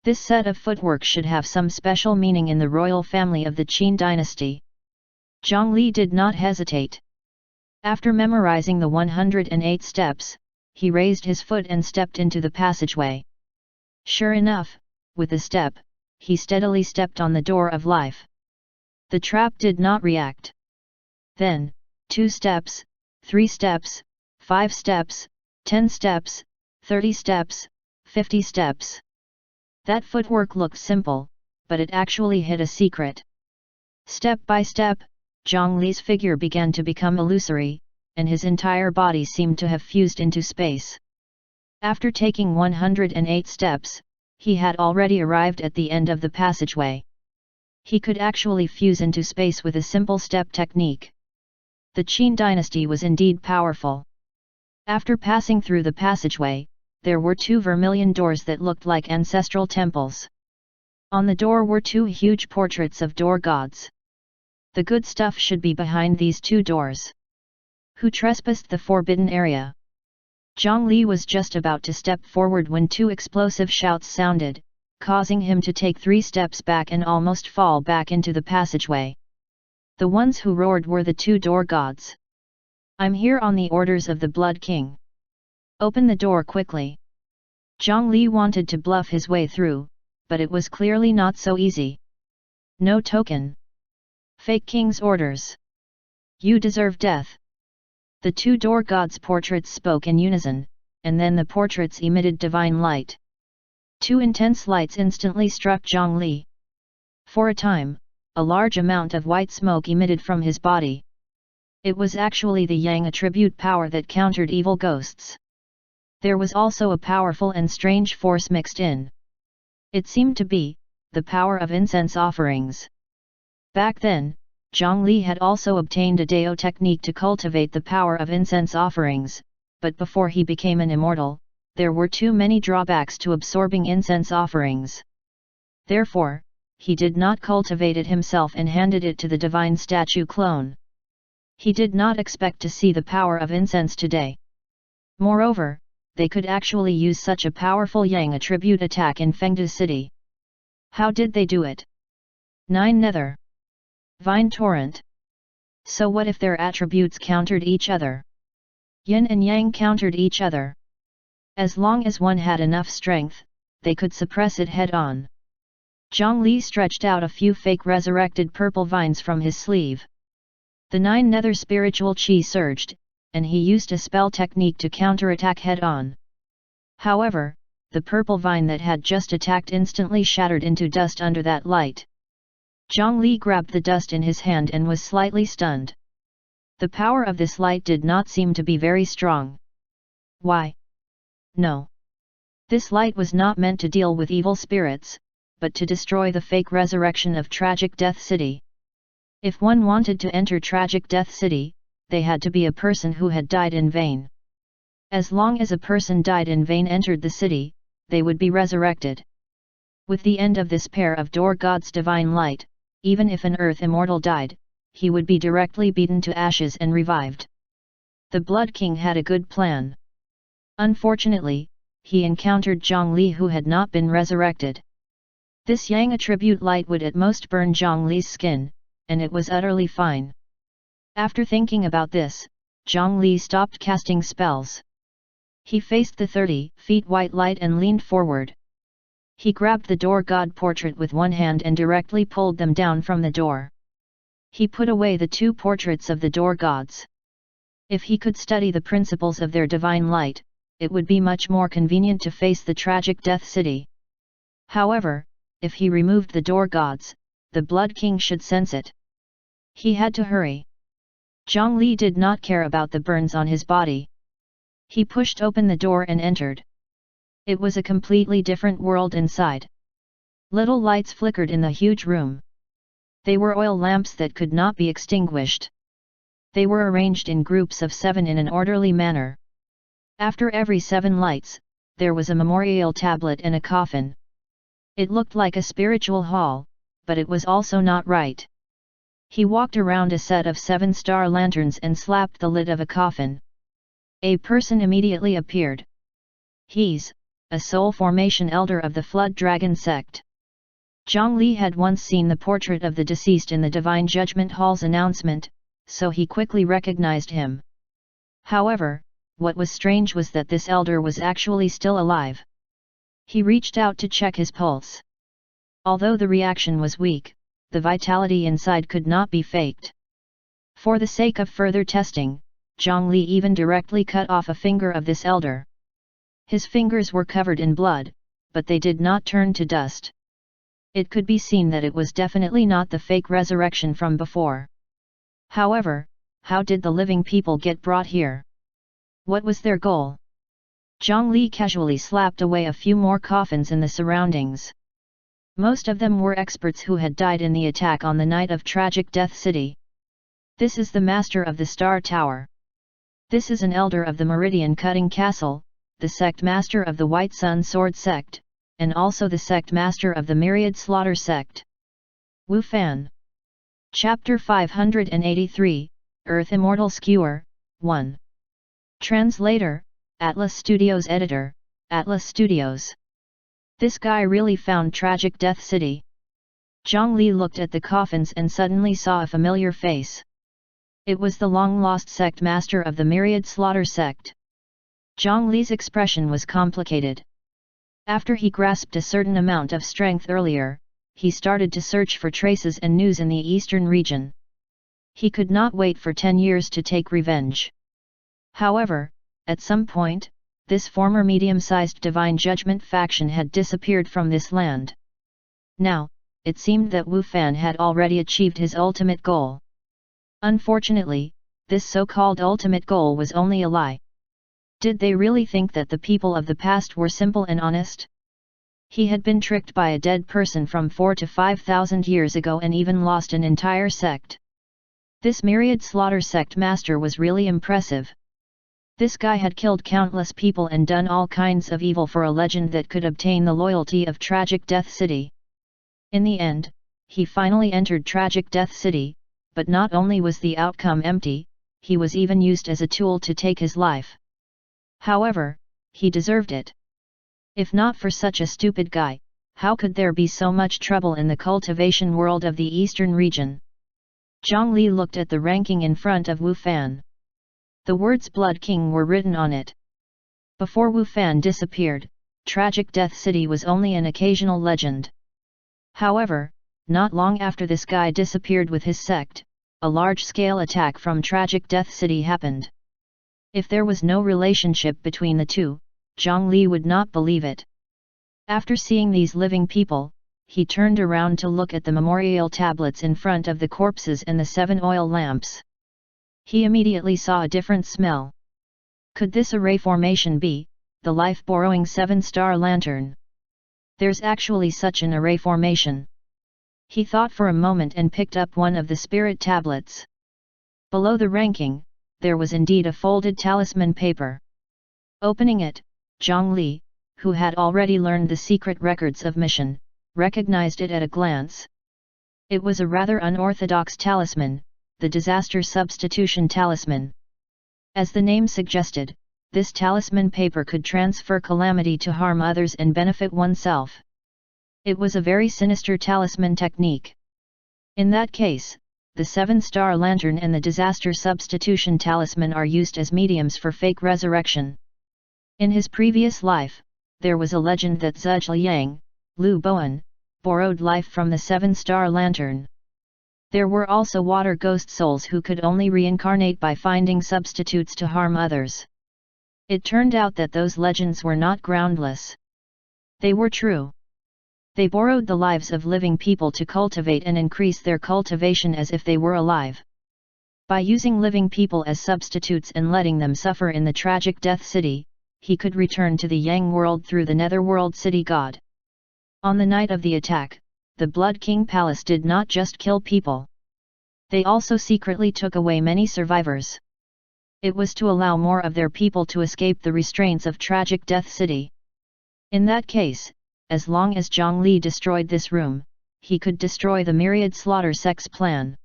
This set of footwork should have some special meaning in the royal family of the Qin dynasty. Zhang Li did not hesitate. After memorizing the 108 steps, he raised his foot and stepped into the passageway. Sure enough, with a step, he steadily stepped on the door of life. The trap did not react. Then, 2 steps, 3 steps, 5 steps, 10 steps, 30 steps, 50 steps. That footwork looked simple, but it actually hid a secret. Step by step, Zhang Li's figure began to become illusory, and his entire body seemed to have fused into space. After taking 108 steps, he had already arrived at the end of the passageway. He could actually fuse into space with a simple step technique. The Qin dynasty was indeed powerful. After passing through the passageway, there were 2 vermilion doors that looked like ancestral temples. On the door were 2 huge portraits of door gods. The good stuff should be behind these 2 doors. Who trespassed the forbidden area? Zhang Li was just about to step forward when 2 explosive shouts sounded, causing him to take 3 steps back and almost fall back into the passageway. The ones who roared were the 2 door gods. I'm here on the orders of the Blood King. Open the door quickly. Zhang Li wanted to bluff his way through, but it was clearly not so easy. No token. Fake King's orders. You deserve death. The 2 door gods' portraits spoke in unison, and then the portraits emitted divine light. 2 intense lights instantly struck Zhang Li. For a time, a large amount of white smoke emitted from his body. It was actually the Yang attribute power that countered evil ghosts. There was also a powerful and strange force mixed in. It seemed to be the power of incense offerings. Back then, Zhang Li had also obtained a Dao technique to cultivate the power of incense offerings, but before he became an immortal, there were too many drawbacks to absorbing incense offerings. Therefore, he did not cultivate it himself and handed it to the divine statue clone. He did not expect to see the power of incense today. Moreover, they could actually use such a powerful Yang attribute attack in Fengdu City. How did they do it? 9 Nether. Vine Torrent. So what if their attributes countered each other? Yin and Yang countered each other. As long as one had enough strength, they could suppress it head-on. Zhang Li stretched out a few fake resurrected purple vines from his sleeve. The 9 nether spiritual chi surged, and he used a spell technique to counterattack head-on. However, the purple vine that had just attacked instantly shattered into dust under that light. Zhang Li grabbed the dust in his hand and was slightly stunned. The power of this light did not seem to be very strong. Why? No. This light was not meant to deal with evil spirits, but to destroy the fake resurrection of Tragic Death City. If one wanted to enter Tragic Death City, they had to be a person who had died in vain. As long as a person died in vain entered the city, they would be resurrected. With the end of this pair of door gods' divine light, even if an earth immortal died, he would be directly beaten to ashes and revived. The Blood King had a good plan. Unfortunately, he encountered Zhang Li who had not been resurrected. This Yang attribute light would at most burn Zhang Li's skin, and it was utterly fine. After thinking about this, Zhang Li stopped casting spells. He faced the 30 feet white light and leaned forward. He grabbed the door god portrait with one hand and directly pulled them down from the door. He put away the 2 portraits of the door gods. If he could study the principles of their divine light, it would be much more convenient to face the Tragic Death City. However, if he removed the door gods, the Blood King should sense it. He had to hurry. Zhang Li did not care about the burns on his body. He pushed open the door and entered. It was a completely different world inside. Little lights flickered in the huge room. They were oil lamps that could not be extinguished. They were arranged in groups of 7 in an orderly manner. After every 7 lights, there was a memorial tablet and a coffin. It looked like a spiritual hall, but it was also not right. He walked around a set of 7-star lanterns and slapped the lid of a coffin. A person immediately appeared. He's a soul formation elder of the Flood Dragon sect. Zhang Li had once seen the portrait of the deceased in the Divine Judgment Hall's announcement, so he quickly recognized him. However, what was strange was that this elder was actually still alive. He reached out to check his pulse. Although the reaction was weak, the vitality inside could not be faked. For the sake of further testing, Zhang Li even directly cut off a finger of this elder. His fingers were covered in blood, but they did not turn to dust. It could be seen that it was definitely not the fake resurrection from before. However, how did the living people get brought here? What was their goal? Zhang Li casually slapped away a few more coffins in the surroundings. Most of them were experts who had died in the attack on the night of Tragic Death City. This is the Master of the Star Tower. This is an elder of the Meridian Cutting Castle, the sect master of the White Sun Sword sect, and also the sect master of the Myriad Slaughter sect. Wu Fan. Chapter 583, Earth Immortal Skewer, 1. Translator, Atlas Studios. Editor, Atlas Studios. This guy really found Tragic Death City. Zhang Li looked at the coffins and suddenly saw a familiar face. It was the long-lost sect master of the Myriad Slaughter sect. Zhang Li's expression was complicated. After he grasped a certain amount of strength earlier, he started to search for traces and news in the eastern region. He could not wait for 10 years to take revenge. However, at some point, this former medium-sized Divine Judgment faction had disappeared from this land. Now, it seemed that Wu Fan had already achieved his ultimate goal. Unfortunately, this so-called ultimate goal was only a lie. Did they really think that the people of the past were simple and honest? He had been tricked by a dead person from 4,000 to 5,000 years ago and even lost an entire sect. This Myriad Slaughter sect master was really impressive. This guy had killed countless people and done all kinds of evil for a legend that could obtain the loyalty of Tragic Death City. In the end, he finally entered Tragic Death City, but not only was the outcome empty, he was even used as a tool to take his life. However, he deserved it. If not for such a stupid guy, how could there be so much trouble in the cultivation world of the eastern region? Zhang Li looked at the ranking in front of Wu Fan. The words Blood King were written on it. Before Wu Fan disappeared, Tragic Death City was only an occasional legend. However, not long after this guy disappeared with his sect, a large-scale attack from Tragic Death City happened. If there was no relationship between the two, Zhang Li would not believe it. After seeing these living people, he turned around to look at the memorial tablets in front of the corpses and the 7 oil lamps. He immediately saw a different smell. Could this array formation be the life-borrowing 7-star lantern? There's actually such an array formation. He thought for a moment and picked up one of the spirit tablets. Below the ranking, there was indeed a folded talisman paper. Opening it, Zhang Li, who had already learned the secret records of mission, recognized it at a glance. It was a rather unorthodox talisman, the disaster substitution talisman. As the name suggested, this talisman paper could transfer calamity to harm others and benefit oneself. It was a very sinister talisman technique. In that case, the 7-star lantern and the disaster substitution talisman are used as mediums for fake resurrection. In his previous life, there was a legend that Zhuge Liang, Lu Boan, borrowed life from the 7-star lantern. There were also water ghost souls who could only reincarnate by finding substitutes to harm others. It turned out that those legends were not groundless. They were true. They borrowed the lives of living people to cultivate and increase their cultivation as if they were alive. By using living people as substitutes and letting them suffer in the tragic Death City, he could return to the Yang world through the Netherworld City God. On the night of the attack, the Blood King Palace did not just kill people. They also secretly took away many survivors. It was to allow more of their people to escape the restraints of tragic Death City. In that case, as long as Zhang Li destroyed this room, he could destroy the myriad slaughter sects plan.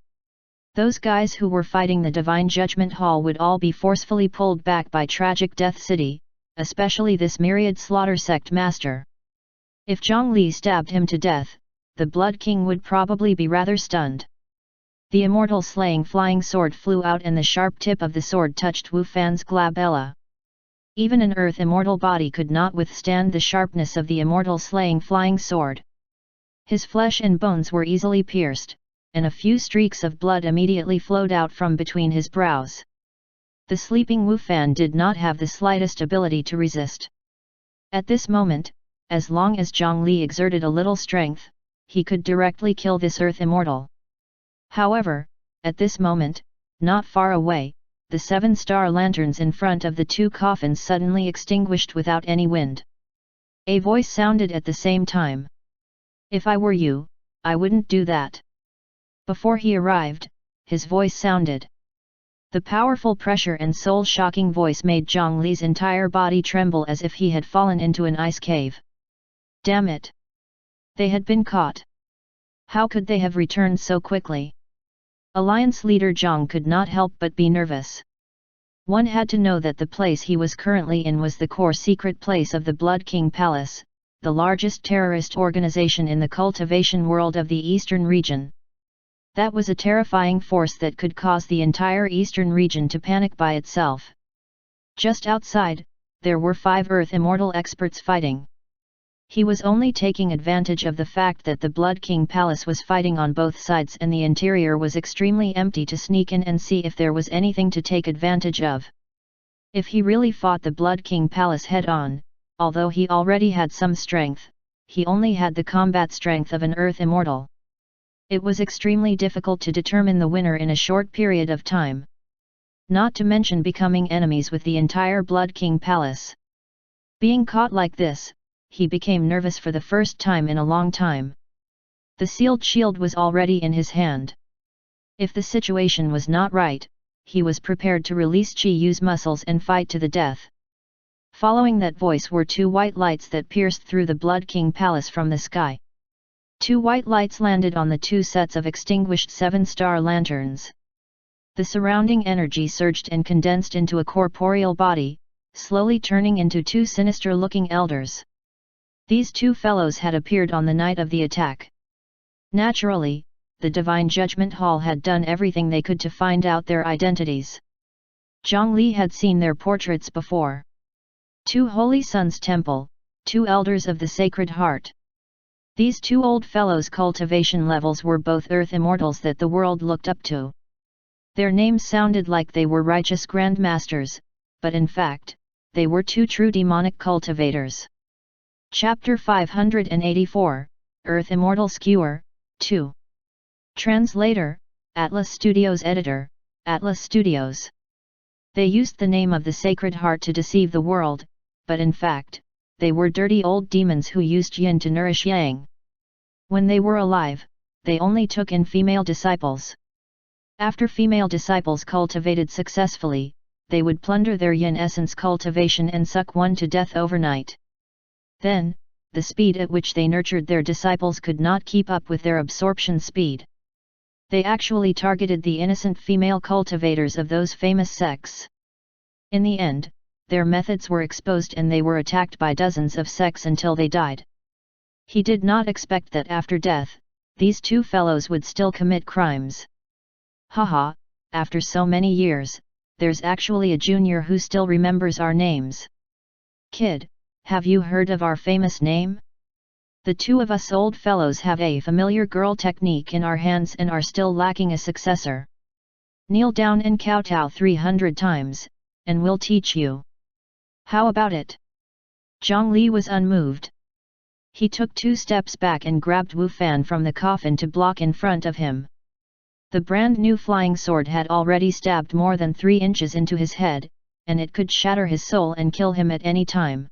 Those guys who were fighting the Divine Judgment Hall would all be forcefully pulled back by tragic Death City, especially this myriad slaughter sect master. If Zhang Li stabbed him to death, the Blood King would probably be rather stunned. The immortal slaying flying sword flew out and the sharp tip of the sword touched Wu Fan's glabella. Even an earth immortal body could not withstand the sharpness of the immortal slaying flying sword. His flesh and bones were easily pierced, and a few streaks of blood immediately flowed out from between his brows. The sleeping Wu Fan did not have the slightest ability to resist. At this moment, as long as Zhang Li exerted a little strength, he could directly kill this earth immortal. However, at this moment, not far away, the 7-star lanterns in front of the 2 coffins suddenly extinguished without any wind. A voice sounded at the same time. "If I were you, I wouldn't do that." Before he arrived, his voice sounded. The powerful pressure and soul-shocking voice made Zhang Li's entire body tremble as if he had fallen into an ice cave. Damn it! They had been caught. How could they have returned so quickly? Alliance leader Zhang could not help but be nervous. One had to know that the place he was currently in was the core secret place of the Blood King Palace, the largest terrorist organization in the cultivation world of the eastern region. That was a terrifying force that could cause the entire eastern region to panic by itself. Just outside, there were 5 Earth Immortal experts fighting. He was only taking advantage of the fact that the Blood King Palace was fighting on both sides and the interior was extremely empty to sneak in and see if there was anything to take advantage of. If he really fought the Blood King Palace head-on, although he already had some strength, he only had the combat strength of an Earth Immortal. It was extremely difficult to determine the winner in a short period of time. Not to mention becoming enemies with the entire Blood King Palace. Being caught like this, he became nervous for the first time in a long time. The sealed shield was already in his hand. If the situation was not right, he was prepared to release Chi Yu's muscles and fight to the death. Following that voice were 2 white lights that pierced through the Blood King Palace from the sky. 2 white lights landed on the 2 sets of extinguished 7-star lanterns. The surrounding energy surged and condensed into a corporeal body, slowly turning into 2 sinister-looking elders. These 2 fellows had appeared on the night of the attack. Naturally, the Divine Judgment Hall had done everything they could to find out their identities. Zhang Li had seen their portraits before. 2 Holy Sons Temple, 2 Elders of the Sacred Heart. These 2 old fellows' cultivation levels were both Earth Immortals that the world looked up to. Their names sounded like they were righteous grandmasters, but in fact, they were 2 true demonic cultivators. Chapter 584, Earth Immortal Skewer, 2. Translator, Atlas Studios Editor, Atlas Studios. They used the name of the Sacred Heart to deceive the world, but in fact, they were dirty old demons who used yin to nourish yang. When they were alive, they only took in female disciples. After female disciples cultivated successfully, they would plunder their yin essence cultivation and suck one to death overnight. Then, the speed at which they nurtured their disciples could not keep up with their absorption speed. They actually targeted the innocent female cultivators of those famous sects. In the end, their methods were exposed and they were attacked by dozens of sects until they died. He did not expect that after death, these 2 fellows would still commit crimes. Haha, after so many years, there's actually a junior who still remembers our names. Kid, have you heard of our famous name? The 2 of us old fellows have a familiar girl technique in our hands and are still lacking a successor. Kneel down and kowtow 300 times, and we'll teach you. How about it? Zhang Li was unmoved. He took 2 steps back and grabbed Wu Fan from the coffin to block in front of him. The brand new flying sword had already stabbed more than 3 inches into his head, and it could shatter his soul and kill him at any time.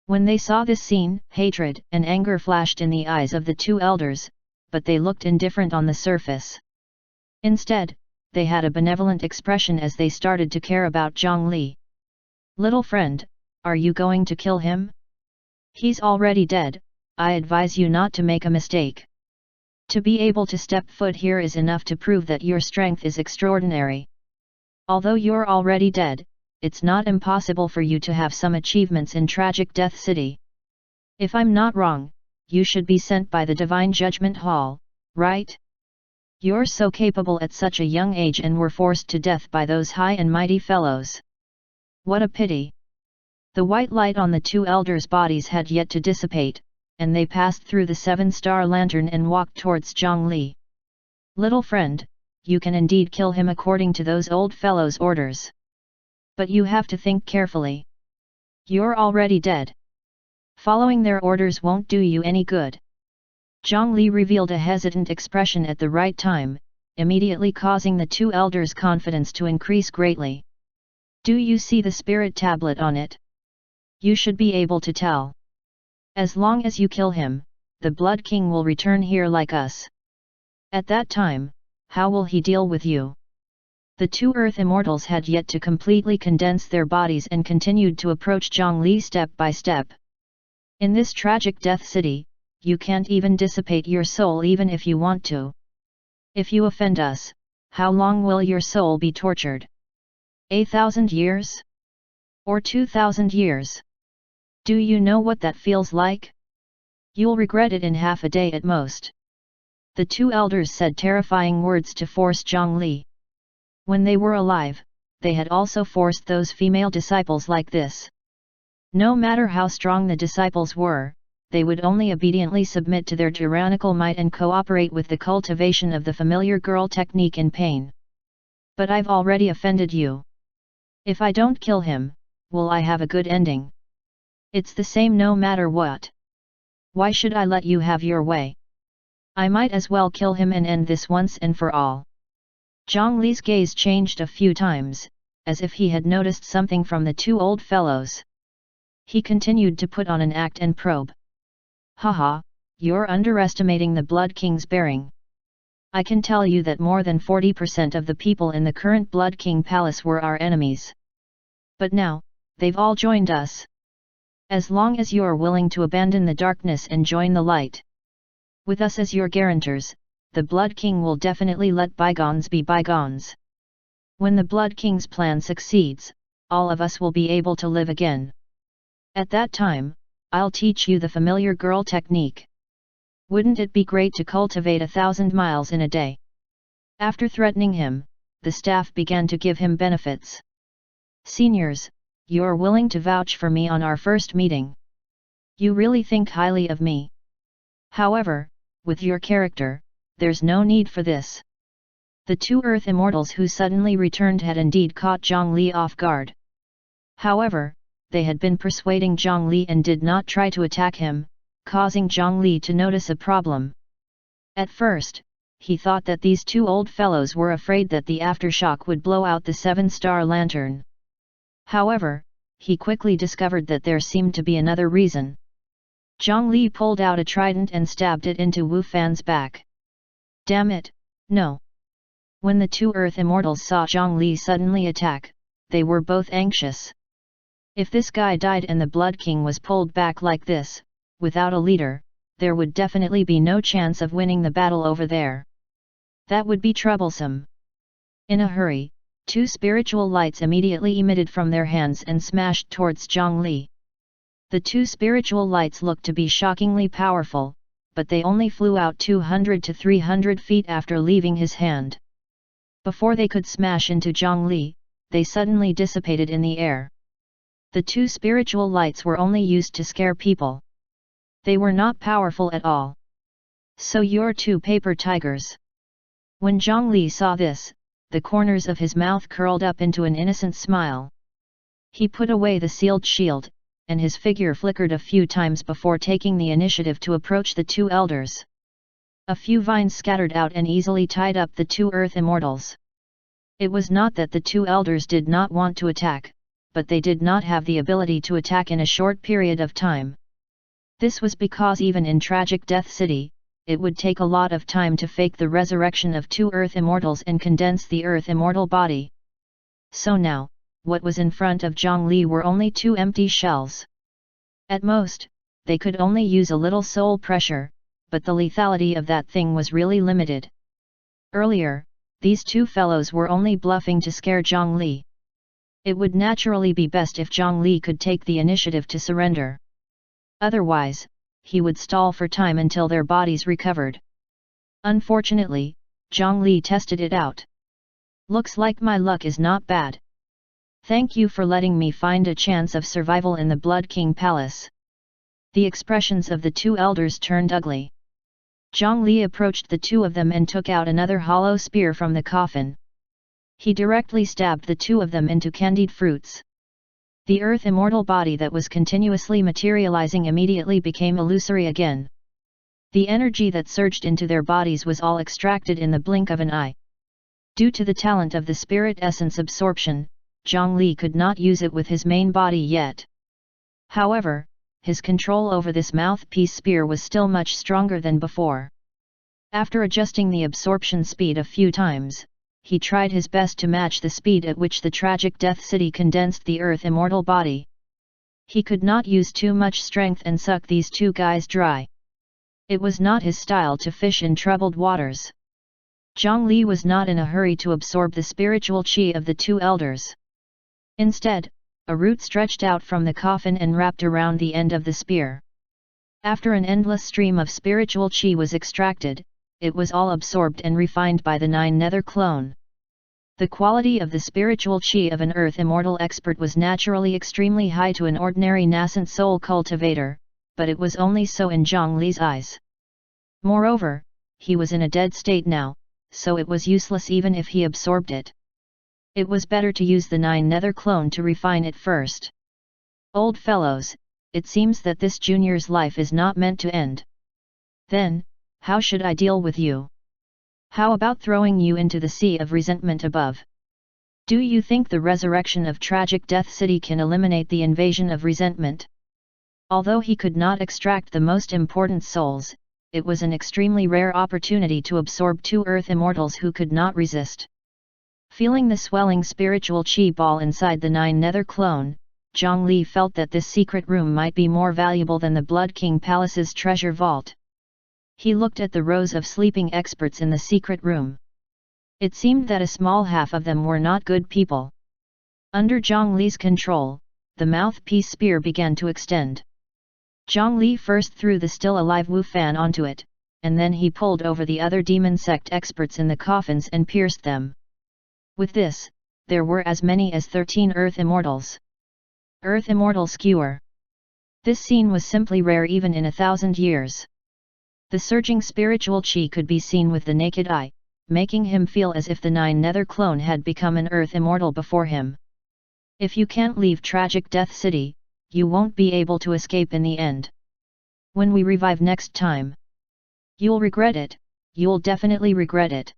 When they saw this scene, hatred and anger flashed in the eyes of the 2 elders, but they looked indifferent on the surface. Instead, they had a benevolent expression as they started to care about Zhang Li. "Little friend, are you going to kill him? He's already dead, I advise you not to make a mistake. To be able to step foot here is enough to prove that your strength is extraordinary. Although you're already dead, it's not impossible for you to have some achievements in Tragic Death City. If I'm not wrong, you should be sent by the Divine Judgment Hall, right? You're so capable at such a young age and were forced to death by those high and mighty fellows. What a pity." The white light on the 2 elders' bodies had yet to dissipate, and they passed through the 7-star lantern and walked towards Zhang Li. "Little friend, you can indeed kill him according to those old fellows' orders. But you have to think carefully. You're already dead. Following their orders won't do you any good." Zhang Li revealed a hesitant expression at the right time, immediately causing the 2 elders' confidence to increase greatly. "Do you see the spirit tablet on it? You should be able to tell. As long as you kill him, the Blood King will return here like us. At that time, how will he deal with you?" The 2 Earth Immortals had yet to completely condense their bodies and continued to approach Zhang Li step by step. "In this tragic death city, you can't even dissipate your soul even if you want to. If you offend us, how long will your soul be tortured? 1,000 years? Or 2,000 years? Do you know what that feels like? You'll regret it in half a day at most." The 2 elders said terrifying words to force Zhang Li. When they were alive, they had also forced those female disciples like this. No matter how strong the disciples were, they would only obediently submit to their tyrannical might and cooperate with the cultivation of the familiar girl technique in pain. "But I've already offended you. If I don't kill him, will I have a good ending? It's the same no matter what. Why should I let you have your way? I might as well kill him and end this once and for all." Zhang Li's gaze changed a few times, as if he had noticed something from the 2 old fellows. He continued to put on an act and probe. "Haha, you're underestimating the Blood King's bearing. I can tell you that more than 40% of the people in the current Blood King Palace were our enemies. But now, they've all joined us. As long as you're willing to abandon the darkness and join the light, with us as your guarantors, the Blood King will definitely let bygones be bygones. When the Blood King's plan succeeds, all of us will be able to live again. At that time, I'll teach you the familiar girl technique. Wouldn't it be great to cultivate 1,000 miles in a day?" After threatening him, the staff began to give him benefits. "Seniors, you're willing to vouch for me on our first meeting. You really think highly of me. However, with your character, there's no need for this." The 2 Earth Immortals who suddenly returned had indeed caught Zhang Li off guard. However, they had been persuading Zhang Li and did not try to attack him, causing Zhang Li to notice a problem. At first, he thought that these 2 old fellows were afraid that the aftershock would blow out the 7-star lantern. However, he quickly discovered that there seemed to be another reason. Zhang Li pulled out a trident and stabbed it into Wu Fan's back. "Damn it, no!" When the 2 Earth Immortals saw Zhang Li suddenly attack, they were both anxious. If this guy died and the Blood King was pulled back like this, without a leader, there would definitely be no chance of winning the battle over there. That would be troublesome. In a hurry, 2 spiritual lights immediately emitted from their hands and smashed towards Zhang Li. The 2 spiritual lights looked to be shockingly powerful, but they only flew out 200 to 300 feet after leaving his hand. Before they could smash into Zhang Li, they suddenly dissipated in the air. The 2 spiritual lights were only used to scare people. They were not powerful at all. "So you're 2 paper tigers." When Zhang Li saw this, the corners of his mouth curled up into an innocent smile. He put away the sealed shield, and his figure flickered a few times before taking the initiative to approach the two elders. A few vines scattered out and easily tied up the two earth immortals. It was not that the two elders did not want to attack, but they did not have the ability to attack in a short period of time. This was because even in Tragic Death City, it would take a lot of time to fake the resurrection of two earth immortals and condense the earth immortal body. So now, what was in front of Zhongli were only two empty shells. At most, they could only use a little soul pressure, but the lethality of that thing was really limited. Earlier, these two fellows were only bluffing to scare Zhongli. It would naturally be best if Zhongli could take the initiative to surrender. Otherwise, he would stall for time until their bodies recovered. Unfortunately, Zhongli tested it out. Looks like my luck is not bad. Thank you for letting me find a chance of survival in the Blood King Palace. The expressions of the two elders turned ugly. Zhongli approached the two of them and took out another hollow spear from the coffin. He directly stabbed the two of them into candied fruits. The earth immortal body that was continuously materializing immediately became illusory again. The energy that surged into their bodies was all extracted in the blink of an eye. Due to the talent of the spirit essence absorption, Zhongli could not use it with his main body yet. However, his control over this mouthpiece spear was still much stronger than before. After adjusting the absorption speed a few times, he tried his best to match the speed at which the Tragic Death City condensed the earth immortal body. He could not use too much strength and suck these two guys dry. It was not his style to fish in troubled waters. Zhongli was not in a hurry to absorb the spiritual qi of the two elders. Instead, a root stretched out from the coffin and wrapped around the end of the spear. After an endless stream of spiritual qi was extracted, it was all absorbed and refined by the 9 nether clone. The quality of the spiritual qi of an earth immortal expert was naturally extremely high to an ordinary nascent soul cultivator, but it was only so in Zhongli's eyes. Moreover, he was in a dead state now, so it was useless even if he absorbed it. It was better to use the 9 nether clone to refine it first. Old fellows, it seems that this junior's life is not meant to end. Then, how should I deal with you? How about throwing you into the sea of resentment above? Do you think the resurrection of Tragic Death City can eliminate the invasion of resentment? Although he could not extract the most important souls, it was an extremely rare opportunity to absorb two earth immortals who could not resist. Feeling the swelling spiritual qi ball inside the 9 nether clone, Zhongli felt that this secret room might be more valuable than the Blood King Palace's treasure vault. He looked at the rows of sleeping experts in the secret room. It seemed that a small half of them were not good people. Under Zhongli's control, the mouthpiece spear began to extend. Zhongli first threw the still alive Wu Fan onto it, and then he pulled over the other demon sect experts in the coffins and pierced them. With this, there were as many as 13 Earth Immortals. Earth Immortal Skewer. This scene was simply rare even in 1,000 years. The surging spiritual qi could be seen with the naked eye, making him feel as if the 9 nether clone had become an Earth Immortal before him. If you can't leave Tragic Death City, you won't be able to escape in the end. When we revive next time, you'll regret it, you'll definitely regret it.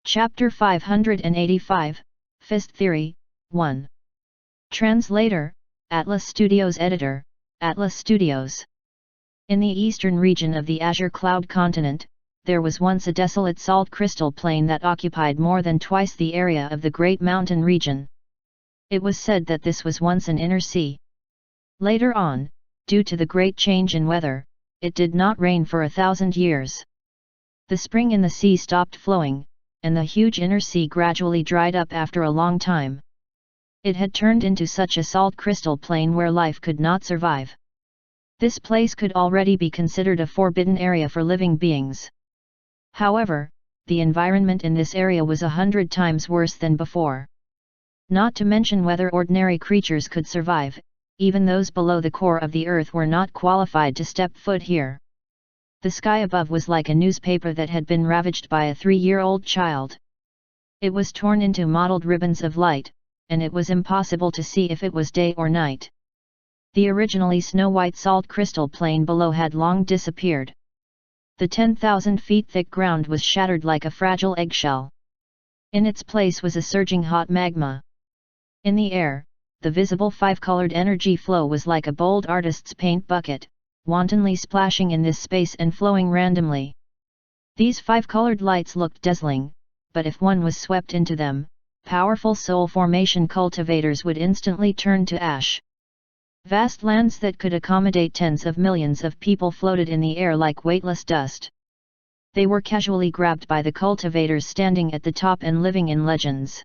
Chapter 585, Fist Theory, 1. Translator, Atlas Studios Editor, Atlas Studios. In the eastern region of the Azure Cloud continent, there was once a desolate salt crystal plain that occupied more than twice the area of the Great Mountain region. It was said that this was once an inner sea. Later on, due to the great change in weather, it did not rain for 1,000 years. The spring in the sea stopped flowing, and the huge inner sea gradually dried up after a long time. It had turned into such a salt crystal plain where life could not survive. This place could already be considered a forbidden area for living beings. However, the environment in this area was 100 times worse than before. Not to mention whether ordinary creatures could survive, even those below the core of the earth were not qualified to step foot here. The sky above was like a newspaper that had been ravaged by a 3-year-old child. It was torn into mottled ribbons of light, and it was impossible to see if it was day or night. The originally snow-white salt crystal plain below had long disappeared. The 10,000 feet thick ground was shattered like a fragile eggshell. In its place was a surging hot magma. In the air, the visible five-colored energy flow was like a bold artist's paint bucket, wantonly splashing in this space and flowing randomly. These five-colored lights looked dazzling, but if one was swept into them, powerful soul formation cultivators would instantly turn to ash. Vast lands that could accommodate tens of millions of people floated in the air like weightless dust. They were casually grabbed by the cultivators standing at the top and living in legends.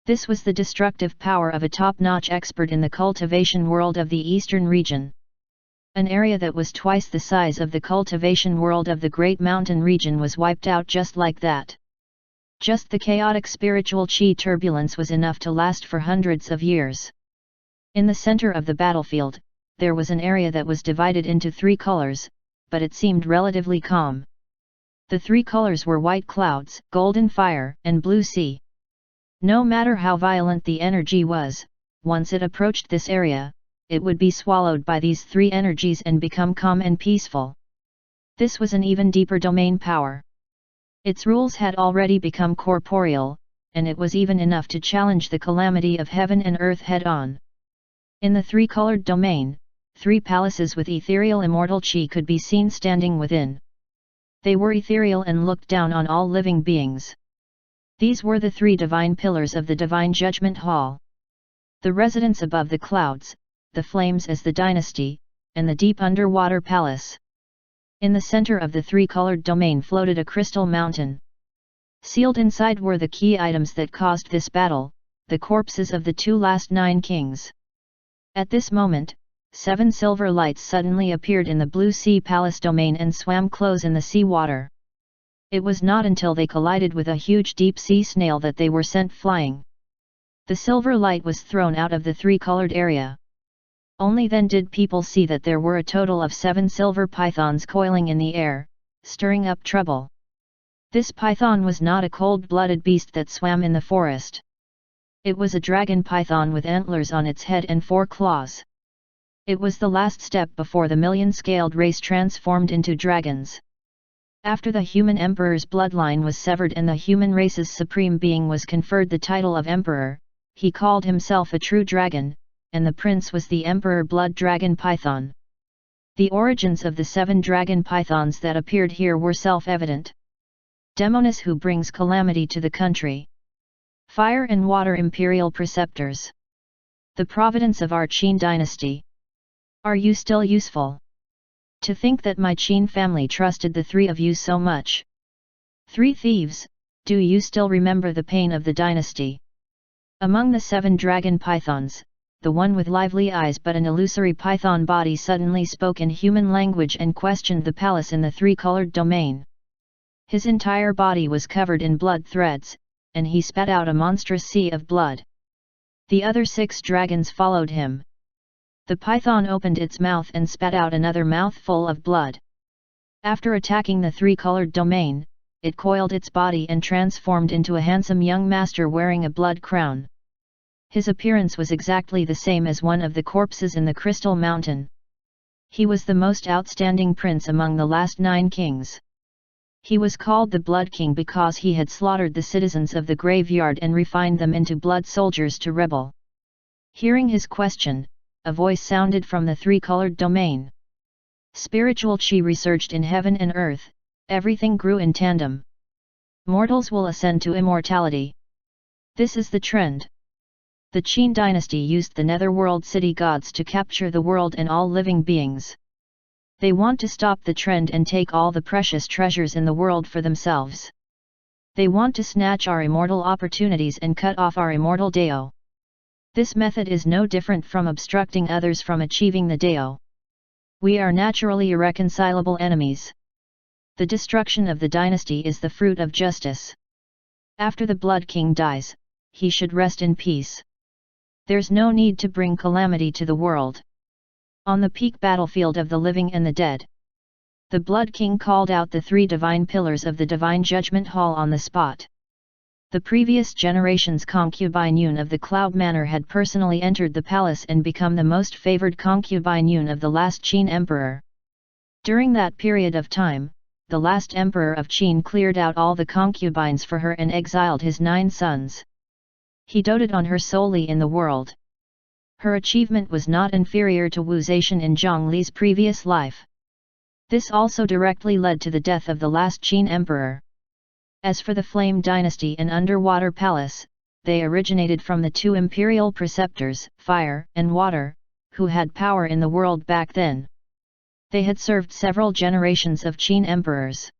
This was the destructive power of a top-notch expert in the cultivation world of the eastern region. An area that was twice the size of the cultivation world of the Great Mountain region was wiped out just like that. Just the chaotic spiritual chi turbulence was enough to last for hundreds of years. In the center of the battlefield, there was an area that was divided into three colors, but it seemed relatively calm. The three colors were white clouds, golden fire, and blue sea. No matter how violent the energy was, once it approached this area, it would be swallowed by these three energies and become calm and peaceful. This was an even deeper domain power. Its rules had already become corporeal, and it was even enough to challenge the calamity of heaven and earth head-on. In the three-colored domain, three palaces with ethereal immortal chi could be seen standing within. They were ethereal and looked down on all living beings. These were the three divine pillars of the divine judgment hall. The residence above the clouds, the flames as the dynasty, and the deep underwater palace. In the center of the three-colored domain floated a crystal mountain. Sealed inside were the key items that caused this battle, the corpses of the two last 9 kings. At this moment, 7 silver lights suddenly appeared in the blue sea palace domain and swam close in the sea water. It was not until they collided with a huge deep-sea snail that they were sent flying. The silver light was thrown out of the three-colored area. Only then did people see that there were a total of 7 silver pythons coiling in the air, stirring up trouble. This python was not a cold-blooded beast that swam in the forest. It was a dragon python with antlers on its head and 4 claws. It was the last step before the million-scaled race transformed into dragons. After the human emperor's bloodline was severed and the human race's supreme being was conferred the title of emperor, he called himself a true dragon, and the prince was the emperor blood dragon python. The origins of the 7 dragon pythons that appeared here were self-evident. Demonis who brings calamity to the country. Fire and water imperial preceptors. The providence of our Qin dynasty. Are you still useful? To think that my Qin family trusted the 3 of you so much. 3 thieves, do you still remember the pain of the dynasty? Among the 7 dragon pythons, the one with lively eyes but an illusory python body suddenly spoke in human language and questioned the palace in the 3-colored domain. His entire body was covered in blood threads, and he spat out a monstrous sea of blood. The other 6 dragons followed him. The python opened its mouth and spat out another mouthful of blood. After attacking the 3-colored domain, it coiled its body and transformed into a handsome young master wearing a blood crown. His appearance was exactly the same as one of the corpses in the Crystal Mountain. He was the most outstanding prince among the last 9 kings. He was called the Blood King because he had slaughtered the citizens of the graveyard and refined them into blood soldiers to rebel. Hearing his question, a voice sounded from the 3-colored domain. Spiritual chi resurged in heaven and earth, everything grew in tandem. Mortals will ascend to immortality. This is the trend. The Qin dynasty used the netherworld city gods to capture the world and all living beings. They want to stop the trend and take all the precious treasures in the world for themselves. They want to snatch our immortal opportunities and cut off our immortal Dao. This method is no different from obstructing others from achieving the Dao. We are naturally irreconcilable enemies. The destruction of the dynasty is the fruit of justice. After the Blood King dies, he should rest in peace. There's no need to bring calamity to the world. On the peak battlefield of the living and the dead, the Blood King called out the 3 divine pillars of the divine judgment hall on the spot. The previous generation's concubine Yun of the Cloud Manor had personally entered the palace and become the most favored concubine Yun of the last Qin emperor. During that period of time, the last emperor of Qin cleared out all the concubines for her and exiled his 9 sons. He doted on her solely in the world. Her achievement was not inferior to Wu Zetian in Zhang Li's previous life. This also directly led to the death of the last Qin emperor. As for the Flame Dynasty and Underwater Palace, they originated from the 2 imperial preceptors, Fire and Water, who had power in the world back then. They had served several generations of Qin emperors.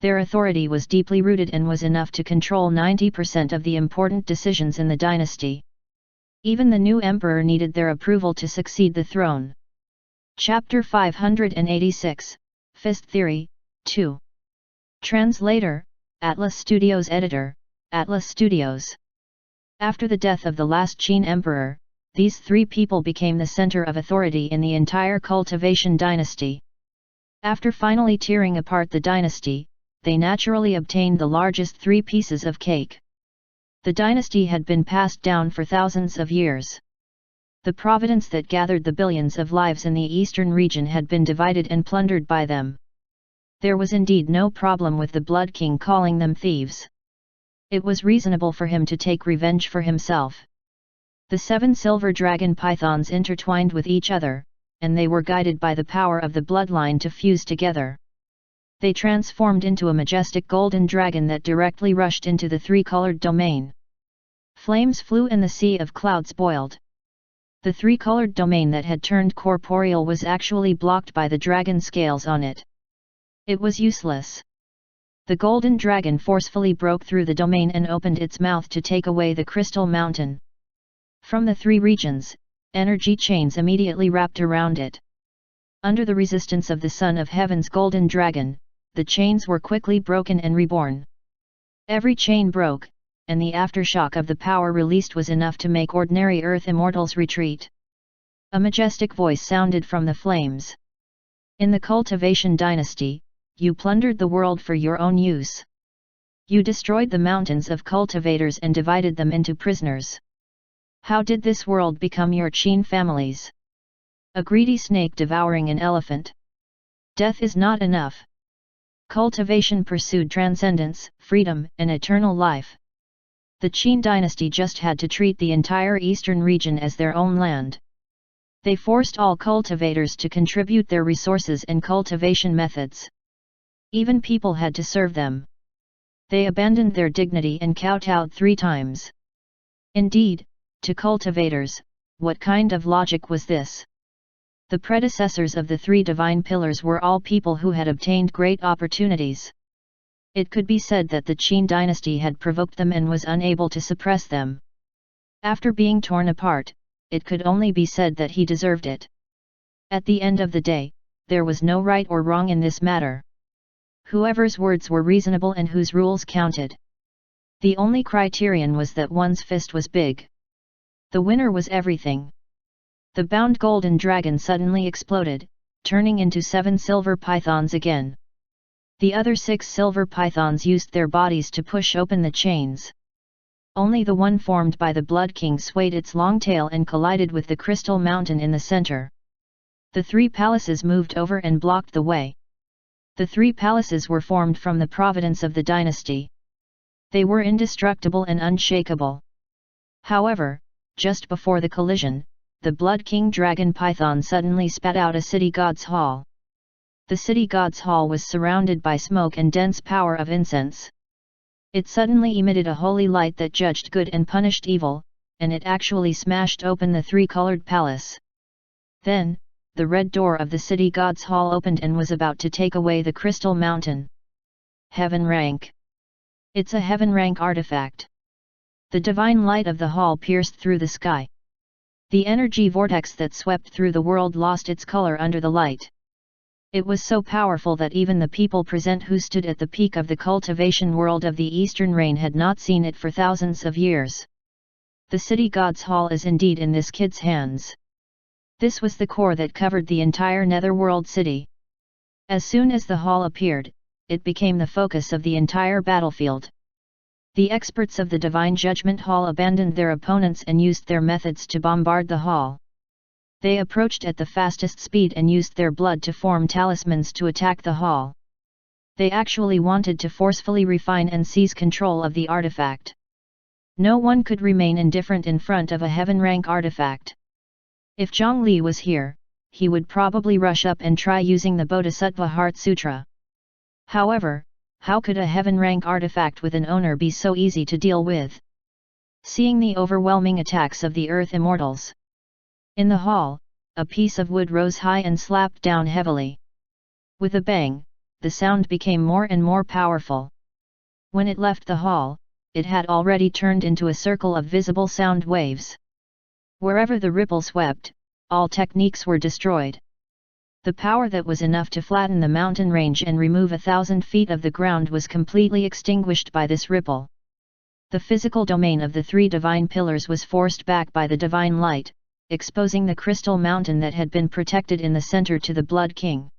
Their authority was deeply rooted and was enough to control 90% of the important decisions in the dynasty. Even the new emperor needed their approval to succeed the throne. Chapter 586, Fist Theory, 2. Translator, Atlas Studios. Editor, Atlas Studios. After the death of the last Qin emperor, these 3 people became the center of authority in the entire Cultivation dynasty. After finally tearing apart the dynasty, they naturally obtained the largest 3 pieces of cake. The dynasty had been passed down for thousands of years. The providence that gathered the billions of lives in the eastern region had been divided and plundered by them. There was indeed no problem with the Blood King calling them thieves. It was reasonable for him to take revenge for himself. The 7 silver dragon pythons intertwined with each other, and they were guided by the power of the bloodline to fuse together. They transformed into a majestic golden dragon that directly rushed into the 3-colored domain. Flames flew and the sea of clouds boiled. The 3-colored domain that had turned corporeal was actually blocked by the dragon scales on it. It was useless. The golden dragon forcefully broke through the domain and opened its mouth to take away the crystal mountain. From the 3 regions, energy chains immediately wrapped around it. Under the resistance of the Son of Heaven's golden dragon, the chains were quickly broken and reborn. Every chain broke, and the aftershock of the power released was enough to make ordinary earth immortals retreat. A majestic voice sounded from the flames. In the Cultivation dynasty, you plundered the world for your own use. You destroyed the mountains of cultivators and divided them into prisoners. How did this world become your Qin families? A greedy snake devouring an elephant. Death is not enough. Cultivation pursued transcendence, freedom, and eternal life. The Qin dynasty just had to treat the entire eastern region as their own land. They forced all cultivators to contribute their resources and cultivation methods. Even people had to serve them. They abandoned their dignity and kowtowed 3 times. Indeed, to cultivators, what kind of logic was this? The predecessors of the 3 divine pillars were all people who had obtained great opportunities. It could be said that the Qin dynasty had provoked them and was unable to suppress them. After being torn apart, it could only be said that he deserved it. At the end of the day, there was no right or wrong in this matter. Whoever's words were reasonable and whose rules counted. The only criterion was that one's fist was big. The winner was everything. The bound golden dragon suddenly exploded, turning into 7 silver pythons again. The other 6 silver pythons used their bodies to push open the chains. Only the one formed by the Blood King swayed its long tail and collided with the crystal mountain in the center. The 3 palaces moved over and blocked the way. The 3 palaces were formed from the providence of the dynasty. They were indestructible and unshakable. However, just before the collision, the Blood King Dragon Python suddenly spat out a city god's hall. The city god's hall was surrounded by smoke and dense power of incense. It suddenly emitted a holy light that judged good and punished evil, and it actually smashed open the 3-colored palace. Then, the red door of the city god's hall opened and was about to take away the crystal mountain. Heaven rank. It's a heaven rank artifact. The divine light of the hall pierced through the sky. The energy vortex that swept through the world lost its color under the light. It was so powerful that even the people present who stood at the peak of the cultivation world of the Eastern Reign had not seen it for thousands of years. The city god's hall is indeed in this kid's hands. This was the core that covered the entire netherworld city. As soon as the hall appeared, it became the focus of the entire battlefield. The experts of the Divine Judgment Hall abandoned their opponents and used their methods to bombard the hall. They approached at the fastest speed and used their blood to form talismans to attack the hall. They actually wanted to forcefully refine and seize control of the artifact. No one could remain indifferent in front of a heaven-rank artifact. If Zhongli was here, he would probably rush up and try using the Bodhisattva Heart Sutra. However, how could a heaven-rank artifact with an owner be so easy to deal with? Seeing the overwhelming attacks of the Earth Immortals. In the hall, a piece of wood rose high and slapped down heavily. With a bang, the sound became more and more powerful. When it left the hall, it had already turned into a circle of visible sound waves. Wherever the ripple swept, all techniques were destroyed. The power that was enough to flatten the mountain range and remove 1,000 feet of the ground was completely extinguished by this ripple. The physical domain of the three divine pillars was forced back by the divine light, exposing the crystal mountain that had been protected in the center to the Blood King.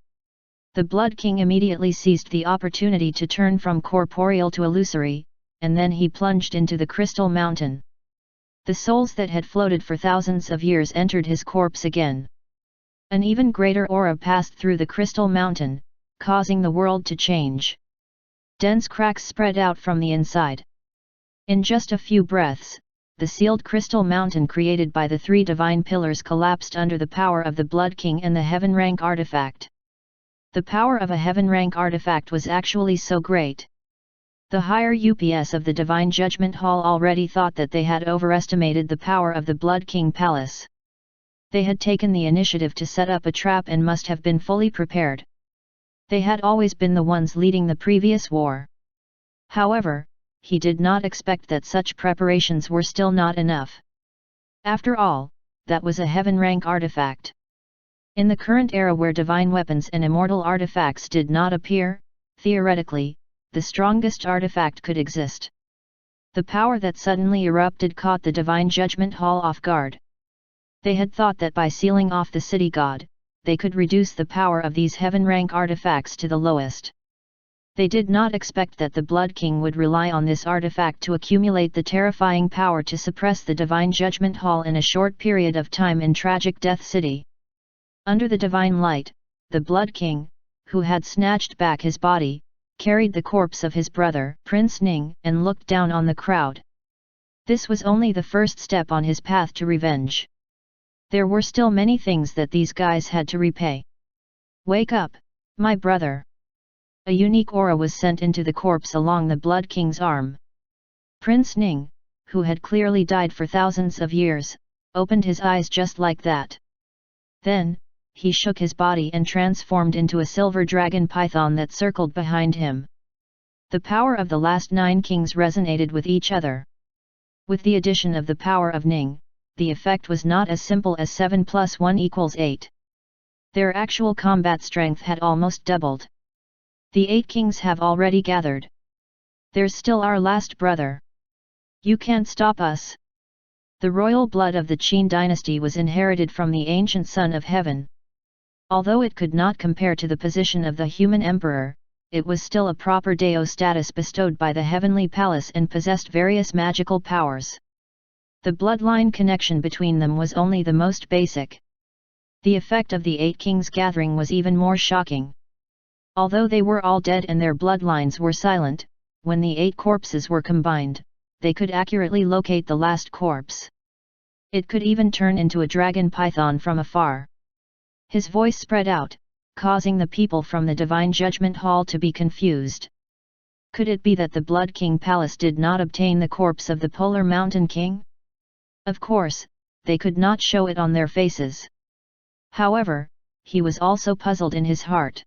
The Blood King immediately seized the opportunity to turn from corporeal to illusory, and then he plunged into the crystal mountain. The souls that had floated for thousands of years entered his corpse again. An even greater aura passed through the crystal mountain, causing the world to change. Dense cracks spread out from the inside. In just a few breaths, the sealed crystal mountain created by the three divine pillars collapsed under the power of the Blood King and the heaven-rank artifact. The power of a heaven-rank artifact was actually so great. The higher UPS of the Divine Judgment Hall already thought that they had overestimated the power of the Blood King Palace. They had taken the initiative to set up a trap and must have been fully prepared. They had always been the ones leading the previous war. However, he did not expect that such preparations were still not enough. After all, that was a heaven-rank artifact. In the current era where divine weapons and immortal artifacts did not appear, theoretically, the strongest artifact could exist. The power that suddenly erupted caught the Divine Judgment Hall off guard. They had thought that by sealing off the city god, they could reduce the power of these heaven-rank artifacts to the lowest. They did not expect that the Blood King would rely on this artifact to accumulate the terrifying power to suppress the Divine Judgment Hall in a short period of time in tragic Death City. Under the divine light, the Blood King, who had snatched back his body, carried the corpse of his brother, Prince Ning, and looked down on the crowd. This was only the first step on his path to revenge. There were still many things that these guys had to repay. Wake up, my brother! A unique aura was sent into the corpse along the Blood King's arm. Prince Ning, who had clearly died for thousands of years, opened his eyes just like that. Then, he shook his body and transformed into a silver dragon python that circled behind him. The power of the last 9 kings resonated with each other. With the addition of the power of Ning, the effect was not as simple as 7 + 1 = 8. Their actual combat strength had almost doubled. The 8 kings have already gathered. There's still our last brother. You can't stop us. The royal blood of the Qin dynasty was inherited from the ancient Son of Heaven. Although it could not compare to the position of the human emperor, it was still a proper Deo status bestowed by the heavenly palace and possessed various magical powers. The bloodline connection between them was only the most basic. The effect of the 8 kings gathering was even more shocking. Although they were all dead and their bloodlines were silent, when the 8 corpses were combined, they could accurately locate the last corpse. It could even turn into a dragon python from afar. His voice spread out, causing the people from the Divine Judgment Hall to be confused. Could it be that the Blood King Palace did not obtain the corpse of the Polar Mountain King? Of course, they could not show it on their faces. However, he was also puzzled in his heart.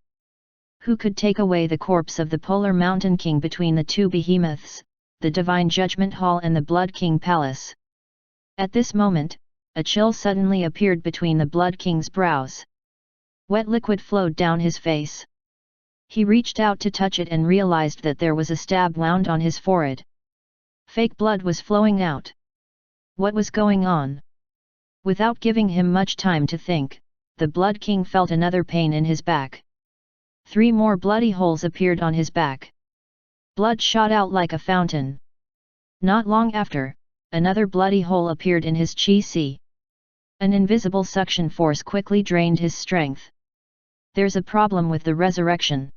Who could take away the corpse of the Polar Mountain King between the 2 behemoths, the Divine Judgment Hall and the Blood King Palace? At this moment, a chill suddenly appeared between the Blood King's brows. Wet liquid flowed down his face. He reached out to touch it and realized that there was a stab wound on his forehead. Fake blood was flowing out. What was going on? Without giving him much time to think, the Blood King felt another pain in his back. 3 more bloody holes appeared on his back. Blood shot out like a fountain. Not long after, another bloody hole appeared in his chi. An invisible suction force quickly drained his strength. There's a problem with the resurrection.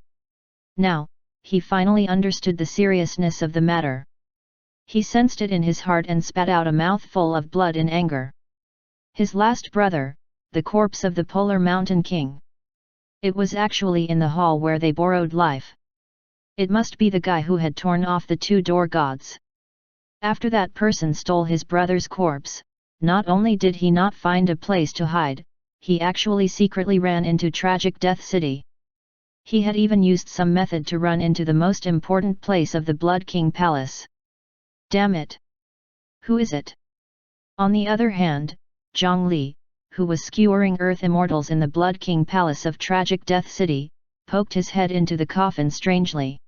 Now, he finally understood the seriousness of the matter. He sensed it in his heart and spat out a mouthful of blood in anger. His last brother, the corpse of the Polar Mountain King. It was actually in the hall where they borrowed life. It must be the guy who had torn off the two door gods. After that person stole his brother's corpse, not only did he not find a place to hide, he actually secretly ran into Tragic Death City. He had even used some method to run into the most important place of the Blood King Palace. Damn it! Who is it? On the other hand, Zhang Li, who was skewering Earth Immortals in the Blood King Palace of Tragic Death City, poked his head into the coffin strangely.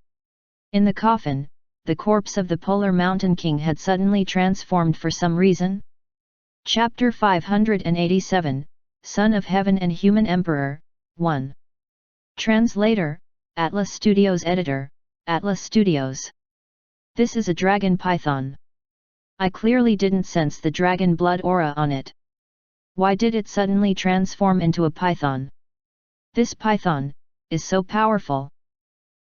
In the coffin, the corpse of the Polar Mountain King had suddenly transformed for some reason. Chapter 587, Son of Heaven and Human Emperor, 1. Translator, Atlas Studios Editor, Atlas Studios. This is a dragon python. I clearly didn't sense the dragon blood aura on it. Why did it suddenly transform into a python? This python is so powerful.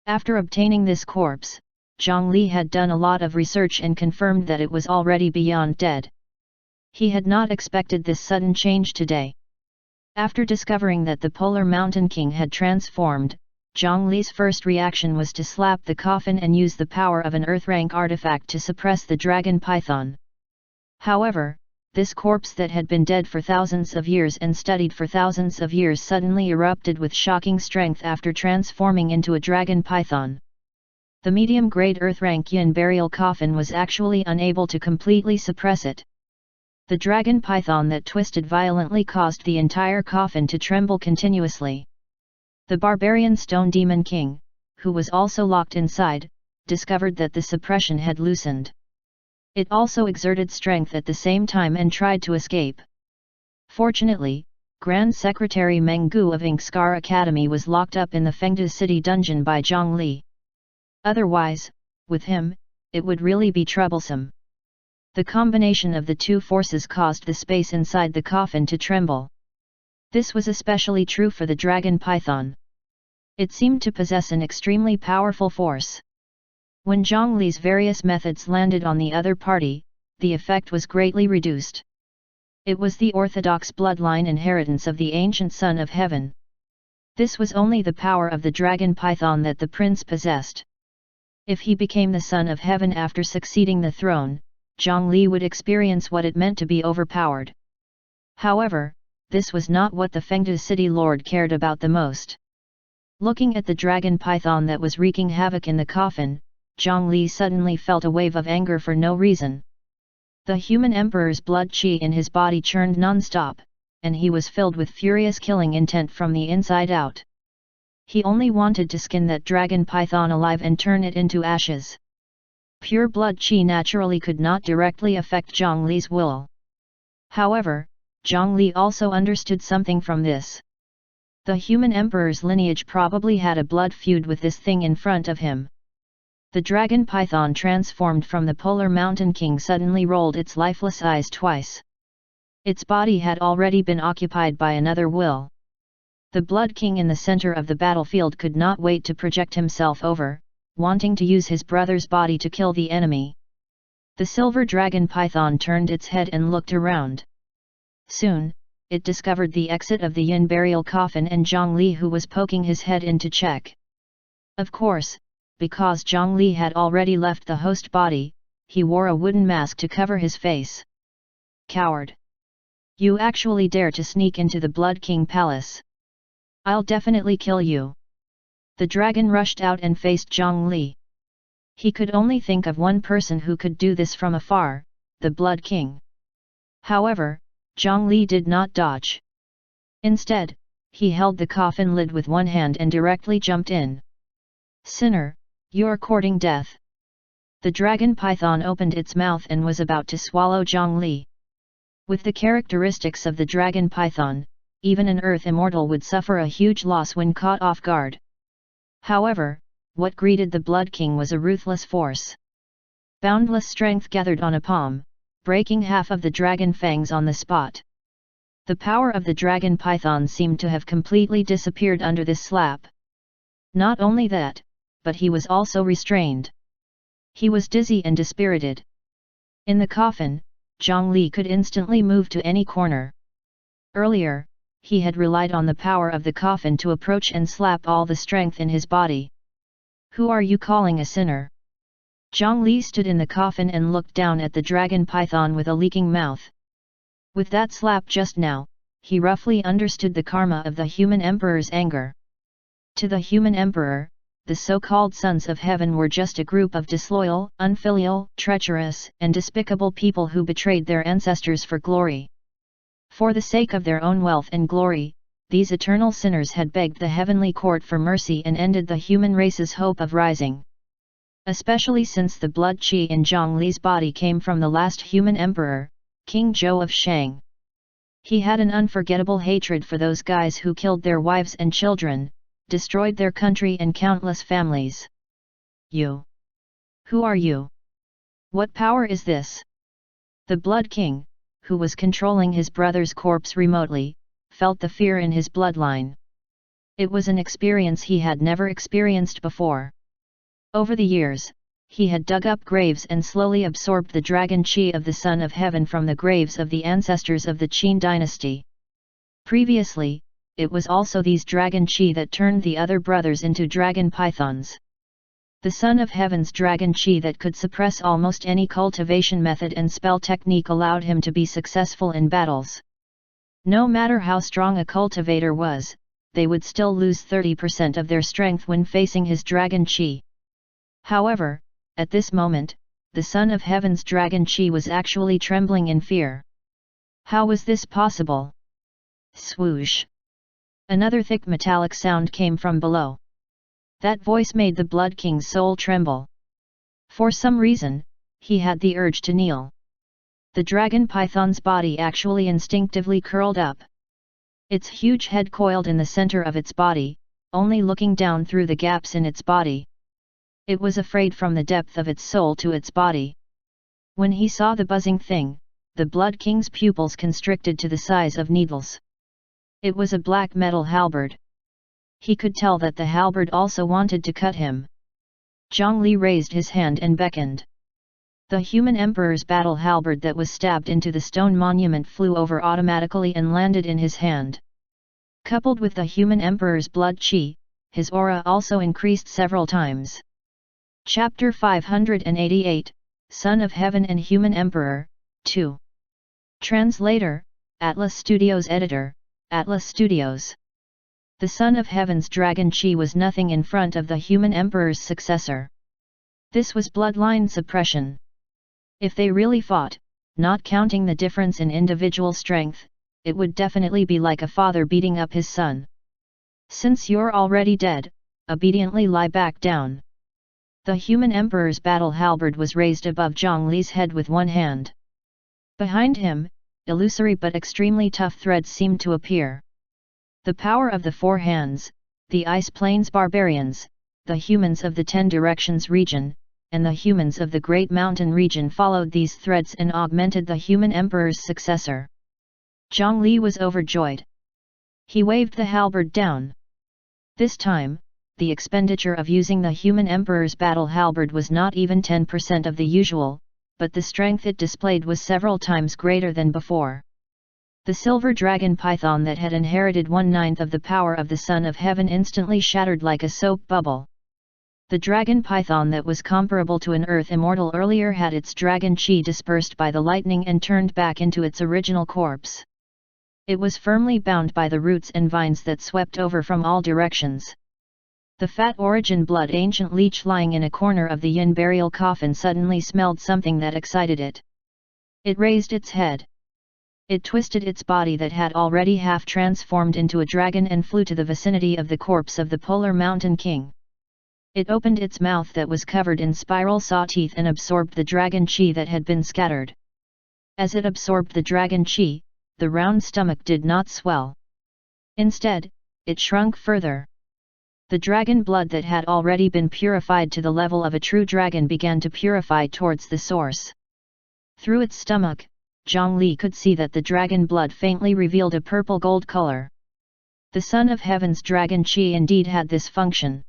After obtaining this corpse, Zhang Li had done a lot of research and confirmed that it was already beyond dead. He had not expected this sudden change today. After discovering that the Polar Mountain King had transformed, Zhang Li's first reaction was to slap the coffin and use the power of an Earth-rank artifact to suppress the dragon python. However, this corpse that had been dead for thousands of years and studied for thousands of years suddenly erupted with shocking strength after transforming into a dragon python. The medium-grade Earth-rank yin burial coffin was actually unable to completely suppress it. The dragon python that twisted violently caused the entire coffin to tremble continuously. The barbarian stone demon king, who was also locked inside, discovered that the suppression had loosened. It also exerted strength at the same time and tried to escape. Fortunately, Grand Secretary Meng Gu of Inkskar Academy was locked up in the Fengde City dungeon by Zhang Li. Otherwise, with him, it would really be troublesome. The combination of the two forces caused the space inside the coffin to tremble. This was especially true for the dragon python. It seemed to possess an extremely powerful force. When Zhang Li's various methods landed on the other party, the effect was greatly reduced. It was the orthodox bloodline inheritance of the ancient Son of Heaven. This was only the power of the dragon python that the prince possessed. If he became the Son of Heaven after succeeding the throne, Zhang Li would experience what it meant to be overpowered. However, this was not what the Fengde city lord cared about the most. Looking at the dragon python that was wreaking havoc in the coffin, Zhang Li suddenly felt a wave of anger for no reason. The human emperor's blood qi in his body churned non-stop, and he was filled with furious killing intent from the inside out. He only wanted to skin that dragon python alive and turn it into ashes. Pure blood qi naturally could not directly affect Zhang Li's will. However, Zhang Li also understood something from this. The human emperor's lineage probably had a blood feud with this thing in front of him. The dragon python transformed from the Polar Mountain King suddenly rolled its lifeless eyes twice. Its body had already been occupied by another will. The Blood King in the center of the battlefield could not wait to project himself over, wanting to use his brother's body to kill the enemy. The silver dragon python turned its head and looked around. Soon, it discovered the exit of the yin burial coffin and Zhang Li, who was poking his head in to check. Of course, because Zhang Li had already left the host body, he wore a wooden mask to cover his face. Coward! You actually dare to sneak into the Blood King Palace? I'll definitely kill you. The dragon rushed out and faced Zhang Li. He could only think of one person who could do this from afar, the Blood King. However, Zhang Li did not dodge. Instead, he held the coffin lid with one hand and directly jumped in. Sinner, you're courting death. The dragon python opened its mouth and was about to swallow Zhang Li. With the characteristics of the dragon python, even an Earth Immortal would suffer a huge loss when caught off guard. However, what greeted the Blood King was a ruthless force. Boundless strength gathered on a palm, breaking half of the dragon fangs on the spot. The power of the dragon python seemed to have completely disappeared under this slap. Not only that, but he was also restrained. He was dizzy and dispirited. In the coffin, Zhang Li could instantly move to any corner. Earlier, he had relied on the power of the coffin to approach and slap all the strength in his body. Who are you calling a sinner? Zhang Li stood in the coffin and looked down at the dragon python with a leaking mouth. With that slap just now, he roughly understood the karma of the human emperor's anger. To the human emperor, the so-called sons of heaven were just a group of disloyal, unfilial, treacherous, and despicable people who betrayed their ancestors for glory. For the sake of their own wealth and glory, these eternal sinners had begged the heavenly court for mercy and ended the human race's hope of rising. Especially since the blood qi in Zhang Li's body came from the last human emperor, King Zhou of Shang. He had an unforgettable hatred for those guys who killed their wives and children, destroyed their country and countless families. You? Who are you? What power is this? The Blood King, who was controlling his brother's corpse remotely, felt the fear in his bloodline. It was an experience he had never experienced before. Over the years, he had dug up graves and slowly absorbed the dragon qi of the Son of Heaven from the graves of the ancestors of the Qin dynasty. Previously, it was also these dragon qi that turned the other brothers into dragon pythons. The Son of Heaven's dragon qi that could suppress almost any cultivation method and spell technique allowed him to be successful in battles. No matter how strong a cultivator was, they would still lose 30% of their strength when facing his dragon qi. However, at this moment, the Son of Heaven's dragon qi was actually trembling in fear. How was this possible? Swoosh! Another thick metallic sound came from below. That voice made the Blood King's soul tremble. For some reason, he had the urge to kneel. The dragon python's body actually instinctively curled up. Its huge head coiled in the center of its body, only looking down through the gaps in its body. It was afraid from the depth of its soul to its body. When he saw the buzzing thing, the Blood King's pupils constricted to the size of needles. It was a black metal halberd. He could tell that the halberd also wanted to cut him. Zhang Li raised his hand and beckoned. The human emperor's battle halberd that was stabbed into the stone monument flew over automatically and landed in his hand. Coupled with the human emperor's blood qi, his aura also increased several times. Chapter 588, Son of Heaven and Human Emperor, 2. Translator, Atlas Studios Editor, Atlas Studios. The Son of Heaven's dragon qi was nothing in front of the human emperor's successor. This was bloodline suppression. If they really fought, not counting the difference in individual strength, it would definitely be like a father beating up his son. Since you're already dead, obediently lie back down. The human emperor's battle halberd was raised above Zhang Li's head with one hand. Behind him, illusory but extremely tough threads seemed to appear. The power of the four hands, the Ice Plains barbarians, the humans of the 10 Directions region, and the humans of the Great Mountain region followed these threads and augmented the human emperor's successor. Zhang Li was overjoyed. He waved the halberd down. This time, the expenditure of using the human emperor's battle halberd was not even 10% of the usual, but the strength it displayed was several times greater than before. The silver dragon python that had inherited 1/9 of the power of the Son of Heaven instantly shattered like a soap bubble. The dragon python that was comparable to an earth immortal earlier had its dragon qi dispersed by the lightning and turned back into its original corpse. It was firmly bound by the roots and vines that swept over from all directions. The fat origin blood ancient leech lying in a corner of the yin burial coffin suddenly smelled something that excited it. It raised its head. It twisted its body that had already half transformed into a dragon and flew to the vicinity of the corpse of the Polar Mountain King. It opened its mouth that was covered in spiral saw teeth and absorbed the dragon qi that had been scattered. As it absorbed the dragon qi, the round stomach did not swell. Instead, it shrunk further. The dragon blood that had already been purified to the level of a true dragon began to purify towards the source. Through its stomach, Zhongli could see that the dragon blood faintly revealed a purple-gold color. The Son of Heaven's dragon qi indeed had this function.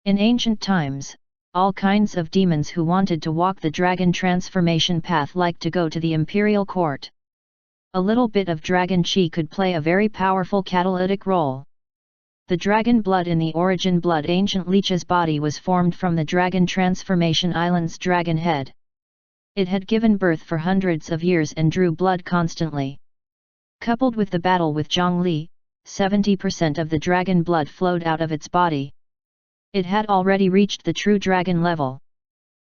In ancient times, all kinds of demons who wanted to walk the dragon transformation path liked to go to the imperial court. A little bit of dragon qi could play a very powerful catalytic role. The dragon blood in the origin blood ancient leech's body was formed from the dragon transformation island's dragon head. It had given birth for hundreds of years and drew blood constantly. Coupled with the battle with Zhongli, 70% of the dragon blood flowed out of its body. It had already reached the true dragon level.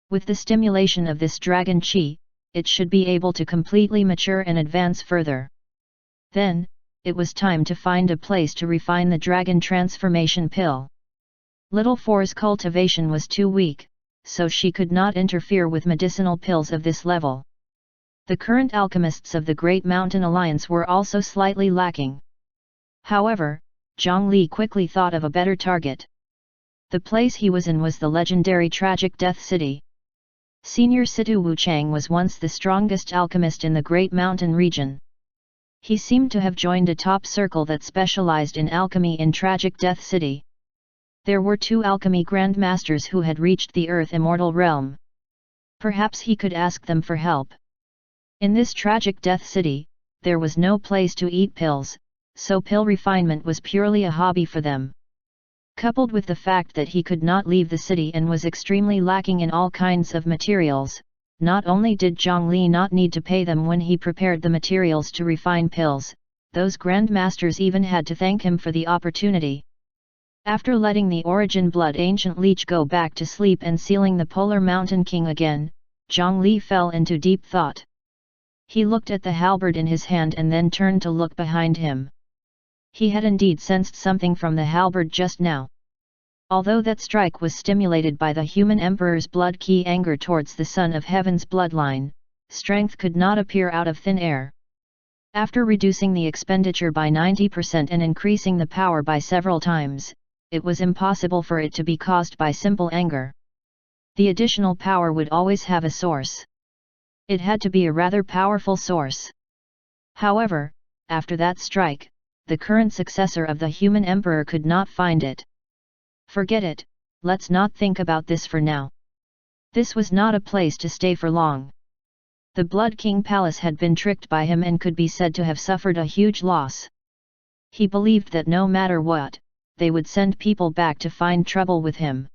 With the stimulation of this dragon qi, it should be able to completely mature and advance further. Then, it was time to find a place to refine the dragon transformation pill. Little Four's cultivation was too weak, so she could not interfere with medicinal pills of this level. The current alchemists of the Great Mountain Alliance were also slightly lacking. However, Zhongli quickly thought of a better target. The place he was in was the legendary Tragic Death City. Senior Situ Wuchang was once the strongest alchemist in the Great Mountain region. He seemed to have joined a top circle that specialized in alchemy in Tragic Death City. There were 2 alchemy grandmasters who had reached the Earth Immortal realm. Perhaps he could ask them for help. In this Tragic Death City, there was no place to eat pills, so pill refinement was purely a hobby for them. Coupled with the fact that he could not leave the city and was extremely lacking in all kinds of materials, not only did Zhongli not need to pay them when he prepared the materials to refine pills, those grandmasters even had to thank him for the opportunity. After letting the origin blood ancient leech go back to sleep and sealing the Polar Mountain King again, Zhongli fell into deep thought. He looked at the halberd in his hand and then turned to look behind him. He had indeed sensed something from the halberd just now. Although that strike was stimulated by the human emperor's blood key anger towards the Son of Heaven's bloodline, strength could not appear out of thin air. After reducing the expenditure by 90% and increasing the power by several times, it was impossible for it to be caused by simple anger. The additional power would always have a source. It had to be a rather powerful source. However, after that strike, the current successor of the human emperor could not find it. Forget it, let's not think about this for now. This was not a place to stay for long. The Blood King Palace had been tricked by him and could be said to have suffered a huge loss. He believed that no matter what, they would send people back to find trouble with him.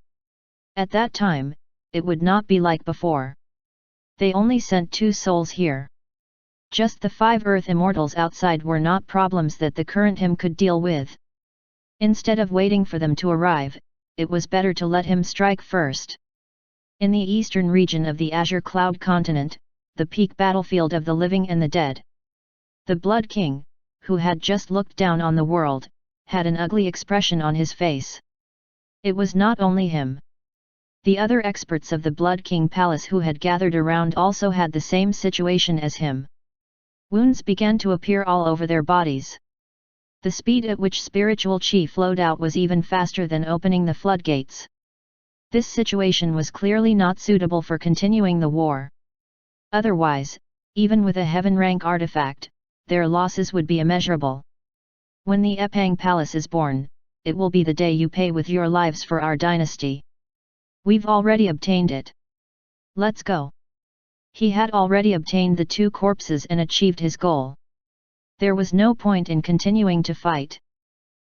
At that time, it would not be like before. They only sent 2 souls here. Just the 5 Earth Immortals outside were not problems that the current him could deal with. Instead of waiting for them to arrive, it was better to let him strike first. In the eastern region of the Azure Cloud continent, the peak battlefield of the living and the dead. The Blood King, who had just looked down on the world, had an ugly expression on his face. It was not only him. The other experts of the Blood King Palace who had gathered around also had the same situation as him. Wounds began to appear all over their bodies. The speed at which spiritual qi flowed out was even faster than opening the floodgates. This situation was clearly not suitable for continuing the war. Otherwise, even with a heaven rank artifact, their losses would be immeasurable. When the Epang Palace is born, it will be the day you pay with your lives for our dynasty. We've already obtained it. Let's go. He had already obtained the 2 corpses and achieved his goal. There was no point in continuing to fight.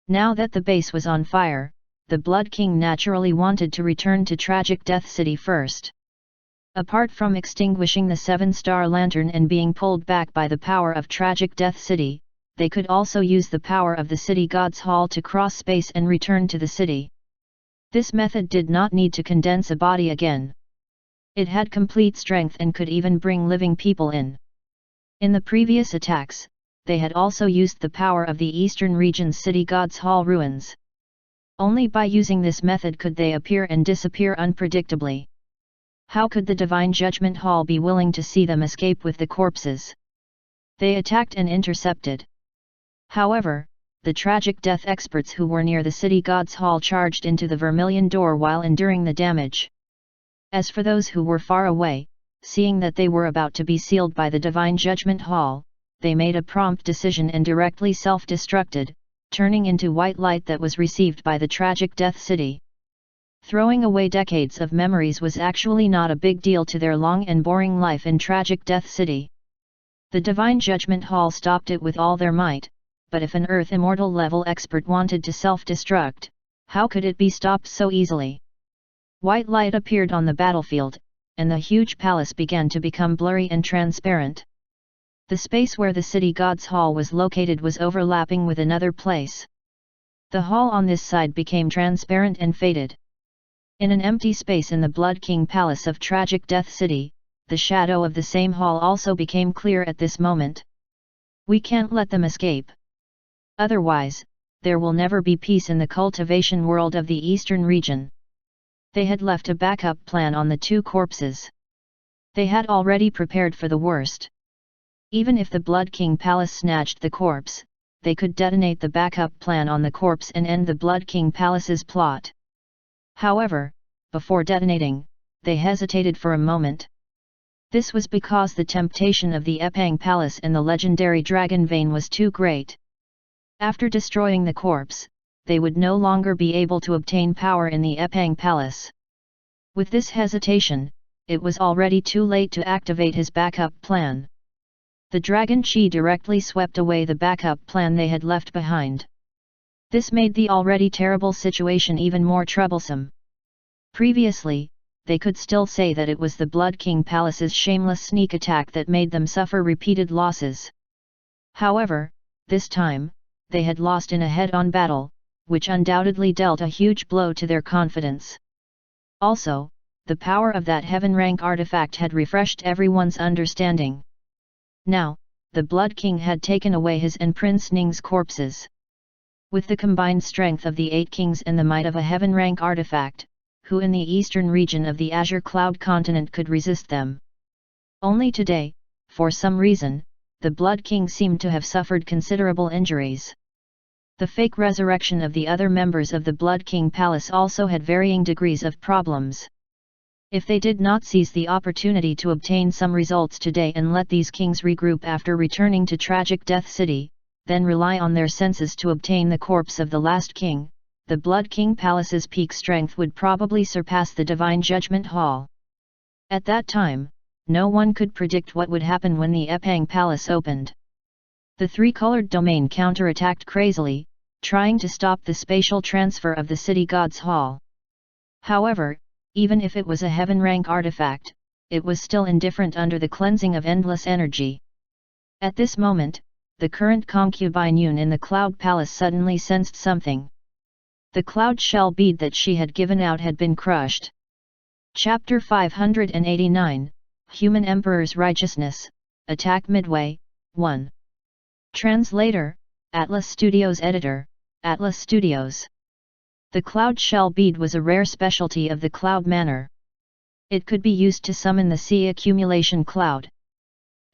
Now that the base was on fire, the Blood King naturally wanted to return to Tragic Death City first. Apart from extinguishing the 7-star lantern and being pulled back by the power of Tragic Death City, they could also use the power of the City God's Hall to cross space and return to the city. This method did not need to condense a body again. It had complete strength and could even bring living people in. In the previous attacks, they had also used the power of the Eastern region's City God's Hall ruins. Only by using this method could they appear and disappear unpredictably. How could the Divine Judgment Hall be willing to see them escape with the corpses? They attacked and intercepted. However, the tragic death experts who were near the city god's hall charged into the vermilion door while enduring the damage. As for those who were far away, seeing that they were about to be sealed by the divine judgment hall, they made a prompt decision and directly self-destructed, turning into white light that was received by the tragic death city. Throwing away decades of memories was actually not a big deal to their long and boring life in tragic death city. The divine judgment hall stopped it with all their might, but if an earth immortal level expert wanted to self-destruct, how could it be stopped so easily? White light appeared on the battlefield, and the huge palace began to become blurry and transparent. The space where the city god's hall was located was overlapping with another place. The hall on this side became transparent and faded. In an empty space in the Blood King Palace of Tragic Death City, the shadow of the same hall also became clear at this moment. We can't let them escape. Otherwise, there will never be peace in the cultivation world of the eastern region. They had left a backup plan on the two corpses. They had already prepared for the worst. Even if the Blood King Palace snatched the corpse, they could detonate the backup plan on the corpse and end the Blood King Palace's plot. However, before detonating, they hesitated for a moment. This was because the temptation of the Epang Palace and the legendary Dragon Vein was too great. After destroying the corpse, they would no longer be able to obtain power in the Epang Palace. With this hesitation, it was already too late to activate his backup plan. The Dragon Chi directly swept away the backup plan they had left behind. This made the already terrible situation even more troublesome. Previously, they could still say that it was the Blood King Palace's shameless sneak attack that made them suffer repeated losses. However, this time, they had lost in a head-on battle, which undoubtedly dealt a huge blow to their confidence. Also, the power of that heaven-rank artifact had refreshed everyone's understanding. Now, the Blood King had taken away his and Prince Ning's corpses. With the combined strength of the 8 kings and the might of a heaven-rank artifact, who in the eastern region of the Azure Cloud continent could resist them? Only today, for some reason, the Blood King seemed to have suffered considerable injuries. The fake resurrection of the other members of the Blood King Palace also had varying degrees of problems. If they did not seize the opportunity to obtain some results today and let these kings regroup after returning to Tragic Death City, then rely on their senses to obtain the corpse of the last king, the Blood King Palace's peak strength would probably surpass the Divine Judgment Hall. At that time, no one could predict what would happen when the Epang Palace opened. The three-colored domain counterattacked crazily, trying to stop the spatial transfer of the city god's hall. However, even if it was a heaven-rank artifact, it was still indifferent under the cleansing of endless energy. At this moment, the current concubine Yun in the Cloud Palace suddenly sensed something. The cloud shell bead that she had given out had been crushed. Chapter 589, Human Emperor's Righteousness, Attack Midway, 1. Translator, Atlas Studios Editor, Atlas Studios. The cloud shell bead was a rare specialty of the Cloud Manor. It could be used to summon the sea accumulation cloud.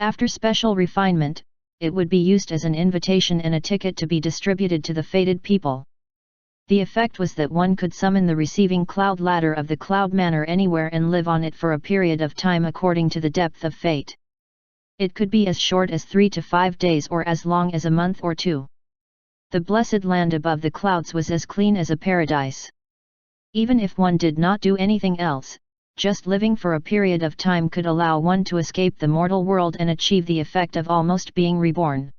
After special refinement, it would be used as an invitation and a ticket to be distributed to the fated people. The effect was that one could summon the receiving cloud ladder of the Cloud Manor anywhere and live on it for a period of time according to the depth of fate. It could be as short as 3 to 5 days or as long as a month or 2. The blessed land above the clouds was as clean as a paradise. Even if one did not do anything else, just living for a period of time could allow one to escape the mortal world and achieve the effect of almost being reborn.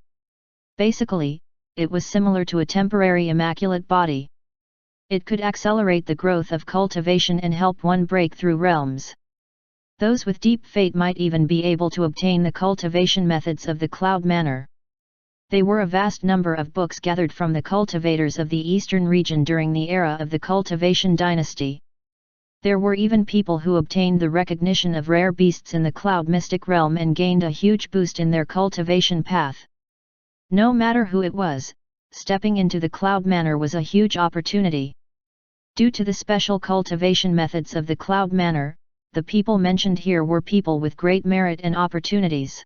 Basically, it was similar to a temporary immaculate body. It could accelerate the growth of cultivation and help one break through realms. Those with deep fate might even be able to obtain the cultivation methods of the Cloud Manor. They were a vast number of books gathered from the cultivators of the eastern region during the era of the Cultivation dynasty. There were even people who obtained the recognition of rare beasts in the Cloud Mystic realm and gained a huge boost in their cultivation path. No matter who it was, stepping into the Cloud Manor was a huge opportunity. Due to the special cultivation methods of the Cloud Manor, the people mentioned here were people with great merit and opportunities.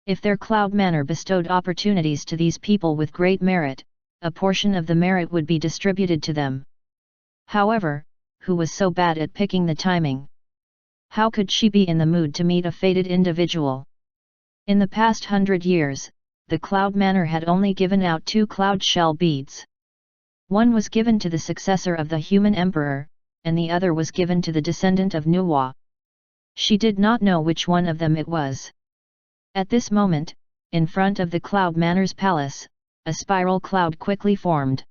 If their Cloud Manor bestowed opportunities to these people with great merit, a portion of the merit would be distributed to them. However, who was so bad at picking the timing? How could she be in the mood to meet a fated individual? In the past 100 years, the Cloud Manor had only given out 2 cloud shell beads. One was given to the successor of the human emperor, and the other was given to the descendant of Nuwa. She did not know which one of them it was. At this moment, in front of the Cloud Manor's palace, a spiral cloud quickly formed.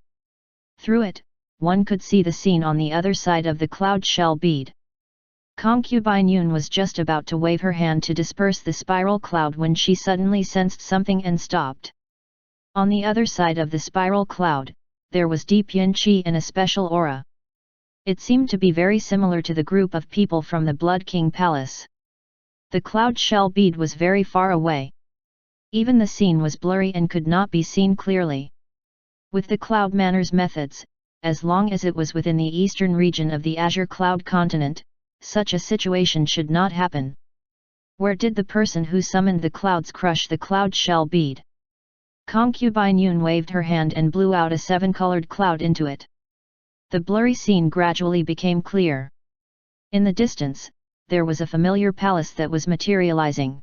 Through it, one could see the scene on the other side of the cloud shell bead. Concubine Yun was just about to wave her hand to disperse the spiral cloud when she suddenly sensed something and stopped. On the other side of the spiral cloud, there was deep yin qi and a special aura. It seemed to be very similar to the group of people from the Blood King Palace. The cloud shell bead was very far away. Even the scene was blurry and could not be seen clearly. With the Cloud Manor's methods, as long as it was within the eastern region of the Azure Cloud continent, such a situation should not happen. Where did the person who summoned the clouds crush the cloud shell bead? Concubine Yun waved her hand and blew out a 7-colored cloud into it. The blurry scene gradually became clear. In the distance, there was a familiar palace that was materializing.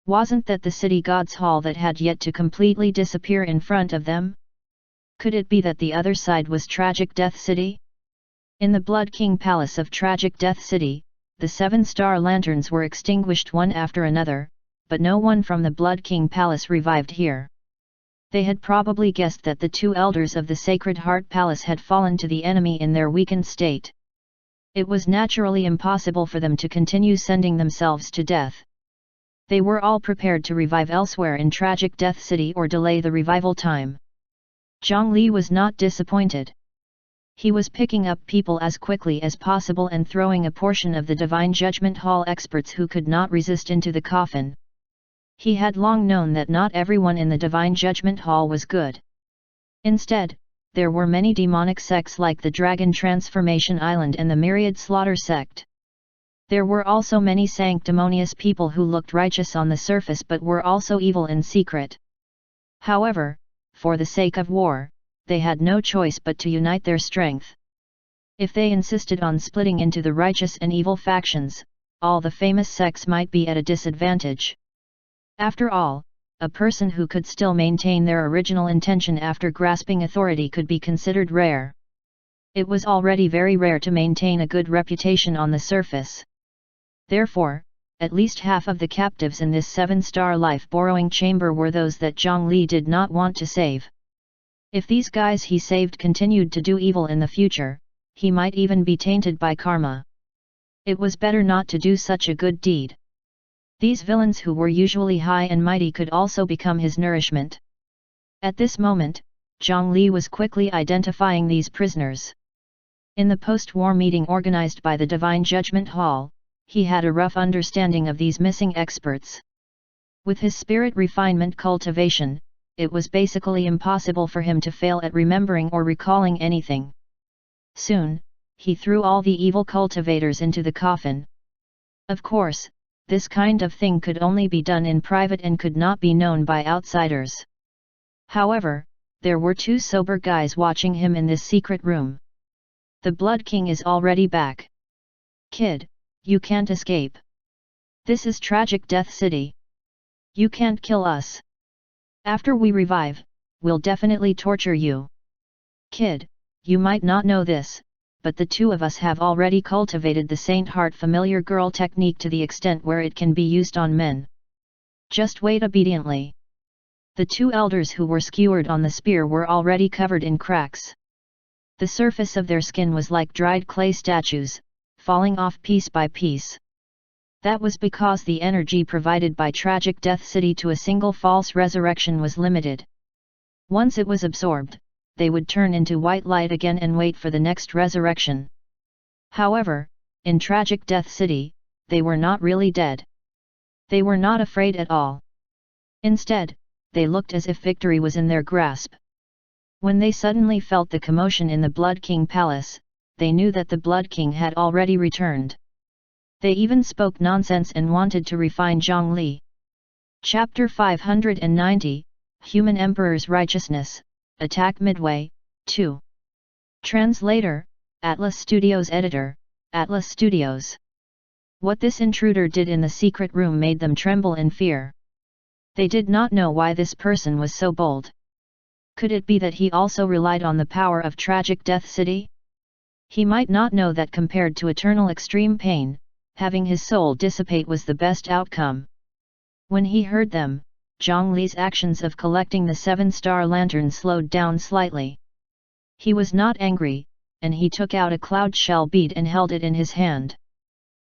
Wasn't that the city god's hall that had yet to completely disappear in front of them? Could it be that the other side was Tragic Death City? In the Blood King Palace of Tragic Death City, the 7-star lanterns were extinguished one after another, but no one from the Blood King Palace revived here. They had probably guessed that the 2 elders of the Sacred Heart Palace had fallen to the enemy in their weakened state. It was naturally impossible for them to continue sending themselves to death. They were all prepared to revive elsewhere in Tragic Death City or delay the revival time. Zhang Li was not disappointed. He was picking up people as quickly as possible and throwing a portion of the Divine Judgment Hall experts who could not resist into the coffin. He had long known that not everyone in the Divine Judgment Hall was good. Instead, there were many demonic sects like the Dragon Transformation Island and the Myriad Slaughter sect. There were also many sanctimonious people who looked righteous on the surface but were also evil in secret. However, for the sake of war, they had no choice but to unite their strength. If they insisted on splitting into the righteous and evil factions, all the famous sects might be at a disadvantage. After all, a person who could still maintain their original intention after grasping authority could be considered rare. It was already very rare to maintain a good reputation on the surface. Therefore, at least half of the captives in this 7-star life-borrowing chamber were those that Zhang Li did not want to save. If these guys he saved continued to do evil in the future, he might even be tainted by karma. It was better not to do such a good deed. These villains who were usually high and mighty could also become his nourishment. At this moment, Zhang Li was quickly identifying these prisoners. In the post-war meeting organized by the Divine Judgment Hall, he had a rough understanding of these missing experts. With his spirit refinement cultivation, it was basically impossible for him to fail at remembering or recalling anything. Soon, he threw all the evil cultivators into the coffin. Of course, this kind of thing could only be done in private and could not be known by outsiders. However, there were 2 sober guys watching him in this secret room. The Blood King is already back. Kid, you can't escape. This is Tragic Death City. You can't kill us. After we revive, we'll definitely torture you. Kid, you might not know this, but the 2 of us have already cultivated the Saint Heart Familiar Girl technique to the extent where it can be used on men. Just wait obediently. The 2 elders who were skewered on the spear were already covered in cracks. The surface of their skin was like dried clay statues, falling off piece by piece. That was because the energy provided by Tragic Death City to a single false resurrection was limited. Once it was absorbed, they would turn into white light again and wait for the next resurrection. However, in Tragic Death City, they were not really dead. They were not afraid at all. Instead, they looked as if victory was in their grasp. When they suddenly felt the commotion in the Blood King Palace, they knew that the Blood King had already returned. They even spoke nonsense and wanted to refine Zhang Li. Chapter 590, Human Emperor's Righteousness, Attack Midway, 2. Translator, Atlas Studios. Editor, Atlas Studios. What this intruder did in the secret room made them tremble in fear. They did not know why this person was so bold. Could it be that he also relied on the power of Tragic Death City? He might not know that compared to eternal extreme pain, having his soul dissipate was the best outcome. When he heard them, Zhang Li's actions of collecting the 7-star lantern slowed down slightly. He was not angry, and he took out a cloud shell bead and held it in his hand.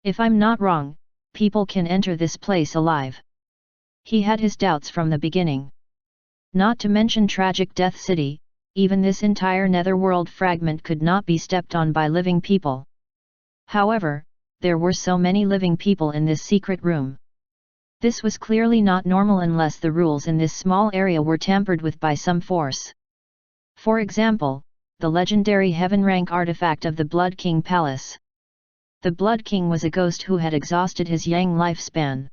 If I'm not wrong, people can enter this place alive. He had his doubts from the beginning. Not to mention Tragic Death City, even this entire netherworld fragment could not be stepped on by living people. However, there were so many living people in this secret room. This was clearly not normal unless the rules in this small area were tampered with by some force. For example, the legendary heaven-rank artifact of the Blood King Palace. The Blood King was a ghost who had exhausted his yang lifespan.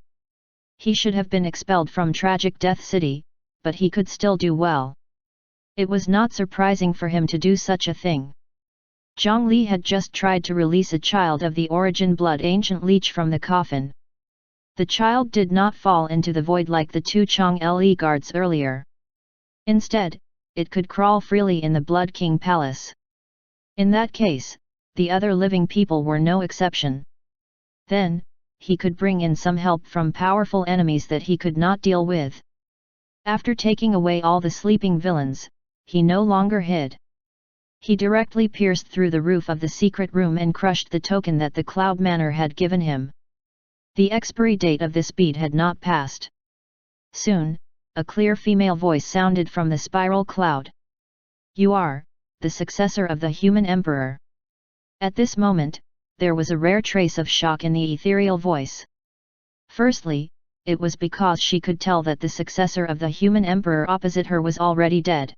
He should have been expelled from Tragic Death City, but he could still do well. It was not surprising for him to do such a thing. Zhang Li had just tried to release a child of the Origin Blood Ancient Leech from the coffin. The child did not fall into the void like the 2 Chong Le guards earlier. Instead, it could crawl freely in the Blood King Palace. In that case, the other living people were no exception. Then, he could bring in some help from powerful enemies that he could not deal with. After taking away all the sleeping villains, he no longer hid. He directly pierced through the roof of the secret room and crushed the token that the Cloud Manor had given him. The expiry date of this bead had not passed. Soon, a clear female voice sounded from the spiral cloud. "You are the successor of the human emperor." At this moment, there was a rare trace of shock in the ethereal voice. Firstly, it was because she could tell that the successor of the human emperor opposite her was already dead.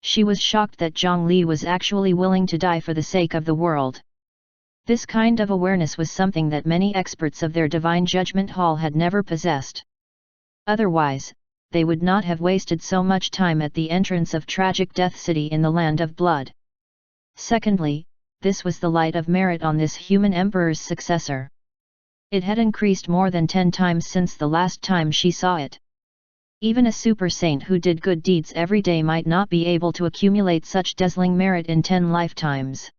She was shocked that Zhang Li was actually willing to die for the sake of the world. This kind of awareness was something that many experts of their divine judgment hall had never possessed. Otherwise, they would not have wasted so much time at the entrance of Tragic Death City in the Land of Blood. Secondly, this was the light of merit on this human emperor's successor. It had increased more than 10 times since the last time she saw it. Even a super saint who did good deeds every day might not be able to accumulate such dazzling merit in 10 lifetimes.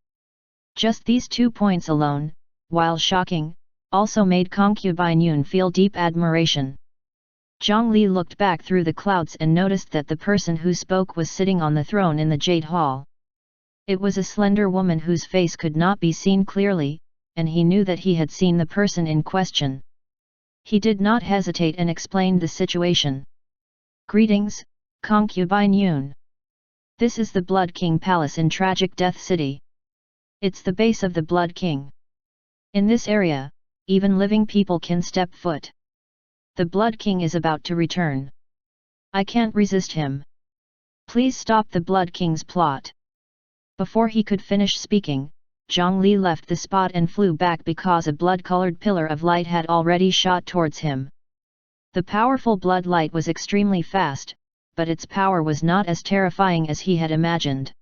Just these 2 points alone, while shocking, also made concubine Yun feel deep admiration. Zhang Li looked back through the clouds and noticed that the person who spoke was sitting on the throne in the Jade Hall. It was a slender woman whose face could not be seen clearly, and he knew that he had seen the person in question. He did not hesitate and explained the situation. "Greetings, concubine Yun. This is the Blood King Palace in Tragic Death City. It's the base of the Blood King. In this area, even living people can step foot. The Blood King is about to return. I can't resist him. Please stop the Blood King's plot." Before he could finish speaking, Zhang Li left the spot and flew back because a blood-colored pillar of light had already shot towards him. The powerful blood light was extremely fast, but its power was not as terrifying as he had imagined.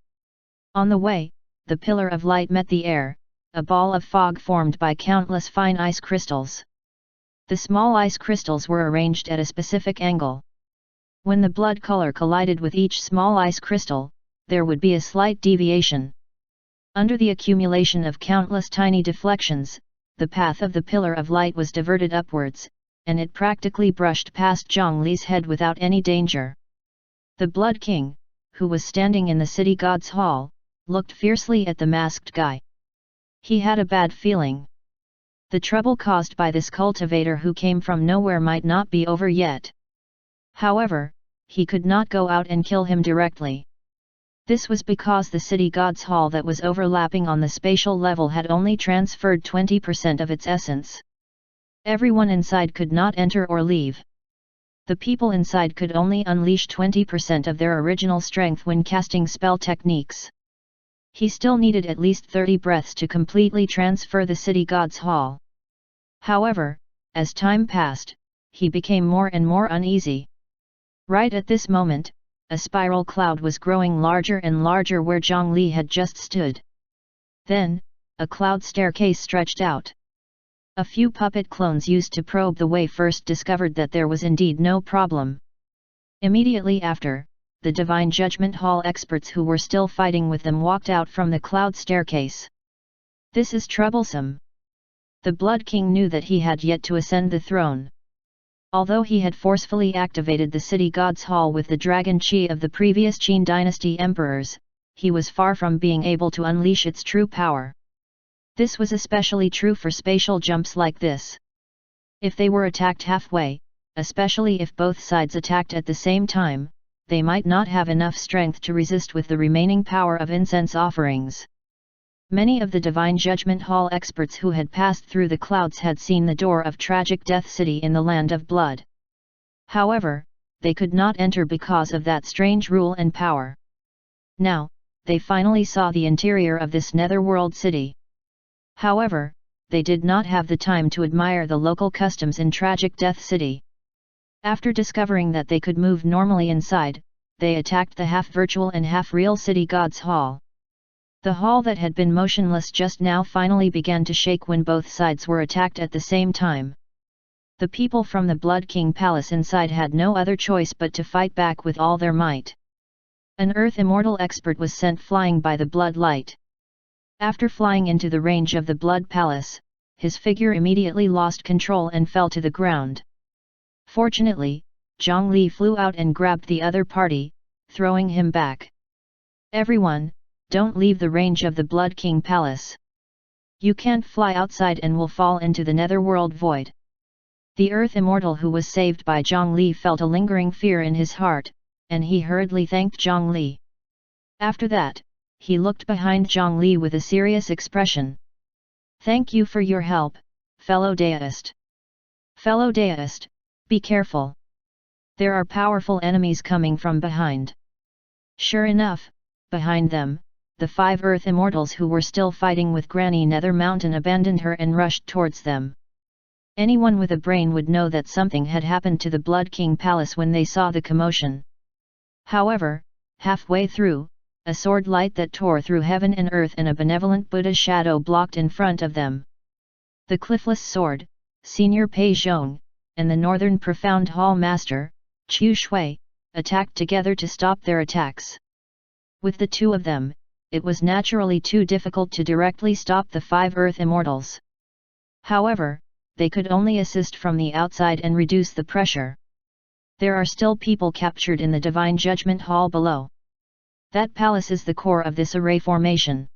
On the way, the pillar of light met the air, a ball of fog formed by countless fine ice crystals. The small ice crystals were arranged at a specific angle. When the blood color collided with each small ice crystal, there would be a slight deviation. Under the accumulation of countless tiny deflections, the path of the pillar of light was diverted upwards, and it practically brushed past Zhang Li's head without any danger. The Blood King, who was standing in the city god's hall, looked fiercely at the masked guy. He had a bad feeling. The trouble caused by this cultivator who came from nowhere might not be over yet. However, he could not go out and kill him directly. This was because the city god's hall that was overlapping on the spatial level had only transferred 20% of its essence. Everyone inside could not enter or leave. The people inside could only unleash 20% of their original strength when casting spell techniques. He still needed at least 30 breaths to completely transfer the city god's hall. However, as time passed, he became more and more uneasy. Right at this moment, a spiral cloud was growing larger and larger where Zhongli had just stood. Then, a cloud staircase stretched out. A few puppet clones used to probe the way first discovered that there was indeed no problem. Immediately after, the Divine Judgment Hall experts who were still fighting with them walked out from the cloud staircase. This is troublesome. The Blood King knew that he had yet to ascend the throne. Although he had forcefully activated the City God's Hall with the Dragon Chi of the previous Qin dynasty emperors, he was far from being able to unleash its true power. This was especially true for spatial jumps like this. If they were attacked halfway, especially if both sides attacked at the same time, they might not have enough strength to resist with the remaining power of incense offerings. Many of the Divine Judgment Hall experts who had passed through the clouds had seen the door of Tragic Death City in the Land of Blood. However, they could not enter because of that strange rule and power. Now, they finally saw the interior of this netherworld city. However, they did not have the time to admire the local customs in Tragic Death City. After discovering that they could move normally inside, they attacked the half-virtual and half-real City God's Hall. The hall that had been motionless just now finally began to shake when both sides were attacked at the same time. The people from the Blood King Palace inside had no other choice but to fight back with all their might. An Earth Immortal expert was sent flying by the Blood Light. After flying into the range of the Blood Palace, his figure immediately lost control and fell to the ground. Fortunately, Zhongli flew out and grabbed the other party, throwing him back. "Everyone, don't leave the range of the Blood King Palace. You can't fly outside and will fall into the netherworld void." The Earth Immortal who was saved by Zhongli felt a lingering fear in his heart, and he hurriedly thanked Zhongli. After that, he looked behind Zhongli with a serious expression. "Thank you for your help, fellow deist. Fellow deist, be careful. There are powerful enemies coming from behind." Sure enough, behind them, the 5 Earth Immortals who were still fighting with Granny Nether Mountain abandoned her and rushed towards them. Anyone with a brain would know that something had happened to the Blood King Palace when they saw the commotion. However, halfway through, a sword light that tore through heaven and earth and a benevolent Buddha's shadow blocked in front of them. The Cliffless Sword, Senior Pei Zhong, and the Northern Profound Hall Master, Chu Shui, attacked together to stop their attacks. With the two of them, it was naturally too difficult to directly stop the 5 Earth Immortals. However, they could only assist from the outside and reduce the pressure. There are still people captured in the Divine Judgment Hall below. That palace is the core of this array formation.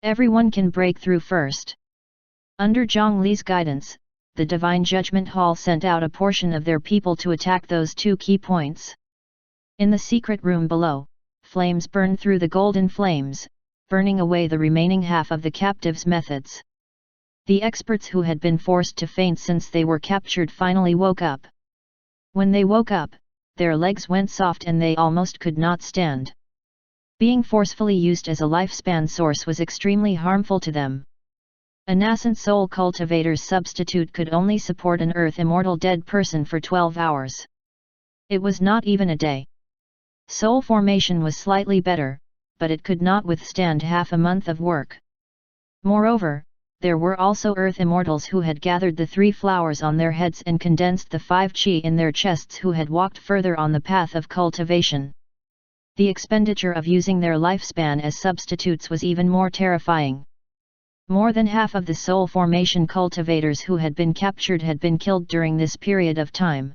Everyone can break through first. Under Zhongli's guidance, the Divine Judgment Hall sent out a portion of their people to attack those 2 key points. In the secret room below, flames burned through the golden flames, burning away the remaining half of the captives' methods. The experts who had been forced to faint since they were captured finally woke up. When they woke up, their legs went soft and they almost could not stand. Being forcefully used as a lifespan source was extremely harmful to them. A nascent soul cultivator's substitute could only support an Earth Immortal dead person for 12 hours. It was not even a day. Soul formation was slightly better, but it could not withstand half a month of work. Moreover, there were also Earth Immortals who had gathered the 3 flowers on their heads and condensed the 5 chi in their chests who had walked further on the path of cultivation. The expenditure of using their lifespan as substitutes was even more terrifying. More than half of the soul formation cultivators who had been captured had been killed during this period of time.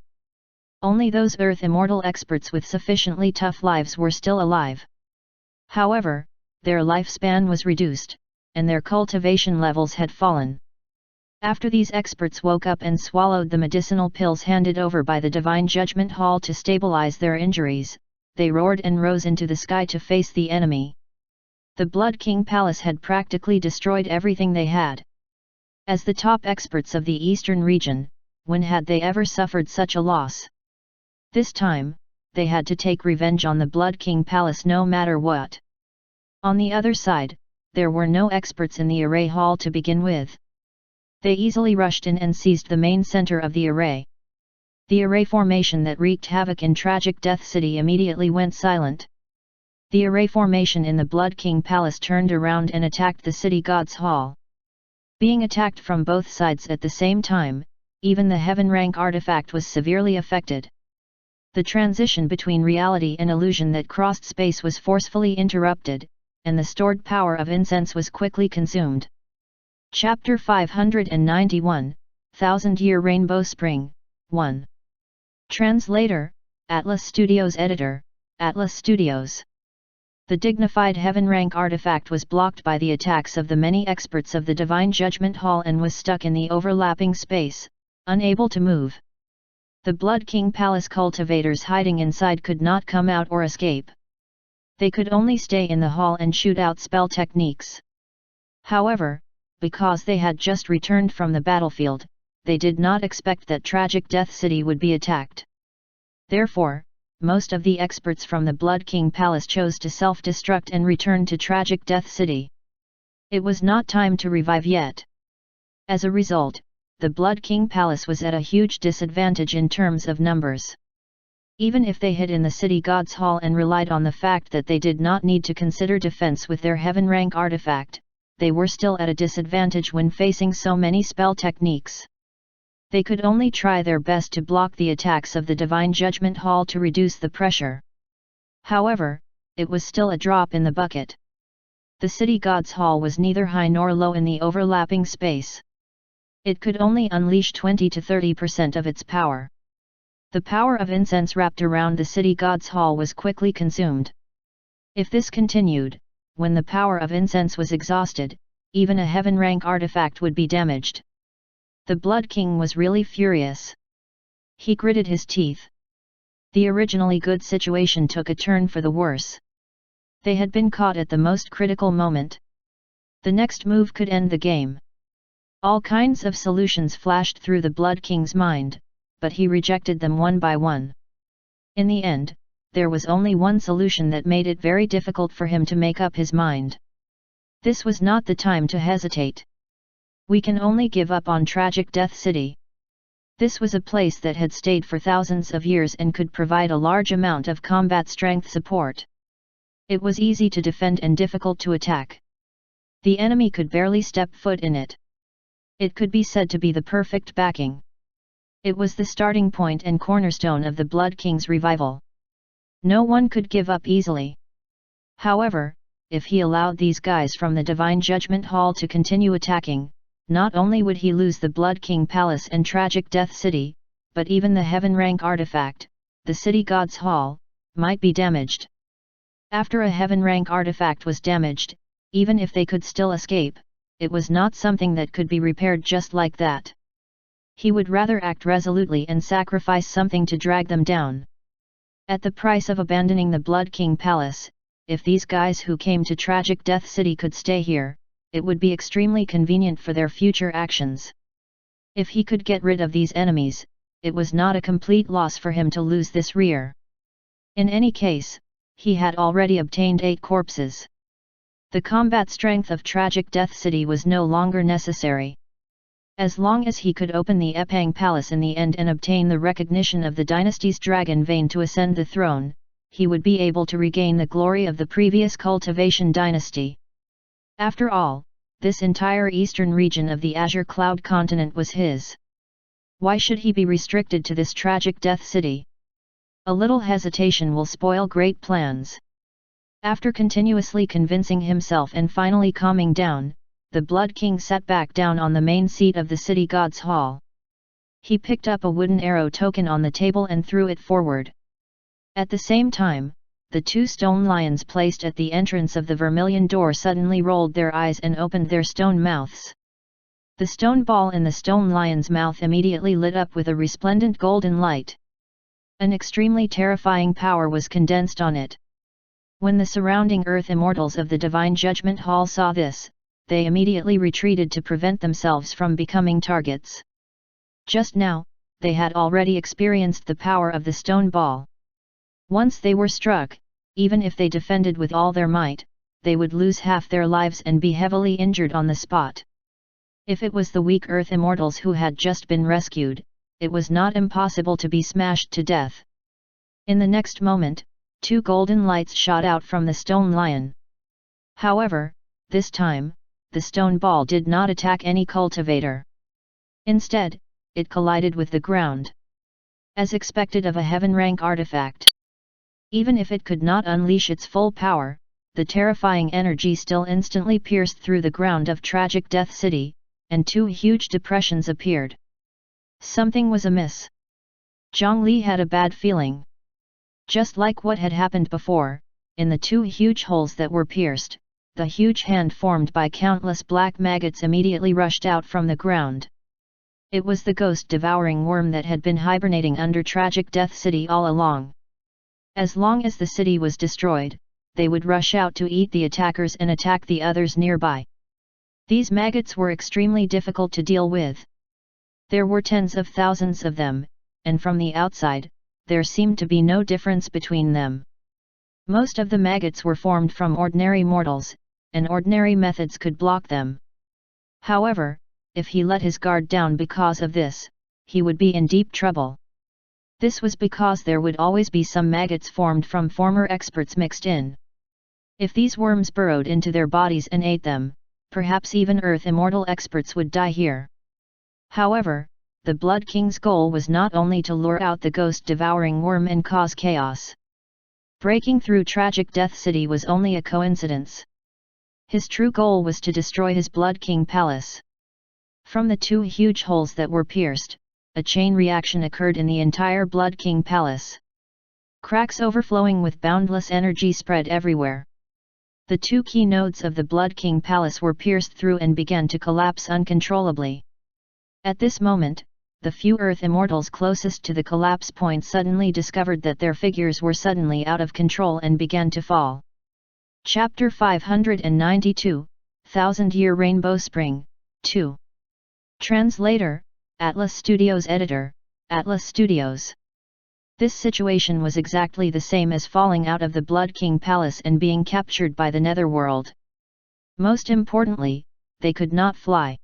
Only those Earth Immortal experts with sufficiently tough lives were still alive. However, their lifespan was reduced, and their cultivation levels had fallen. After these experts woke up and swallowed the medicinal pills handed over by the Divine Judgment Hall to stabilize their injuries, they roared and rose into the sky to face the enemy. The Blood King Palace had practically destroyed everything they had. As the top experts of the eastern region, when had they ever suffered such a loss? This time, they had to take revenge on the Blood King Palace no matter what. On the other side, there were no experts in the array hall to begin with. They easily rushed in and seized the main center of the array. The array formation that wreaked havoc in Tragic Death City immediately went silent. The array formation in the Blood King Palace turned around and attacked the city god's hall. Being attacked from both sides at the same time, even the heaven rank artifact was severely affected. The transition between reality and illusion that crossed space was forcefully interrupted, and the stored power of incense was quickly consumed. Chapter 591, Thousand-Year Rainbow Spring, 1. Translator, Atlas Studios Editor, Atlas Studios. The dignified heaven rank artifact was blocked by the attacks of the many experts of the Divine Judgment Hall and was stuck in the overlapping space, unable to move. The Blood King Palace cultivators hiding inside could not come out or escape. They could only stay in the hall and shoot out spell techniques. However, because they had just returned from the battlefield, they did not expect that Tragic Death City would be attacked. Therefore, most of the experts from the Blood King Palace chose to self-destruct and return to Tragic Death City. It was not time to revive yet. As a result, the Blood King Palace was at a huge disadvantage in terms of numbers. Even if they hid in the city god's hall and relied on the fact that they did not need to consider defense with their heaven rank artifact, they were still at a disadvantage when facing so many spell techniques. They could only try their best to block the attacks of the Divine Judgment Hall to reduce the pressure. However, it was still a drop in the bucket. The city god's hall was neither high nor low in the overlapping space. It could only unleash 20 to 30% of its power. The power of incense wrapped around the city god's hall was quickly consumed. If this continued, when the power of incense was exhausted, even a heaven rank artifact would be damaged. The Blood King was really furious. He gritted his teeth. The originally good situation took a turn for the worse. They had been caught at the most critical moment. The next move could end the game. All kinds of solutions flashed through the Blood King's mind, but he rejected them one by one. In the end, there was only one solution that made it very difficult for him to make up his mind. This was not the time to hesitate. We can only give up on Tragic Death City. This was a place that had stayed for thousands of years and could provide a large amount of combat strength support. It was easy to defend and difficult to attack. The enemy could barely step foot in it. It could be said to be the perfect backing. It was the starting point and cornerstone of the Blood King's revival. No one could give up easily. However, if he allowed these guys from the Divine Judgment Hall to continue attacking, not only would he lose the Blood King Palace and Tragic Death City, but even the heaven rank artifact, the city god's hall, might be damaged. After a heaven rank artifact was damaged, even if they could still escape, it was not something that could be repaired just like that. He would rather act resolutely and sacrifice something to drag them down. At the price of abandoning the Blood King Palace, if these guys who came to Tragic Death City could stay here, it would be extremely convenient for their future actions. If he could get rid of these enemies, it was not a complete loss for him to lose this rear. In any case, he had already obtained 8 corpses. The combat strength of Tragic Death City was no longer necessary. As long as he could open the Epang Palace in the end and obtain the recognition of the dynasty's dragon vein to ascend the throne, he would be able to regain the glory of the previous Cultivation dynasty. After all, this entire eastern region of the Azure Cloud continent was his. Why should he be restricted to this Tragic Death City? A little hesitation will spoil great plans. After continuously convincing himself and finally calming down, the Blood King sat back down on the main seat of the city god's hall. He picked up a wooden arrow token on the table and threw it forward. At the same time, the 2 stone lions placed at the entrance of the vermilion door suddenly rolled their eyes and opened their stone mouths. The stone ball in the stone lion's mouth immediately lit up with a resplendent golden light. An extremely terrifying power was condensed on it. When the surrounding earth immortals of the Divine Judgment Hall saw this, they immediately retreated to prevent themselves from becoming targets. Just now, they had already experienced the power of the stone ball. Once they were struck, even if they defended with all their might, they would lose half their lives and be heavily injured on the spot. If it was the weak earth immortals who had just been rescued, it was not impossible to be smashed to death. In the next moment, 2 golden lights shot out from the stone lion. However, this time, the stone ball did not attack any cultivator. Instead, it collided with the ground. As expected of a heaven-rank artifact. Even if it could not unleash its full power, the terrifying energy still instantly pierced through the ground of Tragic Death City, and 2 huge depressions appeared. Something was amiss. Zhang Li had a bad feeling. Just like what had happened before, in the 2 huge holes that were pierced, the huge hand formed by countless black maggots immediately rushed out from the ground. It was the ghost-devouring worm that had been hibernating under Tragic Death City all along. As long as the city was destroyed, they would rush out to eat the attackers and attack the others nearby. These maggots were extremely difficult to deal with. There were tens of thousands of them, and from the outside, there seemed to be no difference between them. Most of the maggots were formed from ordinary mortals, and ordinary methods could block them. However, if he let his guard down because of this, he would be in deep trouble. This was because there would always be some maggots formed from former experts mixed in. If these worms burrowed into their bodies and ate them, perhaps even Earth Immortal experts would die here. However, the Blood King's goal was not only to lure out the ghost-devouring worm and cause chaos. Breaking through Tragic Death City was only a coincidence. His true goal was to destroy his Blood King Palace. From the 2 huge holes that were pierced, a chain reaction occurred in the entire Blood King Palace. Cracks overflowing with boundless energy spread everywhere. The 2 key nodes of the Blood King Palace were pierced through and began to collapse uncontrollably. At this moment, the few Earth Immortals closest to the collapse point suddenly discovered that their figures were suddenly out of control and began to fall. Chapter 592, Thousand-Year Rainbow Spring, 2. Translator, Atlas Studios Editor, Atlas Studios. This situation was exactly the same as falling out of the Blood King Palace and being captured by the Netherworld. Most importantly, they could not fly.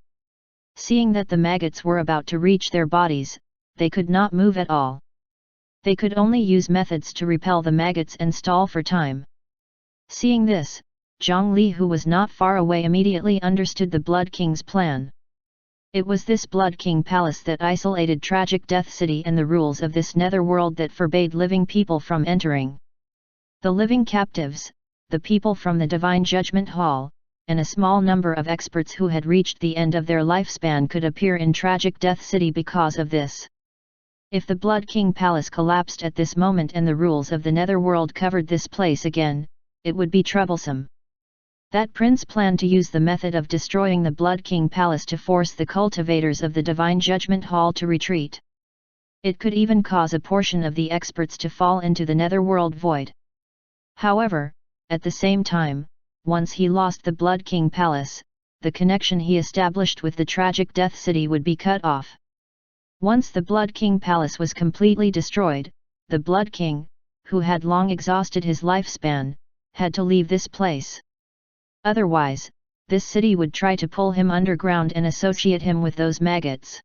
Seeing that the maggots were about to reach their bodies, they could not move at all. They could only use methods to repel the maggots and stall for time. Seeing this, Zhang Li, who was not far away, immediately understood the Blood King's plan. It was this Blood King Palace that isolated Tragic Death City and the rules of this netherworld that forbade living people from entering. The living captives, the people from the Divine Judgment Hall, and a small number of experts who had reached the end of their lifespan could appear in Tragic Death City because of this. If the Blood King Palace collapsed at this moment and the rules of the netherworld covered this place again, it would be troublesome. That prince planned to use the method of destroying the Blood King Palace to force the cultivators of the Divine Judgment Hall to retreat. It could even cause a portion of the experts to fall into the netherworld void. However, at the same time, once he lost the Blood King Palace, the connection he established with the Tragic Death City would be cut off. Once the Blood King Palace was completely destroyed, the Blood King, who had long exhausted his lifespan, had to leave this place. Otherwise, this city would try to pull him underground and associate him with those maggots.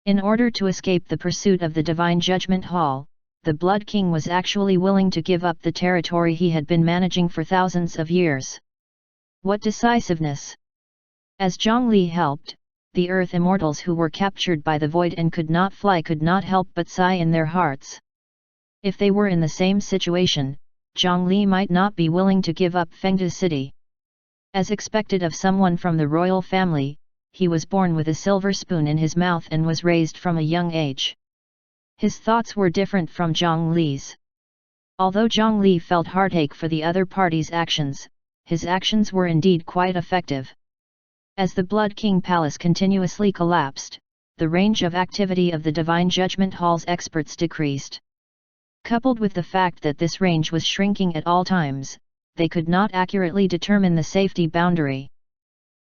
In order to escape the pursuit of the Divine Judgment Hall, the Blood King was actually willing to give up the territory he had been managing for thousands of years. What decisiveness! As Zhang Li helped, the Earth Immortals who were captured by the void and could not fly could not help but sigh in their hearts. If they were in the same situation, Zhang Li might not be willing to give up Fengde City. As expected of someone from the royal family, he was born with a silver spoon in his mouth and was raised from a young age. His thoughts were different from Zhang Li's. Although Zhang Li felt heartache for the other party's actions, his actions were indeed quite effective. As the Blood King Palace continuously collapsed, the range of activity of the Divine Judgment Hall's experts decreased. Coupled with the fact that this range was shrinking at all times, they could not accurately determine the safety boundary.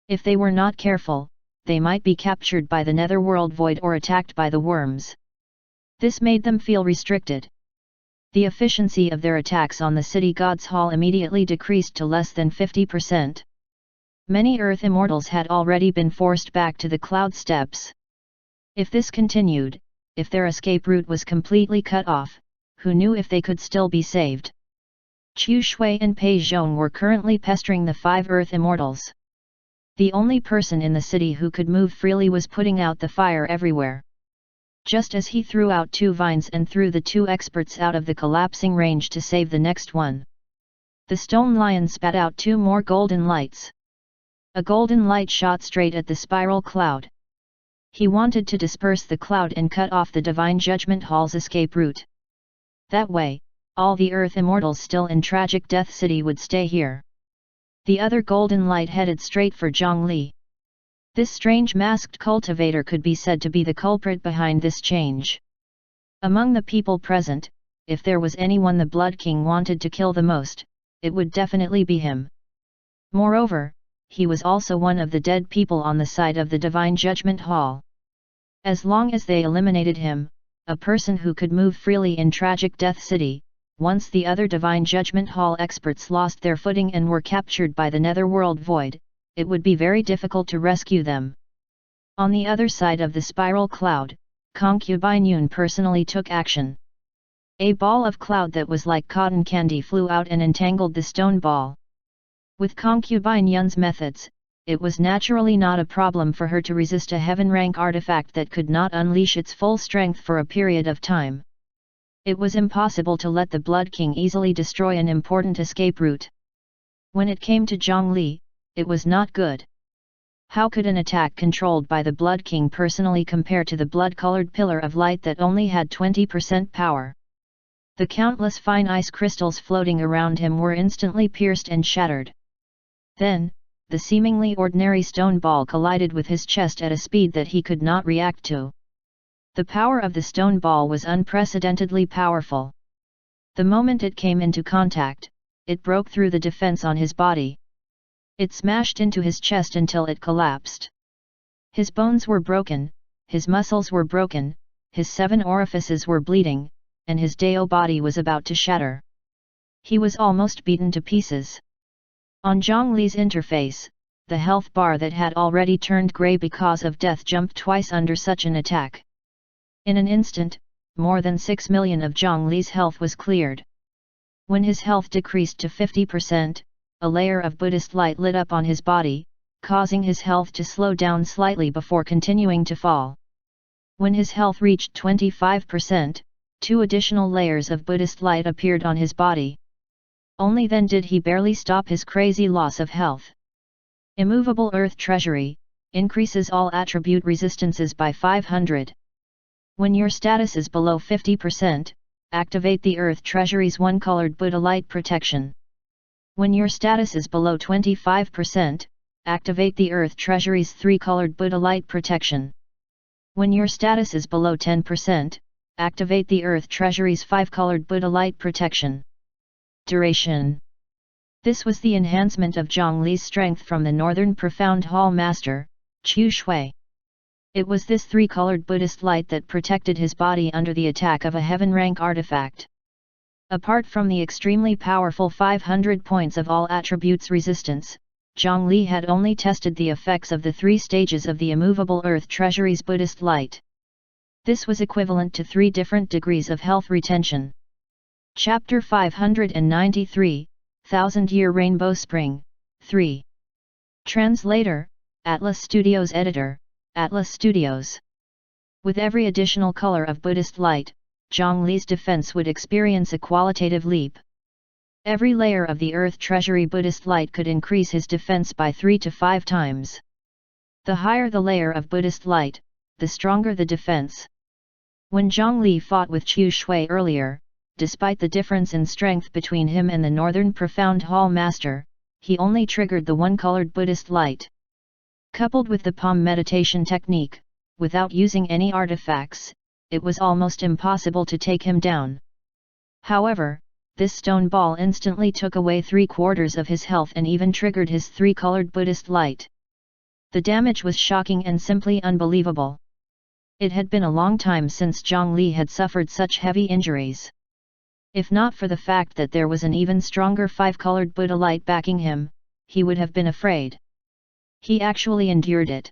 If they were not careful, they might be captured by the netherworld void or attacked by the worms. This made them feel restricted. The efficiency of their attacks on the City God's Hall immediately decreased to less than 50%. Many Earth Immortals had already been forced back to the Cloud Steppes. If this continued, if their escape route was completely cut off, who knew if they could still be saved? Chu Shui and Pei Zhong were currently pestering the 5 Earth Immortals. The only person in the city who could move freely was putting out the fire everywhere. Just as he threw out 2 vines and threw the 2 experts out of the collapsing range to save the next one, the stone lion spat out 2 more golden lights. A golden light shot straight at the spiral cloud. He wanted to disperse the cloud and cut off the Divine Judgment Hall's escape route. That way, all the Earth Immortals still in Tragic Death City would stay here. The other golden light headed straight for Zhang Li. This strange masked cultivator could be said to be the culprit behind this change. Among the people present, if there was anyone the Blood King wanted to kill the most, it would definitely be him. Moreover, he was also one of the dead people on the side of the Divine Judgment Hall. As long as they eliminated him, a person who could move freely in Tragic Death City, once the other Divine Judgment Hall experts lost their footing and were captured by the Netherworld Void, it would be very difficult to rescue them. On the other side of the spiral cloud, Concubine Yun personally took action. A ball of cloud that was like cotton candy flew out and entangled the stone ball. With Concubine Yun's methods, it was naturally not a problem for her to resist a heaven rank artifact that could not unleash its full strength for a period of time. It was impossible to let the Blood King easily destroy an important escape route. When it came to Zhang Li, it was not good. How could an attack controlled by the Blood King personally compare to the blood-colored pillar of light that only had 20% power? The countless fine ice crystals floating around him were instantly pierced and shattered. Then, the seemingly ordinary stone ball collided with his chest at a speed that he could not react to. The power of the stone ball was unprecedentedly powerful. The moment it came into contact, it broke through the defense on his body. It smashed into his chest until it collapsed. His bones were broken, his muscles were broken, his 7 orifices were bleeding, and his Dao body was about to shatter. He was almost beaten to pieces. On Zhang Li's interface, the health bar that had already turned grey because of death jumped twice under such an attack. In an instant, more than 6 million of Zhang Li's health was cleared. When his health decreased to 50%, a layer of Buddhist light lit up on his body, causing his health to slow down slightly before continuing to fall. When his health reached 25%, 2 additional layers of Buddhist light appeared on his body. Only then did he barely stop his crazy loss of health. Immovable Earth Treasury increases all attribute resistances by 500. When your status is below 50%, activate the Earth Treasury's 1-colored Buddha Light Protection. When your status is below 25%, activate the Earth Treasury's 3-colored Buddha Light Protection. When your status is below 10%, activate the Earth Treasury's 5-colored Buddha Light Protection. Duration. This was the enhancement of Zhang Li's strength from the Northern Profound Hall Master, Chu Shui. It was this 3-colored Buddhist light that protected his body under the attack of a heaven rank artifact. Apart from the extremely powerful 500 points of all attributes resistance, Zhang Li had only tested the effects of the 3 stages of the immovable Earth Treasury's Buddhist light. This was equivalent to 3 different degrees of health retention. Chapter 593, Thousand-Year Rainbow Spring, 3. Translator, Atlas Studios Editor, Atlas Studios. With every additional color of Buddhist light, Zhang Li's defense would experience a qualitative leap. Every layer of the Earth Treasury Buddhist light could increase his defense by 3 to 5 times. The higher the layer of Buddhist light, the stronger the defense. When Zhang Li fought with Chu Shui earlier, despite the difference in strength between him and the Northern Profound Hall Master, he only triggered the 1-colored Buddhist light. Coupled with the palm meditation technique, without using any artifacts, it was almost impossible to take him down. However, this stone ball instantly took away 3/4 of his health and even triggered his 3-colored Buddhist light. The damage was shocking and simply unbelievable. It had been a long time since Zhang Li had suffered such heavy injuries. If not for the fact that there was an even stronger 5-colored Buddha light backing him, he would have been afraid. He actually endured it.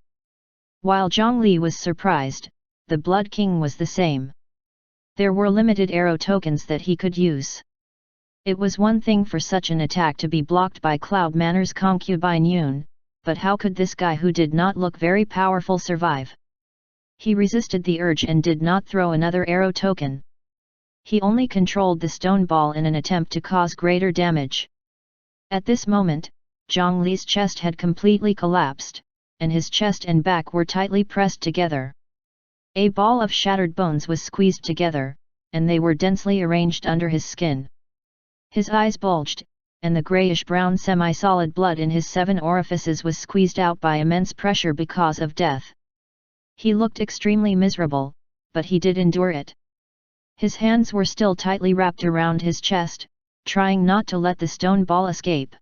While Zhang Li was surprised, the Blood King was the same. There were limited arrow tokens that he could use. It was one thing for such an attack to be blocked by Cloud Manor's concubine Yoon, but how could this guy who did not look very powerful survive? He resisted the urge and did not throw another arrow token. He only controlled the stone ball in an attempt to cause greater damage. At this moment, Zhang Li's chest had completely collapsed, and his chest and back were tightly pressed together. A ball of shattered bones was squeezed together, and they were densely arranged under his skin. His eyes bulged, and the grayish-brown semi-solid blood in his 7 orifices was squeezed out by immense pressure because of death. He looked extremely miserable, but he did endure it. His hands were still tightly wrapped around his chest, trying not to let the stone ball escape.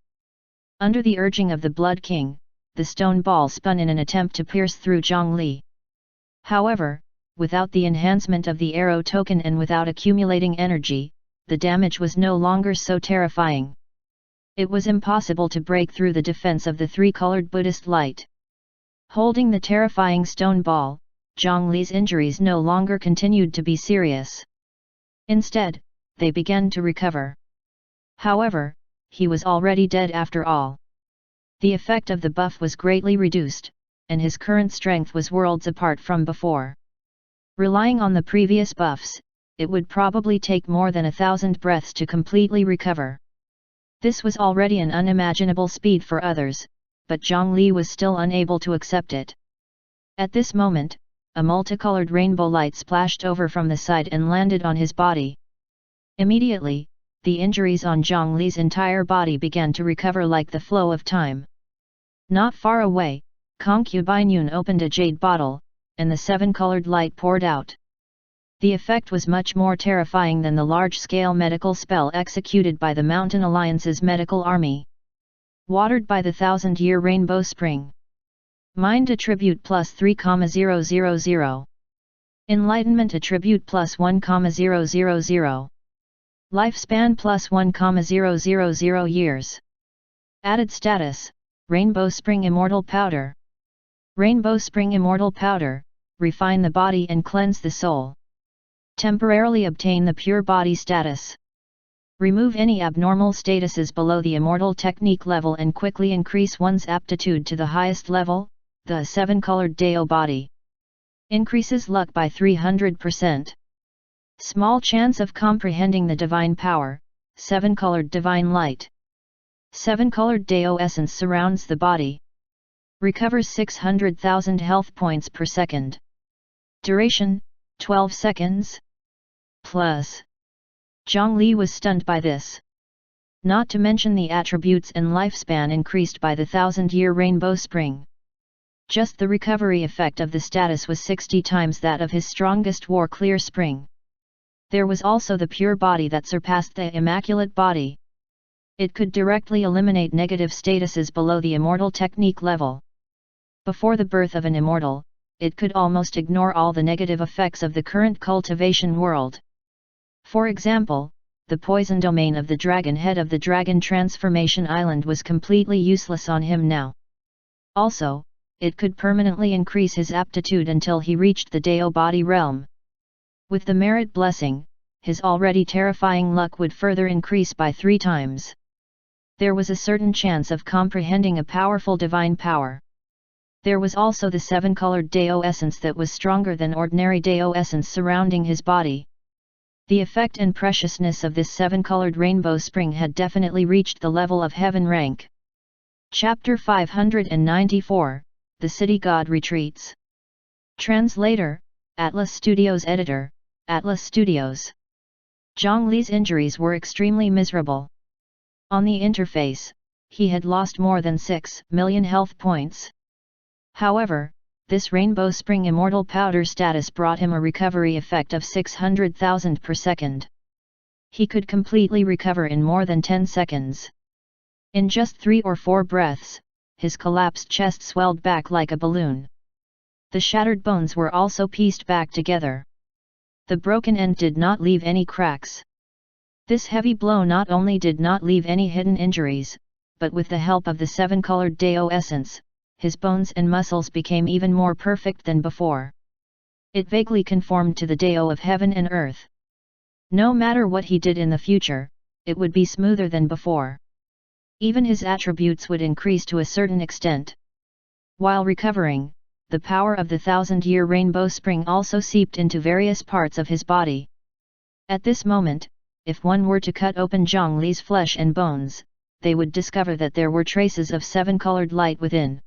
Under the urging of the Blood King, the stone ball spun in an attempt to pierce through Zhang Li. However, without the enhancement of the arrow token and without accumulating energy, the damage was no longer so terrifying. It was impossible to break through the defense of the 3-colored Buddhist light. Holding the terrifying stone ball, Zhang Li's injuries no longer continued to be serious. Instead, they began to recover. However, he was already dead after all. The effect of the buff was greatly reduced, and his current strength was worlds apart from before. Relying on the previous buffs, it would probably take more than 1,000 breaths to completely recover. This was already an unimaginable speed for others, but Zhang Li was still unable to accept it. At this moment, a multicolored rainbow light splashed over from the side and landed on his body. Immediately, the injuries on Zhang Li's entire body began to recover like the flow of time. Not far away, concubine Yoon opened a jade bottle, and the 7-colored light poured out. The effect was much more terrifying than the large-scale medical spell executed by the Mountain Alliance's medical army. Watered by the 1,000-year rainbow spring. Mind attribute plus 3,000. Enlightenment attribute plus 1,000. Lifespan plus 1,000 years. Added status, Rainbow Spring Immortal Powder. Rainbow Spring Immortal Powder, refine the body and cleanse the soul. Temporarily obtain the pure body status. Remove any abnormal statuses below the immortal technique level and quickly increase one's aptitude to the highest level, the 7-colored Dao body. Increases luck by 300%. Small chance of comprehending the divine power, 7-colored divine light. 7-colored Dao essence surrounds the body. Recovers 600,000 health points per second. Duration, 12 seconds. Plus. Zhang Li was stunned by this. Not to mention the attributes and lifespan increased by the 1,000-year rainbow spring. Just the recovery effect of the status was 60 times that of his strongest war clear spring. There was also the pure body that surpassed the immaculate body. It could directly eliminate negative statuses below the immortal technique level. Before the birth of an immortal, it could almost ignore all the negative effects of the current cultivation world. For example, the poison domain of the dragon head of the dragon transformation island was completely useless on him now. Also, it could permanently increase his aptitude until he reached the Dao body realm. With the merit blessing, his already terrifying luck would further increase by 3 times. There was a certain chance of comprehending a powerful divine power. There was also the 7-colored Dao essence that was stronger than ordinary Dao essence surrounding his body. The effect and preciousness of this 7-colored rainbow spring had definitely reached the level of heaven rank. Chapter 594, The City God Retreats. Translator, Atlas Studios Editor, Atlas Studios. Zhang Li's injuries were extremely miserable. On the interface, he had lost more than 6 million health points. However, this Rainbow Spring Immortal Powder status brought him a recovery effect of 600,000 per second. He could completely recover in more than 10 seconds. In just 3 or 4 breaths, his collapsed chest swelled back like a balloon. The shattered bones were also pieced back together. The broken end did not leave any cracks. This heavy blow not only did not leave any hidden injuries, but with the help of the 7-colored Dao essence, his bones and muscles became even more perfect than before. It vaguely conformed to the Dao of heaven and earth. No matter what he did in the future, it would be smoother than before. Even his attributes would increase to a certain extent. While recovering, the power of the 1,000-year rainbow spring also seeped into various parts of his body. At this moment, if one were to cut open Zhongli's flesh and bones, they would discover that there were traces of 7-colored light within.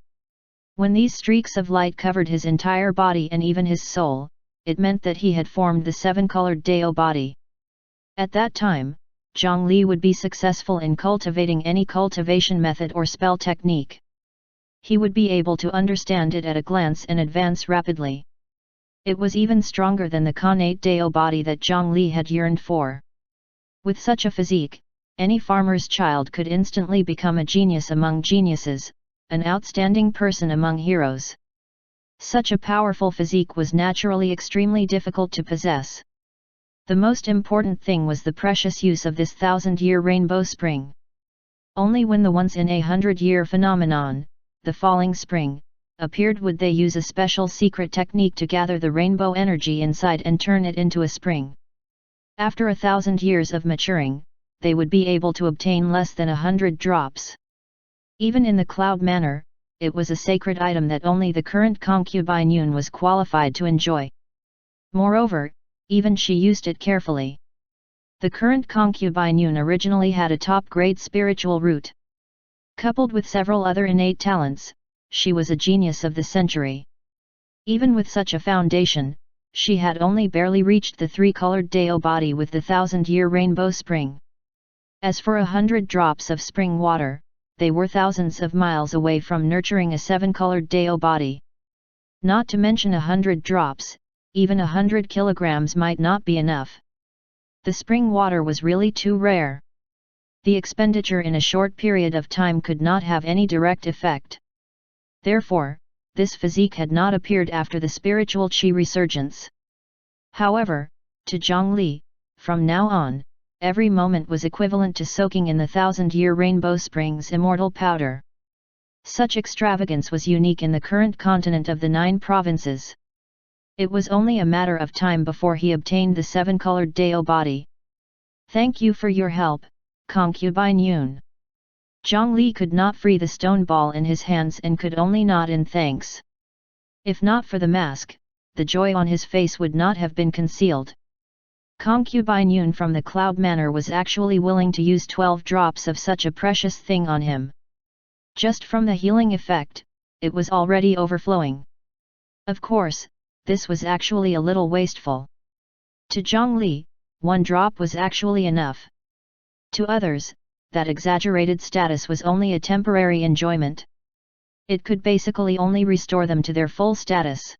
When these streaks of light covered his entire body and even his soul, it meant that he had formed the 7-colored Dao body. At that time, Zhongli would be successful in cultivating any cultivation method or spell technique. He would be able to understand it at a glance and advance rapidly. It was even stronger than the connate Dao body that Zhongli had yearned for. With such a physique, any farmer's child could instantly become a genius among geniuses, an outstanding person among heroes. Such a powerful physique was naturally extremely difficult to possess. The most important thing was the precious use of this 1,000-year rainbow spring. Only when the once-in-a-100-year phenomenon, the falling spring, appeared would they use a special secret technique to gather the rainbow energy inside and turn it into a spring. After 1,000 years of maturing, they would be able to obtain less than 100 drops. Even in the cloud manner, it was a sacred item that only the current concubine Yun was qualified to enjoy. Moreover, even she used it carefully. The current concubine Yun originally had a top-grade spiritual root. Coupled with several other innate talents, she was a genius of the century. Even with such a foundation, she had only barely reached the 3-colored Dao body with the 1,000-year rainbow spring. As for 100 drops of spring water, they were thousands of miles away from nurturing a 7-colored Dao body. Not to mention 100 drops, even 100 kilograms might not be enough. The spring water was really too rare. The expenditure in a short period of time could not have any direct effect. Therefore, this physique had not appeared after the spiritual qi resurgence. However, to Zhongli, from now on, every moment was equivalent to soaking in the 1,000-year rainbow spring's immortal powder. Such extravagance was unique in the current continent of the 9 provinces. It was only a matter of time before he obtained the 7-colored Dao body. Thank you for your help, concubine Yun. Zhongli could not free the stone ball in his hands and could only nod in thanks. If not for the mask, the joy on his face would not have been concealed. Concubine Yun from the Cloud Manor was actually willing to use 12 drops of such a precious thing on him. Just from the healing effect, it was already overflowing. Of course, this was actually a little wasteful. To Zhongli, 1 drop was actually enough. To others, that exaggerated status was only a temporary enjoyment. It could basically only restore them to their full status.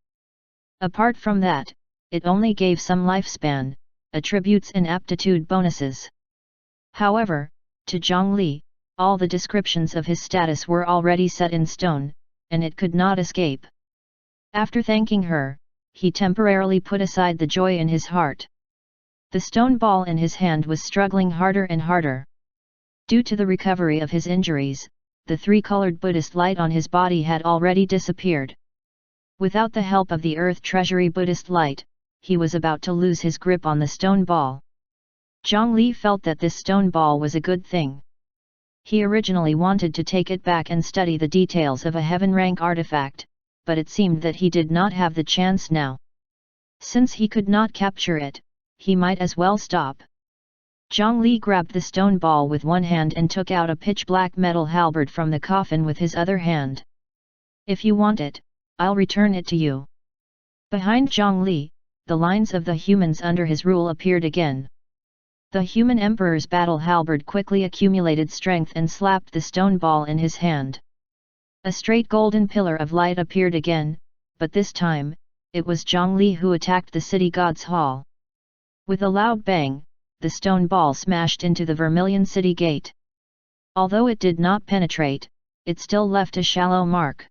Apart from that, it only gave some lifespan, attributes and aptitude bonuses. However, to Zhongli, all the descriptions of his status were already set in stone, and it could not escape. After thanking her, he temporarily put aside the joy in his heart. The stone ball in his hand was struggling harder and harder. Due to the recovery of his injuries, the 3-colored Buddhist light on his body had already disappeared. Without the help of the Earth Treasury Buddhist light, he was about to lose his grip on the stone ball. Zhongli felt that this stone ball was a good thing. He originally wanted to take it back and study the details of a heaven-rank artifact, but it seemed that he did not have the chance now. Since he could not capture it, he might as well stop. Zhongli grabbed the stone ball with one hand and took out a pitch-black metal halberd from the coffin with his other hand. If you want it, I'll return it to you. Behind Zhongli, the lines of the humans under his rule appeared again. The human emperor's battle halberd quickly accumulated strength and slapped the stone ball in his hand. A straight golden pillar of light appeared again, but this time, it was Zhongli who attacked the city god's hall. With a loud bang, the stone ball smashed into the vermilion city gate. Although it did not penetrate, it still left a shallow mark.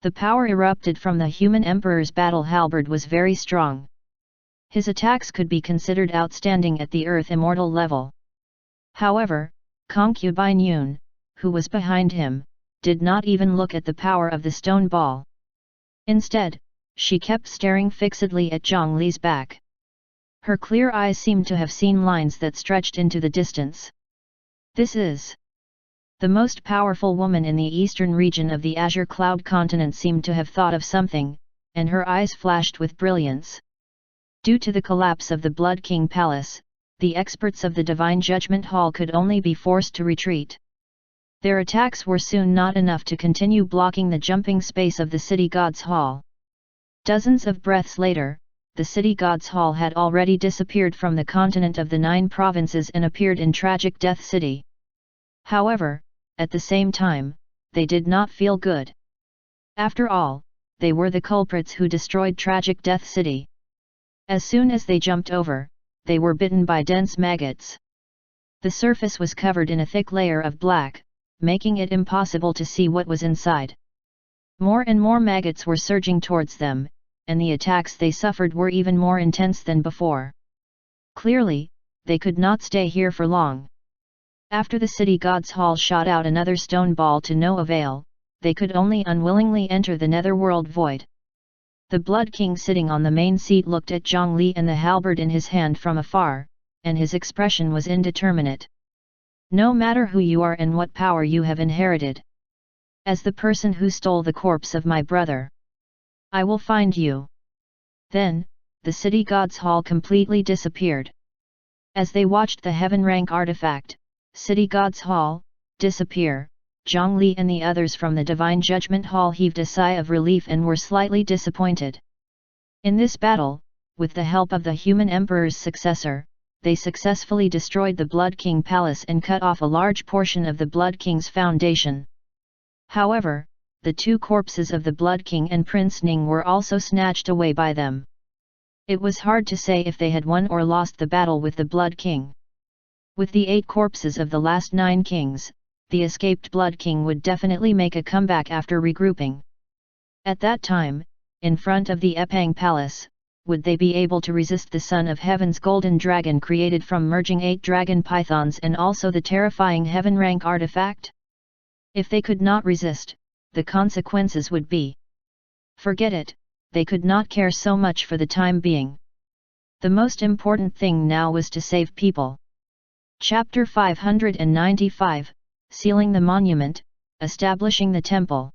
The power erupted from the human emperor's battle halberd was very strong. His attacks could be considered outstanding at the earth immortal level. However, concubine Yun, who was behind him, did not even look at the power of the stone ball. Instead, she kept staring fixedly at Zhang Li's back. Her clear eyes seemed to have seen lines that stretched into the distance. This is the most powerful woman in the eastern region of the Azure Cloud continent seemed to have thought of something, and her eyes flashed with brilliance. Due to the collapse of the Blood King Palace, the experts of the Divine Judgment Hall could only be forced to retreat. Their attacks were soon not enough to continue blocking the jumping space of the City God's Hall. Dozens of breaths later, the City God's Hall had already disappeared from the continent of the 9 provinces and appeared in tragic Death City. However, at the same time, they did not feel good. After all, they were the culprits who destroyed tragic Death City. As soon as they jumped over, they were bitten by dense maggots. The surface was covered in a thick layer of black, making it impossible to see what was inside. More and more maggots were surging towards them, and the attacks they suffered were even more intense than before. Clearly, they could not stay here for long. After the City God's Hall shot out another stone ball to no avail, they could only unwillingly enter the netherworld void. The Blood King sitting on the main seat looked at Zhang Li and the halberd in his hand from afar, and his expression was indeterminate. No matter who you are and what power you have inherited. As the person who stole the corpse of my brother, I will find you. Then, the City God's Hall completely disappeared. As they watched the heaven rank artifact, City God's Hall, disappear, Zhang Li and the others from the Divine Judgment Hall heaved a sigh of relief and were slightly disappointed. In this battle, with the help of the human emperor's successor, they successfully destroyed the Blood King Palace and cut off a large portion of the Blood King's foundation. However, the 2 corpses of the Blood King and Prince Ning were also snatched away by them. It was hard to say if they had won or lost the battle with the Blood King. With the 8 corpses of the last 9 kings, the escaped Blood King would definitely make a comeback after regrouping. At that time, in front of the Epang Palace, would they be able to resist the Son of Heaven's golden dragon created from merging 8 dragon pythons and also the terrifying heaven rank artifact? If they could not resist, the consequences would be. Forget it, they could not care so much for the time being. The most important thing now was to save people. Chapter 595, Sealing the Monument, Establishing the Temple.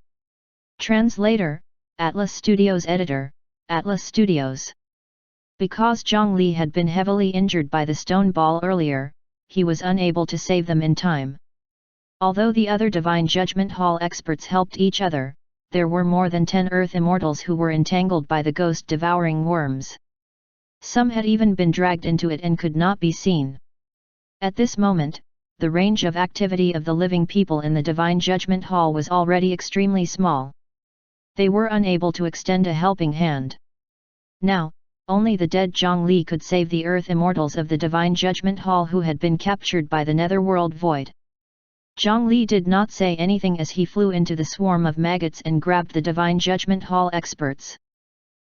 Translator, Atlas Studios Editor, Atlas Studios. Because Zhang Li had been heavily injured by the stone ball earlier, he was unable to save them in time. Although the other Divine Judgment Hall experts helped each other, there were more than 10 Earth Immortals who were entangled by the ghost-devouring worms. Some had even been dragged into it and could not be seen. At this moment, the range of activity of the living people in the Divine Judgment Hall was already extremely small. They were unable to extend a helping hand. Now, only the dead Zhang Li could save the Earth Immortals of the Divine Judgment Hall who had been captured by the Netherworld Void. Zhang Li did not say anything as he flew into the swarm of maggots and grabbed the Divine Judgment Hall experts.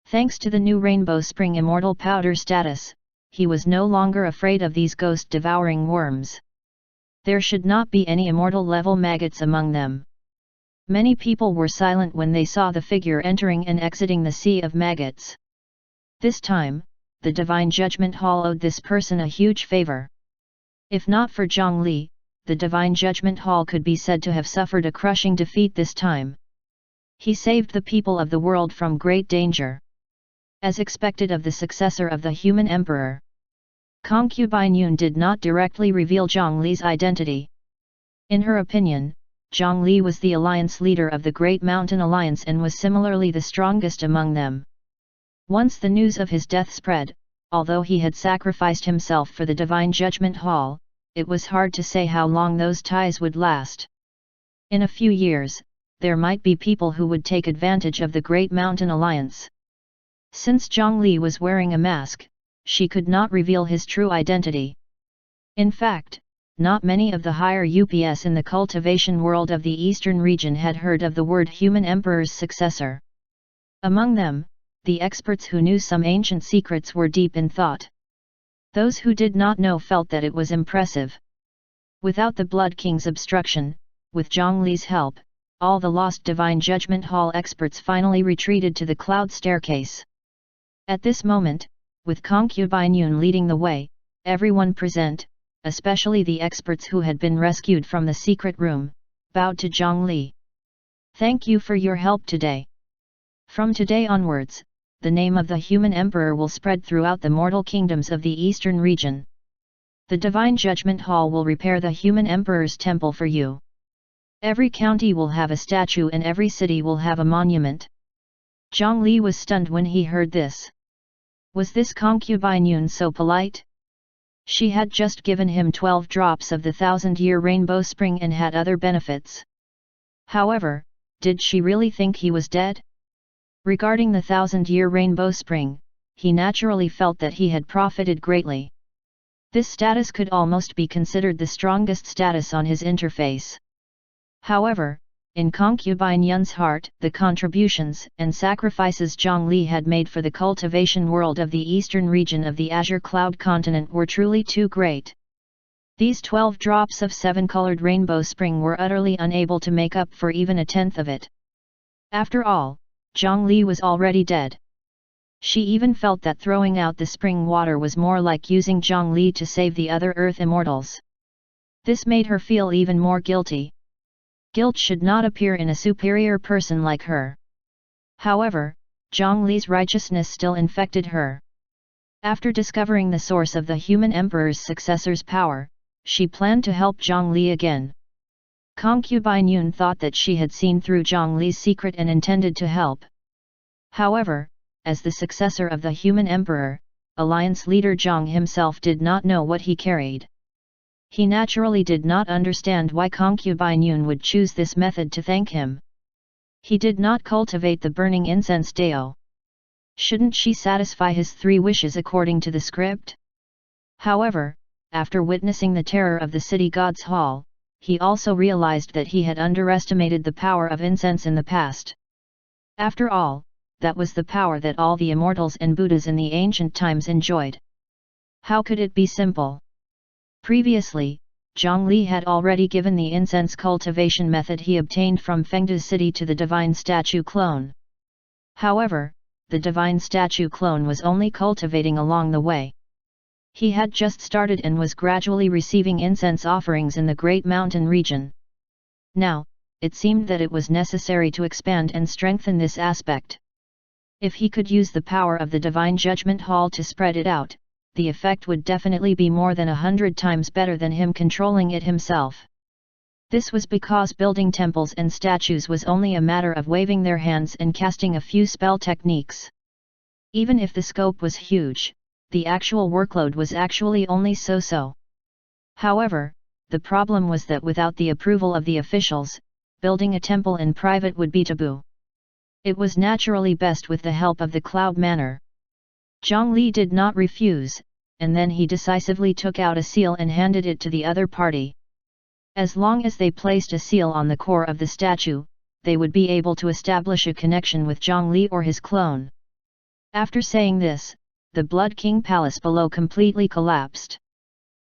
Thanks to the new Rainbow Spring Immortal Powder status, he was no longer afraid of these ghost-devouring worms. There should not be any immortal-level maggots among them. Many people were silent when they saw the figure entering and exiting the sea of maggots. This time, the Divine Judgment Hall owed this person a huge favor. If not for Zhang Li, the Divine Judgment Hall could be said to have suffered a crushing defeat this time. He saved the people of the world from great danger. As expected of the successor of the human emperor, Concubine Yun did not directly reveal Zhang Li's identity. In her opinion, Zhang Li was the alliance leader of the Great Mountain Alliance and was similarly the strongest among them. Once the news of his death spread, although he had sacrificed himself for the Divine Judgment Hall, it was hard to say how long those ties would last. In a few years, there might be people who would take advantage of the Great Mountain Alliance. Since Zhang Li was wearing a mask, she could not reveal his true identity. In fact, not many of the higher UPS in the cultivation world of the eastern region had heard of the word human emperor's successor. Among them, the experts who knew some ancient secrets were deep in thought. Those who did not know felt that it was impressive. Without the Blood King's obstruction, with Zhang Li's help, all the lost Divine Judgment Hall experts finally retreated to the cloud staircase. At this moment, with concubine Yun leading the way, everyone present, especially the experts who had been rescued from the secret room, bowed to Zhongli. Thank you for your help today. From today onwards, the name of the human emperor will spread throughout the mortal kingdoms of the eastern region. The Divine Judgment Hall will repair the human emperor's temple for you. Every county will have a statue and every city will have a monument. Zhongli was stunned when he heard this. Was this concubine Yun so polite? She had just given him 12 drops of the 1,000-year rainbow spring and had other benefits. However, did she really think he was dead? Regarding the 1,000-year rainbow spring, he naturally felt that he had profited greatly. This status could almost be considered the strongest status on his interface. However, in concubine Yun's heart, the contributions and sacrifices Zhongli had made for the cultivation world of the eastern region of the Azure Cloud continent were truly too great. These 12 drops of 7-colored rainbow spring were utterly unable to make up for even a tenth of it. After all, Zhongli was already dead. She even felt that throwing out the spring water was more like using Zhongli to save the other Earth immortals. This made her feel even more guilty. Guilt should not appear in a superior person like her. However, Zhongli's righteousness still infected her. After discovering the source of the human emperor's successor's power, she planned to help Zhongli again. Concubine Yun thought that she had seen through Zhongli's secret and intended to help. However, as the successor of the human emperor, alliance leader Zhang himself did not know what he carried. He naturally did not understand why concubine Yun would choose this method to thank him. He did not cultivate the burning incense Dao. Shouldn't she satisfy his 3 wishes according to the script? However, after witnessing the terror of the city god's hall, he also realized that he had underestimated the power of incense in the past. After all, that was the power that all the immortals and Buddhas in the ancient times enjoyed. How could it be simple? Previously, Zhongli had already given the incense cultivation method he obtained from Fengde's city to the divine statue clone. However, the divine statue clone was only cultivating along the way. He had just started and was gradually receiving incense offerings in the Great Mountain region. Now, it seemed that it was necessary to expand and strengthen this aspect. If he could use the power of the Divine Judgment Hall to spread it out, the effect would definitely be more than 100 times better than him controlling it himself. This was because building temples and statues was only a matter of waving their hands and casting a few spell techniques. Even if the scope was huge, the actual workload was actually only so-so. However, the problem was that without the approval of the officials, building a temple in private would be taboo. It was naturally best with the help of the Cloud Manor. Zhongli did not refuse, and then he decisively took out a seal and handed it to the other party. As long as they placed a seal on the core of the statue, they would be able to establish a connection with Zhongli or his clone. After saying this, the Blood King Palace below completely collapsed.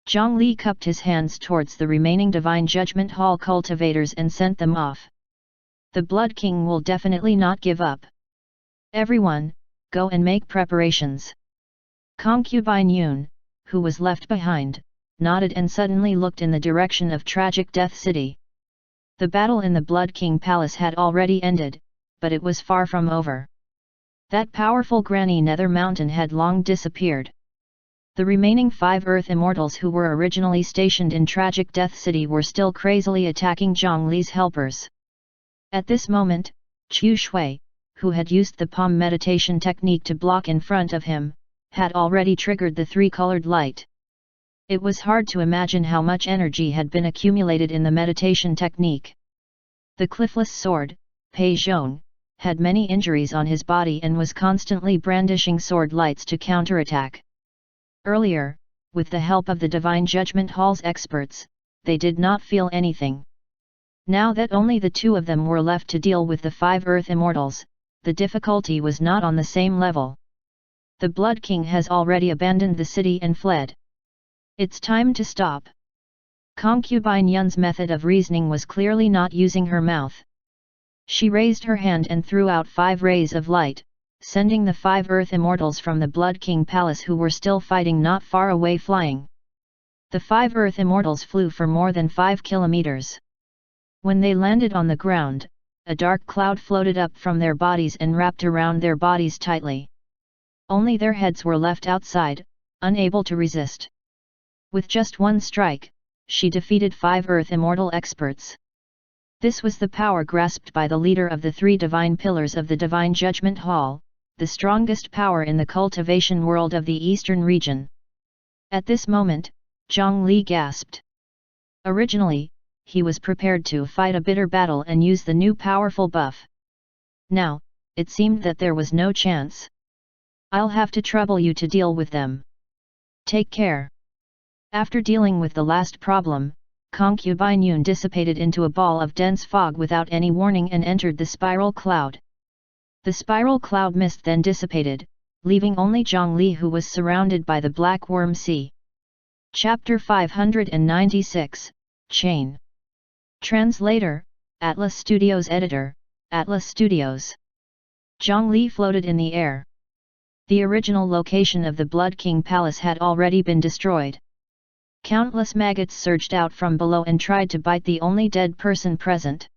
Zhongli cupped his hands towards the remaining Divine Judgment Hall cultivators and sent them off. The Blood King will definitely not give up. Everyone, go and make preparations. Concubine Yun, who was left behind, nodded and suddenly looked in the direction of Tragic Death City. The battle in the Blood King Palace had already ended, but it was far from over. That powerful Granny Nether Mountain had long disappeared. The remaining 5 Earth Immortals who were originally stationed in Tragic Death City were still crazily attacking Zhongli's helpers. At this moment, Chu Shui, who had used the palm meditation technique to block in front of him, had already triggered the 3-colored light. It was hard to imagine how much energy had been accumulated in the meditation technique. The cliffless sword, Pei Zhong, had many injuries on his body and was constantly brandishing sword lights to counterattack. Earlier, with the help of the Divine Judgment Hall's experts, they did not feel anything. Now that only the 2 of them were left to deal with the 5 Earth Immortals, the difficulty was not on the same level. The Blood King has already abandoned the city and fled. It's time to stop. Concubine Yun's method of reasoning was clearly not using her mouth. She raised her hand and threw out 5 rays of light, sending the 5 Earth Immortals from the Blood King Palace who were still fighting not far away flying. The 5 Earth Immortals flew for more than 5 kilometers. When they landed on the ground, a dark cloud floated up from their bodies and wrapped around their bodies tightly. Only their heads were left outside, unable to resist. With just one strike, she defeated 5 Earth Immortal experts. This was the power grasped by the leader of the 3 divine pillars of the Divine Judgment Hall, the strongest power in the cultivation world of the eastern region. At this moment, Zhang Li gasped. Originally, he was prepared to fight a bitter battle and use the new powerful buff. Now, it seemed that there was no chance. I'll have to trouble you to deal with them. Take care. After dealing with the last problem, Concubine Yun dissipated into a ball of dense fog without any warning and entered the spiral cloud. The spiral cloud mist then dissipated, leaving only Zhang Li who was surrounded by the Black Worm Sea. Chapter 596, Chain. Translator, Atlas Studios Editor, Atlas Studios. Zhang Li floated in the air. The original location of the Blood King Palace had already been destroyed. Countless maggots surged out from below and tried to bite the only dead person present.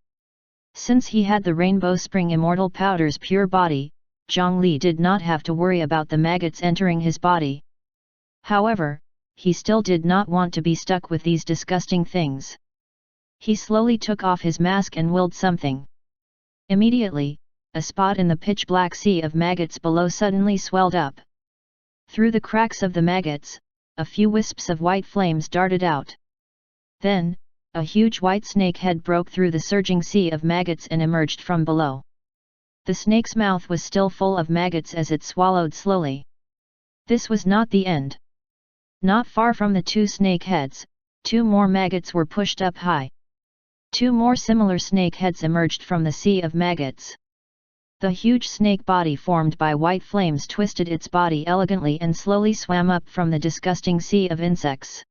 Since he had the Rainbow Spring Immortal Powder's pure body, Zhang Li did not have to worry about the maggots entering his body. However, he still did not want to be stuck with these disgusting things. He slowly took off his mask and willed something. Immediately, a spot in the pitch-black sea of maggots below suddenly swelled up. Through the cracks of the maggots, a few wisps of white flames darted out. Then, a huge white snake head broke through the surging sea of maggots and emerged from below. The snake's mouth was still full of maggots as it swallowed slowly. This was not the end. Not far from the 2 snake heads, 2 more maggots were pushed up high. 2 more similar snake heads emerged from the sea of maggots. The huge snake body formed by white flames twisted its body elegantly and slowly swam up from the disgusting sea of insects.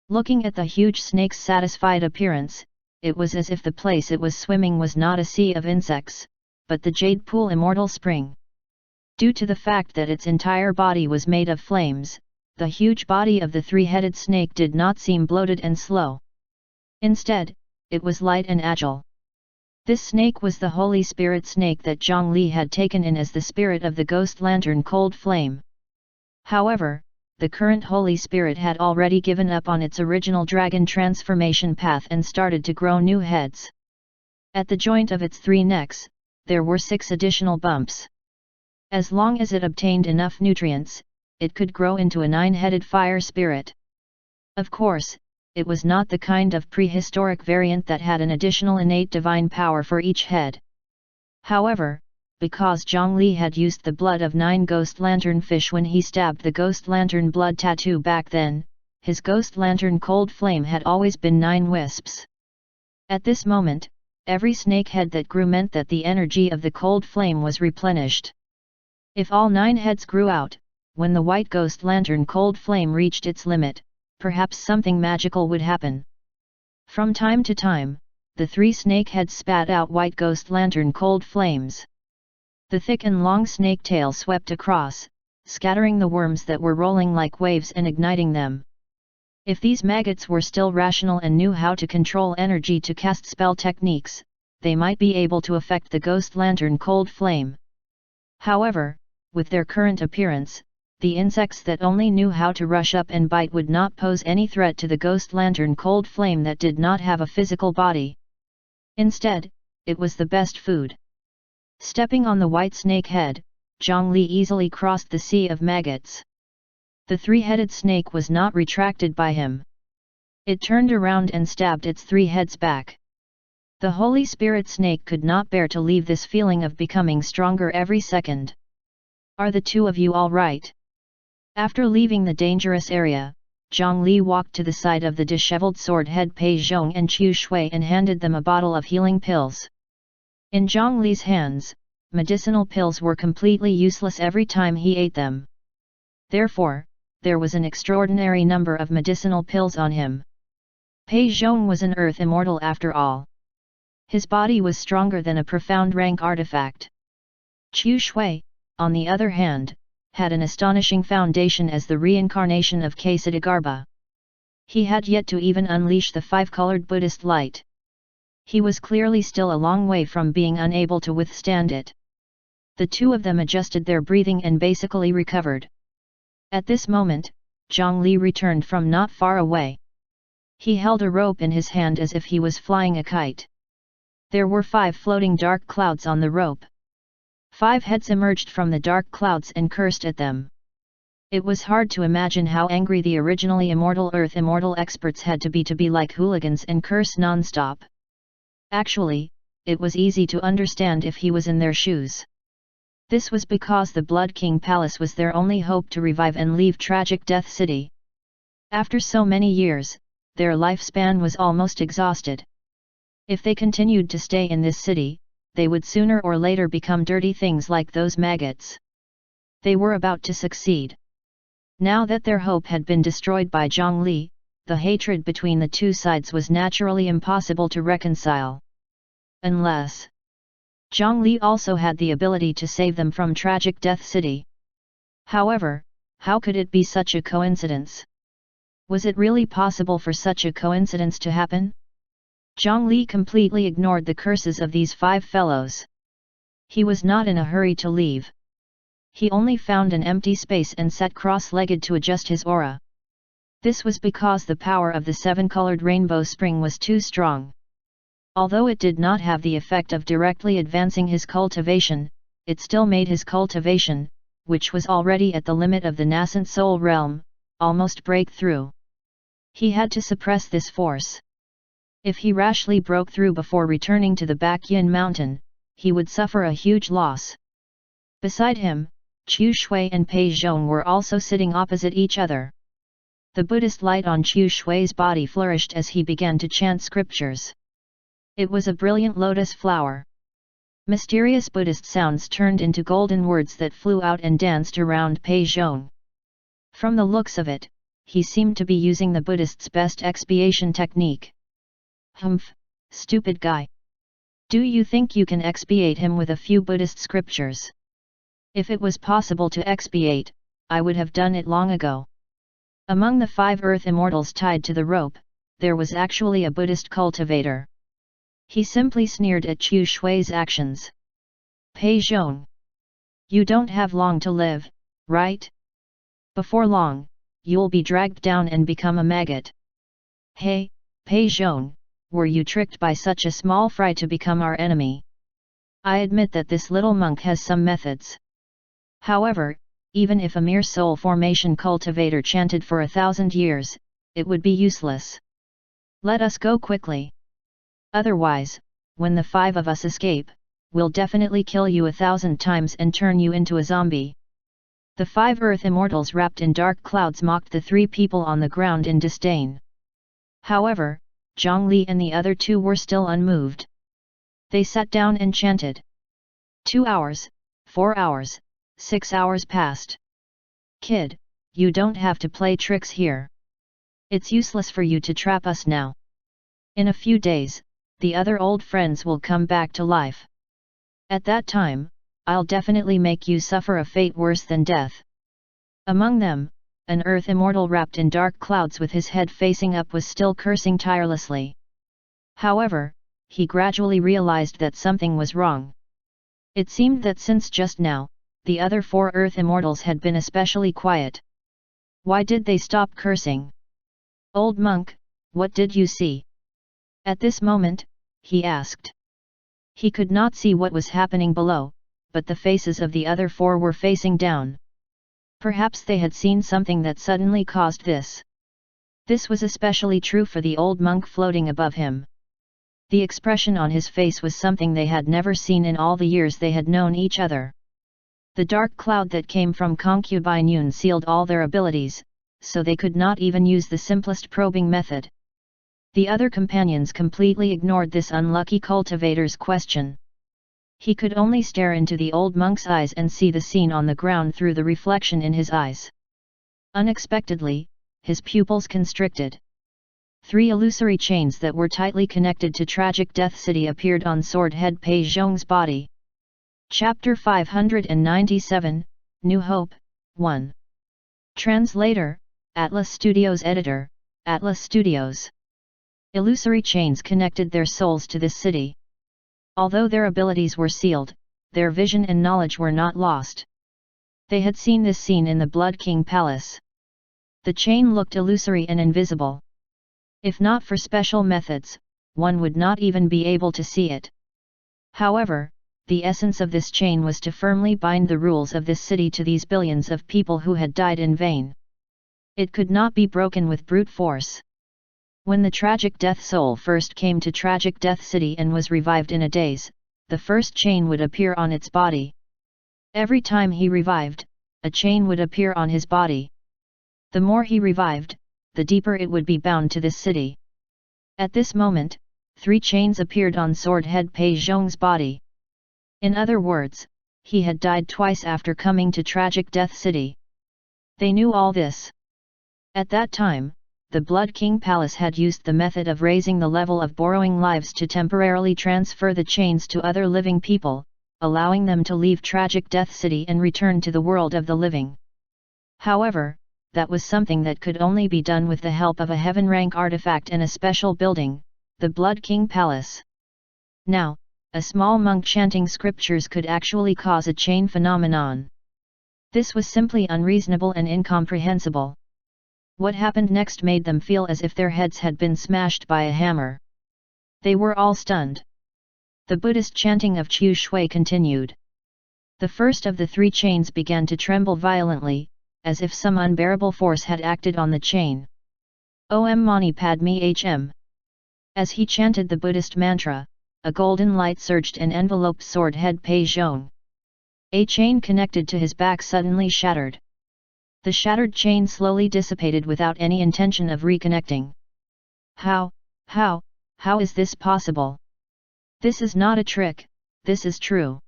Looking at the huge snake's satisfied appearance, it was as if the place it was swimming was not a sea of insects, but the Jade Pool Immortal Spring. Due to the fact that its entire body was made of flames, the huge body of the 3-headed snake did not seem bloated and slow. Instead, it was light and agile. This snake was the Holy Spirit snake that Zhang Li had taken in as the spirit of the Ghost Lantern Cold Flame. However, the current Holy Spirit had already given up on its original dragon transformation path and started to grow new heads. At the joint of its 3 necks, there were 6 additional bumps. As long as it obtained enough nutrients, it could grow into a 9-headed fire spirit. Of course, it was not the kind of prehistoric variant that had an additional innate divine power for each head. However, because Zhang Li had used the blood of 9 ghost lantern fish when he stabbed the ghost lantern blood tattoo back then, his ghost lantern cold flame had always been 9 wisps. At this moment, every snake head that grew meant that the energy of the cold flame was replenished. If all 9 heads grew out, when the white ghost lantern cold flame reached its limit, perhaps something magical would happen. From time to time, the 3 snake heads spat out white ghost lantern cold flames. The thick and long snake tail swept across, scattering the worms that were rolling like waves and igniting them. If these maggots were still rational and knew how to control energy to cast spell techniques, they might be able to affect the ghost lantern cold flame. However, with their current appearance, the insects that only knew how to rush up and bite would not pose any threat to the ghost lantern cold flame that did not have a physical body. Instead, it was the best food. Stepping on the white snake head, Zhang Li easily crossed the sea of maggots. The 3-headed snake was not retracted by him. It turned around and stabbed its 3 heads back. The Holy Spirit snake could not bear to leave this feeling of becoming stronger every second. Are the 2 of you all right? After leaving the dangerous area, Zhang Li walked to the side of the disheveled sword-head Pei Zhong and Chu Shui and handed them a bottle of healing pills. In Zhang Li's hands, medicinal pills were completely useless every time he ate them. Therefore, there was an extraordinary number of medicinal pills on him. Pei Zhong was an earth immortal after all. His body was stronger than a profound rank artifact. Qiu Shui, on the other hand, had an astonishing foundation as the reincarnation of Ksatagarbha. He had yet to even unleash the five-colored Buddhist light. He was clearly still a long way from being unable to withstand it. The two of them adjusted their breathing and basically recovered. At this moment, Zhang Li returned from not far away. He held a rope in his hand as if he was flying a kite. There were 5 floating dark clouds on the rope. 5 heads emerged from the dark clouds and cursed at them. It was hard to imagine how angry the originally immortal Earth Immortal experts had to be like hooligans and curse non-stop. Actually, it was easy to understand if he was in their shoes. This was because the Blood King Palace was their only hope to revive and leave tragic Death City. After so many years, their lifespan was almost exhausted. If they continued to stay in this city, they would sooner or later become dirty things like those maggots. They were about to succeed. Now that their hope had been destroyed by Zhang Li, the hatred between the two sides was naturally impossible to reconcile. Unless Zhang Li also had the ability to save them from tragic Death City. However, how could it be such a coincidence? Was it really possible for such a coincidence to happen? Zhang Li completely ignored the curses of these 5 fellows. He was not in a hurry to leave. He only found an empty space and sat cross-legged to adjust his aura. This was because the power of the 7-colored rainbow spring was too strong. Although it did not have the effect of directly advancing his cultivation, it still made his cultivation, which was already at the limit of the nascent soul realm, almost break through. He had to suppress this force. If he rashly broke through before returning to the Baekyan mountain, he would suffer a huge loss. Beside him, Qiu Shui and Pei Zhong were also sitting opposite each other. The Buddhist light on Qiu Shui's body flourished as he began to chant scriptures. It was a brilliant lotus flower. Mysterious Buddhist sounds turned into golden words that flew out and danced around Pei Zhong. From the looks of it, he seemed to be using the Buddhist's best expiation technique. Humph, stupid guy. Do you think you can expiate him with a few Buddhist scriptures? If it was possible to expiate, I would have done it long ago. Among the 5 Earth Immortals tied to the rope, there was actually a Buddhist cultivator. He simply sneered at Qiu Shui's actions. Pei Zhong. You don't have long to live, right? Before long, you'll be dragged down and become a maggot. Hey, Pei Zhong, were you tricked by such a small fry to become our enemy? I admit that this little monk has some methods. However, even if a mere soul formation cultivator chanted for 1,000 years, it would be useless. Let us go quickly. Otherwise, when the 5 of us escape, we'll definitely kill you 1,000 times and turn you into a zombie. The 5 Earth Immortals wrapped in dark clouds mocked the 3 people on the ground in disdain. However, Zhang Li and the other 2 were still unmoved. They sat down and chanted. 2 hours, 4 hours, 6 hours passed. Kid, you don't have to play tricks here. It's useless for you to trap us now. In a few days, the other old friends will come back to life. At that time, I'll definitely make you suffer a fate worse than death. Among them, an Earth Immortal wrapped in dark clouds with his head facing up was still cursing tirelessly. However, he gradually realized that something was wrong. It seemed that since just now, the other 4 Earth Immortals had been especially quiet. Why did they stop cursing? Old monk, what did you see? At this moment, he asked. He could not see what was happening below, but the faces of the other 4 were facing down. Perhaps they had seen something that suddenly caused this. This was especially true for the old monk floating above him. The expression on his face was something they had never seen in all the years they had known each other. The dark cloud that came from concubine Yun sealed all their abilities, so they could not even use the simplest probing method. The other companions completely ignored this unlucky cultivator's question. He could only stare into the old monk's eyes and see the scene on the ground through the reflection in his eyes. Unexpectedly, his pupils constricted. 3 illusory chains that were tightly connected to tragic Death City appeared on Sword Head Pei Zhong's body. Chapter 597, New Hope, 1. Translator, Atlas Studios. Editor, Atlas Studios. Illusory chains connected their souls to this city. Although their abilities were sealed, their vision and knowledge were not lost. They had seen this scene in the Blood King Palace. The chain looked illusory and invisible. If not for special methods, one would not even be able to see it. However, the essence of this chain was to firmly bind the rules of this city to these billions of people who had died in vain. It could not be broken with brute force. When the tragic death soul first came to tragic Death City and was revived in a daze, the first chain would appear on its body. Every time he revived, a chain would appear on his body. The more he revived, the deeper it would be bound to this city. At this moment, 3 chains appeared on Sword Head Pei Zhong's body. In other words, he had died twice after coming to tragic Death City. They knew all this. At that time, the Blood King Palace had used the method of raising the level of borrowing lives to temporarily transfer the chains to other living people, allowing them to leave tragic Death City and return to the world of the living. However, that was something that could only be done with the help of a heaven-rank artifact and a special building, the Blood King Palace. Now, a small monk chanting scriptures could actually cause a chain phenomenon. This was simply unreasonable and incomprehensible. What happened next made them feel as if their heads had been smashed by a hammer. They were all stunned. The Buddhist chanting of Chu Shui continued. The first of the 3 chains began to tremble violently, as if some unbearable force had acted on the chain. Om Mani Padme Hm. As he chanted the Buddhist mantra, a golden light surged and enveloped Sword Head Pei Zhong. A chain connected to his back suddenly shattered. The shattered chain slowly dissipated without any intention of reconnecting. How is this possible? This is not a trick, this is true.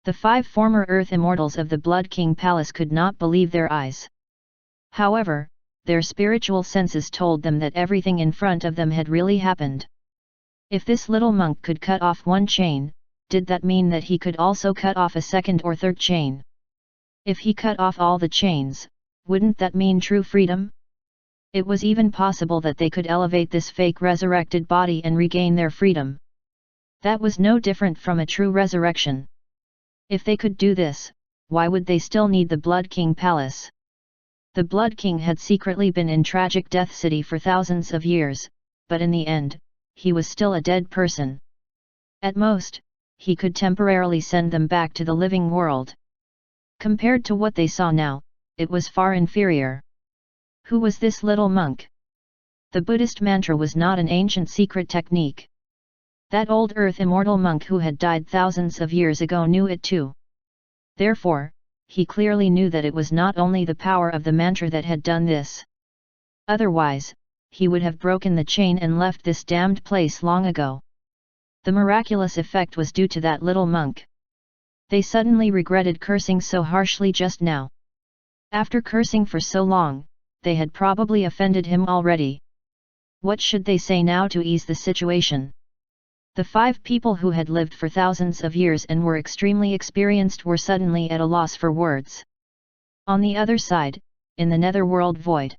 The 5 former Earth Immortals of the Blood King Palace could not believe their eyes. However, their spiritual senses told them that everything in front of them had really happened. If this little monk could cut off one chain, did that mean that he could also cut off a second or third chain? If he cut off all the chains, wouldn't that mean true freedom? It was even possible that they could elevate this fake resurrected body and regain their freedom. That was no different from a true resurrection. If they could do this, why would they still need the Blood King Palace? The Blood King had secretly been in tragic Death City for thousands of years, but in the end, he was still a dead person. At most, he could temporarily send them back to the living world. Compared to what they saw now, it was far inferior. Who was this little monk? The Buddhist mantra was not an ancient secret technique. That old Earth Immortal monk who had died thousands of years ago knew it too. Therefore, he clearly knew that it was not only the power of the mantra that had done this. Otherwise, he would have broken the chain and left this damned place long ago. The miraculous effect was due to that little monk. They suddenly regretted cursing so harshly just now. After cursing for so long, they had probably offended him already. What should they say now to ease the situation? The 5 people who had lived for thousands of years and were extremely experienced were suddenly at a loss for words. On the other side, in the netherworld void.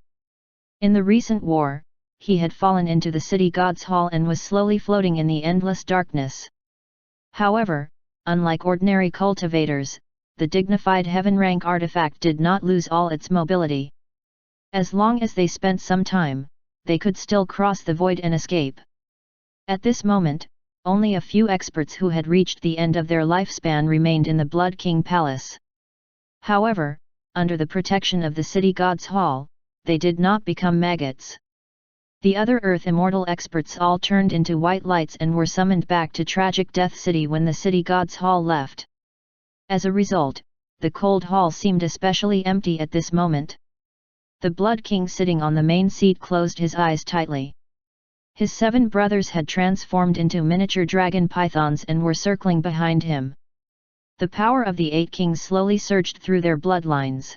In the recent war, he had fallen into the city god's hall and was slowly floating in the endless darkness. However, unlike ordinary cultivators, the dignified heaven-rank artifact did not lose all its mobility. As long as they spent some time, they could still cross the void and escape. At this moment, only a few experts who had reached the end of their lifespan remained in the Blood King Palace. However, under the protection of the city god's hall, they did not become maggots. The other Earth Immortal experts all turned into white lights and were summoned back to tragic Death City when the city god's hall left. As a result, the cold hall seemed especially empty at this moment. The Blood King sitting on the main seat closed his eyes tightly. His 7 brothers had transformed into miniature dragon pythons and were circling behind him. The power of the 8 kings slowly surged through their bloodlines.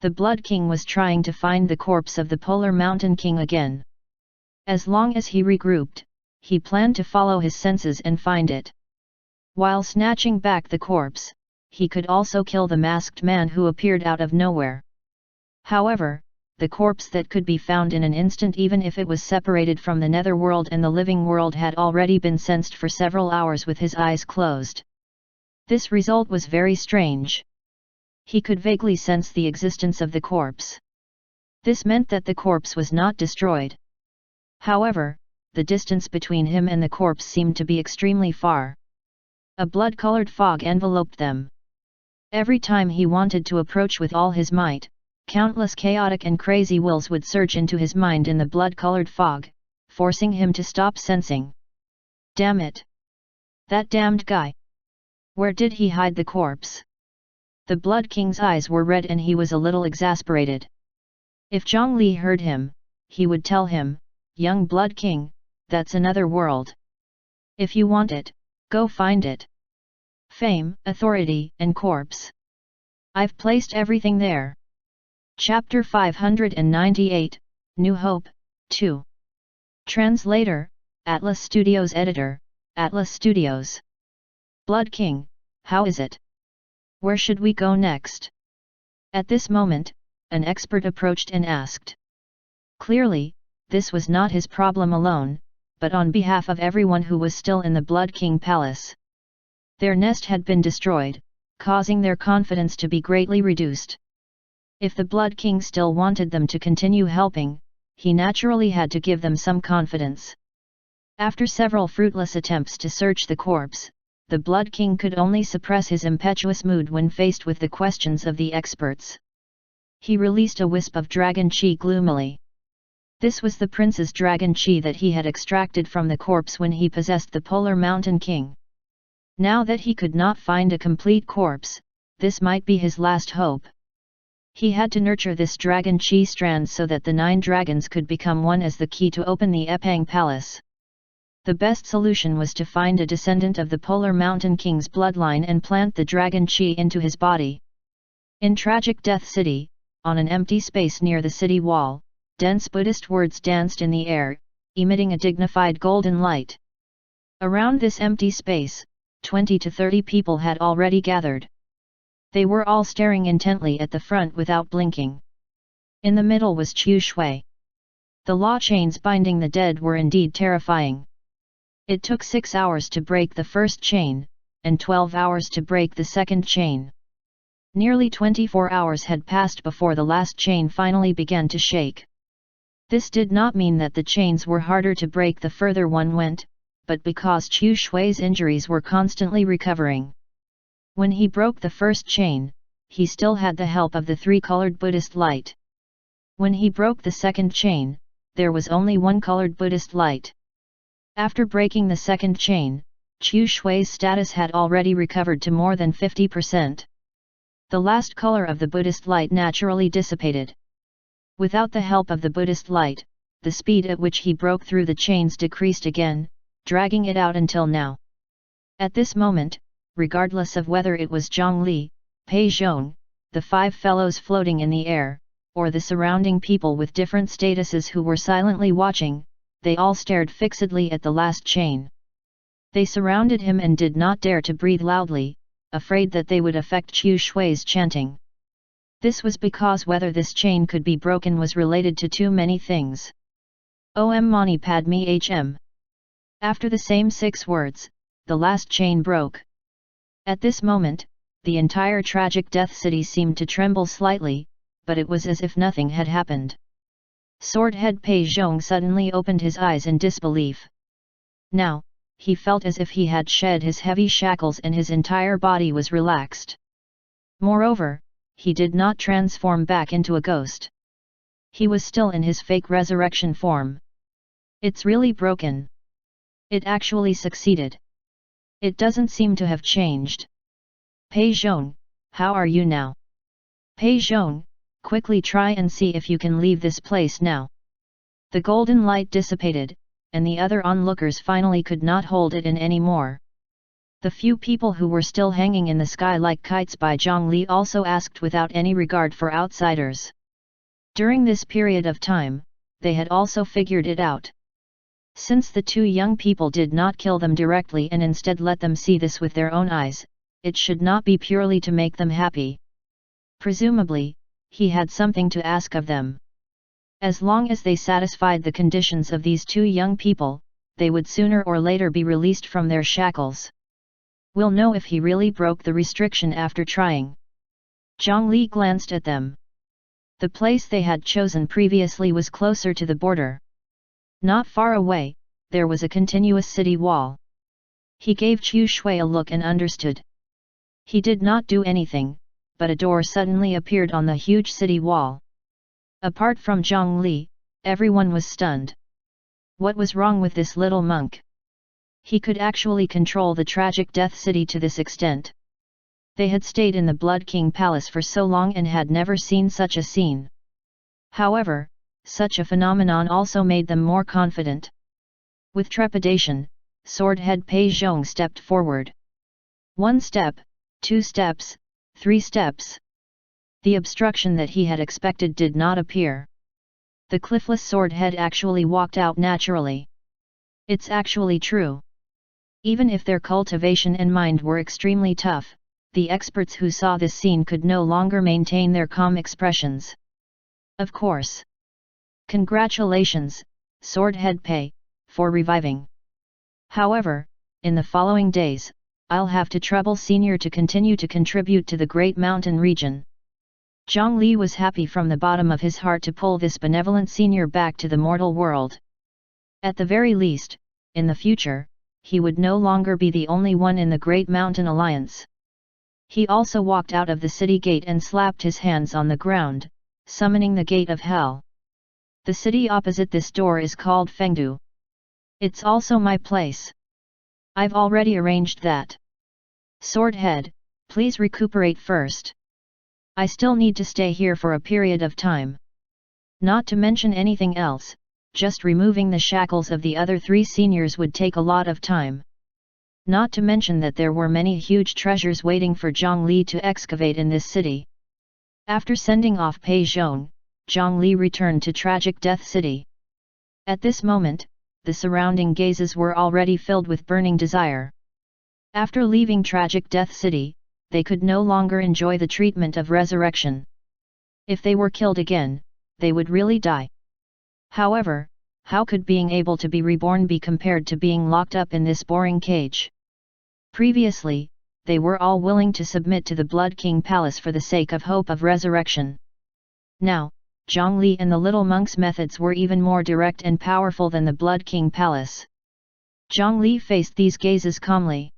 The Blood King was trying to find the corpse of the Polar Mountain King again. As long as he regrouped, he planned to follow his senses and find it. While snatching back the corpse, he could also kill the masked man who appeared out of nowhere. However, the corpse that could be found in an instant even if it was separated from the netherworld and the living world had already been sensed for several hours with his eyes closed. This result was very strange. He could vaguely sense the existence of the corpse. This meant that the corpse was not destroyed. However, the distance between him and the corpse seemed to be extremely far. A blood-colored fog enveloped them. Every time he wanted to approach with all his might, countless chaotic and crazy wills would surge into his mind in the blood-colored fog, forcing him to stop sensing. Damn it! That damned guy! Where did he hide the corpse? The Blood King's eyes were red and he was a little exasperated. If Zhongli heard him, he would tell him, "Young Blood King, that's another world. If you want it, go find it. Fame, authority, and corpse. I've placed everything there." Chapter 598, New Hope, 2. Translator, Atlas Studios Editor, Atlas Studios. Blood King, how is it? Where should we go next? At this moment, an expert approached and asked. Clearly, this was not his problem alone, but on behalf of everyone who was still in the Blood King Palace. Their nest had been destroyed, causing their confidence to be greatly reduced. If the Blood King still wanted them to continue helping, he naturally had to give them some confidence. After several fruitless attempts to search the corpse, the Blood King could only suppress his impetuous mood when faced with the questions of the experts. He released a wisp of dragon chi gloomily. This was the prince's dragon chi that he had extracted from the corpse when he possessed the Polar Mountain King. Now that he could not find a complete corpse, this might be his last hope. He had to nurture this dragon chi strand so that the 9 dragons could become one as the key to open the Epang Palace. The best solution was to find a descendant of the Polar Mountain King's bloodline and plant the dragon chi into his body. In Tragic Death City, on an empty space near the city wall, dense Buddhist words danced in the air, emitting a dignified golden light. Around this empty space, 20 to 30 people had already gathered. They were all staring intently at the front without blinking. In the middle was Chu Shui. The law chains binding the dead were indeed terrifying. It took 6 hours to break the first chain, and 12 hours to break the second chain. Nearly 24 hours had passed before the last chain finally began to shake. This did not mean that the chains were harder to break the further one went, but because Chu Shui's injuries were constantly recovering. When he broke the first chain, he still had the help of the 3-colored Buddhist light. When he broke the second chain, there was only 1-colored Buddhist light. After breaking the second chain, Chu Shui's status had already recovered to more than 50%. The last color of the Buddhist light naturally dissipated. Without the help of the Buddhist light, the speed at which he broke through the chains decreased again, dragging it out until now. At this moment, regardless of whether it was Zhongli, Pei Zhong, the 5 fellows floating in the air, or the surrounding people with different statuses who were silently watching, they all stared fixedly at the last chain. They surrounded him and did not dare to breathe loudly, afraid that they would affect Chu Shui's chanting. This was because whether this chain could be broken was related to too many things. Om Mani Padme Hm. After the same 6 words, the last chain broke. At this moment, the entire Tragic Death City seemed to tremble slightly, but it was as if nothing had happened. Swordhead Pei Zhong suddenly opened his eyes in disbelief. Now, he felt as if he had shed his heavy shackles and his entire body was relaxed. Moreover, he did not transform back into a ghost. He was still in his fake resurrection form. It's really broken. It actually succeeded. It doesn't seem to have changed. Pei Zhong, how are you now? Pei Zhong, quickly try and see if you can leave this place now. The golden light dissipated, and the other onlookers finally could not hold it in anymore. The few people who were still hanging in the sky like kites by Zhongli also asked without any regard for outsiders. During this period of time, they had also figured it out. Since the two young people did not kill them directly and instead let them see this with their own eyes, it should not be purely to make them happy. Presumably, he had something to ask of them. As long as they satisfied the conditions of these two young people, they would sooner or later be released from their shackles. We'll know if he really broke the restriction after trying. Zhang Li glanced at them. The place they had chosen previously was closer to the border. Not far away, there was a continuous city wall. He gave Chu Shui a look and understood. He did not do anything, but a door suddenly appeared on the huge city wall. Apart from Zhang Li, everyone was stunned. What was wrong with this little monk? He could actually control the tragic death city to this extent. They had stayed in the Blood King Palace for so long and had never seen such a scene. However, such a phenomenon also made them more confident. With trepidation, Swordhead Pei Zhong stepped forward. 1 step, 2 steps, 3 steps. The obstruction that he had expected did not appear. The cliffless Swordhead actually walked out naturally. It's actually true. Even if their cultivation and mind were extremely tough, the experts who saw this scene could no longer maintain their calm expressions. Of course. Congratulations, Swordhead Pei, for reviving. However, in the following days, I'll have to trouble Senior to continue to contribute to the Great Mountain region. Zhang Li was happy from the bottom of his heart to pull this benevolent Senior back to the mortal world. At the very least, in the future, he would no longer be the only one in the Great Mountain Alliance. He also walked out of the city gate and slapped his hands on the ground, summoning the gate of hell. The city opposite this door is called Fengdu. It's also my place. I've already arranged that. Swordhead, please recuperate first. I still need to stay here for a period of time. Not to mention anything else, just removing the shackles of the other 3 seniors would take a lot of time. Not to mention that there were many huge treasures waiting for Zhang Li to excavate in this city. After sending off Pei Zhong, Zhang Li returned to Tragic Death City. At this moment, the surrounding gazes were already filled with burning desire. After leaving Tragic Death City, they could no longer enjoy the treatment of resurrection. If they were killed again, they would really die. However, how could being able to be reborn be compared to being locked up in this boring cage? Previously, they were all willing to submit to the Blood King Palace for the sake of hope of resurrection. Now, Zhang Li and the little monk's methods were even more direct and powerful than the Blood King Palace. Zhang Li faced these gazes calmly.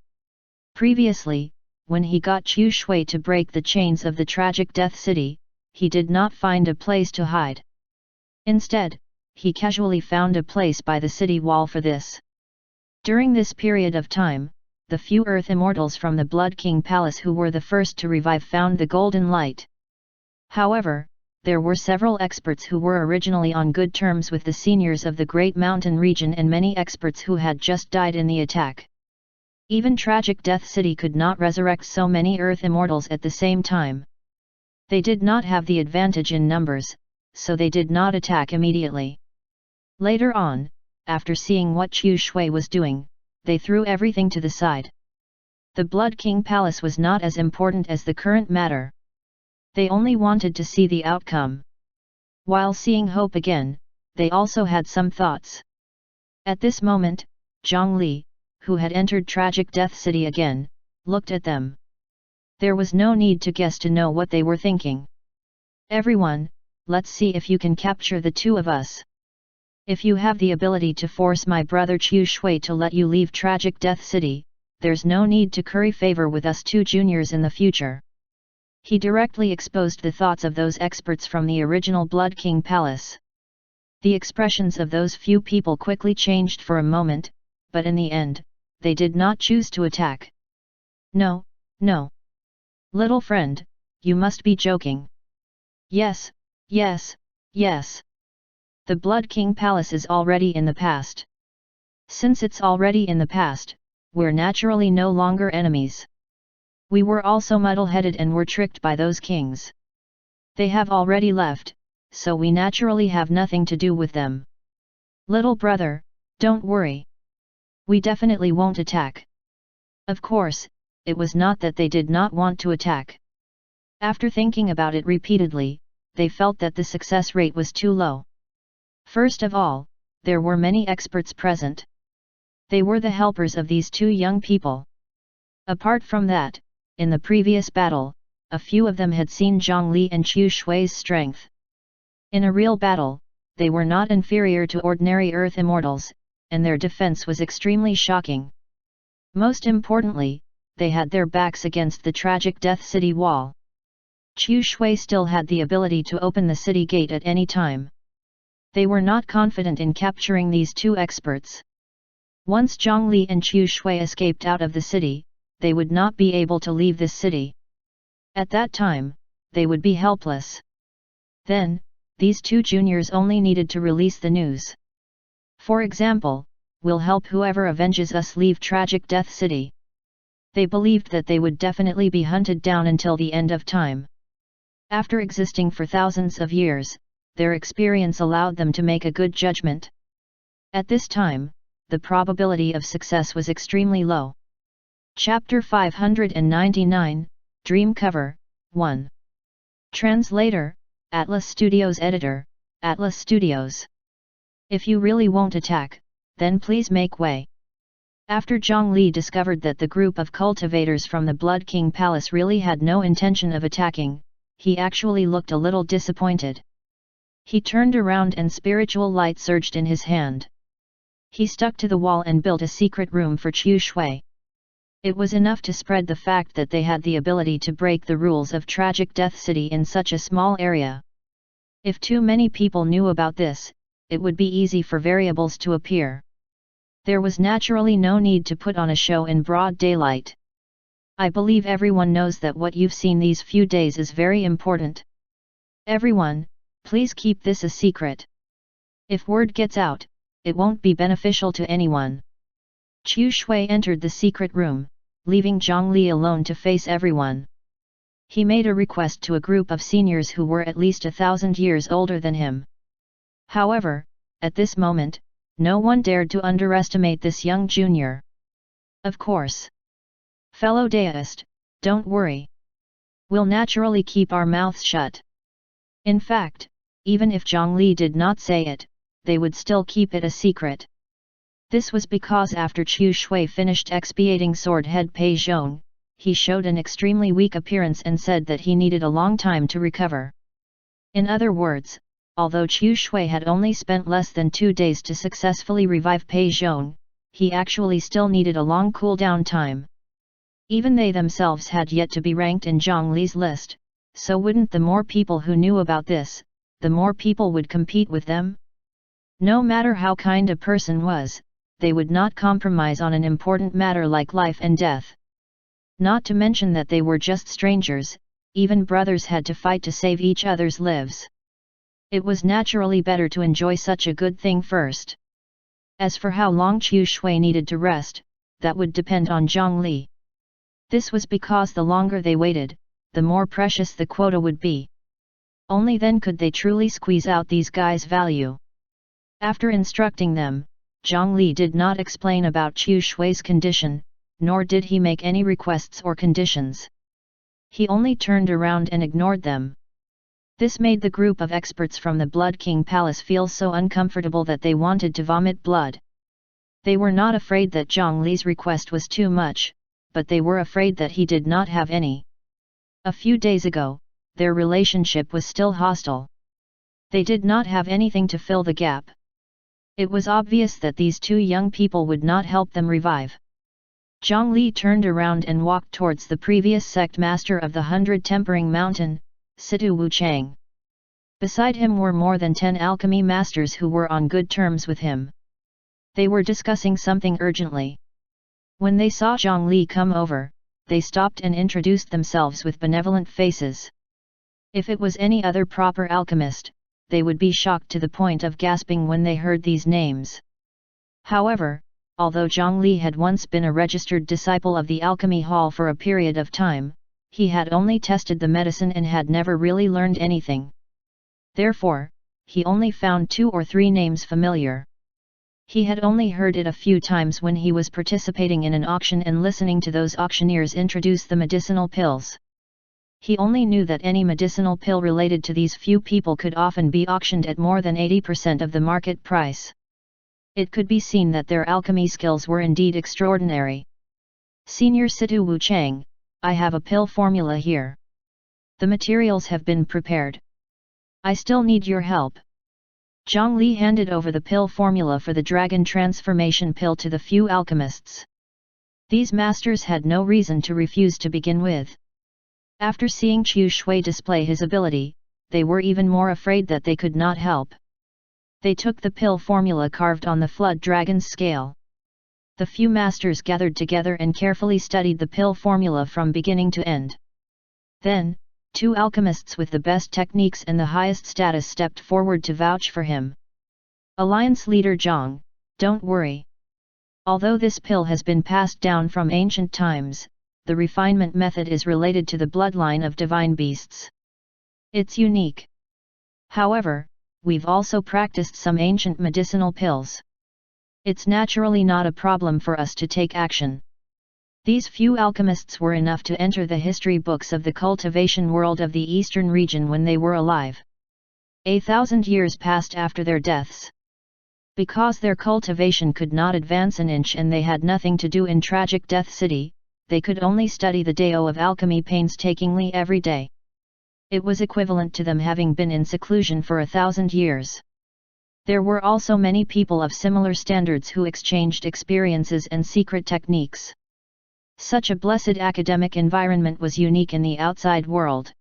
Previously, when he got Chu Shui to break the chains of the Tragic Death City, he did not find a place to hide. Instead, he casually found a place by the city wall for this. During this period of time, the few Earth Immortals from the Blood King Palace who were the first to revive found the golden light. However, there were several experts who were originally on good terms with the seniors of the Great Mountain region and many experts who had just died in the attack. Even Tragic Death City could not resurrect so many Earth Immortals at the same time. They did not have the advantage in numbers, so they did not attack immediately. Later on, after seeing what Chu Shui was doing, they threw everything to the side. The Blood King Palace was not as important as the current matter. They only wanted to see the outcome. While seeing hope again, they also had some thoughts. At this moment, Zhang Li, who had entered Tragic Death City again, looked at them. There was no need to guess to know what they were thinking. Everyone, let's see if you can capture the 2 of us. If you have the ability to force my brother Chu Shui to let you leave Tragic Death City, there's no need to curry favor with us 2 juniors in the future. He directly exposed the thoughts of those experts from the original Blood King Palace. The expressions of those few people quickly changed for a moment, but in the end, they did not choose to attack. No, no. Little friend, you must be joking. Yes, yes, yes. The Blood King Palace is already in the past. Since it's already in the past, we're naturally no longer enemies. We were also muddle-headed and were tricked by those kings. They have already left, so we naturally have nothing to do with them. Little brother, Don't worry. We definitely won't attack. Of course, it was not that they did not want to attack. After thinking about it repeatedly, they felt that the success rate was too low. First of all, there were many experts present. They were the helpers of these two young people. Apart from that, in the previous battle, a few of them had seen Zhongli and Qiu Shui's strength. In a real battle, they were not inferior to ordinary Earth immortals, and their defense was extremely shocking. Most importantly, they had their backs against the tragic Death City wall. Qiu Shui still had the ability to open the city gate at any time. They were not confident in capturing these two experts. Once Zhongli and Qiu Shui escaped out of the city, they would not be able to leave this city. At that time, they would be helpless. Then, these two juniors only needed to release the news. For example, "We'll help whoever avenges us leave tragic Death City." They believed that they would definitely be hunted down until the end of time. After existing for thousands of years, their experience allowed them to make a good judgment. At this time, the probability of success was extremely low. Chapter 599, Dream Cover, 1. Translator, Atlas Studios Editor, Atlas Studios. If you really won't attack, then please make way. After Zhongli discovered that the group of cultivators from the Blood King Palace really had no intention of attacking, he actually looked a little disappointed. He turned around and spiritual light surged in his hand. He stuck to the wall and built a secret room for Qiu Shui. It was enough to spread the fact that they had the ability to break the rules of Tragic Death City in such a small area. If too many people knew about this, it would be easy for variables to appear. There was naturally no need to put on a show in broad daylight. I believe everyone knows that what you've seen these few days is very important. Everyone, please keep this a secret. If word gets out, it won't be beneficial to anyone. Qiu Shui entered the secret room, leaving Zhongli alone to face everyone. He made a request to a group of seniors who were at least 1,000 years older than him. However, at this moment, no one dared to underestimate this young junior. Of course. Fellow deist, don't worry. We'll naturally keep our mouths shut. In fact, even if Zhongli did not say it, they would still keep it a secret. This was because after Qiu Shui finished expiating sword head Pei Zhong, he showed an extremely weak appearance and said that he needed a long time to recover. In other words, although Qiu Shui had only spent less than 2 days to successfully revive Pei Zhong, he actually still needed a long cool-down time. Even they themselves had yet to be ranked in Zhongli's list, so wouldn't the more people who knew about this, the more people would compete with them? No matter how kind a person was, they would not compromise on an important matter like life and death. Not to mention that they were just strangers, even brothers had to fight to save each other's lives. It was naturally better to enjoy such a good thing first. As for how long Qiu Shui needed to rest, that would depend on Zhongli. This was because the longer they waited, the more precious the quota would be. Only then could they truly squeeze out these guys' value. After instructing them, Zhongli did not explain about Qiu Shui's condition, nor did he make any requests or conditions. He only turned around and ignored them. This made the group of experts from the Blood King Palace feel so uncomfortable that they wanted to vomit blood. They were not afraid that Zhongli's request was too much, but they were afraid that he did not have any. A few days ago, their relationship was still hostile. They did not have anything to fill the gap. It was obvious that these two young people would not help them revive. Zhongli turned around and walked towards the previous sect master of the 100 Tempering Mountain, Situ Wuchang. Beside him were more than 10 alchemy masters who were on good terms with him. They were discussing something urgently. When they saw Zhongli come over, they stopped and introduced themselves with benevolent faces. If it was any other proper alchemist, they would be shocked to the point of gasping when they heard these names. However, although Zhongli had once been a registered disciple of the alchemy hall for a period of time, he had only tested the medicine and had never really learned anything. Therefore, he only found 2 or 3 names familiar. He had only heard it a few times when he was participating in an auction and listening to those auctioneers introduce the medicinal pills. He only knew that any medicinal pill related to these few people could often be auctioned at more than 80% of the market price. It could be seen that their alchemy skills were indeed extraordinary. Senior Situ Wu Chang, I have a pill formula here. The materials have been prepared. I still need your help. Zhang Li handed over the pill formula for the dragon transformation pill to the few alchemists. These masters had no reason to refuse to begin with. After seeing Qiu Shui display his ability, they were even more afraid that they could not help. They took the pill formula carved on the flood dragon's scale. The few masters gathered together and carefully studied the pill formula from beginning to end. Then, 2 alchemists with the best techniques and the highest status stepped forward to vouch for him. Alliance leader Zhang, don't worry. Although this pill has been passed down from ancient times, the refinement method is related to the bloodline of divine beasts. It's unique. However, we've also practiced some ancient medicinal pills. It's naturally not a problem for us to take action. These few alchemists were enough to enter the history books of the cultivation world of the eastern region when they were alive. 1,000 years passed after their deaths. Because their cultivation could not advance an inch and they had nothing to do in tragic Death City, they could only study the Dao of alchemy painstakingly every day. It was equivalent to them having been in seclusion for 1,000 years. There were also many people of similar standards who exchanged experiences and secret techniques. Such a blessed academic environment was unique in the outside world.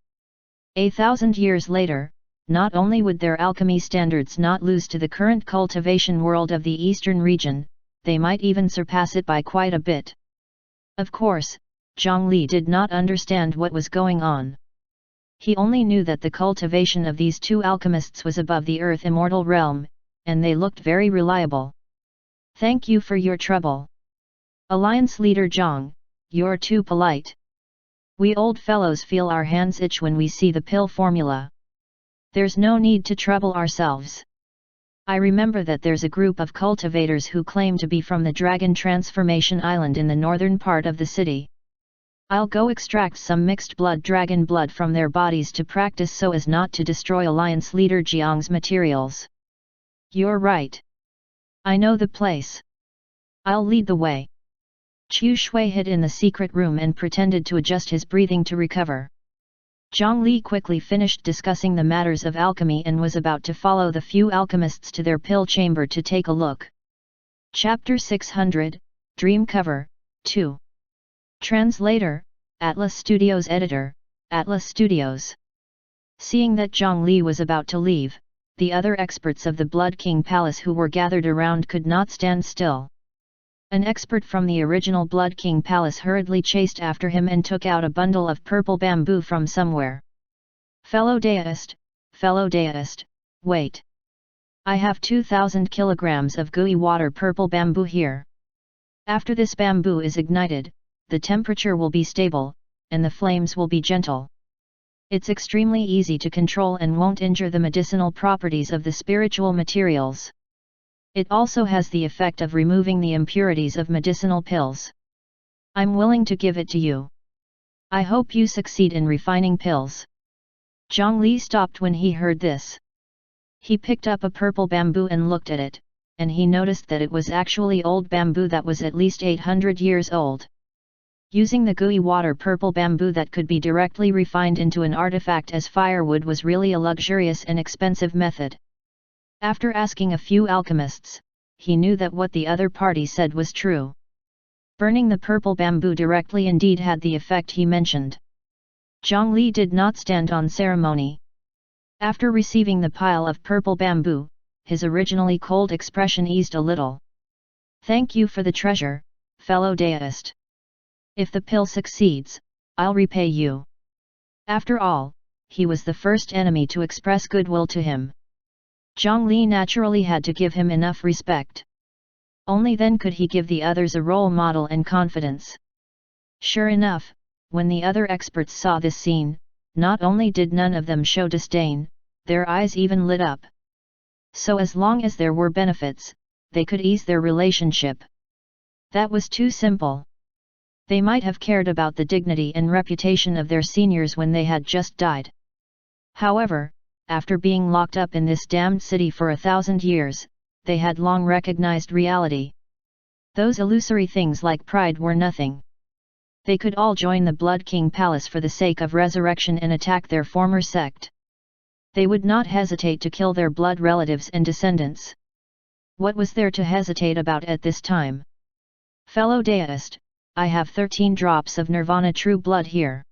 1,000 years later, not only would their alchemy standards not lose to the current cultivation world of the eastern region, they might even surpass it by quite a bit. Of course, Zhang Li did not understand what was going on. He only knew that the cultivation of these 2 alchemists was above the earth immortal realm, and they looked very reliable. Thank you for your trouble. Alliance leader Zhang, you're too polite. We old fellows feel our hands itch when we see the pill formula. There's no need to trouble ourselves. I remember that there's a group of cultivators who claim to be from the Dragon Transformation Island in the northern part of the city. I'll go extract some mixed blood dragon blood from their bodies to practice so as not to destroy Alliance leader Jiang's materials. You're right. I know the place. I'll lead the way. Qiu Shui hid in the secret room and pretended to adjust his breathing to recover. Zhang Li quickly finished discussing the matters of alchemy and was about to follow the few alchemists to their pill chamber to take a look. Chapter 600, Dream Cover, 2. Translator, Atlas Studios Editor, Atlas Studios. Seeing that Zhang Li was about to leave, the other experts of the Blood King Palace who were gathered around could not stand still. An expert from the original Blood King Palace hurriedly chased after him and took out a bundle of purple bamboo from somewhere. Fellow deist, wait. I have 2,000 kilograms of gooey water purple bamboo here. After this bamboo is ignited, the temperature will be stable, and the flames will be gentle. It's extremely easy to control and won't injure the medicinal properties of the spiritual materials. It also has the effect of removing the impurities of medicinal pills. I'm willing to give it to you. I hope you succeed in refining pills. Zhang Li stopped when he heard this. He picked up a purple bamboo and looked at it, and he noticed that it was actually old bamboo that was at least 800 years old. Using the gooey water purple bamboo that could be directly refined into an artifact as firewood was really a luxurious and expensive method. After asking a few alchemists, he knew that what the other party said was true. Burning the purple bamboo directly indeed had the effect he mentioned. Zhang Li did not stand on ceremony. After receiving the pile of purple bamboo, his originally cold expression eased a little. Thank you for the treasure, fellow deist. If the pill succeeds, I'll repay you. After all, he was the first enemy to express goodwill to him. Zhang Li naturally had to give him enough respect. Only then could he give the others a role model and confidence. Sure enough, when the other experts saw this scene, not only did none of them show disdain, their eyes even lit up. So as long as there were benefits, they could ease their relationship. That was too simple. They might have cared about the dignity and reputation of their seniors when they had just died. However, after being locked up in this damned city for 1,000 years, they had long recognized reality. Those illusory things like pride were nothing. They could all join the Blood King Palace for the sake of resurrection and attack their former sect. They would not hesitate to kill their blood relatives and descendants. What was there to hesitate about at this time? Fellow deist, I have 13 drops of Nirvana true blood here.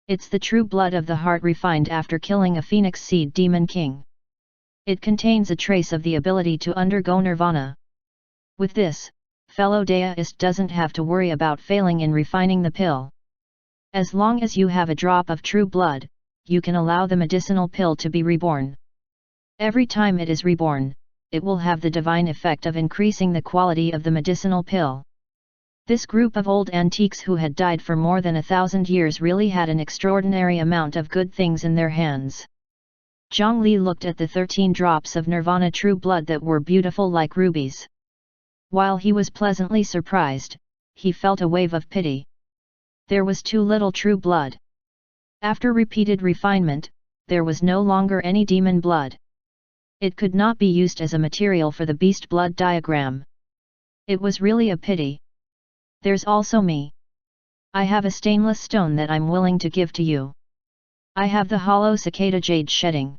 It's the true blood of the heart refined after killing a phoenix seed demon king. It contains a trace of the ability to undergo Nirvana. With this, fellow deist doesn't have to worry about failing in refining the pill. As long as you have a drop of true blood, you can allow the medicinal pill to be reborn. Every time it is reborn, it will have the divine effect of increasing the quality of the medicinal pill. This group of old antiques who had died for more than 1,000 years really had an extraordinary amount of good things in their hands. Zhang Li looked at the 13 drops of Nirvana true blood that were beautiful like rubies. While he was pleasantly surprised, he felt a wave of pity. There was too little true blood. After repeated refinement, there was no longer any demon blood. It could not be used as a material for the beast blood diagram. It was really a pity. There's also me. I have a stainless stone that I'm willing to give to you. I have the hollow cicada jade shedding.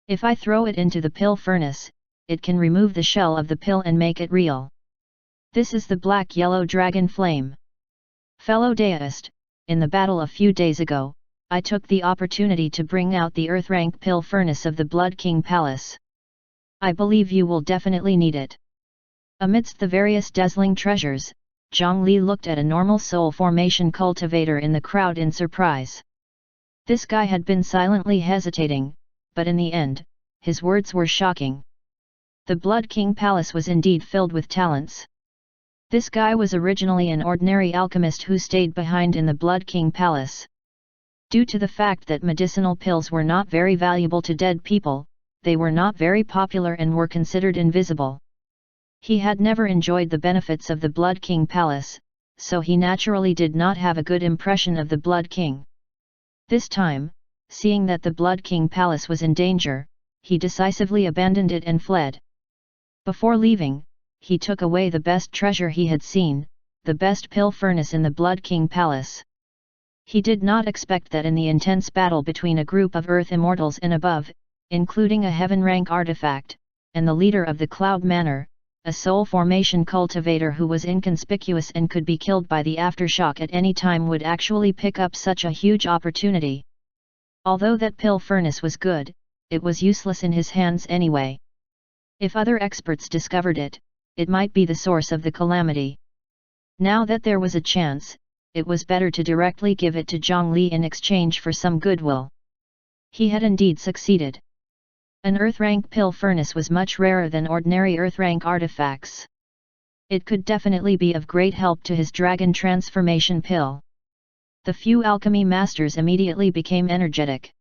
If I throw it into the pill furnace, it can remove the shell of the pill and make it real. This is the black-yellow dragon flame. Fellow deist, in the battle a few days ago, I took the opportunity to bring out the earth-rank pill furnace of the Blood King Palace. I believe you will definitely need it. Amidst the various dazzling treasures, Zhang Li looked at a normal soul formation cultivator in the crowd in surprise. This guy had been silently hesitating, but in the end, his words were shocking. The Blood King Palace was indeed filled with talents. This guy was originally an ordinary alchemist who stayed behind in the Blood King Palace. Due to the fact that medicinal pills were not very valuable to dead people, they were not very popular and were considered invisible. He had never enjoyed the benefits of the Blood King Palace, so he naturally did not have a good impression of the Blood King. This time, seeing that the Blood King Palace was in danger, he decisively abandoned it and fled. Before leaving, he took away the best treasure he had seen, the best pill furnace in the Blood King Palace. He did not expect that in the intense battle between a group of Earth Immortals and above, including a heaven-rank artifact, and the leader of the Cloud Manor, a soul formation cultivator who was inconspicuous and could be killed by the aftershock at any time, would actually pick up such a huge opportunity. Although that pill furnace was good, it was useless in his hands anyway. If other experts discovered it, it might be the source of the calamity. Now that there was a chance, it was better to directly give it to Zhang Li in exchange for some goodwill. He had indeed succeeded. An earth-rank pill furnace was much rarer than ordinary earth-rank artifacts. It could definitely be of great help to his dragon transformation pill. The few alchemy masters immediately became energetic.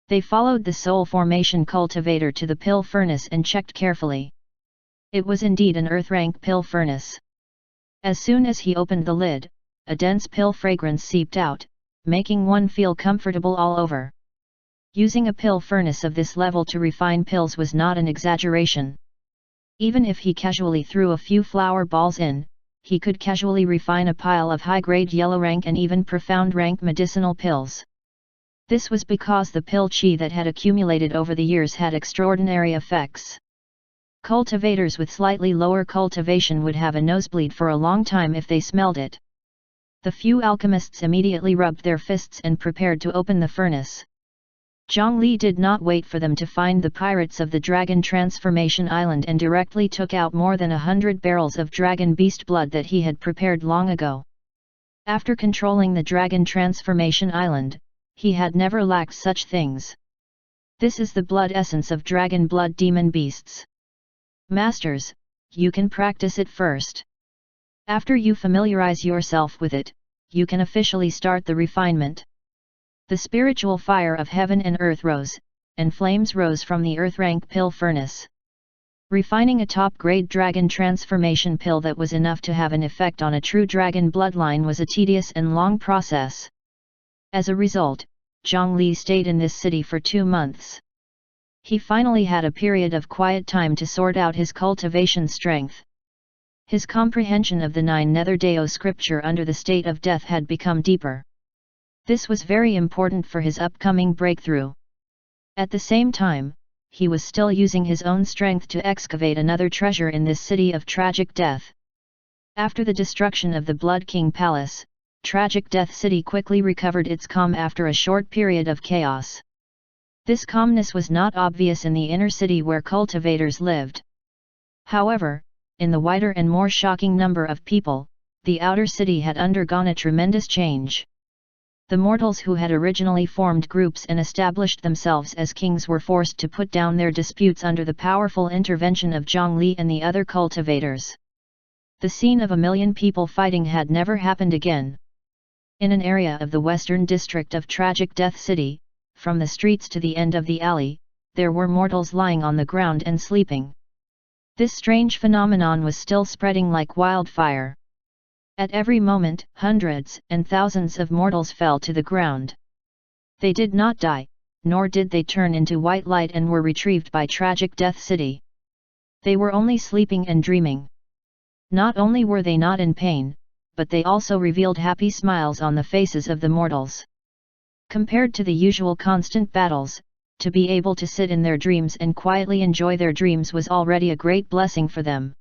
They followed the soul formation cultivator to the pill furnace and checked carefully. It was indeed an earth-rank pill furnace. As soon as he opened the lid, a dense pill fragrance seeped out, making one feel comfortable all over. Using a pill furnace of this level to refine pills was not an exaggeration. Even if he casually threw a few flower balls in, he could casually refine a pile of high-grade yellow-rank and even profound-rank medicinal pills. This was because the pill chi that had accumulated over the years had extraordinary effects. Cultivators with slightly lower cultivation would have a nosebleed for a long time if they smelled it. The few alchemists immediately rubbed their fists and prepared to open the furnace. Zhang Li did not wait for them to find the pirates of the Dragon Transformation Island and directly took out more than 100 barrels of dragon beast blood that he had prepared long ago. After controlling the Dragon Transformation Island, he had never lacked such things. This is the blood essence of dragon blood demon beasts. Masters, you can practice it first. After you familiarize yourself with it, you can officially start the refinement. The spiritual fire of heaven and earth rose, and flames rose from the earth-rank pill furnace. Refining a top-grade dragon transformation pill that was enough to have an effect on a true dragon bloodline was a tedious and long process. As a result, Zhongli stayed in this city for 2 months. He finally had a period of quiet time to sort out his cultivation strength. His comprehension of the 9 Nether Deo scripture under the state of death had become deeper. This was very important for his upcoming breakthrough. At the same time, he was still using his own strength to excavate another treasure in this city of tragic death. After the destruction of the Blood King Palace, Tragic Death City quickly recovered its calm after a short period of chaos. This calmness was not obvious in the inner city where cultivators lived. However, in the wider and more shocking number of people, the outer city had undergone a tremendous change. The mortals who had originally formed groups and established themselves as kings were forced to put down their disputes under the powerful intervention of Zhongli and the other cultivators. The scene of 1 million people fighting had never happened again. In an area of the western district of Tragic Death City, from the streets to the end of the alley, there were mortals lying on the ground and sleeping. This strange phenomenon was still spreading like wildfire. At every moment, hundreds and thousands of mortals fell to the ground. They did not die, nor did they turn into white light and were retrieved by Tragic Death City. They were only sleeping and dreaming. Not only were they not in pain, but they also revealed happy smiles on the faces of the mortals. Compared to the usual constant battles, to be able to sit in their dreams and quietly enjoy their dreams was already a great blessing for them.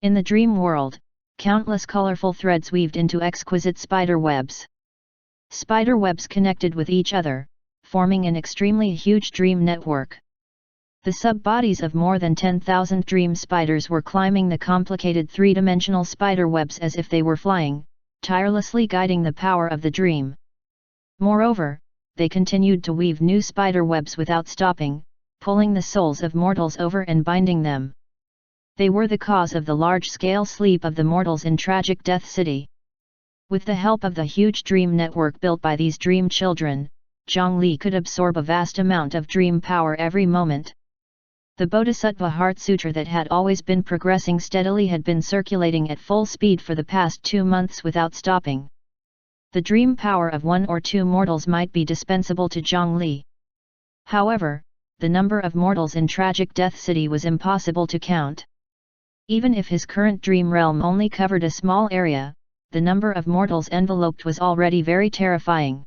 In the dream world, countless colorful threads weaved into exquisite spider webs. Spider webs connected with each other, forming an extremely huge dream network. The sub-bodies of more than 10,000 dream spiders were climbing the complicated three-dimensional spider webs as if they were flying, tirelessly guiding the power of the dream. Moreover, they continued to weave new spider webs without stopping, pulling the souls of mortals over and binding them. They were the cause of the large-scale sleep of the mortals in Tragic Death City. With the help of the huge dream network built by these dream children, Zhongli could absorb a vast amount of dream power every moment. The Bodhisattva Heart Sutra that had always been progressing steadily had been circulating at full speed for the past 2 months without stopping. The dream power of 1 or 2 mortals might be dispensable to Zhongli. However, the number of mortals in Tragic Death City was impossible to count. Even if his current dream realm only covered a small area, the number of mortals enveloped was already very terrifying.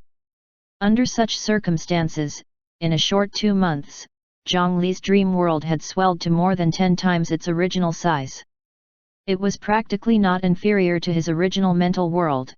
Under such circumstances, in a short 2 months, Zhongli's dream world had swelled to more than 10 times its original size. It was practically not inferior to his original mental world.